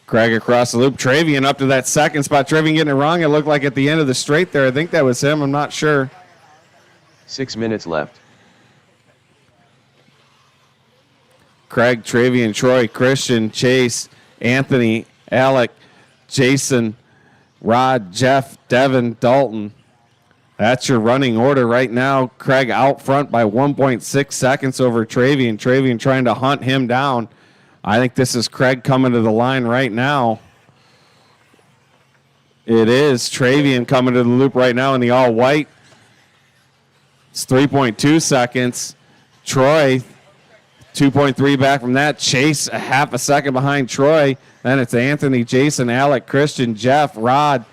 Craig across the loop. Travian up to that second spot. Travian getting it wrong. It looked like at the end of the straight there. I think that was him. I'm not sure. 6 minutes left. Craig, Travian, Troy, Christian, Chase, Anthony, Alec, Jason, Rod, Jeff, Devin, Dalton. That's your running order right now. Craig out front by 1.6 seconds over Travian. Travian trying to hunt him down. I think this is Craig coming to the line right now. It is Travian coming to the loop right now in the all-white. It's 3.2 seconds. Troy, 2.3 back from that. Chase a half a second behind Troy. Then it's Anthony, Jason, Alec, Christian, Jeff, Rod,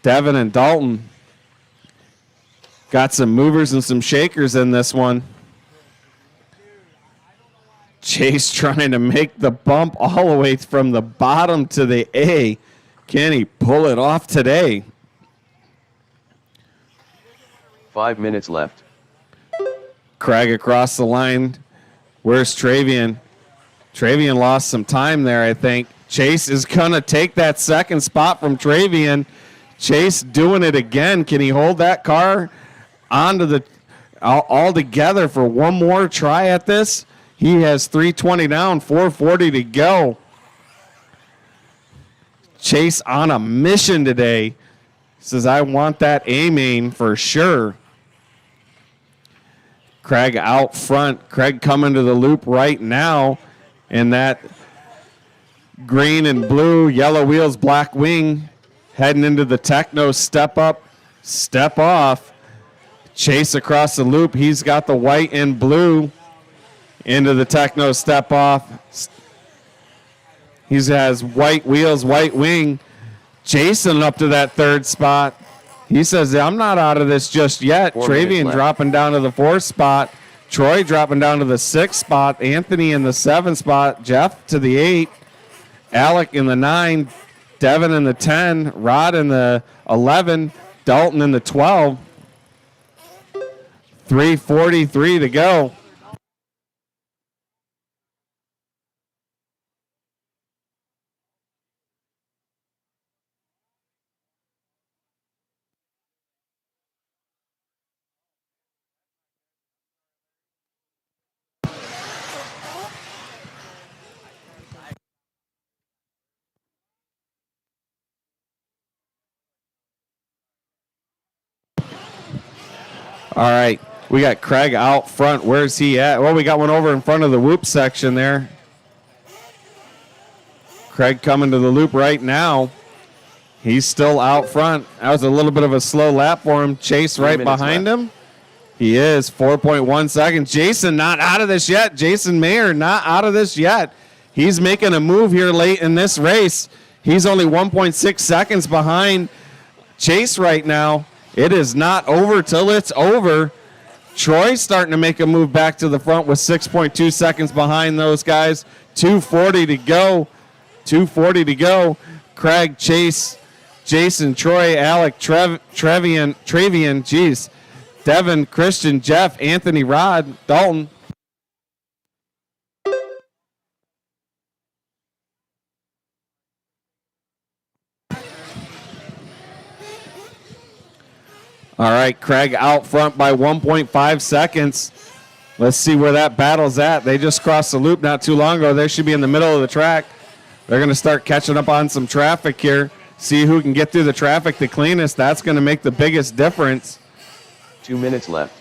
Devin, and Dalton. Got some movers and some shakers in this one. Chase trying to make the bump all the way from the bottom to the A. Can he pull it off today? 5 minutes left. Craig across the line. Where's Travian? Travian lost some time there, I think. Chase is going to take that second spot from Travian. Chase doing it again. Can he hold that car onto the all together for one more try at this? He has 320 down, 440 to go. Chase on a mission today. Says, I want that A main for sure. Craig out front. Craig coming to the loop right now in that green and blue, yellow wheels, black wing. Heading into the techno step up, step off. Chase across the loop. He's got the white and blue into the techno step off. He has white wheels, white wing. Jason up to that third spot. He says, I'm not out of this just yet. 4 minutes Travian left. dropping down to the 4th spot. Troy dropping down to the 6th spot. Anthony in the 7th spot. Jeff to the 8. Alec in the 9. Devin in the 10. Rod in the 11. Dalton in the 12. 3:43 to go. All right, we got Craig out front. Where's he at? Well, we got one over in front of the whoop section there. Craig coming to the loop right now. He's still out front. That was a little bit of a slow lap for him. Chase 3 right minutes behind left. him. He is 4.1 seconds. Jason not out of this yet. Jason Mayer not out of this yet. He's making a move here late in this race. He's only 1.6 seconds behind Chase right now. It is not over till it's over. Troy's starting to make a move back to the front with 6.2 seconds behind those guys. 2:40 to go. 2:40 to go. Craig, Chase, Jason, Troy, Alec, Travian, geez. Devin, Christian, Jeff, Anthony, Rod, Dalton. All right, Craig out front by 1.5 seconds. Let's see where that battle's at. They just crossed the loop not too long ago. They should be in the middle of the track. They're going to start catching up on some traffic here. See who can get through the traffic the cleanest. That's going to make the biggest difference. 2 minutes left.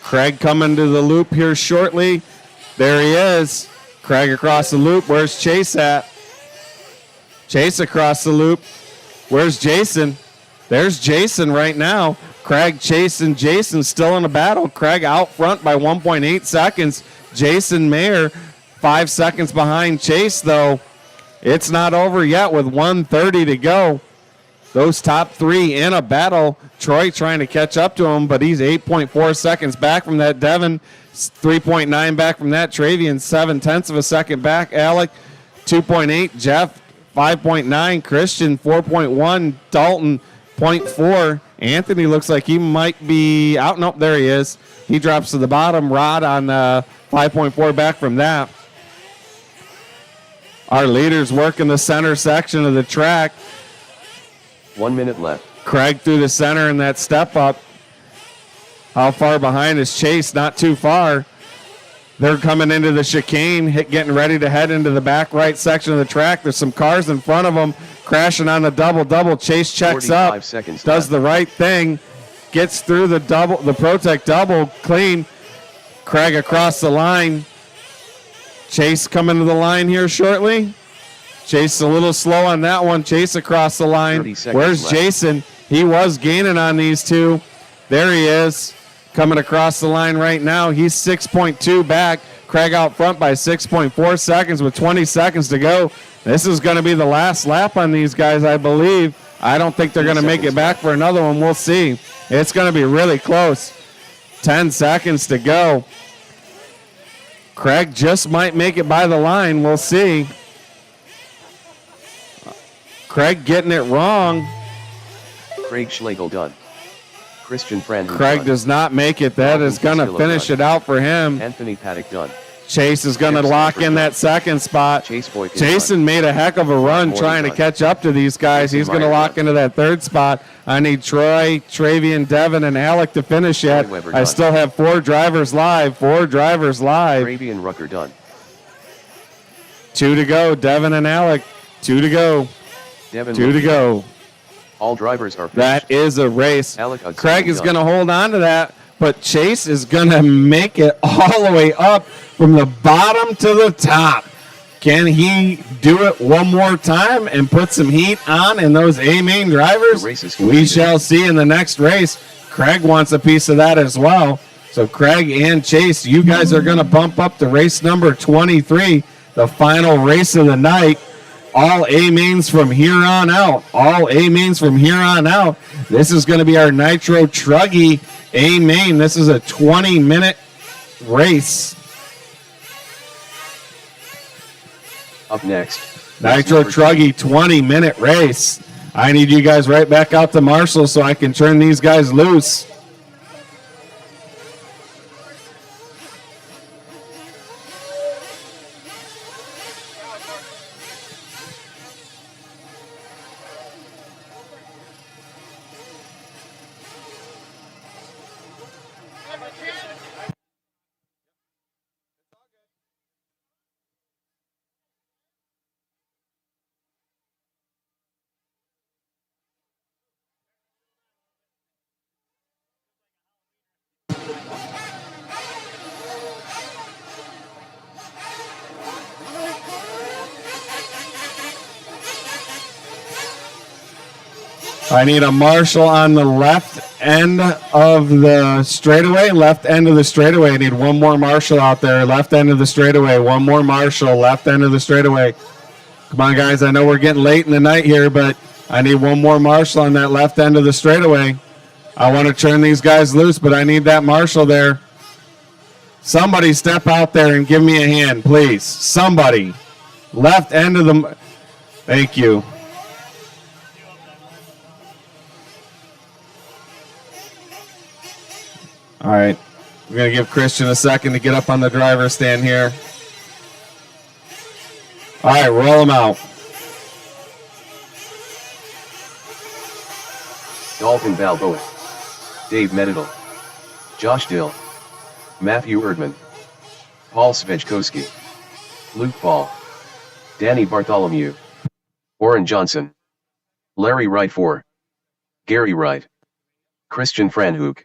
Craig coming to the loop here shortly. There he is. Craig across the loop. Where's Chase at? Chase across the loop. Where's Jason? There's Jason right now. Craig, Chase, and Jason still in a battle. Craig out front by 1.8 seconds. Jason Mayer 5 seconds behind Chase, though. It's not over yet with 1:30 to go. Those top three in a battle. Troy trying to catch up to him, but he's 8.4 seconds back from that. Devin, 3.9 back from that. Travian, 7/10 of a second back. Alec, 2.8. Jeff, 5.9. Christian, 4.1. Dalton, 0.4. Anthony looks like he might be out. Nope, there he is. He drops to the bottom. Rod on 5.4 back from that. Our leaders work in the center section of the track. 1 minute left. Craig through the center in that step up. How far behind is Chase? Not too far. They're coming into the chicane, getting ready to head into the back right section of the track. There's some cars in front of them crashing on the double-double. Chase checks up, 45 seconds does left. the right thing, gets through the Protect double clean. Craig across the line. Chase coming to the line here shortly. Chase a little slow on that one. Chase across the line. 30 seconds Where's left. Jason? He was gaining on these two. There he is. Coming across the line right now. He's 6.2 back. Craig out front by 6.4 seconds with 20 seconds to go. This is going to be the last lap on these guys, I believe. I don't think they're going to make it back for another one. We'll see. It's going to be really close. 10 seconds to go. Craig just might make it by the line. We'll see. Craig getting it wrong. Craig Schlegel done. Christian Franhu Craig done. does not make it. That is going to finish it out for him. Anthony Paddock done. Chase is going to Chip lock Stanford in done. that second spot. Chase Boykin Jason done. made a heck of a run Morgan trying to done. catch up to these guys. Jason He's going to Meyer lock done. into that third spot. I need Troy, Travian, Devin, and Alec to finish yet. Troy Weber I done. still have 4 drivers live. 4 drivers live. Travian Rucker done. 2 to go. Devin and Alec. 2 to go. Devin 2 to Wilkie. go. All drivers are finished. That is a race. Alec Hudson Craig is done. going to hold on to that, but Chase is going to make it all the way up from the bottom to the top. Can he do it one more time and put some heat on in those A-main drivers? The race is We completed. shall see in the next race. Craig wants a piece of that as well. So Craig and Chase, you guys are going to bump up to race number 23, the final race of the night. All A-mains from here on out. All A-mains from here on out. This is going to be our Nitro Truggy A-main. This is a 20-minute race. Up next. Nitro number Truggy 20-minute race. I need you guys right back out to Marshall so I can turn these guys loose. I need a Marshall on the left end of the straightaway. Left end of the straightaway. I need one more Marshall out there. Left end of the straightaway. One more Marshall. Left end of the straightaway. Come on, guys. I know we're getting late in the night here, but I need one more Marshall on that left end of the straightaway. I want to turn these guys loose, but I need that Marshall there. Somebody step out there and give me a hand, please. Somebody. Left end of the... Thank you. All right. We're going to give Christian a second to get up on the driver's stand here. All right, roll them out. Dalton Balboa. Dave Menadel. Josh Dill. Matthew Erdman. Paul Svechkowski. Luke Paul. Danny Bartholomew. Orrin Johnson. Larry Wright 4. Gary Wright. Christian Franhoek.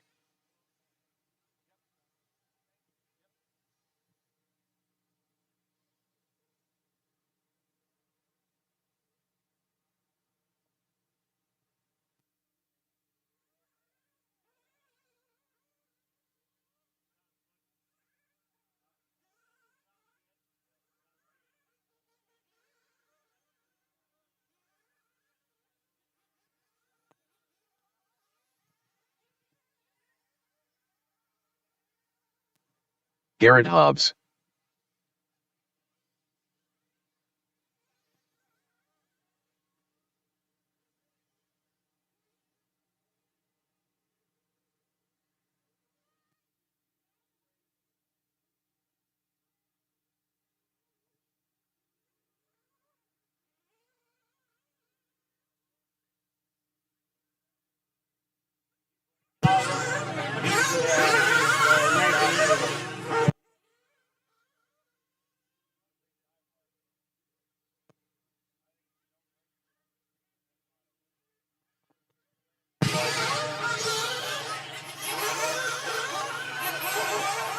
Garrett Hobbs.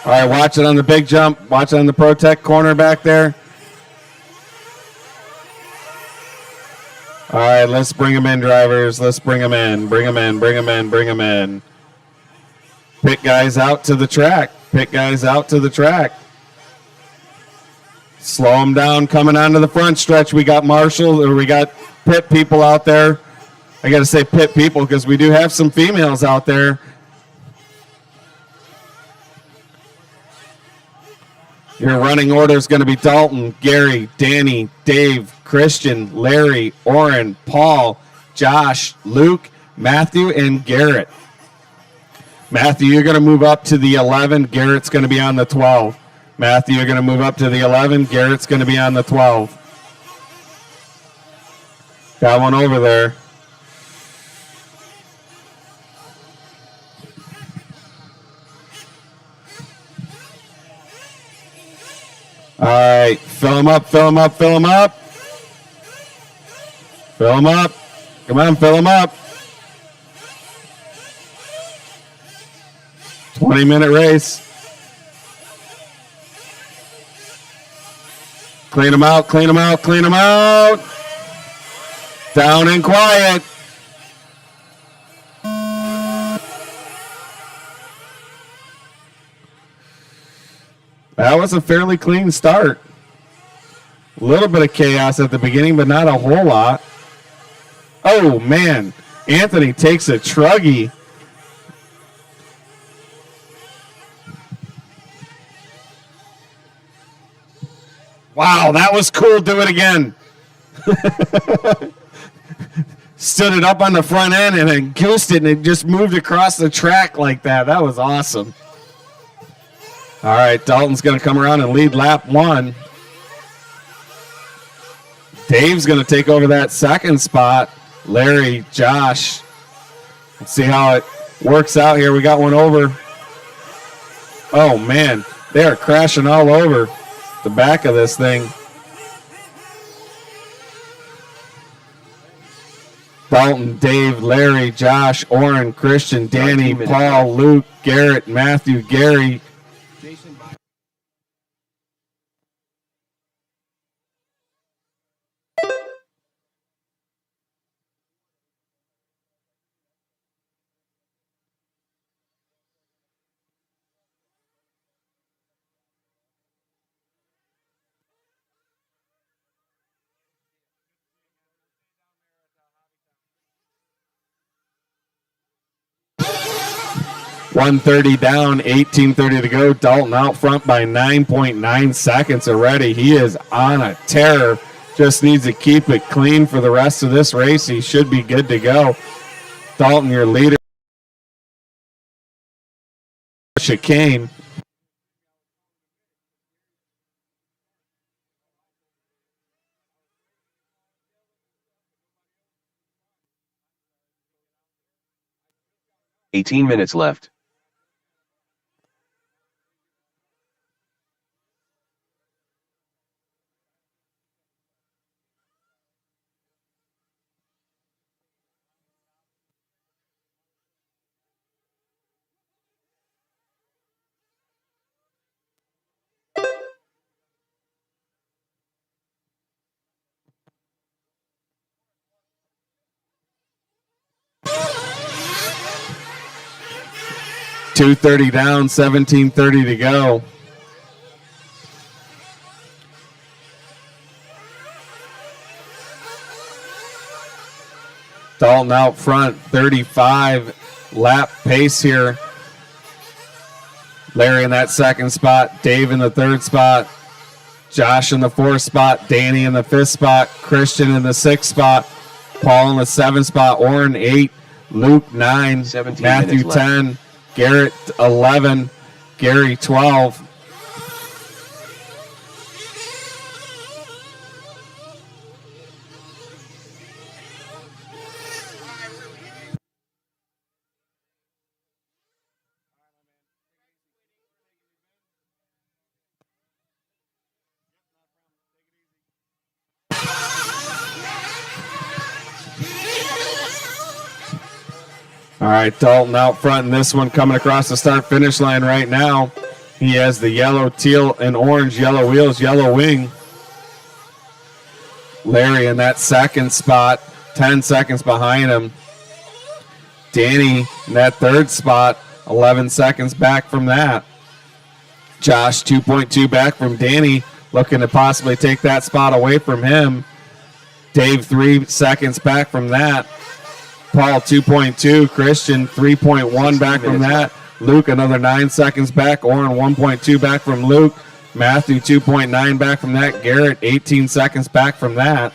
All right, watch it on the big jump. Watch it on the Protect corner back there. All right, let's bring them in, drivers. Let's bring them in. Bring them in, bring them in, bring them in. Pit guys out to the track. Pit guys out to the track. Slow them down coming onto the front stretch. We got Marshall, or we got pit people out there. I got to say pit people because we do have some females out there. Your running order is going to be Dalton, Gary, Danny, Dave, Christian, Larry, Oren, Paul, Josh, Luke, Matthew, and Garrett. Matthew, you're going to move up to the 11. Garrett's going to be on the 12. Matthew, you're going to move up to the 11. Garrett's going to be on the 12. Got one over there. All right, fill them up, fill them up, fill them up. Fill them up. Come on, fill them up. 20-minute race. Clean them out, clean them out, clean them out. Down and quiet. That was a fairly clean start. A little bit of chaos at the beginning, but not a whole lot. Oh, man. Anthony takes a truggy. Wow, that was cool. Do it again. Stood it up on the front end and then goosed it, and it just moved across the track like that. That was awesome. All right, Dalton's going to come around and lead lap 1. Dave's going to take over that second spot. Larry, Josh. Let's see how it works out here. We got one over. Oh, man. They are crashing all over the back of this thing. Dalton, Dave, Larry, Josh, Oren, Christian, Danny, Paul, Luke, Garrett, Matthew, Gary. Jason. 1:30 down, 18:30 to go. Dalton out front by 9.9 seconds already. He is on a tear. Just needs to keep it clean for the rest of this race. He should be good to go. Dalton, your leader. Chicane. "18 minutes left. $2:30 down, 17:30 to go. Dalton out front, 35 lap pace here. Larry in that second spot. Dave in the third spot. Josh in the fourth spot. Danny in the fifth spot. Christian in the sixth spot. Paul in the seventh spot. Orrin 8. Luke 9. 17 Matthew minutes left. 10. Garrett 11. Gary 12. All right, Dalton out front in this one, coming across the start-finish line right now. He has the yellow, teal, and orange, yellow wheels, yellow wing. Larry in that second spot, 10 seconds behind him. Danny in that third spot, 11 seconds back from that. Josh 2.2 back from Danny, looking to possibly take that spot away from him. Dave 3 seconds back from that. Paul 2.2, Christian 3.1 back from that. Luke another 9 seconds back. Orrin 1.2 back from Luke. Matthew 2.9 back from that. Garrett 18 seconds back from that.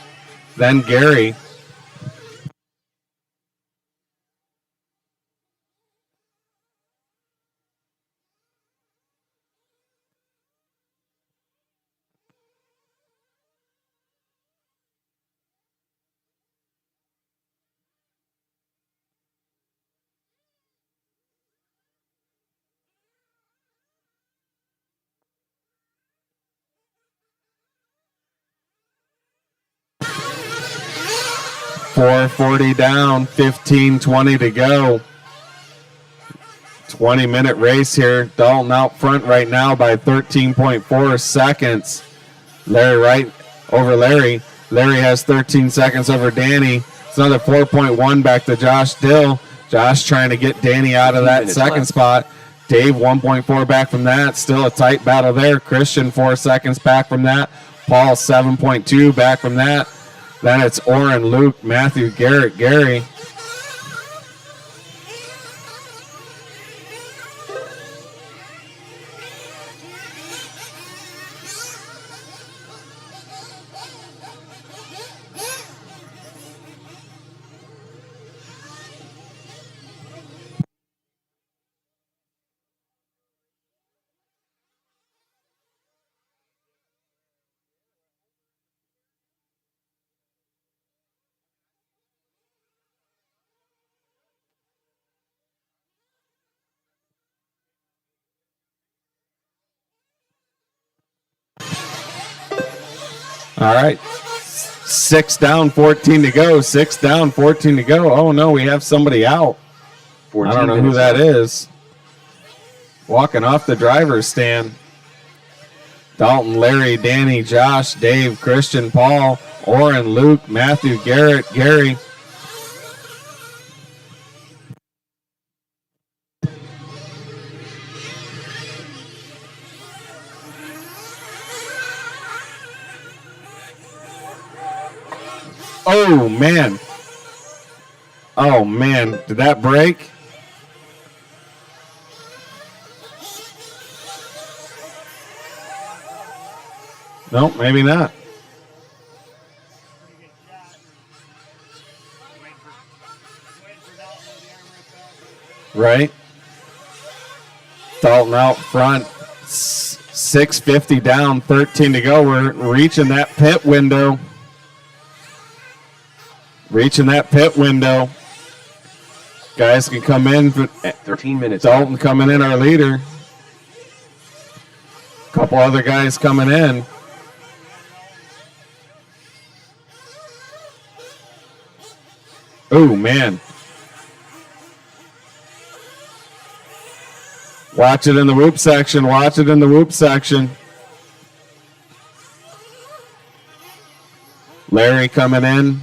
Then Gary. .440 down, 15:20 to go. 20-minute race here. Dalton out front right now by 13.4 seconds. Larry right over Larry. Larry has 13 seconds over Danny. It's another 4.1 back to Josh Dill. Josh trying to get Danny out of that second spot. Dave 1.4 back from that. Still a tight battle there. Christian 4 seconds back from that. Paul 7.2 back from that. Then it's Orrin, Luke, Matthew, Garrett, Gary. All right. 6 down, 14 to go. 6 down, 14 to go. Oh, no, we have somebody out. I don't know who that is. Walking off the driver's stand. Dalton, Larry, Danny, Josh, Dave, Christian, Paul, Orrin, Luke, Matthew, Garrett, Gary. Oh, man. Oh, man. Did that break? No, maybe not. Right. Dalton out front. 6:50 down, 13 to go. We're reaching that pit window. Reaching that pit window. Guys can come in. 13 minutes. Dalton coming in, our leader. Couple other guys coming in. Oh, man. Watch it in the whoop section. Watch it in the whoop section. Larry coming in.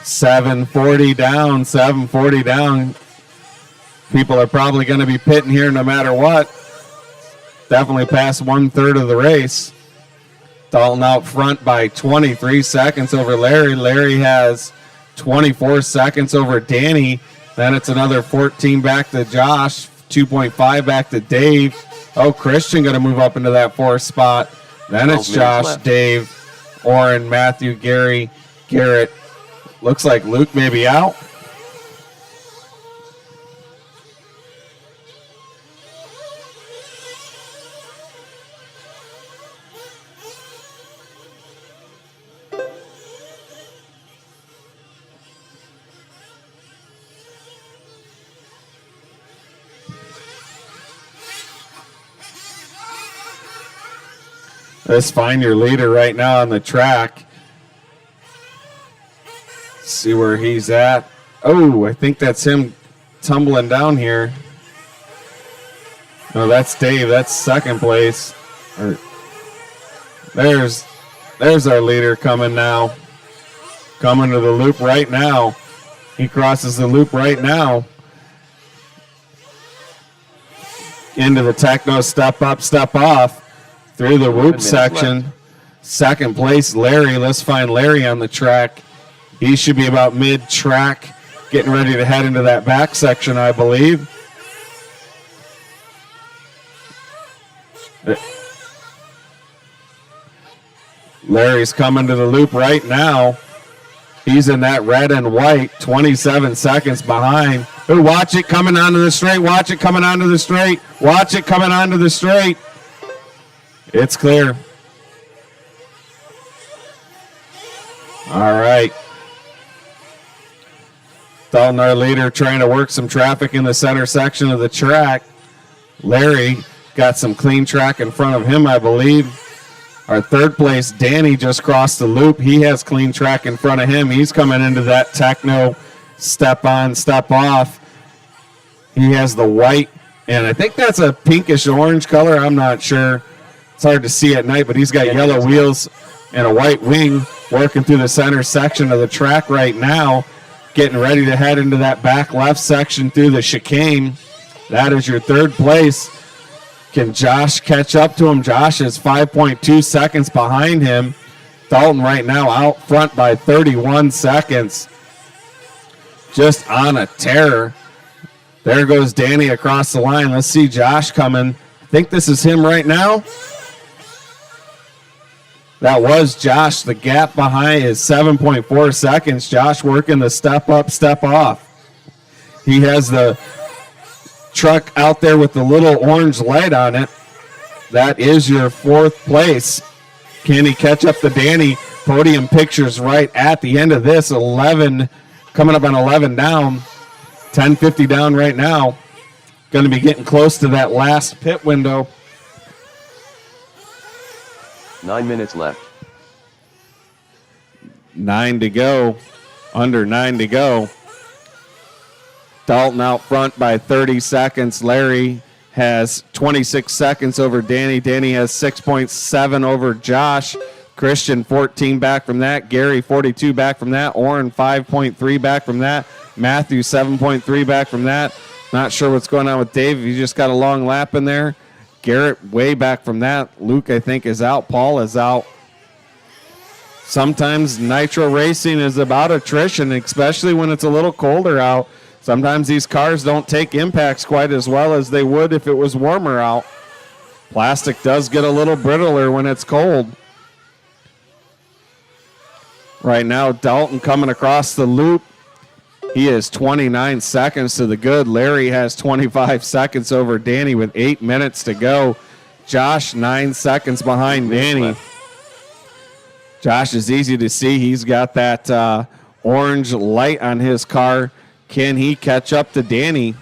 $740 down, $740 down. People are probably going to be pitting here no matter what. Definitely past 1/3 of the race. Dalton out front by 23 seconds over Larry. Larry has 24 seconds over Danny. Then it's another 14 back to Josh, 2.5 back to Dave. Oh, Christian going to move up into that 4th spot. Then it's 12 minutes Josh, left. Dave, Orrin, Matthew, Gary, Garrett. Looks like Luke may be out. Let's find your leader right now on the track. See where he's at. Oh, I think that's him tumbling down here. No, that's Dave. That's 2nd place. There's our leader coming now. Coming to the loop right now. He crosses the loop right now. Into the techno step up, step off. Through the whoop section. 2nd place, Larry. Let's find Larry on the track. He should be about mid-track, getting ready to head into that back section, I believe. Larry's coming to the loop right now. He's in that red and white, 27 seconds behind. Ooh, watch it coming onto the straight. Watch it coming onto the straight. Watch it coming onto the straight. It's clear. All right. Dalton, our leader, trying to work some traffic in the center section of the track. Larry got some clean track in front of him, I believe. Our 3rd place, Danny, just crossed the loop. He has clean track in front of him. He's coming into that techno step on, step off. He has the white, and I think that's a pinkish orange color. I'm not sure. It's hard to see at night, but he's got yellow wheels and a white wing working through the center section of the track right now, getting ready to head into that back left section through the chicane. That is your 3rd place. Can Josh catch up to him? Josh is 5.2 seconds behind him. Dalton right now out front by 31 seconds. Just on a tear. There goes Danny across the line. Let's see Josh coming. I think this is him right now. That was Josh. The gap behind is 7.4 seconds. Josh working the step up, step off. He has the truck out there with the little orange light on it. That is your 4th place. Can he catch up to Danny? Podium pictures right at the end of this. 11, coming up on 11 down. 10:50 down right now. Going to be getting close to that last pit window. 9 minutes left. 9 to go. Under 9 to go. Dalton out front by 30 seconds. Larry has 26 seconds over Danny. Danny has 6.7 over Josh. Christian 14 back from that. Gary 42 back from that. Orrin 5.3 back from that. Matthew 7.3 back from that. Not sure what's going on with Dave. He just got a long lap in there. Garrett way back from that. Luke, I think, is out. Paul is out. Sometimes nitro racing is about attrition, especially when it's a little colder out. Sometimes these cars don't take impacts quite as well as they would if it was warmer out. Plastic does get a little brittler when it's cold. Right now, Dalton coming across the loop. He is 29 seconds to the good. Larry has 25 seconds over Danny with 8 minutes to go. Josh, 9 seconds behind Danny. Josh is easy to see. He's got that orange light on his car. Can he catch up to Danny?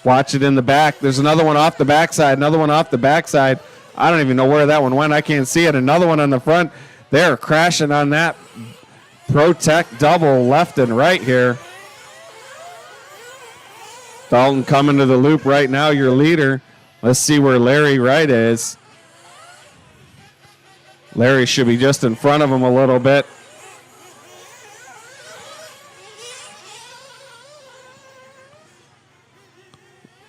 Watch it in the back. There's another one off the backside, another one off the backside. I don't even know where that one went. I can't see it. Another one on the front. They're crashing on that Protect double left and right here. Dalton coming to the loop right now, your leader. Let's see where Larry Wright is. Larry should be just in front of him a little bit.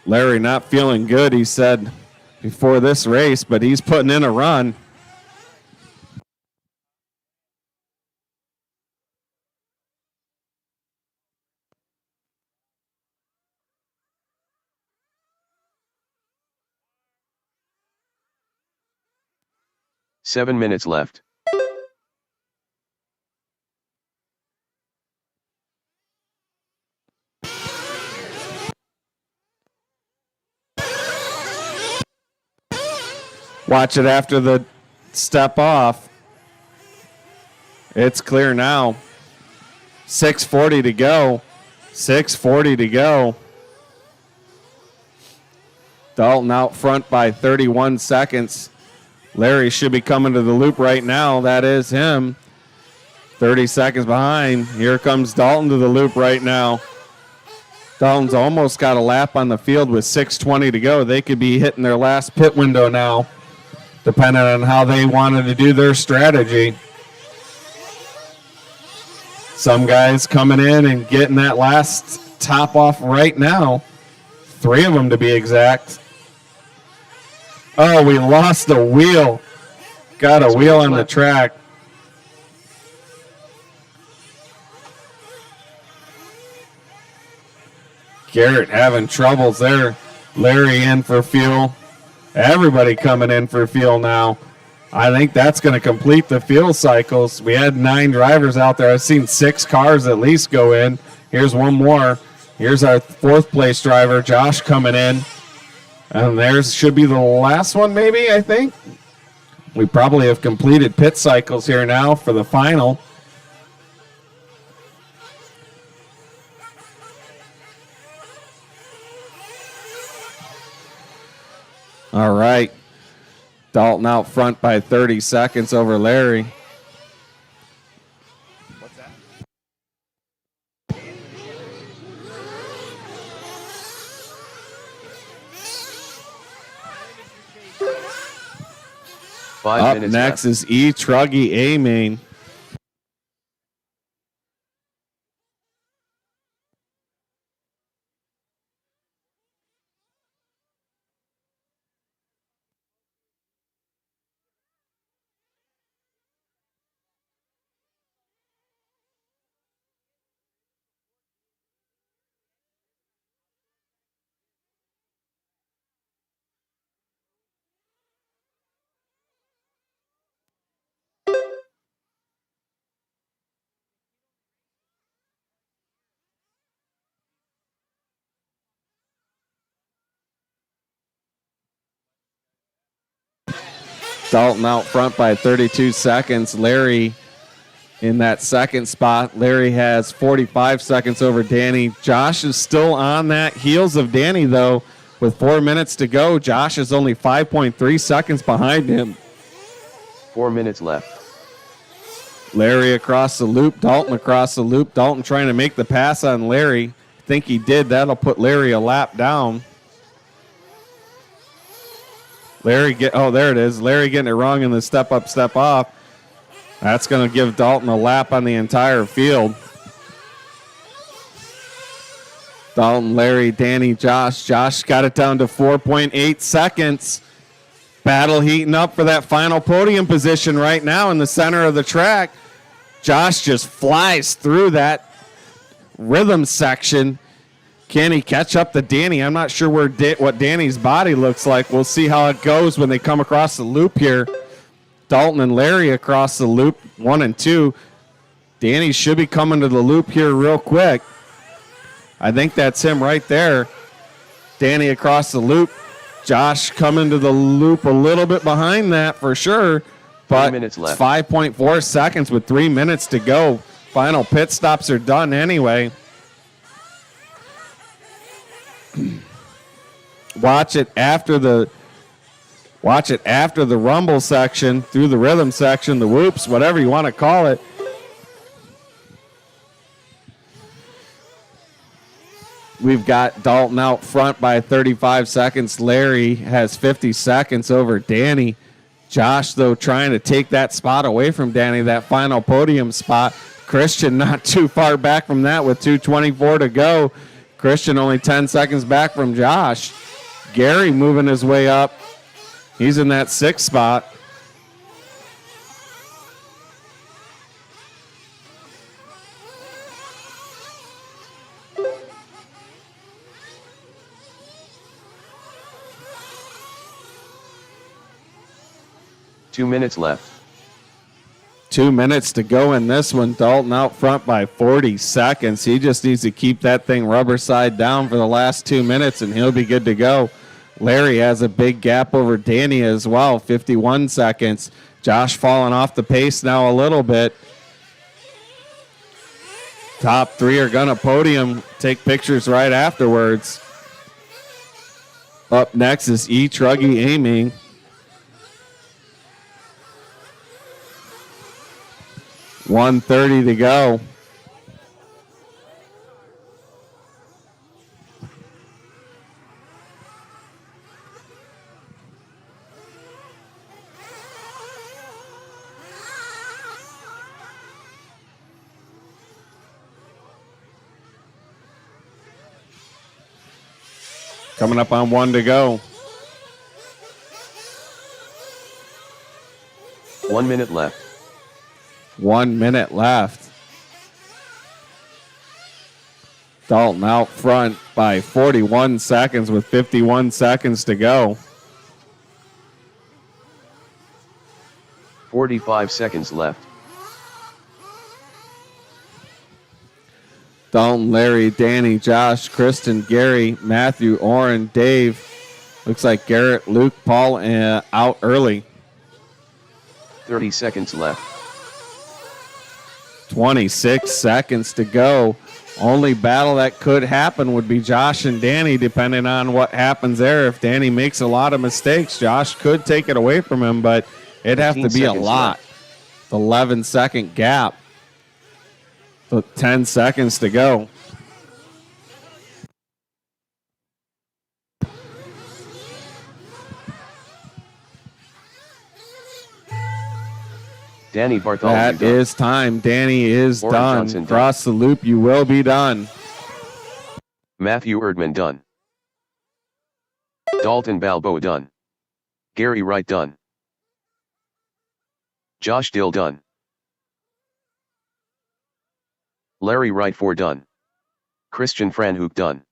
Larry not feeling good, he said before this race, but he's putting in a run. 7 minutes left. Watch it after the step off. It's clear now. 6:40 to go. 6:40 to go. Dalton out front by 31 seconds. Larry should be coming to the loop right now. That is him. 30 seconds behind. Here comes Dalton to the loop right now. Dalton's almost got a lap on the field with 6:20 to go. They could be hitting their last pit window now, depending on how they wanted to do their strategy. Some guys coming in and getting that last top off right now. 3 of them to be exact. Oh, we lost a wheel. Got a wheel on the track. Garrett having troubles there. Larry in for fuel. Everybody coming in for fuel now. I think that's going to complete the fuel cycles. We had 9 drivers out there. I've seen 6 cars at least go in. Here's one more. Here's our 4th place driver, Josh, coming in. And there's should be the last one, maybe, I think. We probably have completed pit cycles here now for the final. All right. Dalton out front by 30 seconds over Larry. What's that? 5 Up minutes next left. is E. Truggy A-Main. Dalton out front by 32 seconds. Larry in that second spot. Larry has 45 seconds over Danny. Josh is still on that heels of Danny, though, with 4 minutes to go. Josh is only 5.3 seconds behind him. 4 minutes left. Larry across the loop. Dalton across the loop. Dalton trying to make the pass on Larry. I think he did. That'll put Larry a lap down. Larry there it is. Larry getting it wrong in the step up, step off. That's going to give Dalton a lap on the entire field. Dalton, Larry, Danny, Josh. Josh got it down to 4.8 seconds. Battle heating up for that final podium position right now in the center of the track. Josh just flies through that rhythm section. Can he catch up to Danny? I'm not sure what Danny's body looks like. We'll see how it goes when they come across the loop here. Dalton and Larry across the loop, 1 and 2. Danny should be coming to the loop here real quick. I think that's him right there. Danny across the loop. Josh coming to the loop a little bit behind that for sure. But 3 minutes left. 5.4 seconds with 3 minutes to go. Final pit stops are done anyway. Watch it after the rumble section, through the rhythm section, the whoops, whatever you want to call it. We've got Dalton out front by 35 seconds. Larry has 50 seconds over Danny. Josh, though, trying to take that spot away from Danny, that final podium spot. Christian not too far back from that with 2:24 to go. Christian only 10 seconds back from Josh. Gary moving his way up. He's in that 6th spot. 2 minutes left. 2 minutes to go in this one. Dalton out front by 40 seconds. He just needs to keep that thing rubber side down for the last 2 minutes, and he'll be good to go. Larry has a big gap over Danny as well, 51 seconds. Josh falling off the pace now a little bit. Top three are going to podium, take pictures right afterwards. Up next is E. Truggy aiming. .130 to go. Coming up on 1 to go. 1 minute left. 1 minute left. Dalton out front by 41 seconds with 51 seconds to go. 45 seconds left. Dalton, Larry, Danny, Josh, Kristen, Gary, Matthew, Oren, Dave. Looks like Garrett, Luke, Paul out early. 30 seconds left. 26 seconds to go. Only battle that could happen would be Josh and Danny, depending on what happens there. If Danny makes a lot of mistakes, Josh could take it away from him, but it'd have to be a lot. 11-second gap. So 10 seconds to go. Danny Bartholomew That done. is time. Danny is Warren done. Johnson done. Cross the loop. You will be done. Matthew Erdman done. Dalton Balboa done. Gary Wright done. Josh Dill done. Larry Wright 4 done. Christian Franhoek done.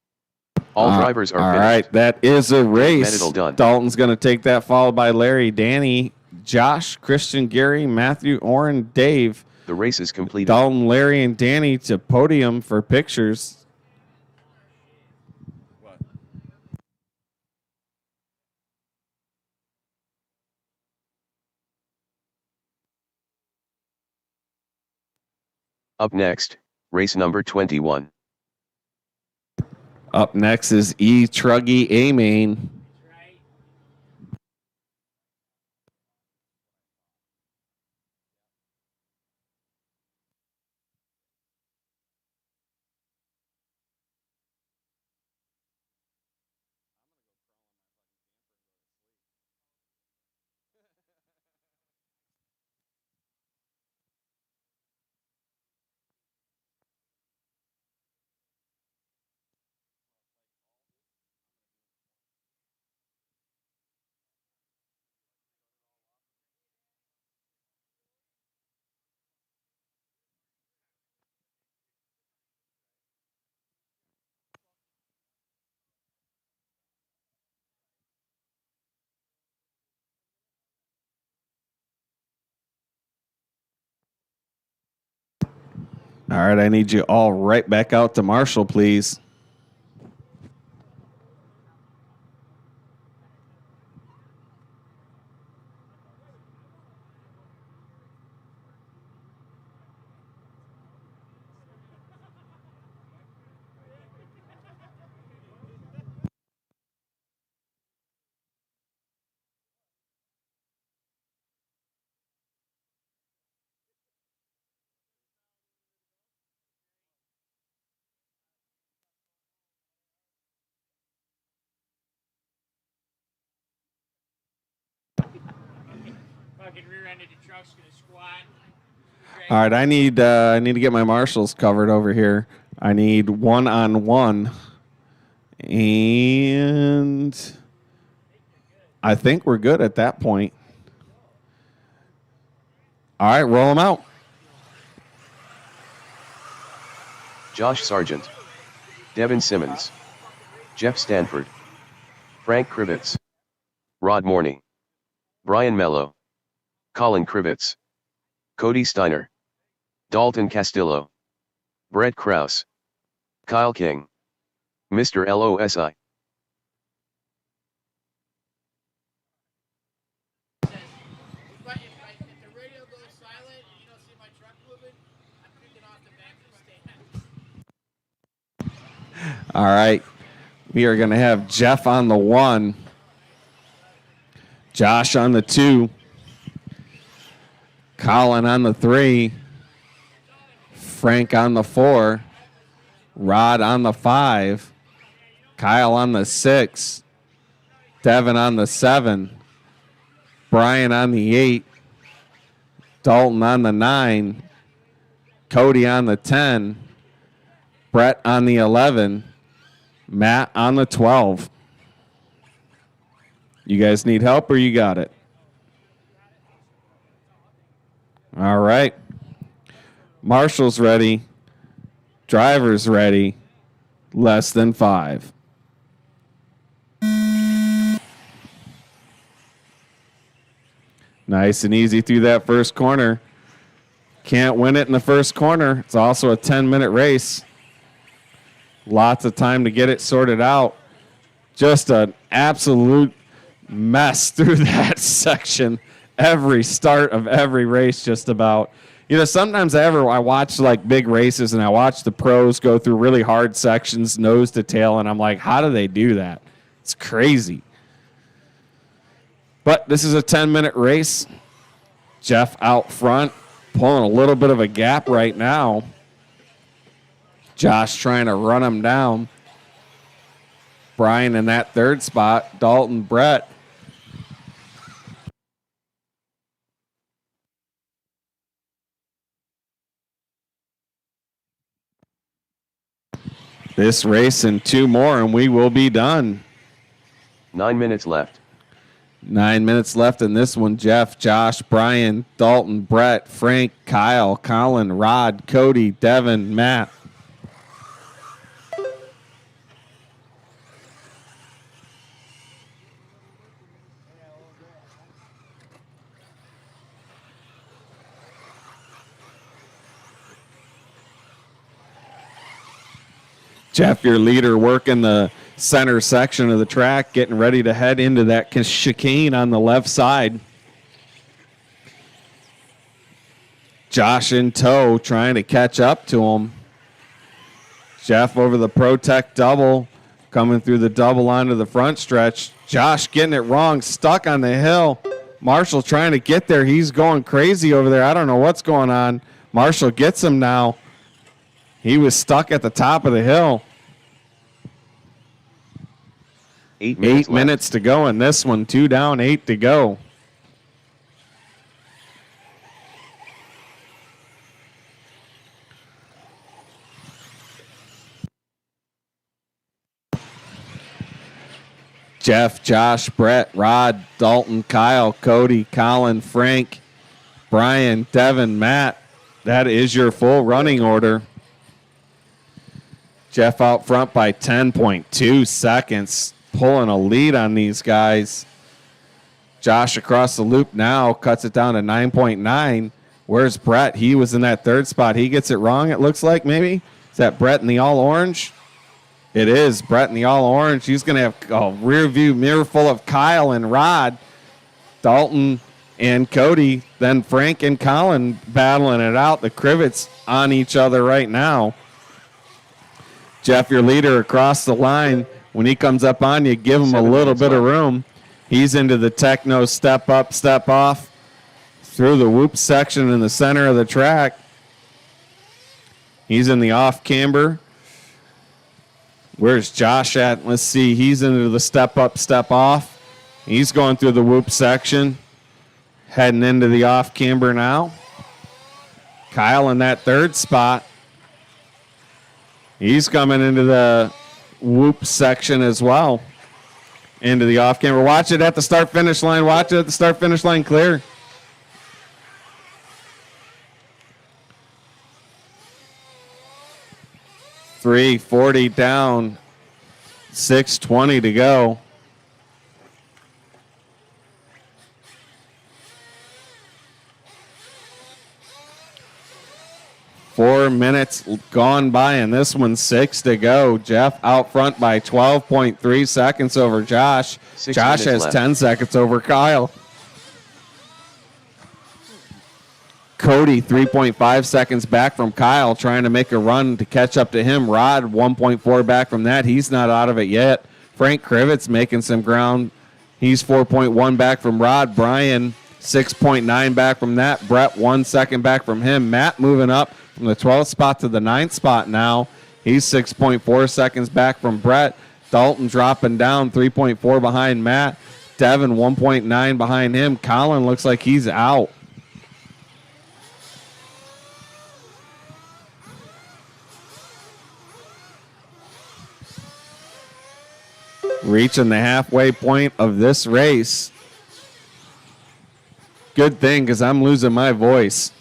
All drivers are all finished. right, that is a race. Medal done. Dalton's going to take that, followed by Larry, Danny, Josh, Christian, Gary, Matthew, Oren, Dave. The race is completed. Dalton, Larry, and Danny to podium for pictures. Up next, race number 21. Up next is E. Truggy A-Main. All right, I need you all right back out to Marshall, please. Fucking rear-ended the truck's gonna squat. All right, I need to get my marshals covered over here. I need one-on-one, and I think we're good at that point. All right, roll them out. Josh Sargent. Devin Simmons. Jeff Stanford. Frank Krivitz. Rod Morney. Brian Mello. Colin Krivitz, Cody Steiner, Dalton Castillo, Brett Krause, Kyle King, Mr. LOSI. All right. We are going to have Jeff on the 1, Josh on the 2, Colin on the 3, Frank on the 4, Rod on the 5, Kyle on the 6, Devin on the 7, Brian on the 8, Dalton on the 9, Cody on the 10, Brett on the 11, Matt on the 12. You guys need help or you got it? All right. Marshall's ready. Driver's ready. Less than 5. Nice and easy through that first corner. Can't win it in the first corner. It's also a 10-minute race. Lots of time to get it sorted out. Just an absolute mess through that section. Every start of every race just about. You know, sometimes I watch like big races and I watch the pros go through really hard sections, nose to tail, and I'm like, how do they do that? It's crazy. But this is a 10-minute race. Jeff out front, pulling a little bit of a gap right now. Josh trying to run him down. Brian in that third spot. Dalton, Brett. This race and 2 more, and we will be done. 9 minutes left. 9 minutes left in this one. Jeff, Josh, Brian, Dalton, Brett, Frank, Kyle, Colin, Rod, Cody, Devin, Matt. Jeff, your leader, working the center section of the track, getting ready to head into that chicane on the left side. Josh in tow, trying to catch up to him. Jeff over the Protect double, coming through the double onto the front stretch. Josh getting it wrong, stuck on the hill. Marshall trying to get there. He's going crazy over there. I don't know what's going on. Marshall gets him now. He was stuck at the top of the hill. 8 minutes 8 minutes to go in this one. 2 down, 8 to go. Jeff, Josh, Brett, Rod, Dalton, Kyle, Cody, Colin, Frank, Brian, Devin, Matt. That is your full running order. Jeff out front by 10.2 seconds, pulling a lead on these guys. Josh across the loop now, cuts it down to 9.9. Where's Brett? He was in that third spot. He gets it wrong, it looks like, maybe. Is that Brett in the all-orange? It is Brett in the all-orange. He's going to have a rear view mirror full of Kyle and Rod, Dalton and Cody, then Frank and Colin battling it out. The Krivitz on each other right now. Jeff, your leader across the line. When he comes up on you, give him a little bit of room. He's into the techno step up, step off through the whoop section in the center of the track. He's in the off camber. Where's Josh at? Let's see. He's into the step up, step off. He's going through the whoop section. Heading into the off camber now. Kyle in that third spot. He's coming into the whoop section as well. Into the off camber. Watch it at the start finish line. Watch it at the start finish line clear. .340 down. 6:20 to go. 4 minutes gone by, and this one's 6 to go. Jeff out front by 12.3 seconds over Josh. 6 Josh minutes has left. 10 seconds over Kyle. Cody 3.5 seconds back from Kyle, trying to make a run to catch up to him. Rod 1.4 back from that. He's not out of it yet. Frank Krivitz making some ground. He's 4.1 back from Rod. Brian 6.9 back from that. Brett 1 second back from him. Matt moving up from the 12th spot to the 9th spot now. He's 6.4 seconds back from Brett. Dalton dropping down 3.4 behind Matt. Devin 1.9 behind him. Colin looks like he's out. Reaching the halfway point of this race. Good thing, because I'm losing my voice.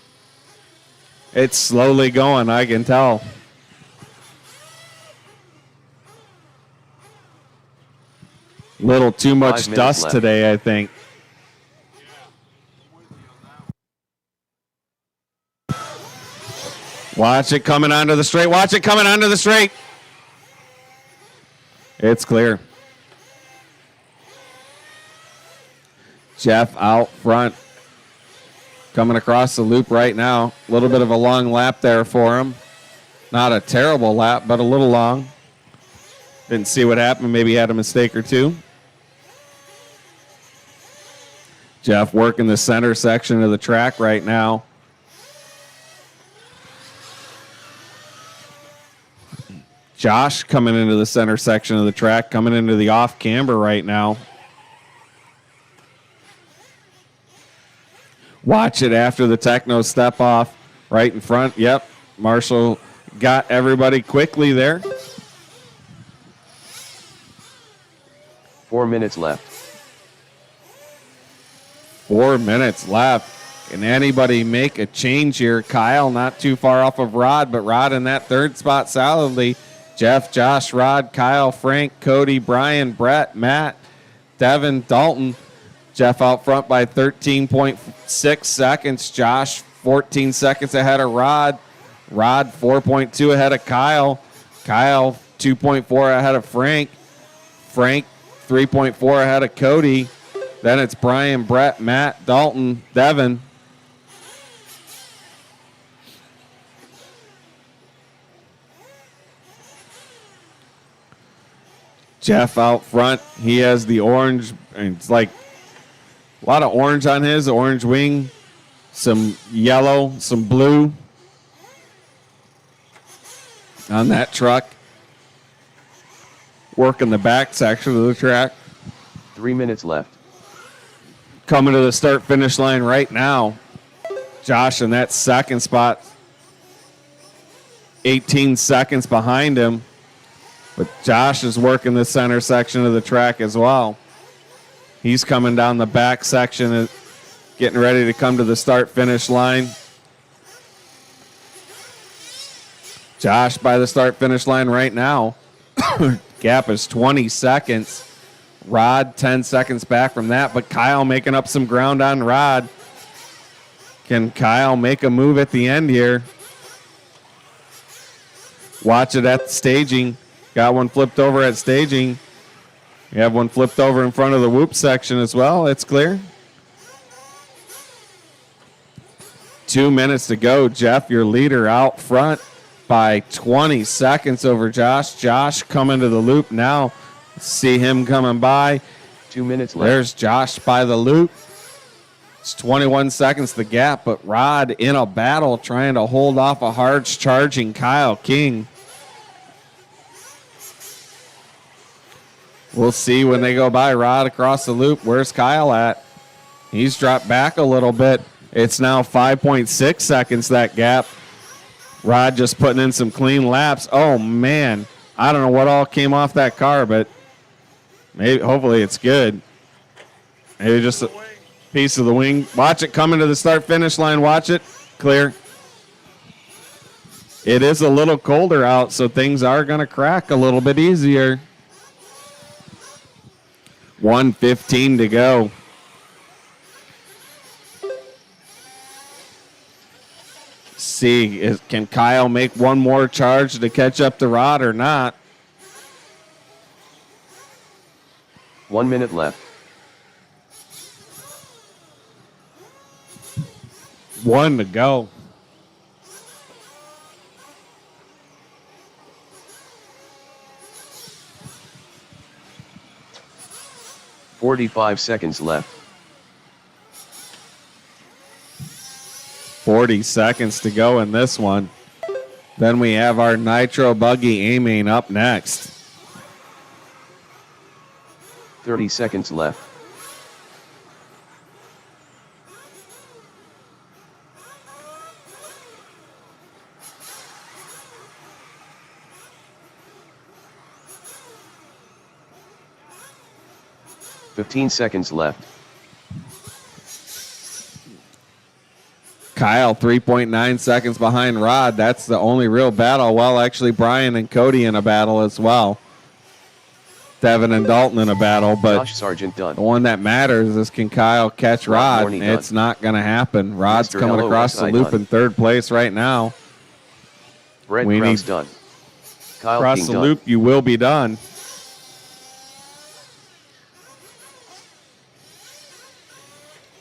It's slowly going, I can tell. Little too much 5 minutes dust left. today, I think. Watch it coming onto the straight. Watch it coming onto the straight. It's clear. Jeff out front. Coming across the loop right now. A little bit of a long lap there for him. Not a terrible lap, but a little long. Didn't see what happened. Maybe he had a mistake or two. Jeff working the center section of the track right now. Josh coming into the center section of the track, coming into the off camber right now. Watch it after the techno step off right in front. Yep, Marshall got everybody quickly there. 4 minutes left. 4 minutes left. Can anybody make a change here? Kyle not too far off of Rod, but Rod in that third spot solidly. Jeff, Josh, Rod, Kyle, Frank, Cody, Brian, Brett, Matt, Devin, Dalton. Jeff out front by 13.6 seconds. Josh 14 seconds ahead of Rod. Rod 4.2 ahead of Kyle. Kyle 2.4 ahead of Frank. Frank 3.4 ahead of Cody. Then it's Brian, Brett, Matt, Dalton, Devin. Jeff out front. He has the orange. It's like a lot of orange on his, orange wing, some yellow, some blue on that truck. Working the back section of the track. 3 minutes left. Coming to the start-finish line right now. Josh in that second spot, 18 seconds behind him. But Josh is working the center section of the track as well. He's coming down the back section and getting ready to come to the start-finish line. Josh by the start-finish line right now. Gap is 20 seconds. Rod 10 seconds back from that, but Kyle making up some ground on Rod. Can Kyle make a move at the end here? Watch it at the staging. Got one flipped over at staging. You have one flipped over in front of the whoop section as well. It's clear. 2 minutes to go. Jeff, your leader, out front by 20 seconds over Josh. Josh coming to the loop now. See him coming by. 2 minutes left. There's Josh by the loop. It's 21 seconds the gap, but Rod in a battle trying to hold off a hard charging Kyle King. We'll see when they go by. Rod across the loop. Where's Kyle at? He's dropped back a little bit. It's now 5.6 seconds, that gap. Rod just putting in some clean laps. Oh, man. I don't know what all came off that car, but maybe, hopefully it's good. Maybe just a piece of the wing. Watch it coming to the start-finish line. Watch it. Clear. It is a little colder out, so things are going to crack a little bit easier. 1:15 to go. see, can Kyle make one more charge to catch up to Rod or not? 1 minute left. 1 to go. 45 seconds left. 40 seconds to go in this one. Then we have our Nitro Buggy aiming up next. 30 seconds left. $15 seconds left. Kyle, 3.9 seconds behind Rod. That's the only real battle. Well, actually, Brian and Cody in a battle as well. Devin and Dalton in a battle, but Josh Sargent done. the one that matters is can Kyle catch Rod? Morney It's done. not going to happen. Rod's Mr. coming across the LOSI loop done. in third place right now. Brett We Krause need- done. Kyle Across King the done. loop, you will be done.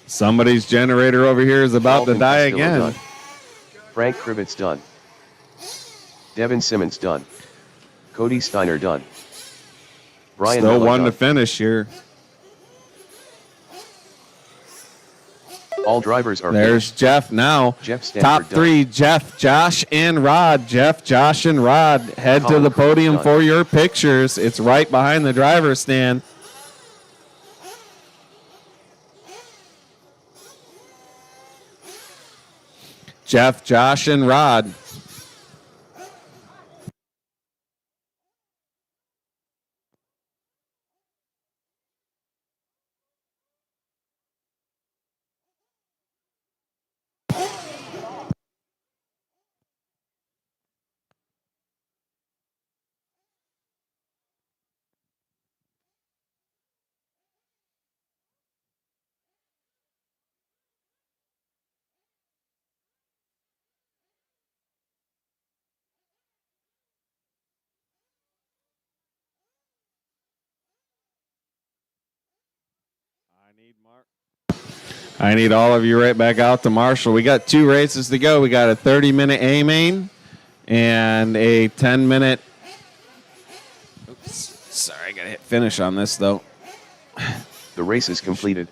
Somebody's generator over here is about Dalton to die Castillo again. done. Frank Krivitz done. Devin Simmons done. Cody Steiner done. Brian Still Miller one done. to finish here. All drivers are There's finished. Jeff now. Jeff Stanford Top done. 3, Jeff, Josh, and Rod. Jeff, Josh, and Rod. Head to Colin the Cruz podium done. for your pictures. It's right behind the driver's stand. Jeff, Josh, and Rod. I need all of you right back out to Marshall. We got 2 races to go. We got a 30-minute A-main and a 10-minute. Oops, sorry, I got to hit finish on this, though. The race is completed.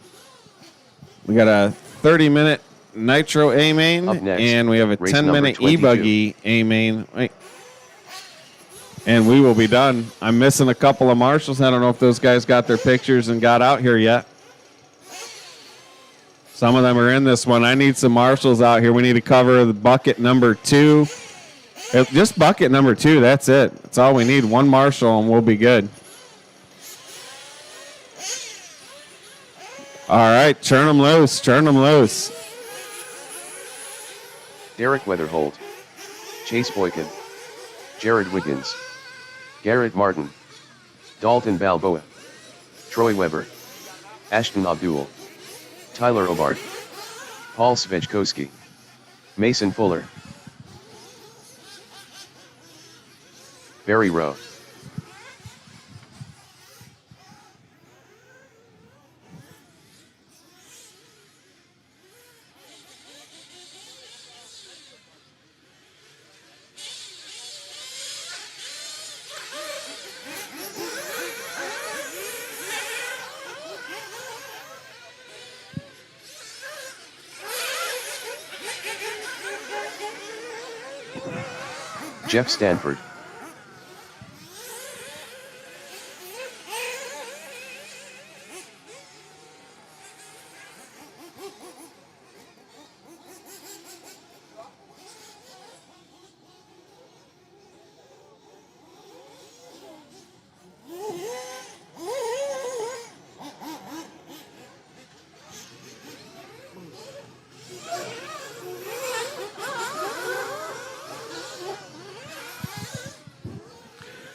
We got a 30-minute Nitro A-main, Up next, and we have a race number 10-minute 22. E-buggy A-main. Wait. And we will be done. I'm missing a couple of Marshalls. I don't know if those guys got their pictures and got out here yet. Some of them are in this one. I need some Marshalls out here. We need to cover the bucket number 2. Just bucket number 2. That's it. That's all we need. 1 Marshall, and we'll be good. All right, turn them loose. Turn them loose. Derek Weatherholt. Chase Boykin. Jared Wiggins. Garrett Martin. Dalton Balboa. Troy Weber. Ashton Abdul. Tyler Obart. Paul Svechkowski. Mason Fuller. Barry Rowe. Jeff Stanford.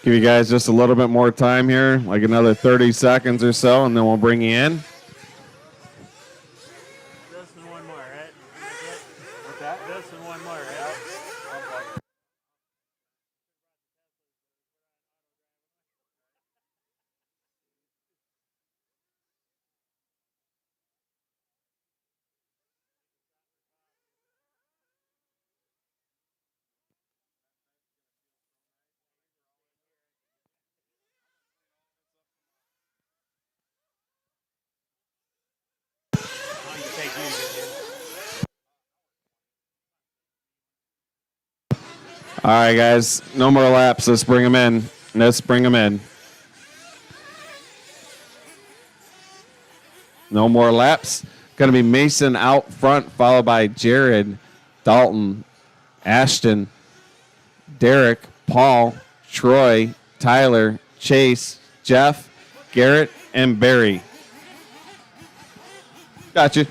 Give you guys just a little bit more time here, like another 30 seconds or so, and then we'll bring you in. This and one more, right? What's that? This and one more, right? All right, guys. No more laps. Let's bring them in. Let's bring them in. No more laps. Going to be Mason out front, followed by Jared, Dalton, Ashton, Derek, Paul, Troy, Tyler, Chase, Jeff, Garrett, and Barry. Gotcha.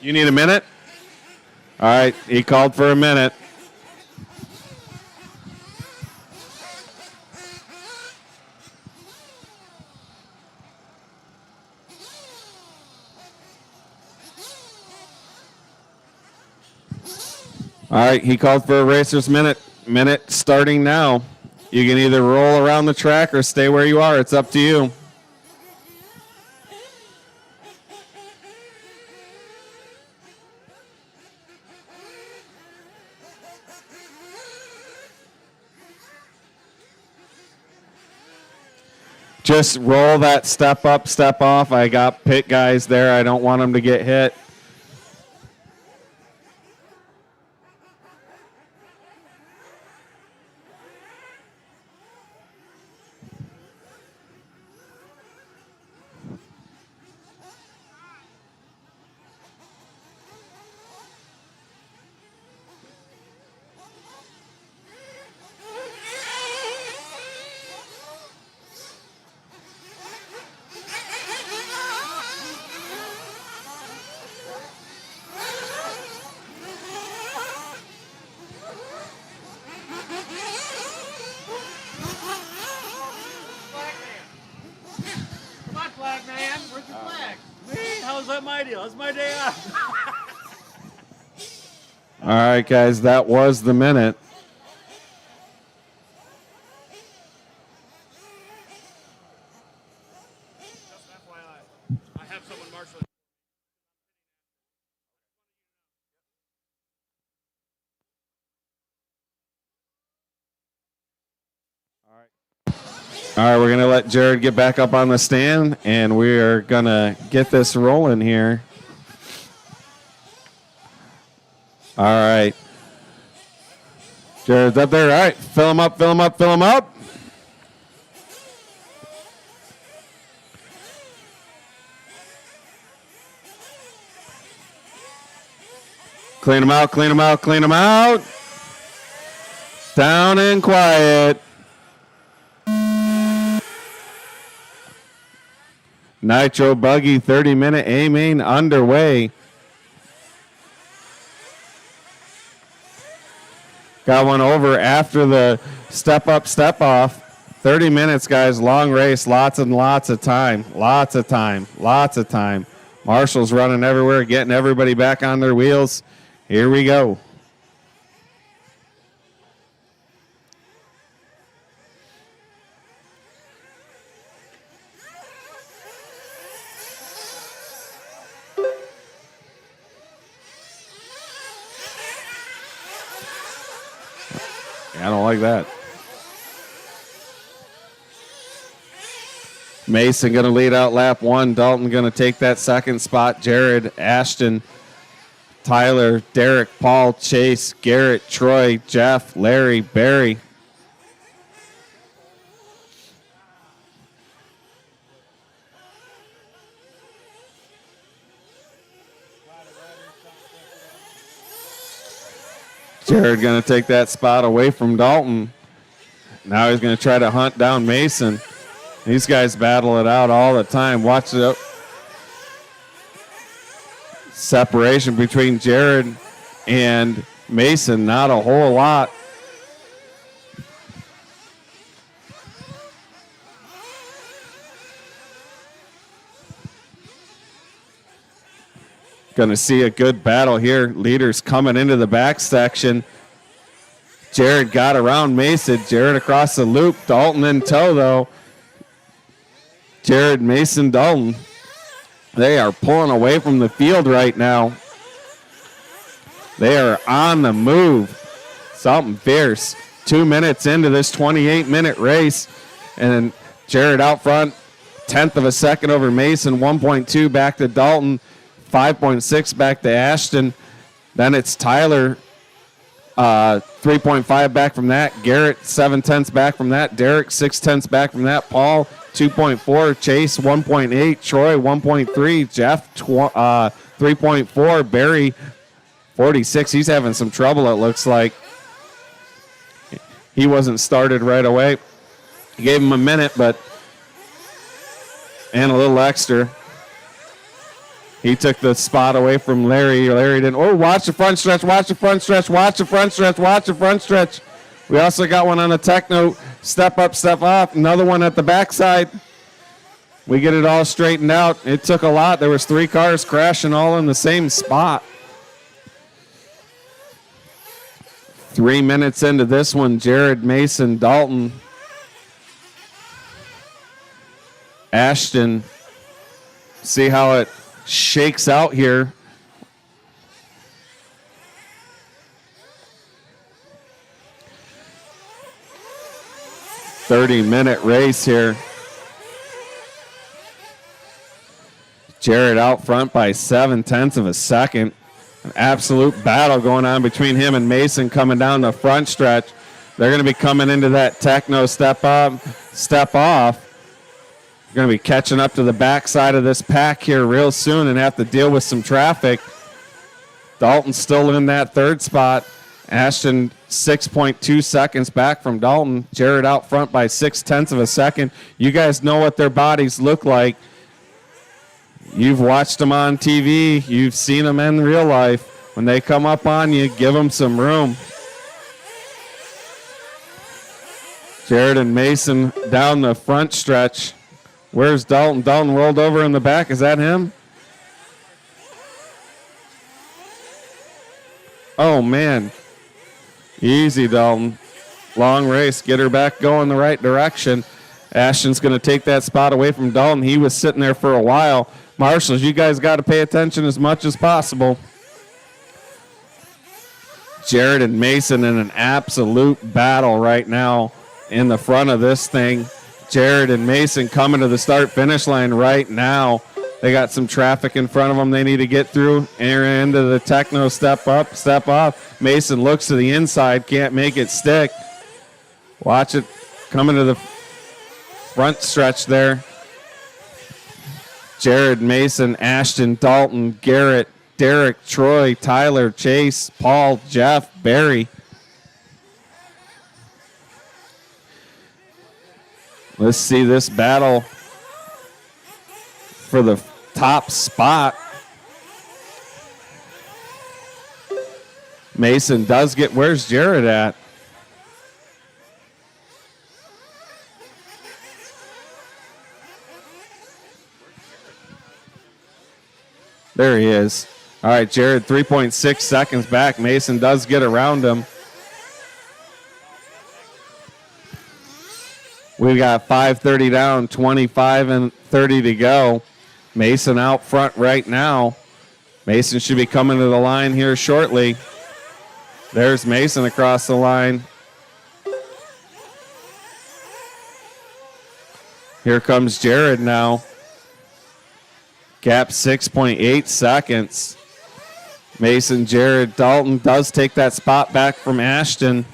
You need a minute? All right, he called for a minute. All right, he called for a racer's minute. Minute starting now. You can either roll around the track or stay where you are. It's up to you. Just roll that step up, step off. I got pit guys there. I don't want them to get hit. Come on, flag man. Where's your flag? Me? How's that my deal? That's my day off. All right, guys, that was the minute. Just FYI, I have someone marshaling. All right, we're going to let Jared get back up on the stand, and we are going to get this rolling here. All right. Jared's up there. All right, fill him up, fill him up, fill him up. Clean him out, clean him out, clean him out. Down and quiet. Nitro Buggy 30-minute A-main underway. Got one over after the step up, step off. 30 minutes, guys. Long race. Lots and lots of time. Lots of time. Lots of time. Marshall's running everywhere, getting everybody back on their wheels. Here we go. I don't like that. Mason going to lead out lap one. Dalton going to take that second spot. Jared, Ashton, Tyler, Derek, Paul, Chase, Garrett, Troy, Jeff, Larry, Barry. Jared going to take that spot away from Dalton. Now he's going to try to hunt down Mason. These guys battle it out all the time. Watch the separation between Jared and Mason. Not a whole lot. Going to see a good battle here. Leaders coming into the back section. Jared got around Mason. Jared across the loop. Dalton in tow, though. Jared, Mason, Dalton. They are pulling away from the field right now. They are on the move. Something fierce. 2 minutes into this 28-minute race. And Jared out front. 1/10 of a second over Mason. 1.2 back to Dalton. 5.6 back to Ashton. Then it's Tyler 3.5 back from that. Garrett, 7/10 back from that. Derek, 6/10 back from that. Paul, 2.4. Chase, 1.8. Troy, 1.3. Jeff, 3.4. Barry, 46. He's having some trouble, it looks like. He wasn't started right away. Gave him a minute, and a little extra. He took the spot away from Larry. Larry didn't. Oh, watch the front stretch. Watch the front stretch. Watch the front stretch. Watch the front stretch. We also got one on the techno. Step up, step off. Another one at the backside. We get it all straightened out. It took a lot. There was 3 cars crashing all in the same spot. 3 minutes into this one, Jared, Mason, Dalton, Ashton. See how it shakes out here. "30-minute race here. Jared out front by 7/10 of a second. An absolute battle going on between him and Mason coming down the front stretch. They're going to be coming into that techno step up, step off. Going to be catching up to the backside of this pack here real soon and have to deal with some traffic. Dalton's still in that 3rd spot. Ashton 6.2 seconds back from Dalton. Jared out front by 6/10 of a second. You guys know what their bodies look like. You've watched them on TV. You've seen them in real life. When they come up on you, give them some room. Jared and Mason down the front stretch. Where's Dalton? Dalton rolled over in the back. Is that him? Oh, man. Easy, Dalton. Long race. Get her back going the right direction. Ashton's going to take that spot away from Dalton. He was sitting there for a while. Marshals, you guys got to pay attention as much as possible. Jared and Mason in an absolute battle right now in the front of this thing. Jared and Mason coming to the start-finish line right now. They got some traffic in front of them they need to get through. Enter into the techno step up, step off. Mason looks to the inside, can't make it stick. Watch it coming to the front stretch there. Jared, Mason, Ashton, Dalton, Garrett, Derek, Troy, Tyler, Chase, Paul, Jeff, Barry. Let's see this battle for the top spot. Mason does get, where's Jared at? There he is. All right, Jared, 3.6 seconds back. Mason does get around him. We got 5:30 down, 25 and 30 to go. Mason out front right now. Mason should be coming to the line here shortly. There's Mason across the line. Here comes Jared now. Gap 6.8 seconds. Mason, Jared, Dalton does take that spot back from Ashton.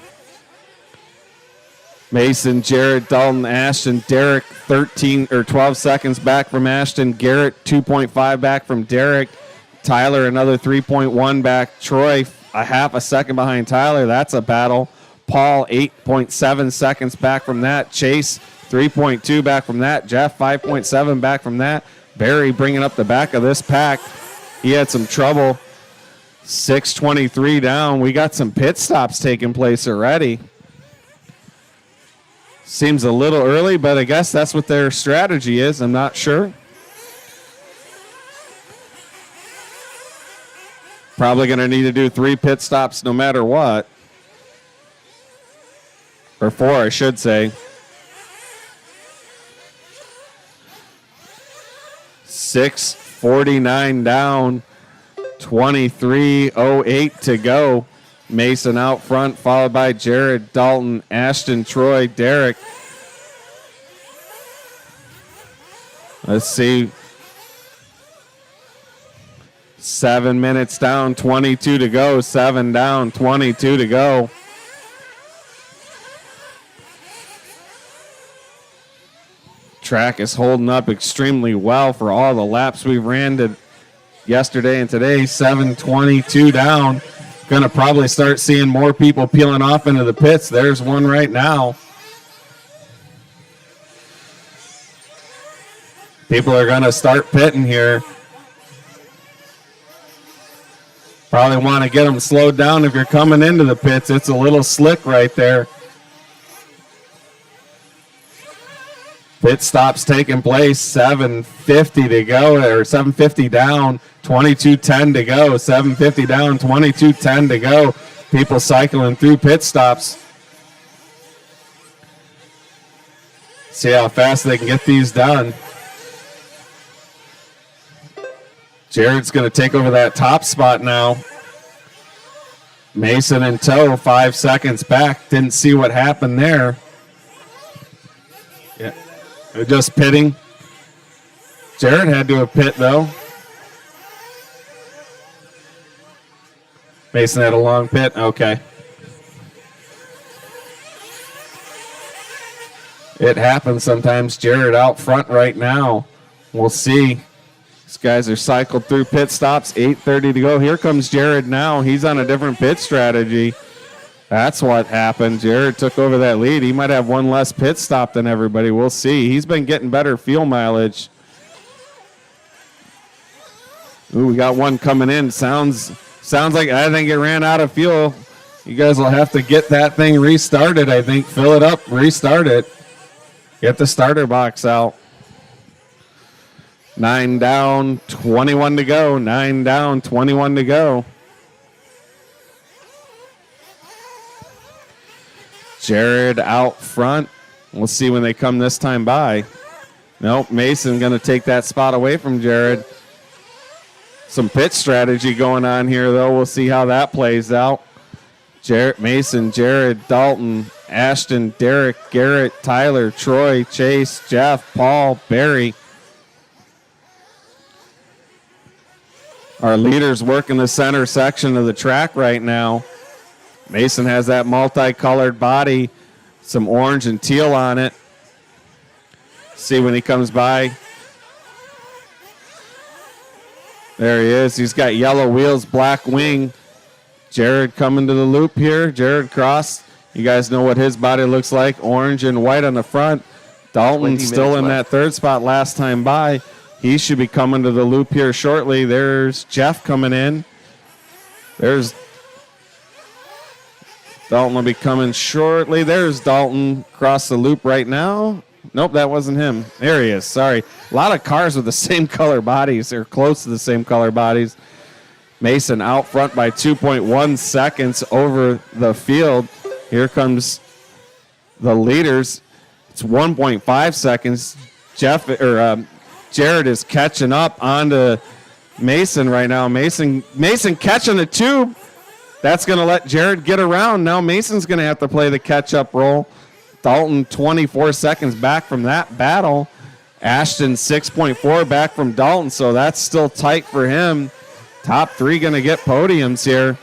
Mason, Jared, Dalton, Ashton, Derek 13 or 12 seconds back from Ashton. Garrett 2.5 back from Derek. Tyler another 3.1 back. Troy a half a second behind Tyler. That's a battle. Paul 8.7 seconds back from that. Chase 3.2 back from that. Jeff 5.7 back from that. Barry bringing up the back of this pack. He had some trouble. 6:23 down. We got some pit stops taking place already. Seems a little early, but I guess that's what their strategy is. I'm not sure. Probably going to need to do 3 pit stops no matter what. Or 4, I should say. 6:49 down, 23:08 to go. Mason out front, followed by Jared, Dalton, Ashton, Troy, Derek. Let's see. 7 minutes down, 22 to go. 7 down, 22 to go. Track is holding up extremely well for all the laps we ran yesterday and today. 7:22 down. Going to probably start seeing more people peeling off into the pits. There's one right now. People are going to start pitting here. Probably want to get them slowed down if you're coming into the pits. It's a little slick right there. Pit stops taking place. 7:50 to go, or 7:50 down. 22:10 to go. 7:50 down. 22:10 to go. People cycling through pit stops. See how fast they can get these done. Jared's going to take over that top spot now. Mason in tow, 5 seconds back. Didn't see what happened there. Yeah, they're just pitting. Jared had to have pit though. Mason had a long pit. Okay. It happens sometimes. Jared out front right now. We'll see. These guys are cycled through pit stops. 8:30 to go. Here comes Jared now. He's on a different pit strategy. That's what happened. Jared took over that lead. He might have one less pit stop than everybody. We'll see. He's been getting better fuel mileage. Ooh, we got one coming in. Sounds like I think it ran out of fuel. You guys will have to get that thing restarted, I think. Fill it up, restart it. Get the starter box out. 9 down, 21 to go. 9 down, 21 to go. Jared out front. We'll see when they come this time by. Nope, Mason going to take that spot away from Jared. Some pit strategy going on here, though. We'll see how that plays out. Mason, Jared, Dalton, Ashton, Derek, Garrett, Tyler, Troy, Chase, Jeff, Paul, Barry. Our leaders work in the center section of the track right now. Mason has that multicolored body, some orange and teal on it. See when he comes by. There he is. He's got yellow wheels, black wing. Jared coming to the loop here. Jared Cross. You guys know what his body looks like. Orange and white on the front. Dalton still in that third spot last time by. He should be coming to the loop here shortly. There's Jeff coming in. There's Dalton will be coming shortly. There's Dalton across the loop right now. Nope, that wasn't him. There he is. Sorry. A lot of cars with the same color bodies, or close to the same color bodies. Mason out front by 2.1 seconds over the field. Here comes the leaders. It's 1.5 seconds. Jared is catching up onto Mason right now. Mason catching the tube. That's going to let Jared get around. Now Mason's going to have to play the catch-up role. Dalton 24 seconds back from that battle. Ashton 6.4 back from Dalton, so that's still tight for him. Top three going to get podiums here.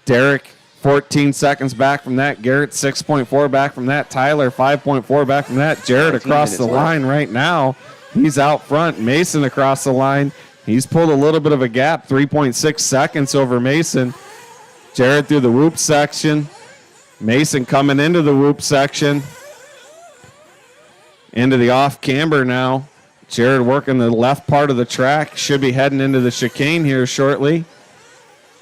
Derek 14 seconds back from that. Garrett 6.4 back from that. Tyler 5.4 back from that. Jared across the line right now. He's out front. Mason across the line. He's pulled a little bit of a gap, 3.6 seconds over Mason. Jared through the whoop section. Mason coming into the whoop section. Into the off camber now. Jared working the left part of the track. Should be heading into the chicane here shortly.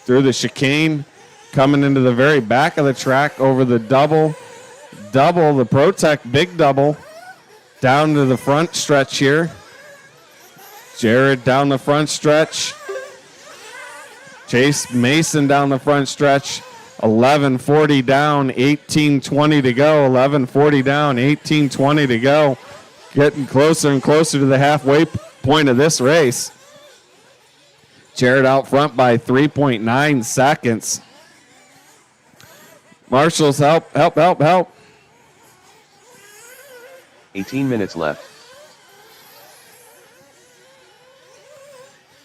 Through the chicane. Coming into the very back of the track over the double, the Protect big double. Down to the front stretch here. Jared down the front stretch. Chase Mason down the front stretch. 11:40 down, 18:20 to go. 11:40 down, 18:20 to go. Getting closer and closer to the halfway point of this race. Jared out front by 3.9 seconds. Marshals, help. 18 minutes left.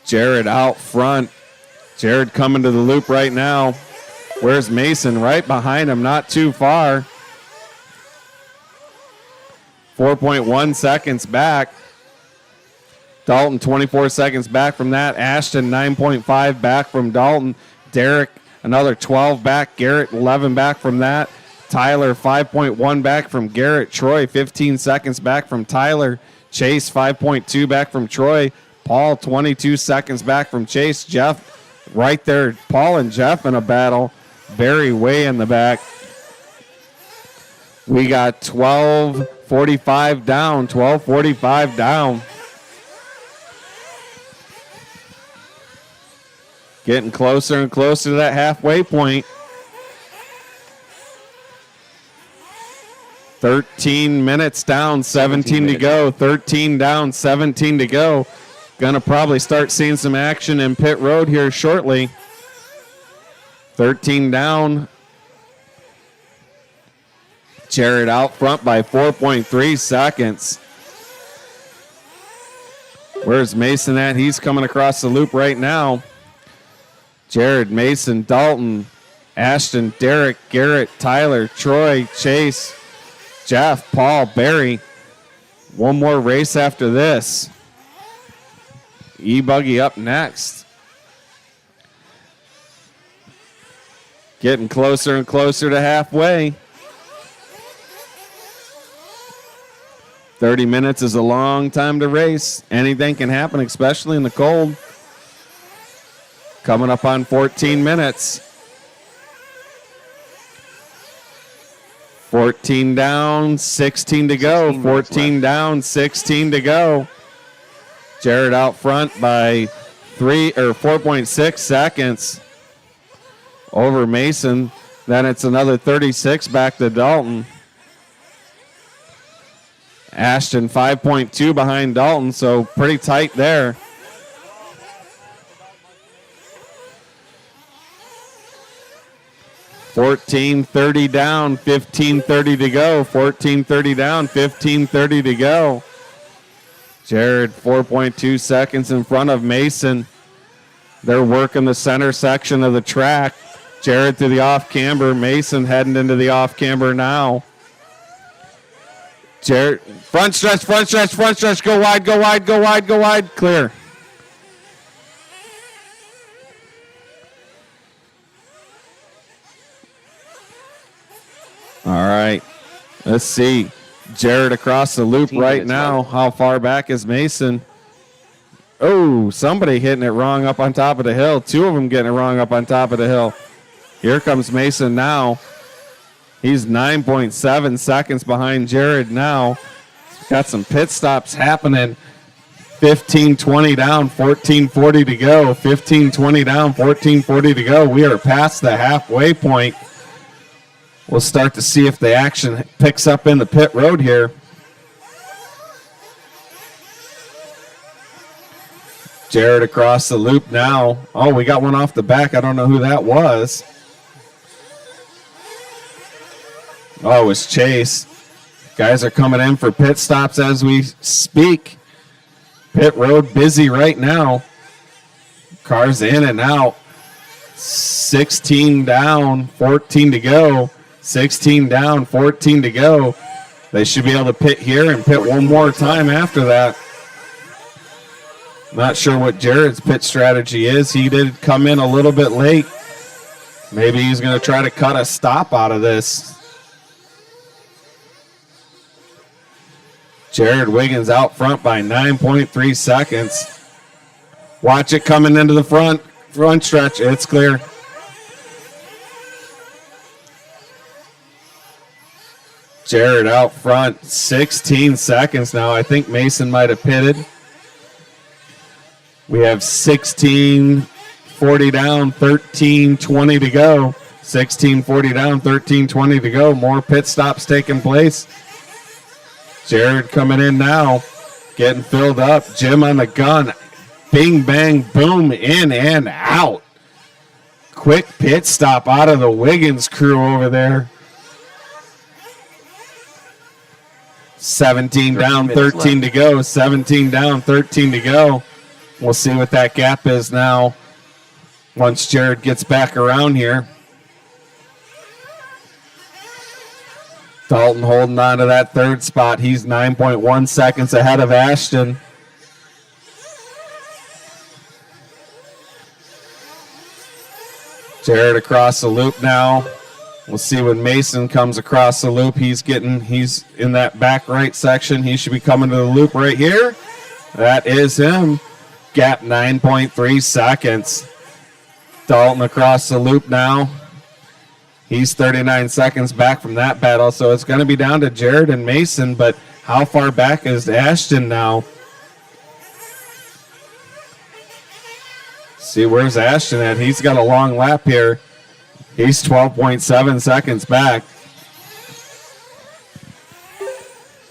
Jared out front. Jared coming to the loop right now. Where's Mason? Right behind him, not too far. 4.1 seconds back. Dalton 24 seconds back from that. Ashton 9.5 back from Dalton. Derek another 12 back. Garrett 11 back from that. Tyler 5.1 back from Garrett. Troy 15 seconds back from Tyler. Chase 5.2 back from Troy. Paul 22 seconds back from Chase. Jeff right there. Paul and Jeff in a battle. Barry way in the back. We got 12:45 down. 12:45 down. Getting closer and closer to that halfway point. 13 minutes down, 17 to go. 13 down, 17 to go. Gonna probably start seeing some action in pit road here shortly. 13 down. Jared out front by 4.3 seconds. Where's Mason at? He's coming across the loop right now. Jared, Mason, Dalton, Ashton, Derek, Garrett, Tyler, Troy, Chase, Jeff, Paul, Barry. One more race after this. E-Buggy up next. Getting closer and closer to halfway. 30 minutes is a long time to race. Anything can happen, especially in the cold. Coming up on 14 minutes. 14 down, 16 to go. 14 down, 16 to go. Jared out front by 4.6 seconds over Mason. Then it's another 36 back to Dalton. Ashton 5.2 behind Dalton, so pretty tight there. $14.30 down, $15.30 to go. $14.30 down, $15.30 to go. Jared 4.2 seconds in front of Mason. They're working the center section of the track. Jared through the off camber. Mason heading into the off camber now. Jared, front stretch, front stretch, front stretch. Go wide, go wide, go wide, go wide. Clear. All right. Let's see. Jared across the loop right now. How far back is Mason? Oh, somebody hitting it wrong up on top of the hill. Two of them getting it wrong up on top of the hill. Here comes Mason now. He's 9.7 seconds behind Jared now. Got some pit stops happening. 15:20 down, 14:40 to go. 15:20 down, 14:40 to go. We are past the halfway point. We'll start to see if the action picks up in the pit road here. Jared across the loop now. Oh, we got one off the back. I don't know who that was. Oh, it was Chase. Guys are coming in for pit stops as we speak. Pit road busy right now. Cars in and out. 16 down, 14 to go. 16 down, 14 to go. They should be able to pit here and pit one more time after that. Not sure what Jared's pit strategy is. He did come in a little bit late. Maybe he's going to try to cut a stop out of this. Jared Wiggins out front by 9.3 seconds. Watch it coming into the front stretch. It's clear. Jared out front, 16 seconds now. I think Mason might have pitted. We have 16:40 down, 13:20 to go. 16:40 down, 13:20 to go. More pit stops taking place. Jared coming in now, getting filled up. Jim on the gun. Bing, bang, boom, in and out. Quick pit stop out of the Wiggins crew over there. 17 down, 13 to go. 17 down, 13 to go. We'll see what that gap is now once Jared gets back around here. Dalton holding on to that third spot. He's 9.1 seconds ahead of Ashton. Jared across the loop now. We'll see when Mason comes across the loop. He's in that back right section. He should be coming to the loop right here. That is him. Gap 9.3 seconds. Dalton across the loop now. He's 39 seconds back from that battle, so it's going to be down to Jared and Mason, but how far back is Ashton now? See, where's Ashton at? He's got a long lap here. He's 12.7 seconds back.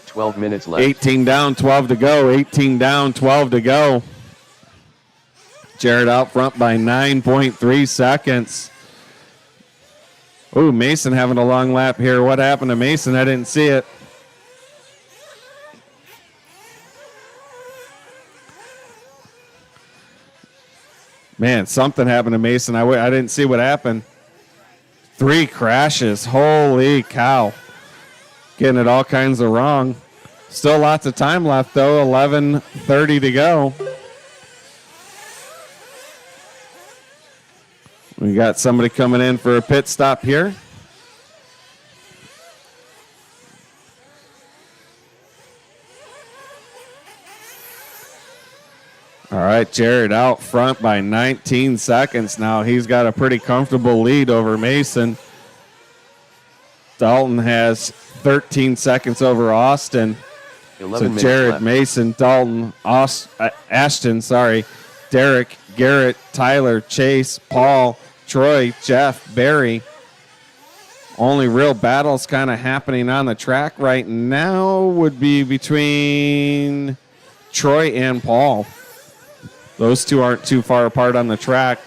12 minutes left. 18 down, 12 to go. 18 down, 12 to go. Jared out front by 9.3 seconds. Ooh, Mason having a long lap here. What happened to Mason? I didn't see it. Man, something happened to Mason. I didn't see what happened. 3 crashes. Holy cow. Getting it all kinds of wrong. Still lots of time left, though. 11:30 to go. We got somebody coming in for a pit stop here. All right, Jared out front by 19 seconds now. He's got a pretty comfortable lead over Mason. Dalton has 13 seconds over Austin. 11 so Jared, left. Mason, Dalton, Ashton, Derek, Garrett, Tyler, Chase, Paul, Troy, Jeff, Barry. Only real battles kind of happening on the track right now would be between Troy and Paul. Those two aren't too far apart on the track.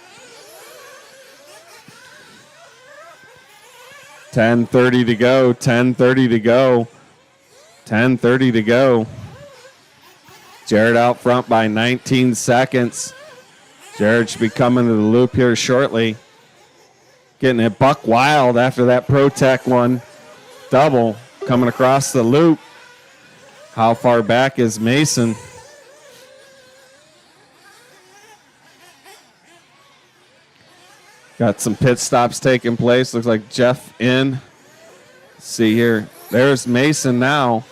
10:30 to go, 10:30 to go, 10:30 to go. Jared out front by 19 seconds. Jared should be coming to the loop here shortly. Getting it buck wild after that ProTech one. Double coming across the loop. How far back is Mason? Got some pit stops taking place. Looks like Jeff in. Let's see here. There's Mason now.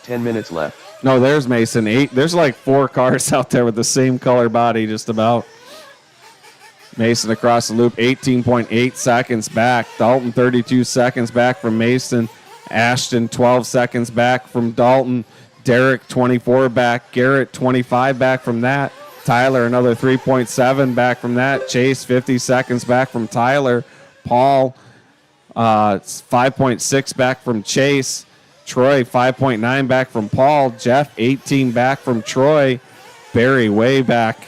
10 minutes left. No, there's Mason. 8. There's like 4 cars out there with the same color body just about. Mason across the loop, 18.8 seconds back. Dalton, 32 seconds back from Mason. Ashton, 12 seconds back from Dalton. Derek, 24 back. Garrett, 25 back from that. Tyler, another 3.7 back from that. Chase, 50 seconds back from Tyler. Paul, 5.6 back from Chase. Troy, 5.9 back from Paul. Jeff, 18 back from Troy. Barry, way back.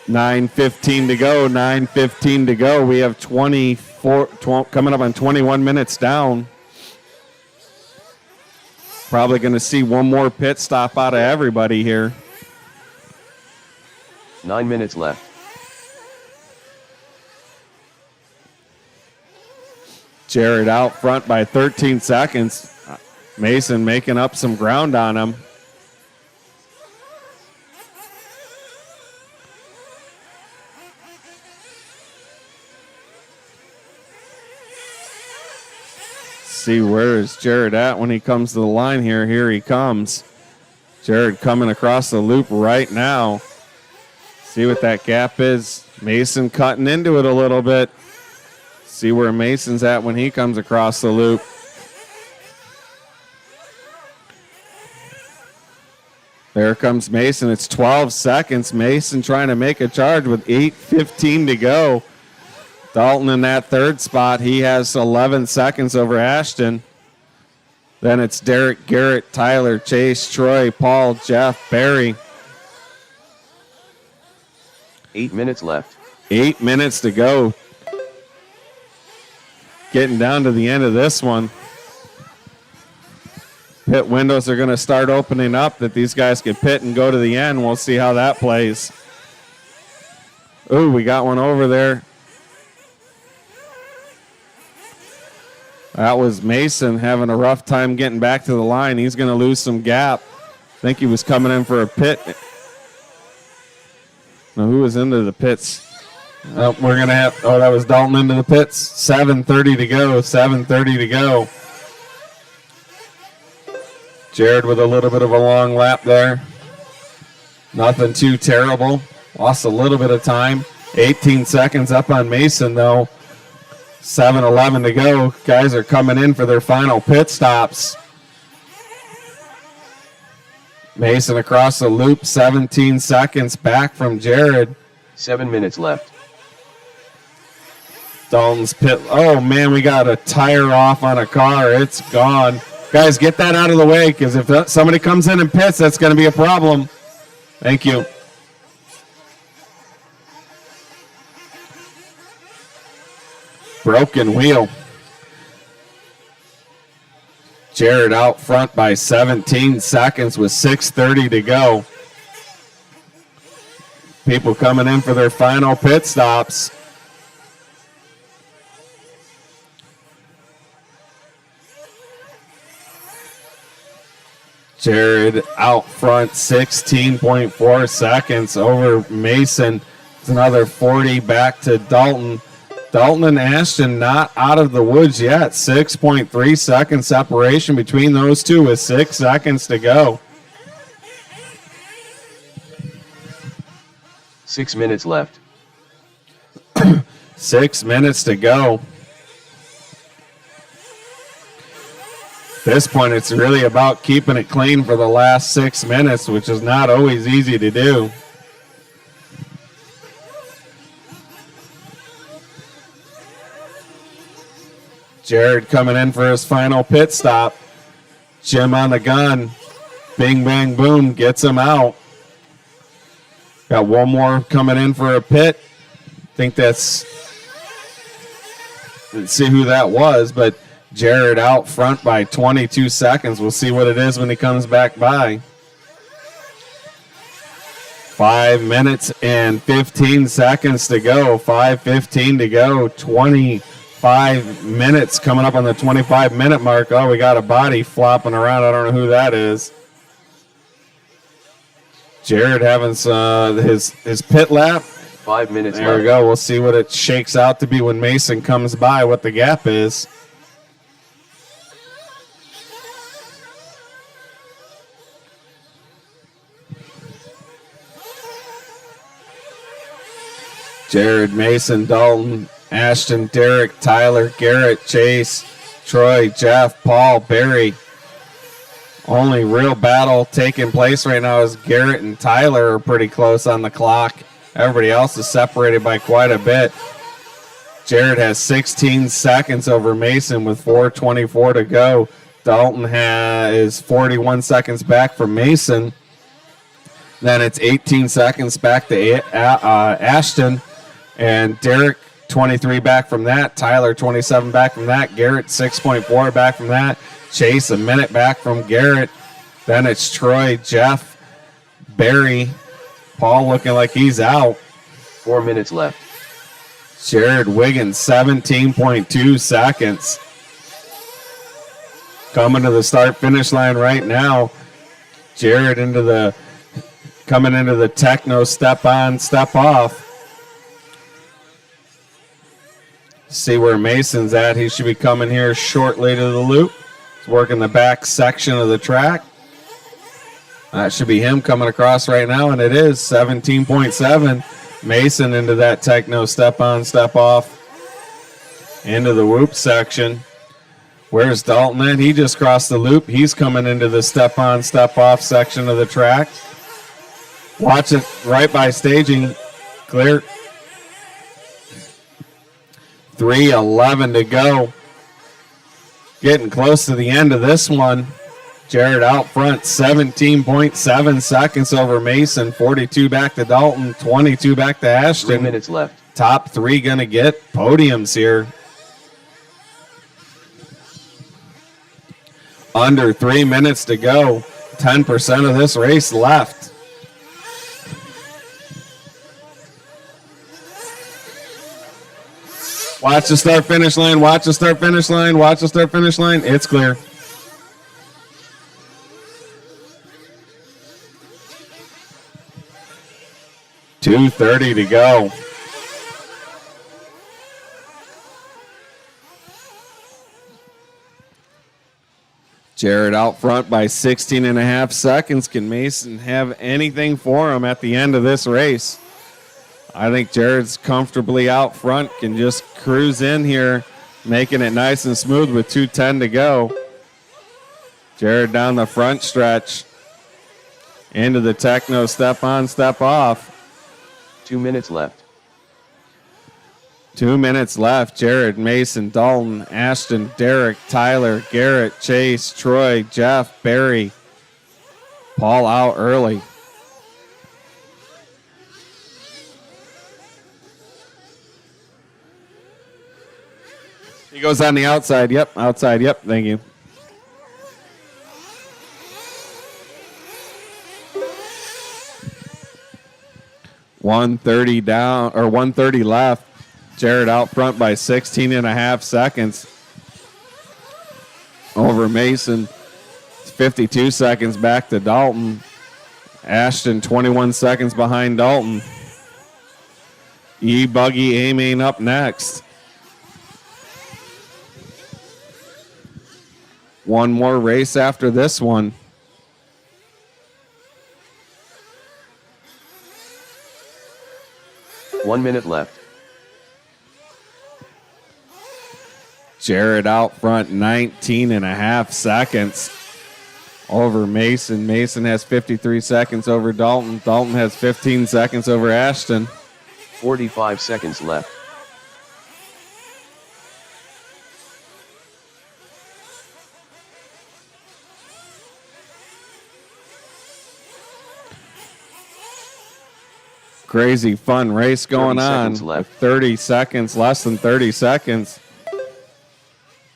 $9:15 to go. 9:15 to go. We have 12, coming up on 21 minutes down. Probably going to see one more pit stop out of everybody here. 9 minutes left. Jared out front by 13 seconds. Mason making up some ground on him. See, where is Jared at when he comes to the line here? Here he comes. Jared coming across the loop right now. See what that gap is. Mason cutting into it a little bit. See where Mason's at when he comes across the loop. There comes Mason. It's 12 seconds. Mason trying to make a charge with 8:15 to go. Dalton in that third spot. He has 11 seconds over Ashton. Then it's Derek, Garrett, Tyler, Chase, Troy, Paul, Jeff, Barry. 8 minutes left. 8 minutes to go. getting down to the end of this one. Pit windows are going to start opening up that these guys can pit and go to the end. We'll see how that plays. Ooh, we got one over there. That was Mason having a rough time getting back to the line. He's going to lose some gap. I think he was coming in for a pit. Now, who was into the pits? We're going to have, that was Dalton into the pits. 7:30 to go, 7:30 to go. Jared with a little bit of a long lap there. Nothing too terrible. Lost a little bit of time. 18 seconds up on Mason, though. 7:11 to go. Guys are coming in for their final pit stops. Mason across the loop, 17 seconds back from Jared. 7 minutes left. Dalton's pit. Oh, man, we got a tire off on a car. It's gone. Guys, get that out of the way, because if somebody comes in and pits, that's going to be a problem. Thank you. Broken wheel. Jared out front by 17 seconds with 6:30 to go. People coming in for their final pit stops. Jared out front 16.4 seconds over Mason. It's another 40 back to Dalton. Dalton and Ashton not out of the woods yet. 6.3 second separation between those two with 6 seconds to go. 6 minutes left. 6 minutes to go. At this point, it's really about keeping it clean for the last 6 minutes, which is not always easy to do. Jared coming in for his final pit stop. Jim on the gun. Bing, bang, boom, gets him out. Got one more coming in for a pit. Think let's see who that was, but Jared out front by 22 seconds. We'll see what it is when he comes back by. 5 minutes and 15 seconds to go. 5:15 to go. 25 minutes coming up on the 25-minute mark. Oh, we got a body flopping around. I don't know who that is. Jared having his pit lap. 5 minutes There left. we go. We'll see what it shakes out to be when Mason comes by, what the gap is. Jared, Mason, Dalton, Ashton, Derek, Tyler, Garrett, Chase, Troy, Jeff, Paul, Barry. Only real battle taking place right now is Garrett and Tyler are pretty close on the clock. Everybody else is separated by quite a bit. Jared has 16 seconds over Mason with 4:24 to go. Dalton is 41 seconds back from Mason. Then it's 18 seconds back to Ashton. And Derek, 23 back from that. Tyler, 27 back from that. Garrett, 6.4 back from that. Chase, a minute back from Garrett. Then it's Troy, Jeff, Barry. Paul looking like he's out. 4 minutes left. Jared Wiggins, 17.2 seconds. Coming to the start-finish line right now. Jared coming into the techno step on, step off. See where Mason's at. He should be coming here shortly to the loop. He's working the back section of the track. That should be him coming across right now, and it is 17.7. Mason into that techno step on, step off. Into the whoop section. Where's Dalton at? He just crossed the loop. He's coming into the step on, step off section of the track. Watch it right by staging. Clear. 3:11 to go. Getting close to the end of this one. Jared out front, 17.7 seconds over Mason. 42 back to Dalton, 22 back to Ashton. 3 minutes left. Top three going to get podiums here. Under 3 minutes to go. 10% of this race left. Watch the start finish line. Watch the start finish line. Watch the start finish line. It's clear. .230 to go. Jared out front by 16 and a half seconds. Can Mason have anything for him at the end of this race? I think Jared's comfortably out front, can just cruise in here, making it nice and smooth with 2:10 to go. Jared down the front stretch into the techno step on, step off. 2 minutes left. 2 minutes left. Jared, Mason, Dalton, Ashton, Derek, Tyler, Garrett, Chase, Troy, Jeff, Barry. Paul out early. He goes on the outside. Yep, outside. Yep, thank you. .130 down, or 130 left. Jared out front by 16 and a half seconds over Mason. 52 seconds back to Dalton. Ashton 21 seconds behind Dalton. E-Buggy aiming up next. One more race after this one. One minute left. Jared out front 19 and a half seconds over Mason. Mason has 53 seconds over Dalton. Dalton has 15 seconds over Ashton. 45 seconds left. Crazy fun race going 30 on. seconds left. 30 seconds, less than 30 seconds.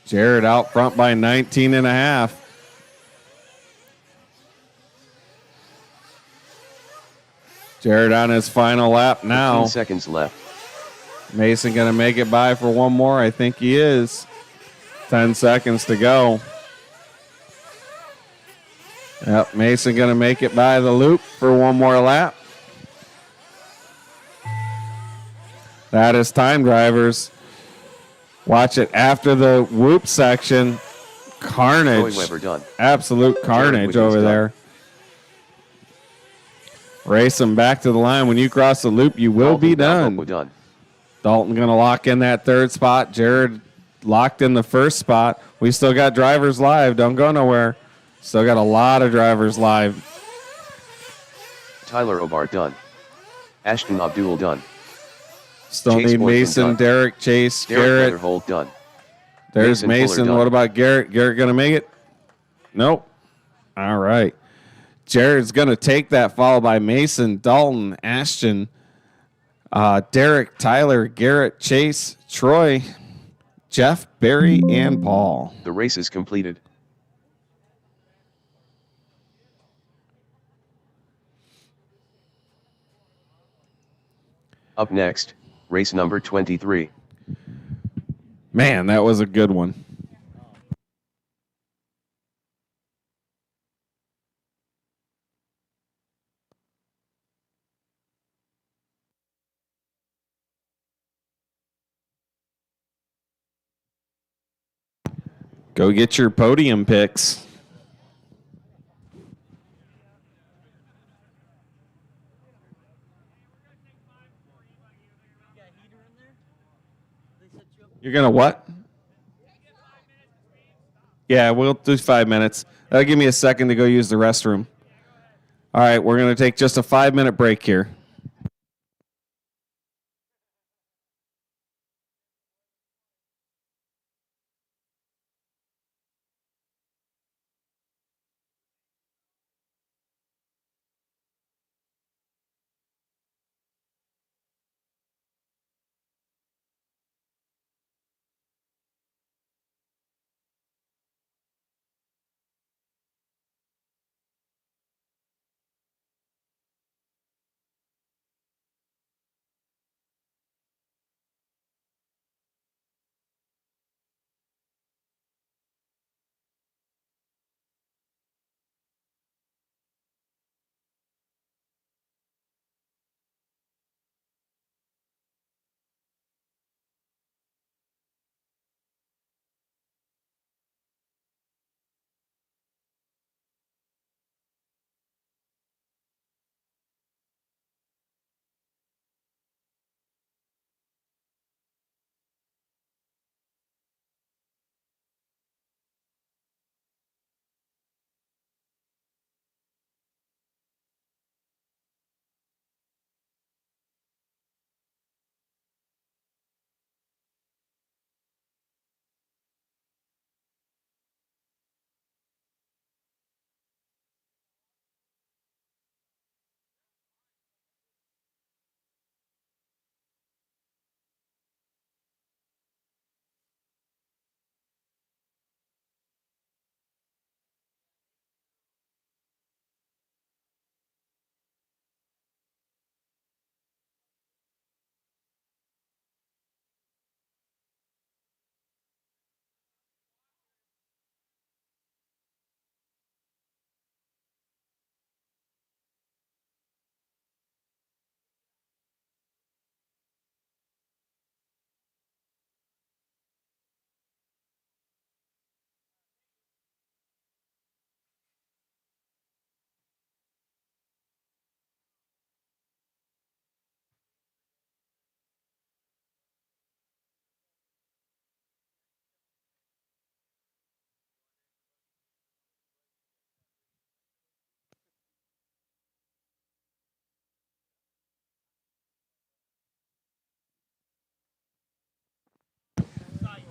Jared out front by 19 and a half. Jared on his final lap now. 15 seconds left. Mason going to make it by for one more? I think he is. 10 seconds to go. Yep, Mason going to make it by the loop for one more lap. That is time, drivers. Watch it after the whoop section. Carnage. Joey Weber done. Absolute carnage Wiggins over done. there. Race them back to the line. When you cross the loop, you will be done. Done. Dalton going to lock in that third spot. Jared locked in the first spot. We still got drivers live. Don't go nowhere. Still got a lot of drivers live. Tyler Obart done. Ashton Abdul done. Still Chase need Boykin Mason, done. Derek, Chase, Derek Garrett. Holt done. There's Mason Fuller Mason. done. What about Garrett? Garrett going to make it? Nope. All right. Jared's going to take that, followed by Mason, Dalton, Ashton, Derek, Tyler, Garrett, Chase, Troy, Jeff, Barry, and Paul. The race is completed. Up next, race number 23. Man, that was a good one. Go get your podium picks. You're going to what? Yeah, we'll do 5 minutes. That'll give me a second to go use the restroom. All right, we're going to take just a 5-minute break here.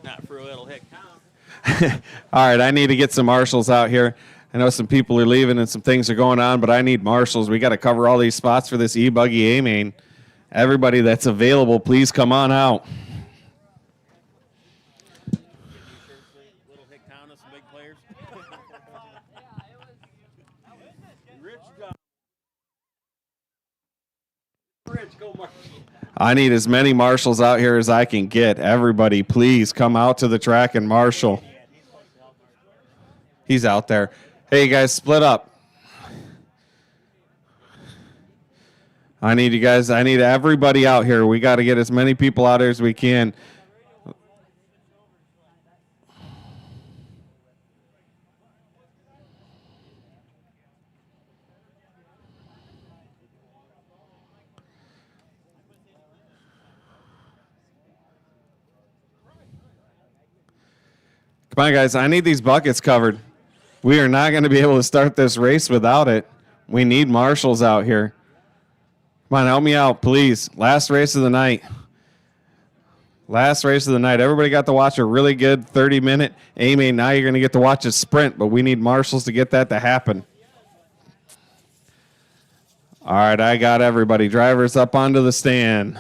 Not for a little hick town. All right, I need to get some marshals out here. I know some people are leaving and some things are going on, but I need marshals. We got to cover all these spots for this e-buggy A-main. Everybody that's available, please come on out. Little hick town with some big players. Rich, go Marshall. I need as many marshals out here as I can get. Everybody, please come out to the track and marshal. He's out there. Hey, you guys, split up. I need you guys. I need everybody out here. We got to get as many people out here as we can. Come on, guys. I need these buckets covered. We are not going to be able to start this race without it. We need marshals out here. Come on, help me out, please. Last race of the night. Last race of the night. Everybody got to watch a really good 30-minute A-main. Now you're going to get to watch a sprint, but we need marshals to get that to happen. All right, I got everybody. Drivers up onto the stand.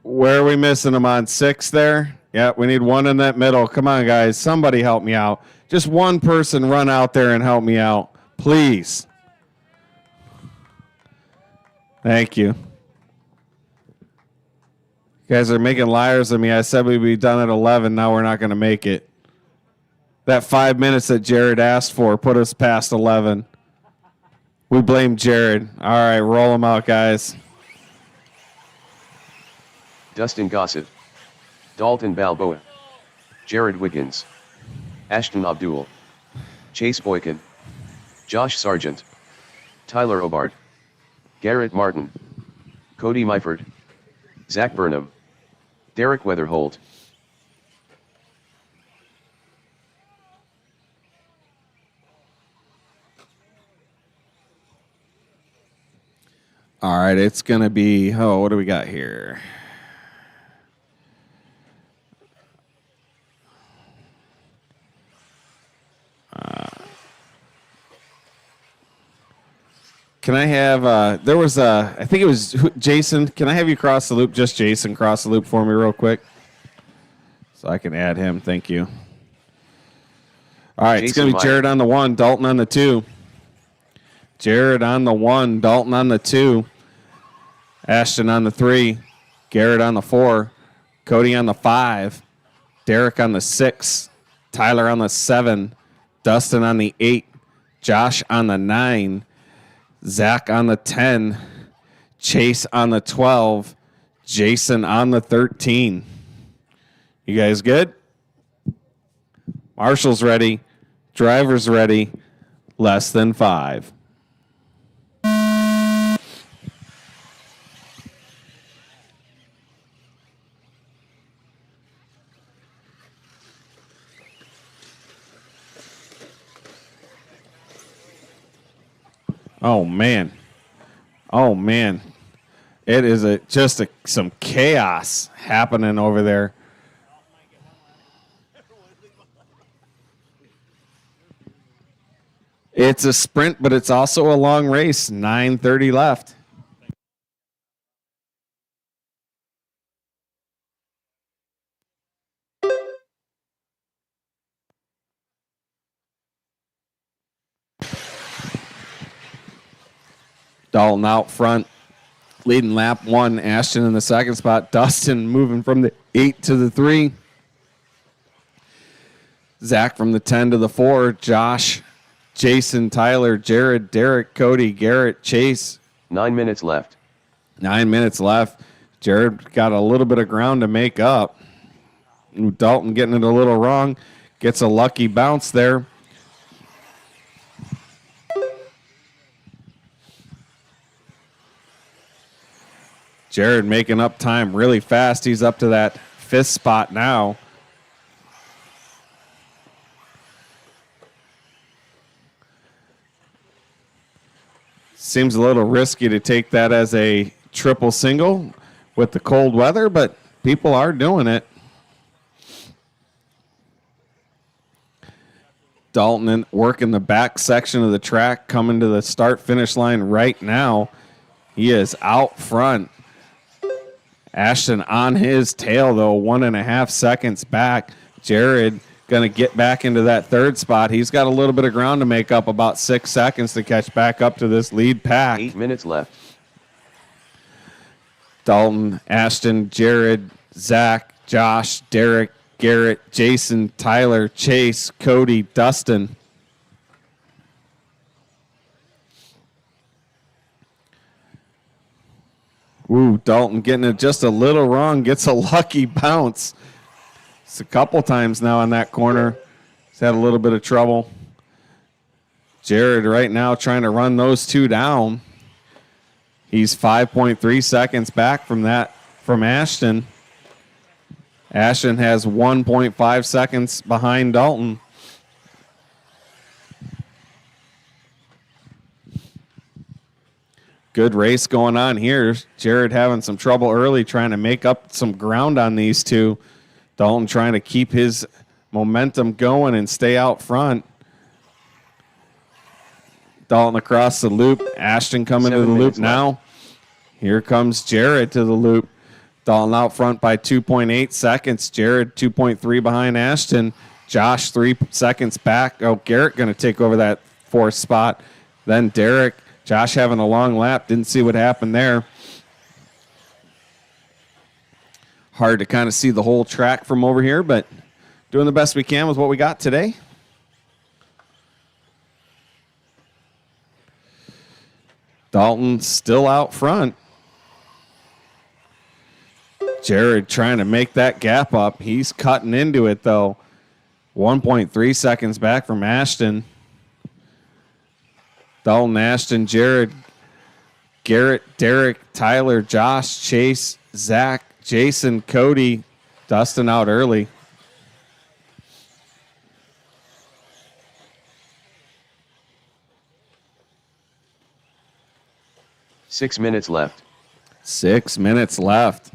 Where are we missing them on 6 there? Yeah, we need one in that middle. Come on, guys. Somebody help me out. Just one person run out there and help me out. Please. Thank you. You guys are making liars of me. I said we'd be done at 11. Now we're not going to make it. That 5 minutes that Jared asked for put us past 11. We blame Jared. All right, roll them out, guys. Dustin Gossett, Dalton Balboa, Jared Wiggins, Ashton Abdul, Chase Boykin, Josh Sargent, Tyler Obard, Garrett Martin, Cody Myford, Zach Burnham, Derek Weatherholt. All right, it's going to be, what do we got here? Can I have, there was I think it was Jason. Can I have you cross the loop? Just Jason cross the loop for me real quick. So I can add him. Thank you. All right, it's going to be Jared on the 1, Dalton on the 2. Jared on the 1, Dalton on the 2. Ashton on the 3. Garrett on the 4. Cody on the 5. Derek on the 6. Tyler on the 7. Dustin on the 8. Josh on the 9. Zach on the 10, Chase on the 12, Jason on the 13. You guys good? Marshall's ready. Driver's ready. Less than 5. Oh, man. Oh, man. It is some chaos happening over there. It's a sprint, but it's also a long race. 9:30 left. Dalton out front, leading lap 1. Ashton in the 2nd spot. Dustin moving from the 8 to the 3. Zach from the 10 to the 4. Josh, Jason, Tyler, Jared, Derek, Cody, Garrett, Chase. 9 minutes left. 9 minutes left. Jared got a little bit of ground to make up. Dalton getting it a little wrong. Gets a lucky bounce there. Jared making up time really fast. He's up to that 5th spot now. Seems a little risky to take that as a triple single with the cold weather, but people are doing it. Dalton working the back section of the track, coming to the start-finish line right now. He is out front. Ashton on his tail, though, 1.5 seconds back. Jared going to get back into that 3rd spot. He's got a little bit of ground to make up, about 6 seconds to catch back up to this lead pack. 8 minutes left. Dalton, Ashton, Jared, Zach, Josh, Derek, Garrett, Jason, Tyler, Chase, Cody, Dustin. Ooh, Dalton getting it just a little wrong, gets a lucky bounce. It's a couple times now in that corner. He's had a little bit of trouble. Jared right now trying to run those two down. He's 5.3 seconds back from that from Ashton. Ashton has 1.5 seconds behind Dalton. Good race going on here. Jared having some trouble early trying to make up some ground on these two. Dalton trying to keep his momentum going and stay out front. Dalton across the loop. Ashton coming to the loop now. Here comes Jared to the loop. Dalton out front by 2.8 seconds. Jared 2.3 behind Ashton. Josh 3 seconds back. Oh, Garrett going to take over that 4th spot. Then Derek. Josh having a long lap. Didn't see what happened there. Hard to kind of see the whole track from over here, but doing the best we can with what we got today. Dalton still out front. Jared trying to make that gap up. He's cutting into it, though. 1.3 seconds back from Ashton. Dalton, Ashton, Jared, Garrett, Derek, Tyler, Josh, Chase, Zach, Jason, Cody, Dustin out early. Six minutes left. 6 minutes left.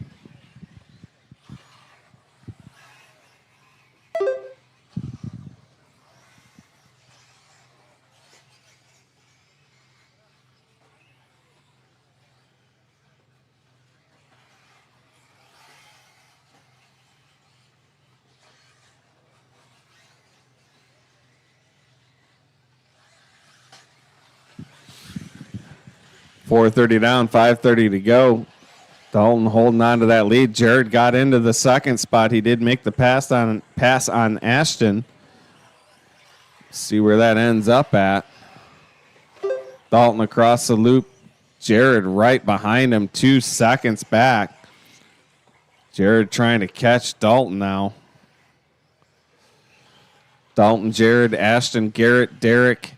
.430 down, 5:30 to go. Dalton holding on to that lead. Jared got into the 2nd spot. He did make the pass on Ashton. See where that ends up at. Dalton across the loop. Jared right behind him, 2 seconds back. Jared trying to catch Dalton now. Dalton, Jared, Ashton, Garrett, Derek.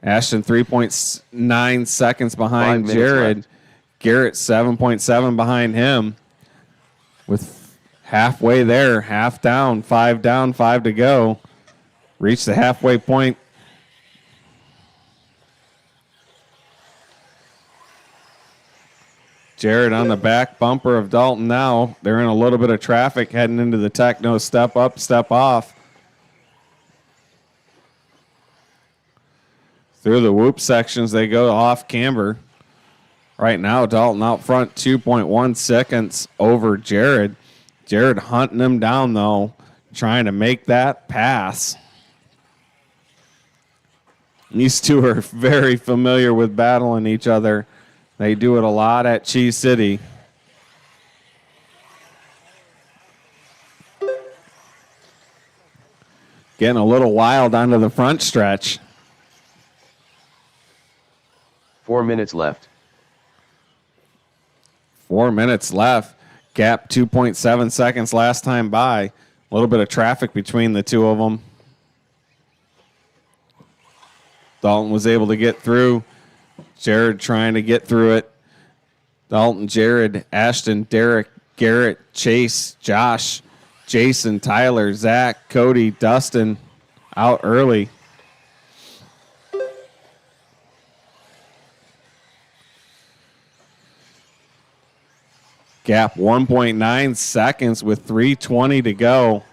Ashton 3.9 seconds behind Jared. Left. Garrett 7.7 behind him. With halfway there, half down, 5 to go. Reach the halfway point. Jared on the back bumper of Dalton now. They're in a little bit of traffic heading into the techno step up, step off. Through the whoop sections, they go off camber. Right now, Dalton out front 2.1 seconds over Jared. Jared hunting him down, though, trying to make that pass. These two are very familiar with battling each other. They do it a lot at Cheese City. Getting a little wild onto the front stretch. 4 minutes left. 4 minutes left. Gap 2.7 seconds last time by. A little bit of traffic between the two of them. Dalton was able to get through. Jared trying to get through it. Dalton, Jared, Ashton, Derek, Garrett, Chase, Josh, Jason, Tyler, Zach, Cody, Dustin out early. Gap 1.9 seconds with 3:20 to go.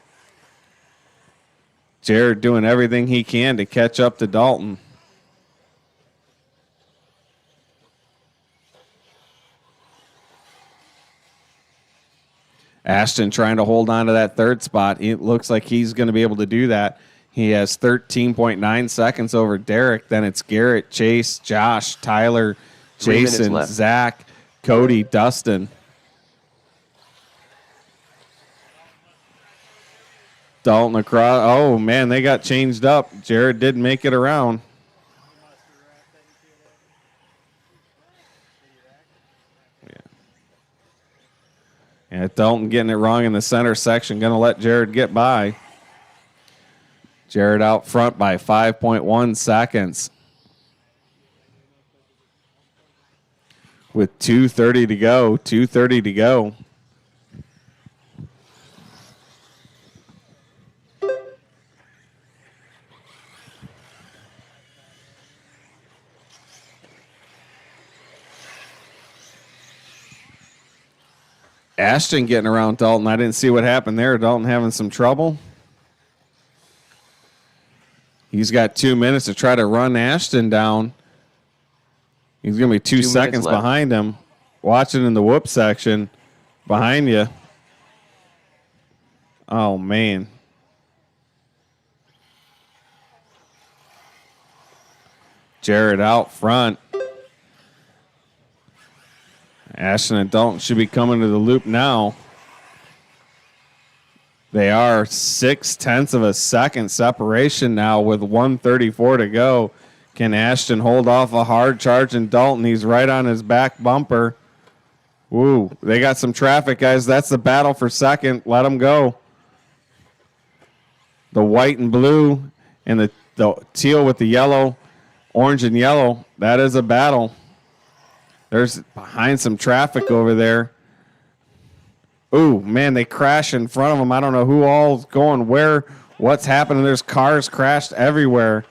Jared doing everything he can to catch up to Dalton. Ashton trying to hold on to that third spot. It looks like he's going to be able to do that. He has 13.9 seconds over Derek. Then it's Garrett, Chase, Josh, Tyler, 3 minutes Jason, left. Zach, Cody, Dustin. Dalton across. Oh, man, they got changed up. Jared did make it around. Yeah, Dalton getting it wrong in the center section. Going to let Jared get by. Jared out front by 5.1 seconds. With 2:30 to go. 2:30 to go. Ashton getting around Dalton. I didn't see what happened there. Dalton having some trouble. He's got 2 minutes to try to run Ashton down. He's going to be 2 minutes seconds left. behind him. Watching in the whoop section behind you. Oh, man. Jared out front. Ashton and Dalton should be coming to the loop now. They are 0.6 of a second separation now with 1:34 to go. Can Ashton hold off a hard charge in Dalton? He's right on his back bumper. Woo, they got some traffic, guys. That's the battle for second. Let them go. The white and blue and the teal with the yellow, orange and yellow. That is a battle. There's behind some traffic over there. Ooh, man, they crash in front of them. I don't know who all's going where, what's happening. There's cars crashed everywhere.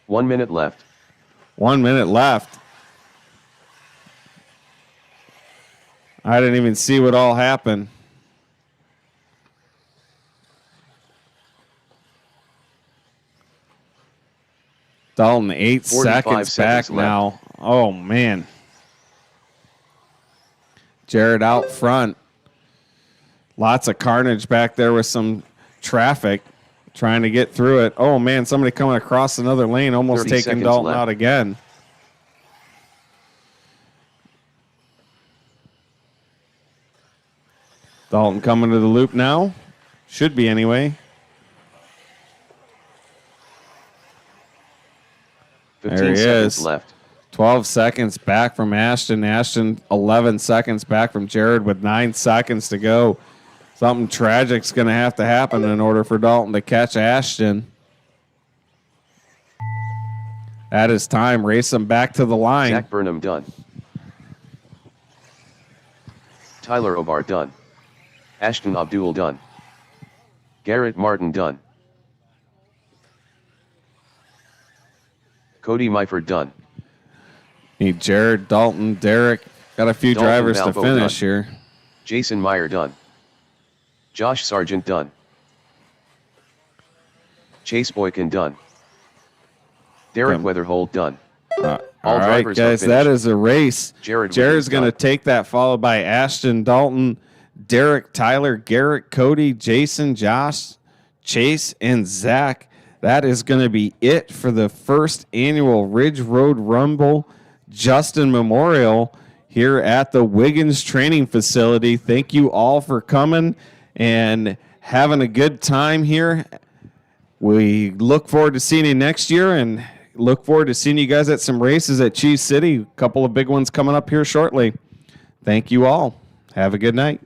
1 minute left. 1 minute left. I didn't even see what all happened. Dalton, 8 45 seconds back seconds now. Oh, man. Jared out front. Lots of carnage back there with some traffic trying to get through it. Oh, man, somebody coming across another lane, almost 30 taking seconds Dalton left. out again. Dalton coming to the loop now. Should be anyway. 15 There he seconds is. left. 12 seconds back from Ashton. Ashton, 11 seconds back from Jared with 9 seconds to go. Something tragic's going to have to happen in order for Dalton to catch Ashton. That is time. Race him back to the line. Zach Burnham done. Tyler Obar done. Ashton Abdul done. Garrett Martin done. Cody Myford done. Need Jared, Dalton, Derek. Got a few Dalton drivers to Balbo finish done. here. Jason Meyer done. Josh Sargent done. Chase Boykin done. Derek Weatherhold done. All All right, drivers are guys, that finished. is a race. Jared's Jared's going to done. take that, followed by Ashton, Dalton, Derek, Tyler, Garrett, Cody, Jason, Josh, Chase, and Zach. That is going to be it for the first annual Ridge Road Rumble Justin Memorial here at the Wiggins Training Facility. Thank you all for coming and having a good time here. We look forward to seeing you next year and look forward to seeing you guys at some races at Cheese City. A couple of big ones coming up here shortly. Thank you all. Have a good night.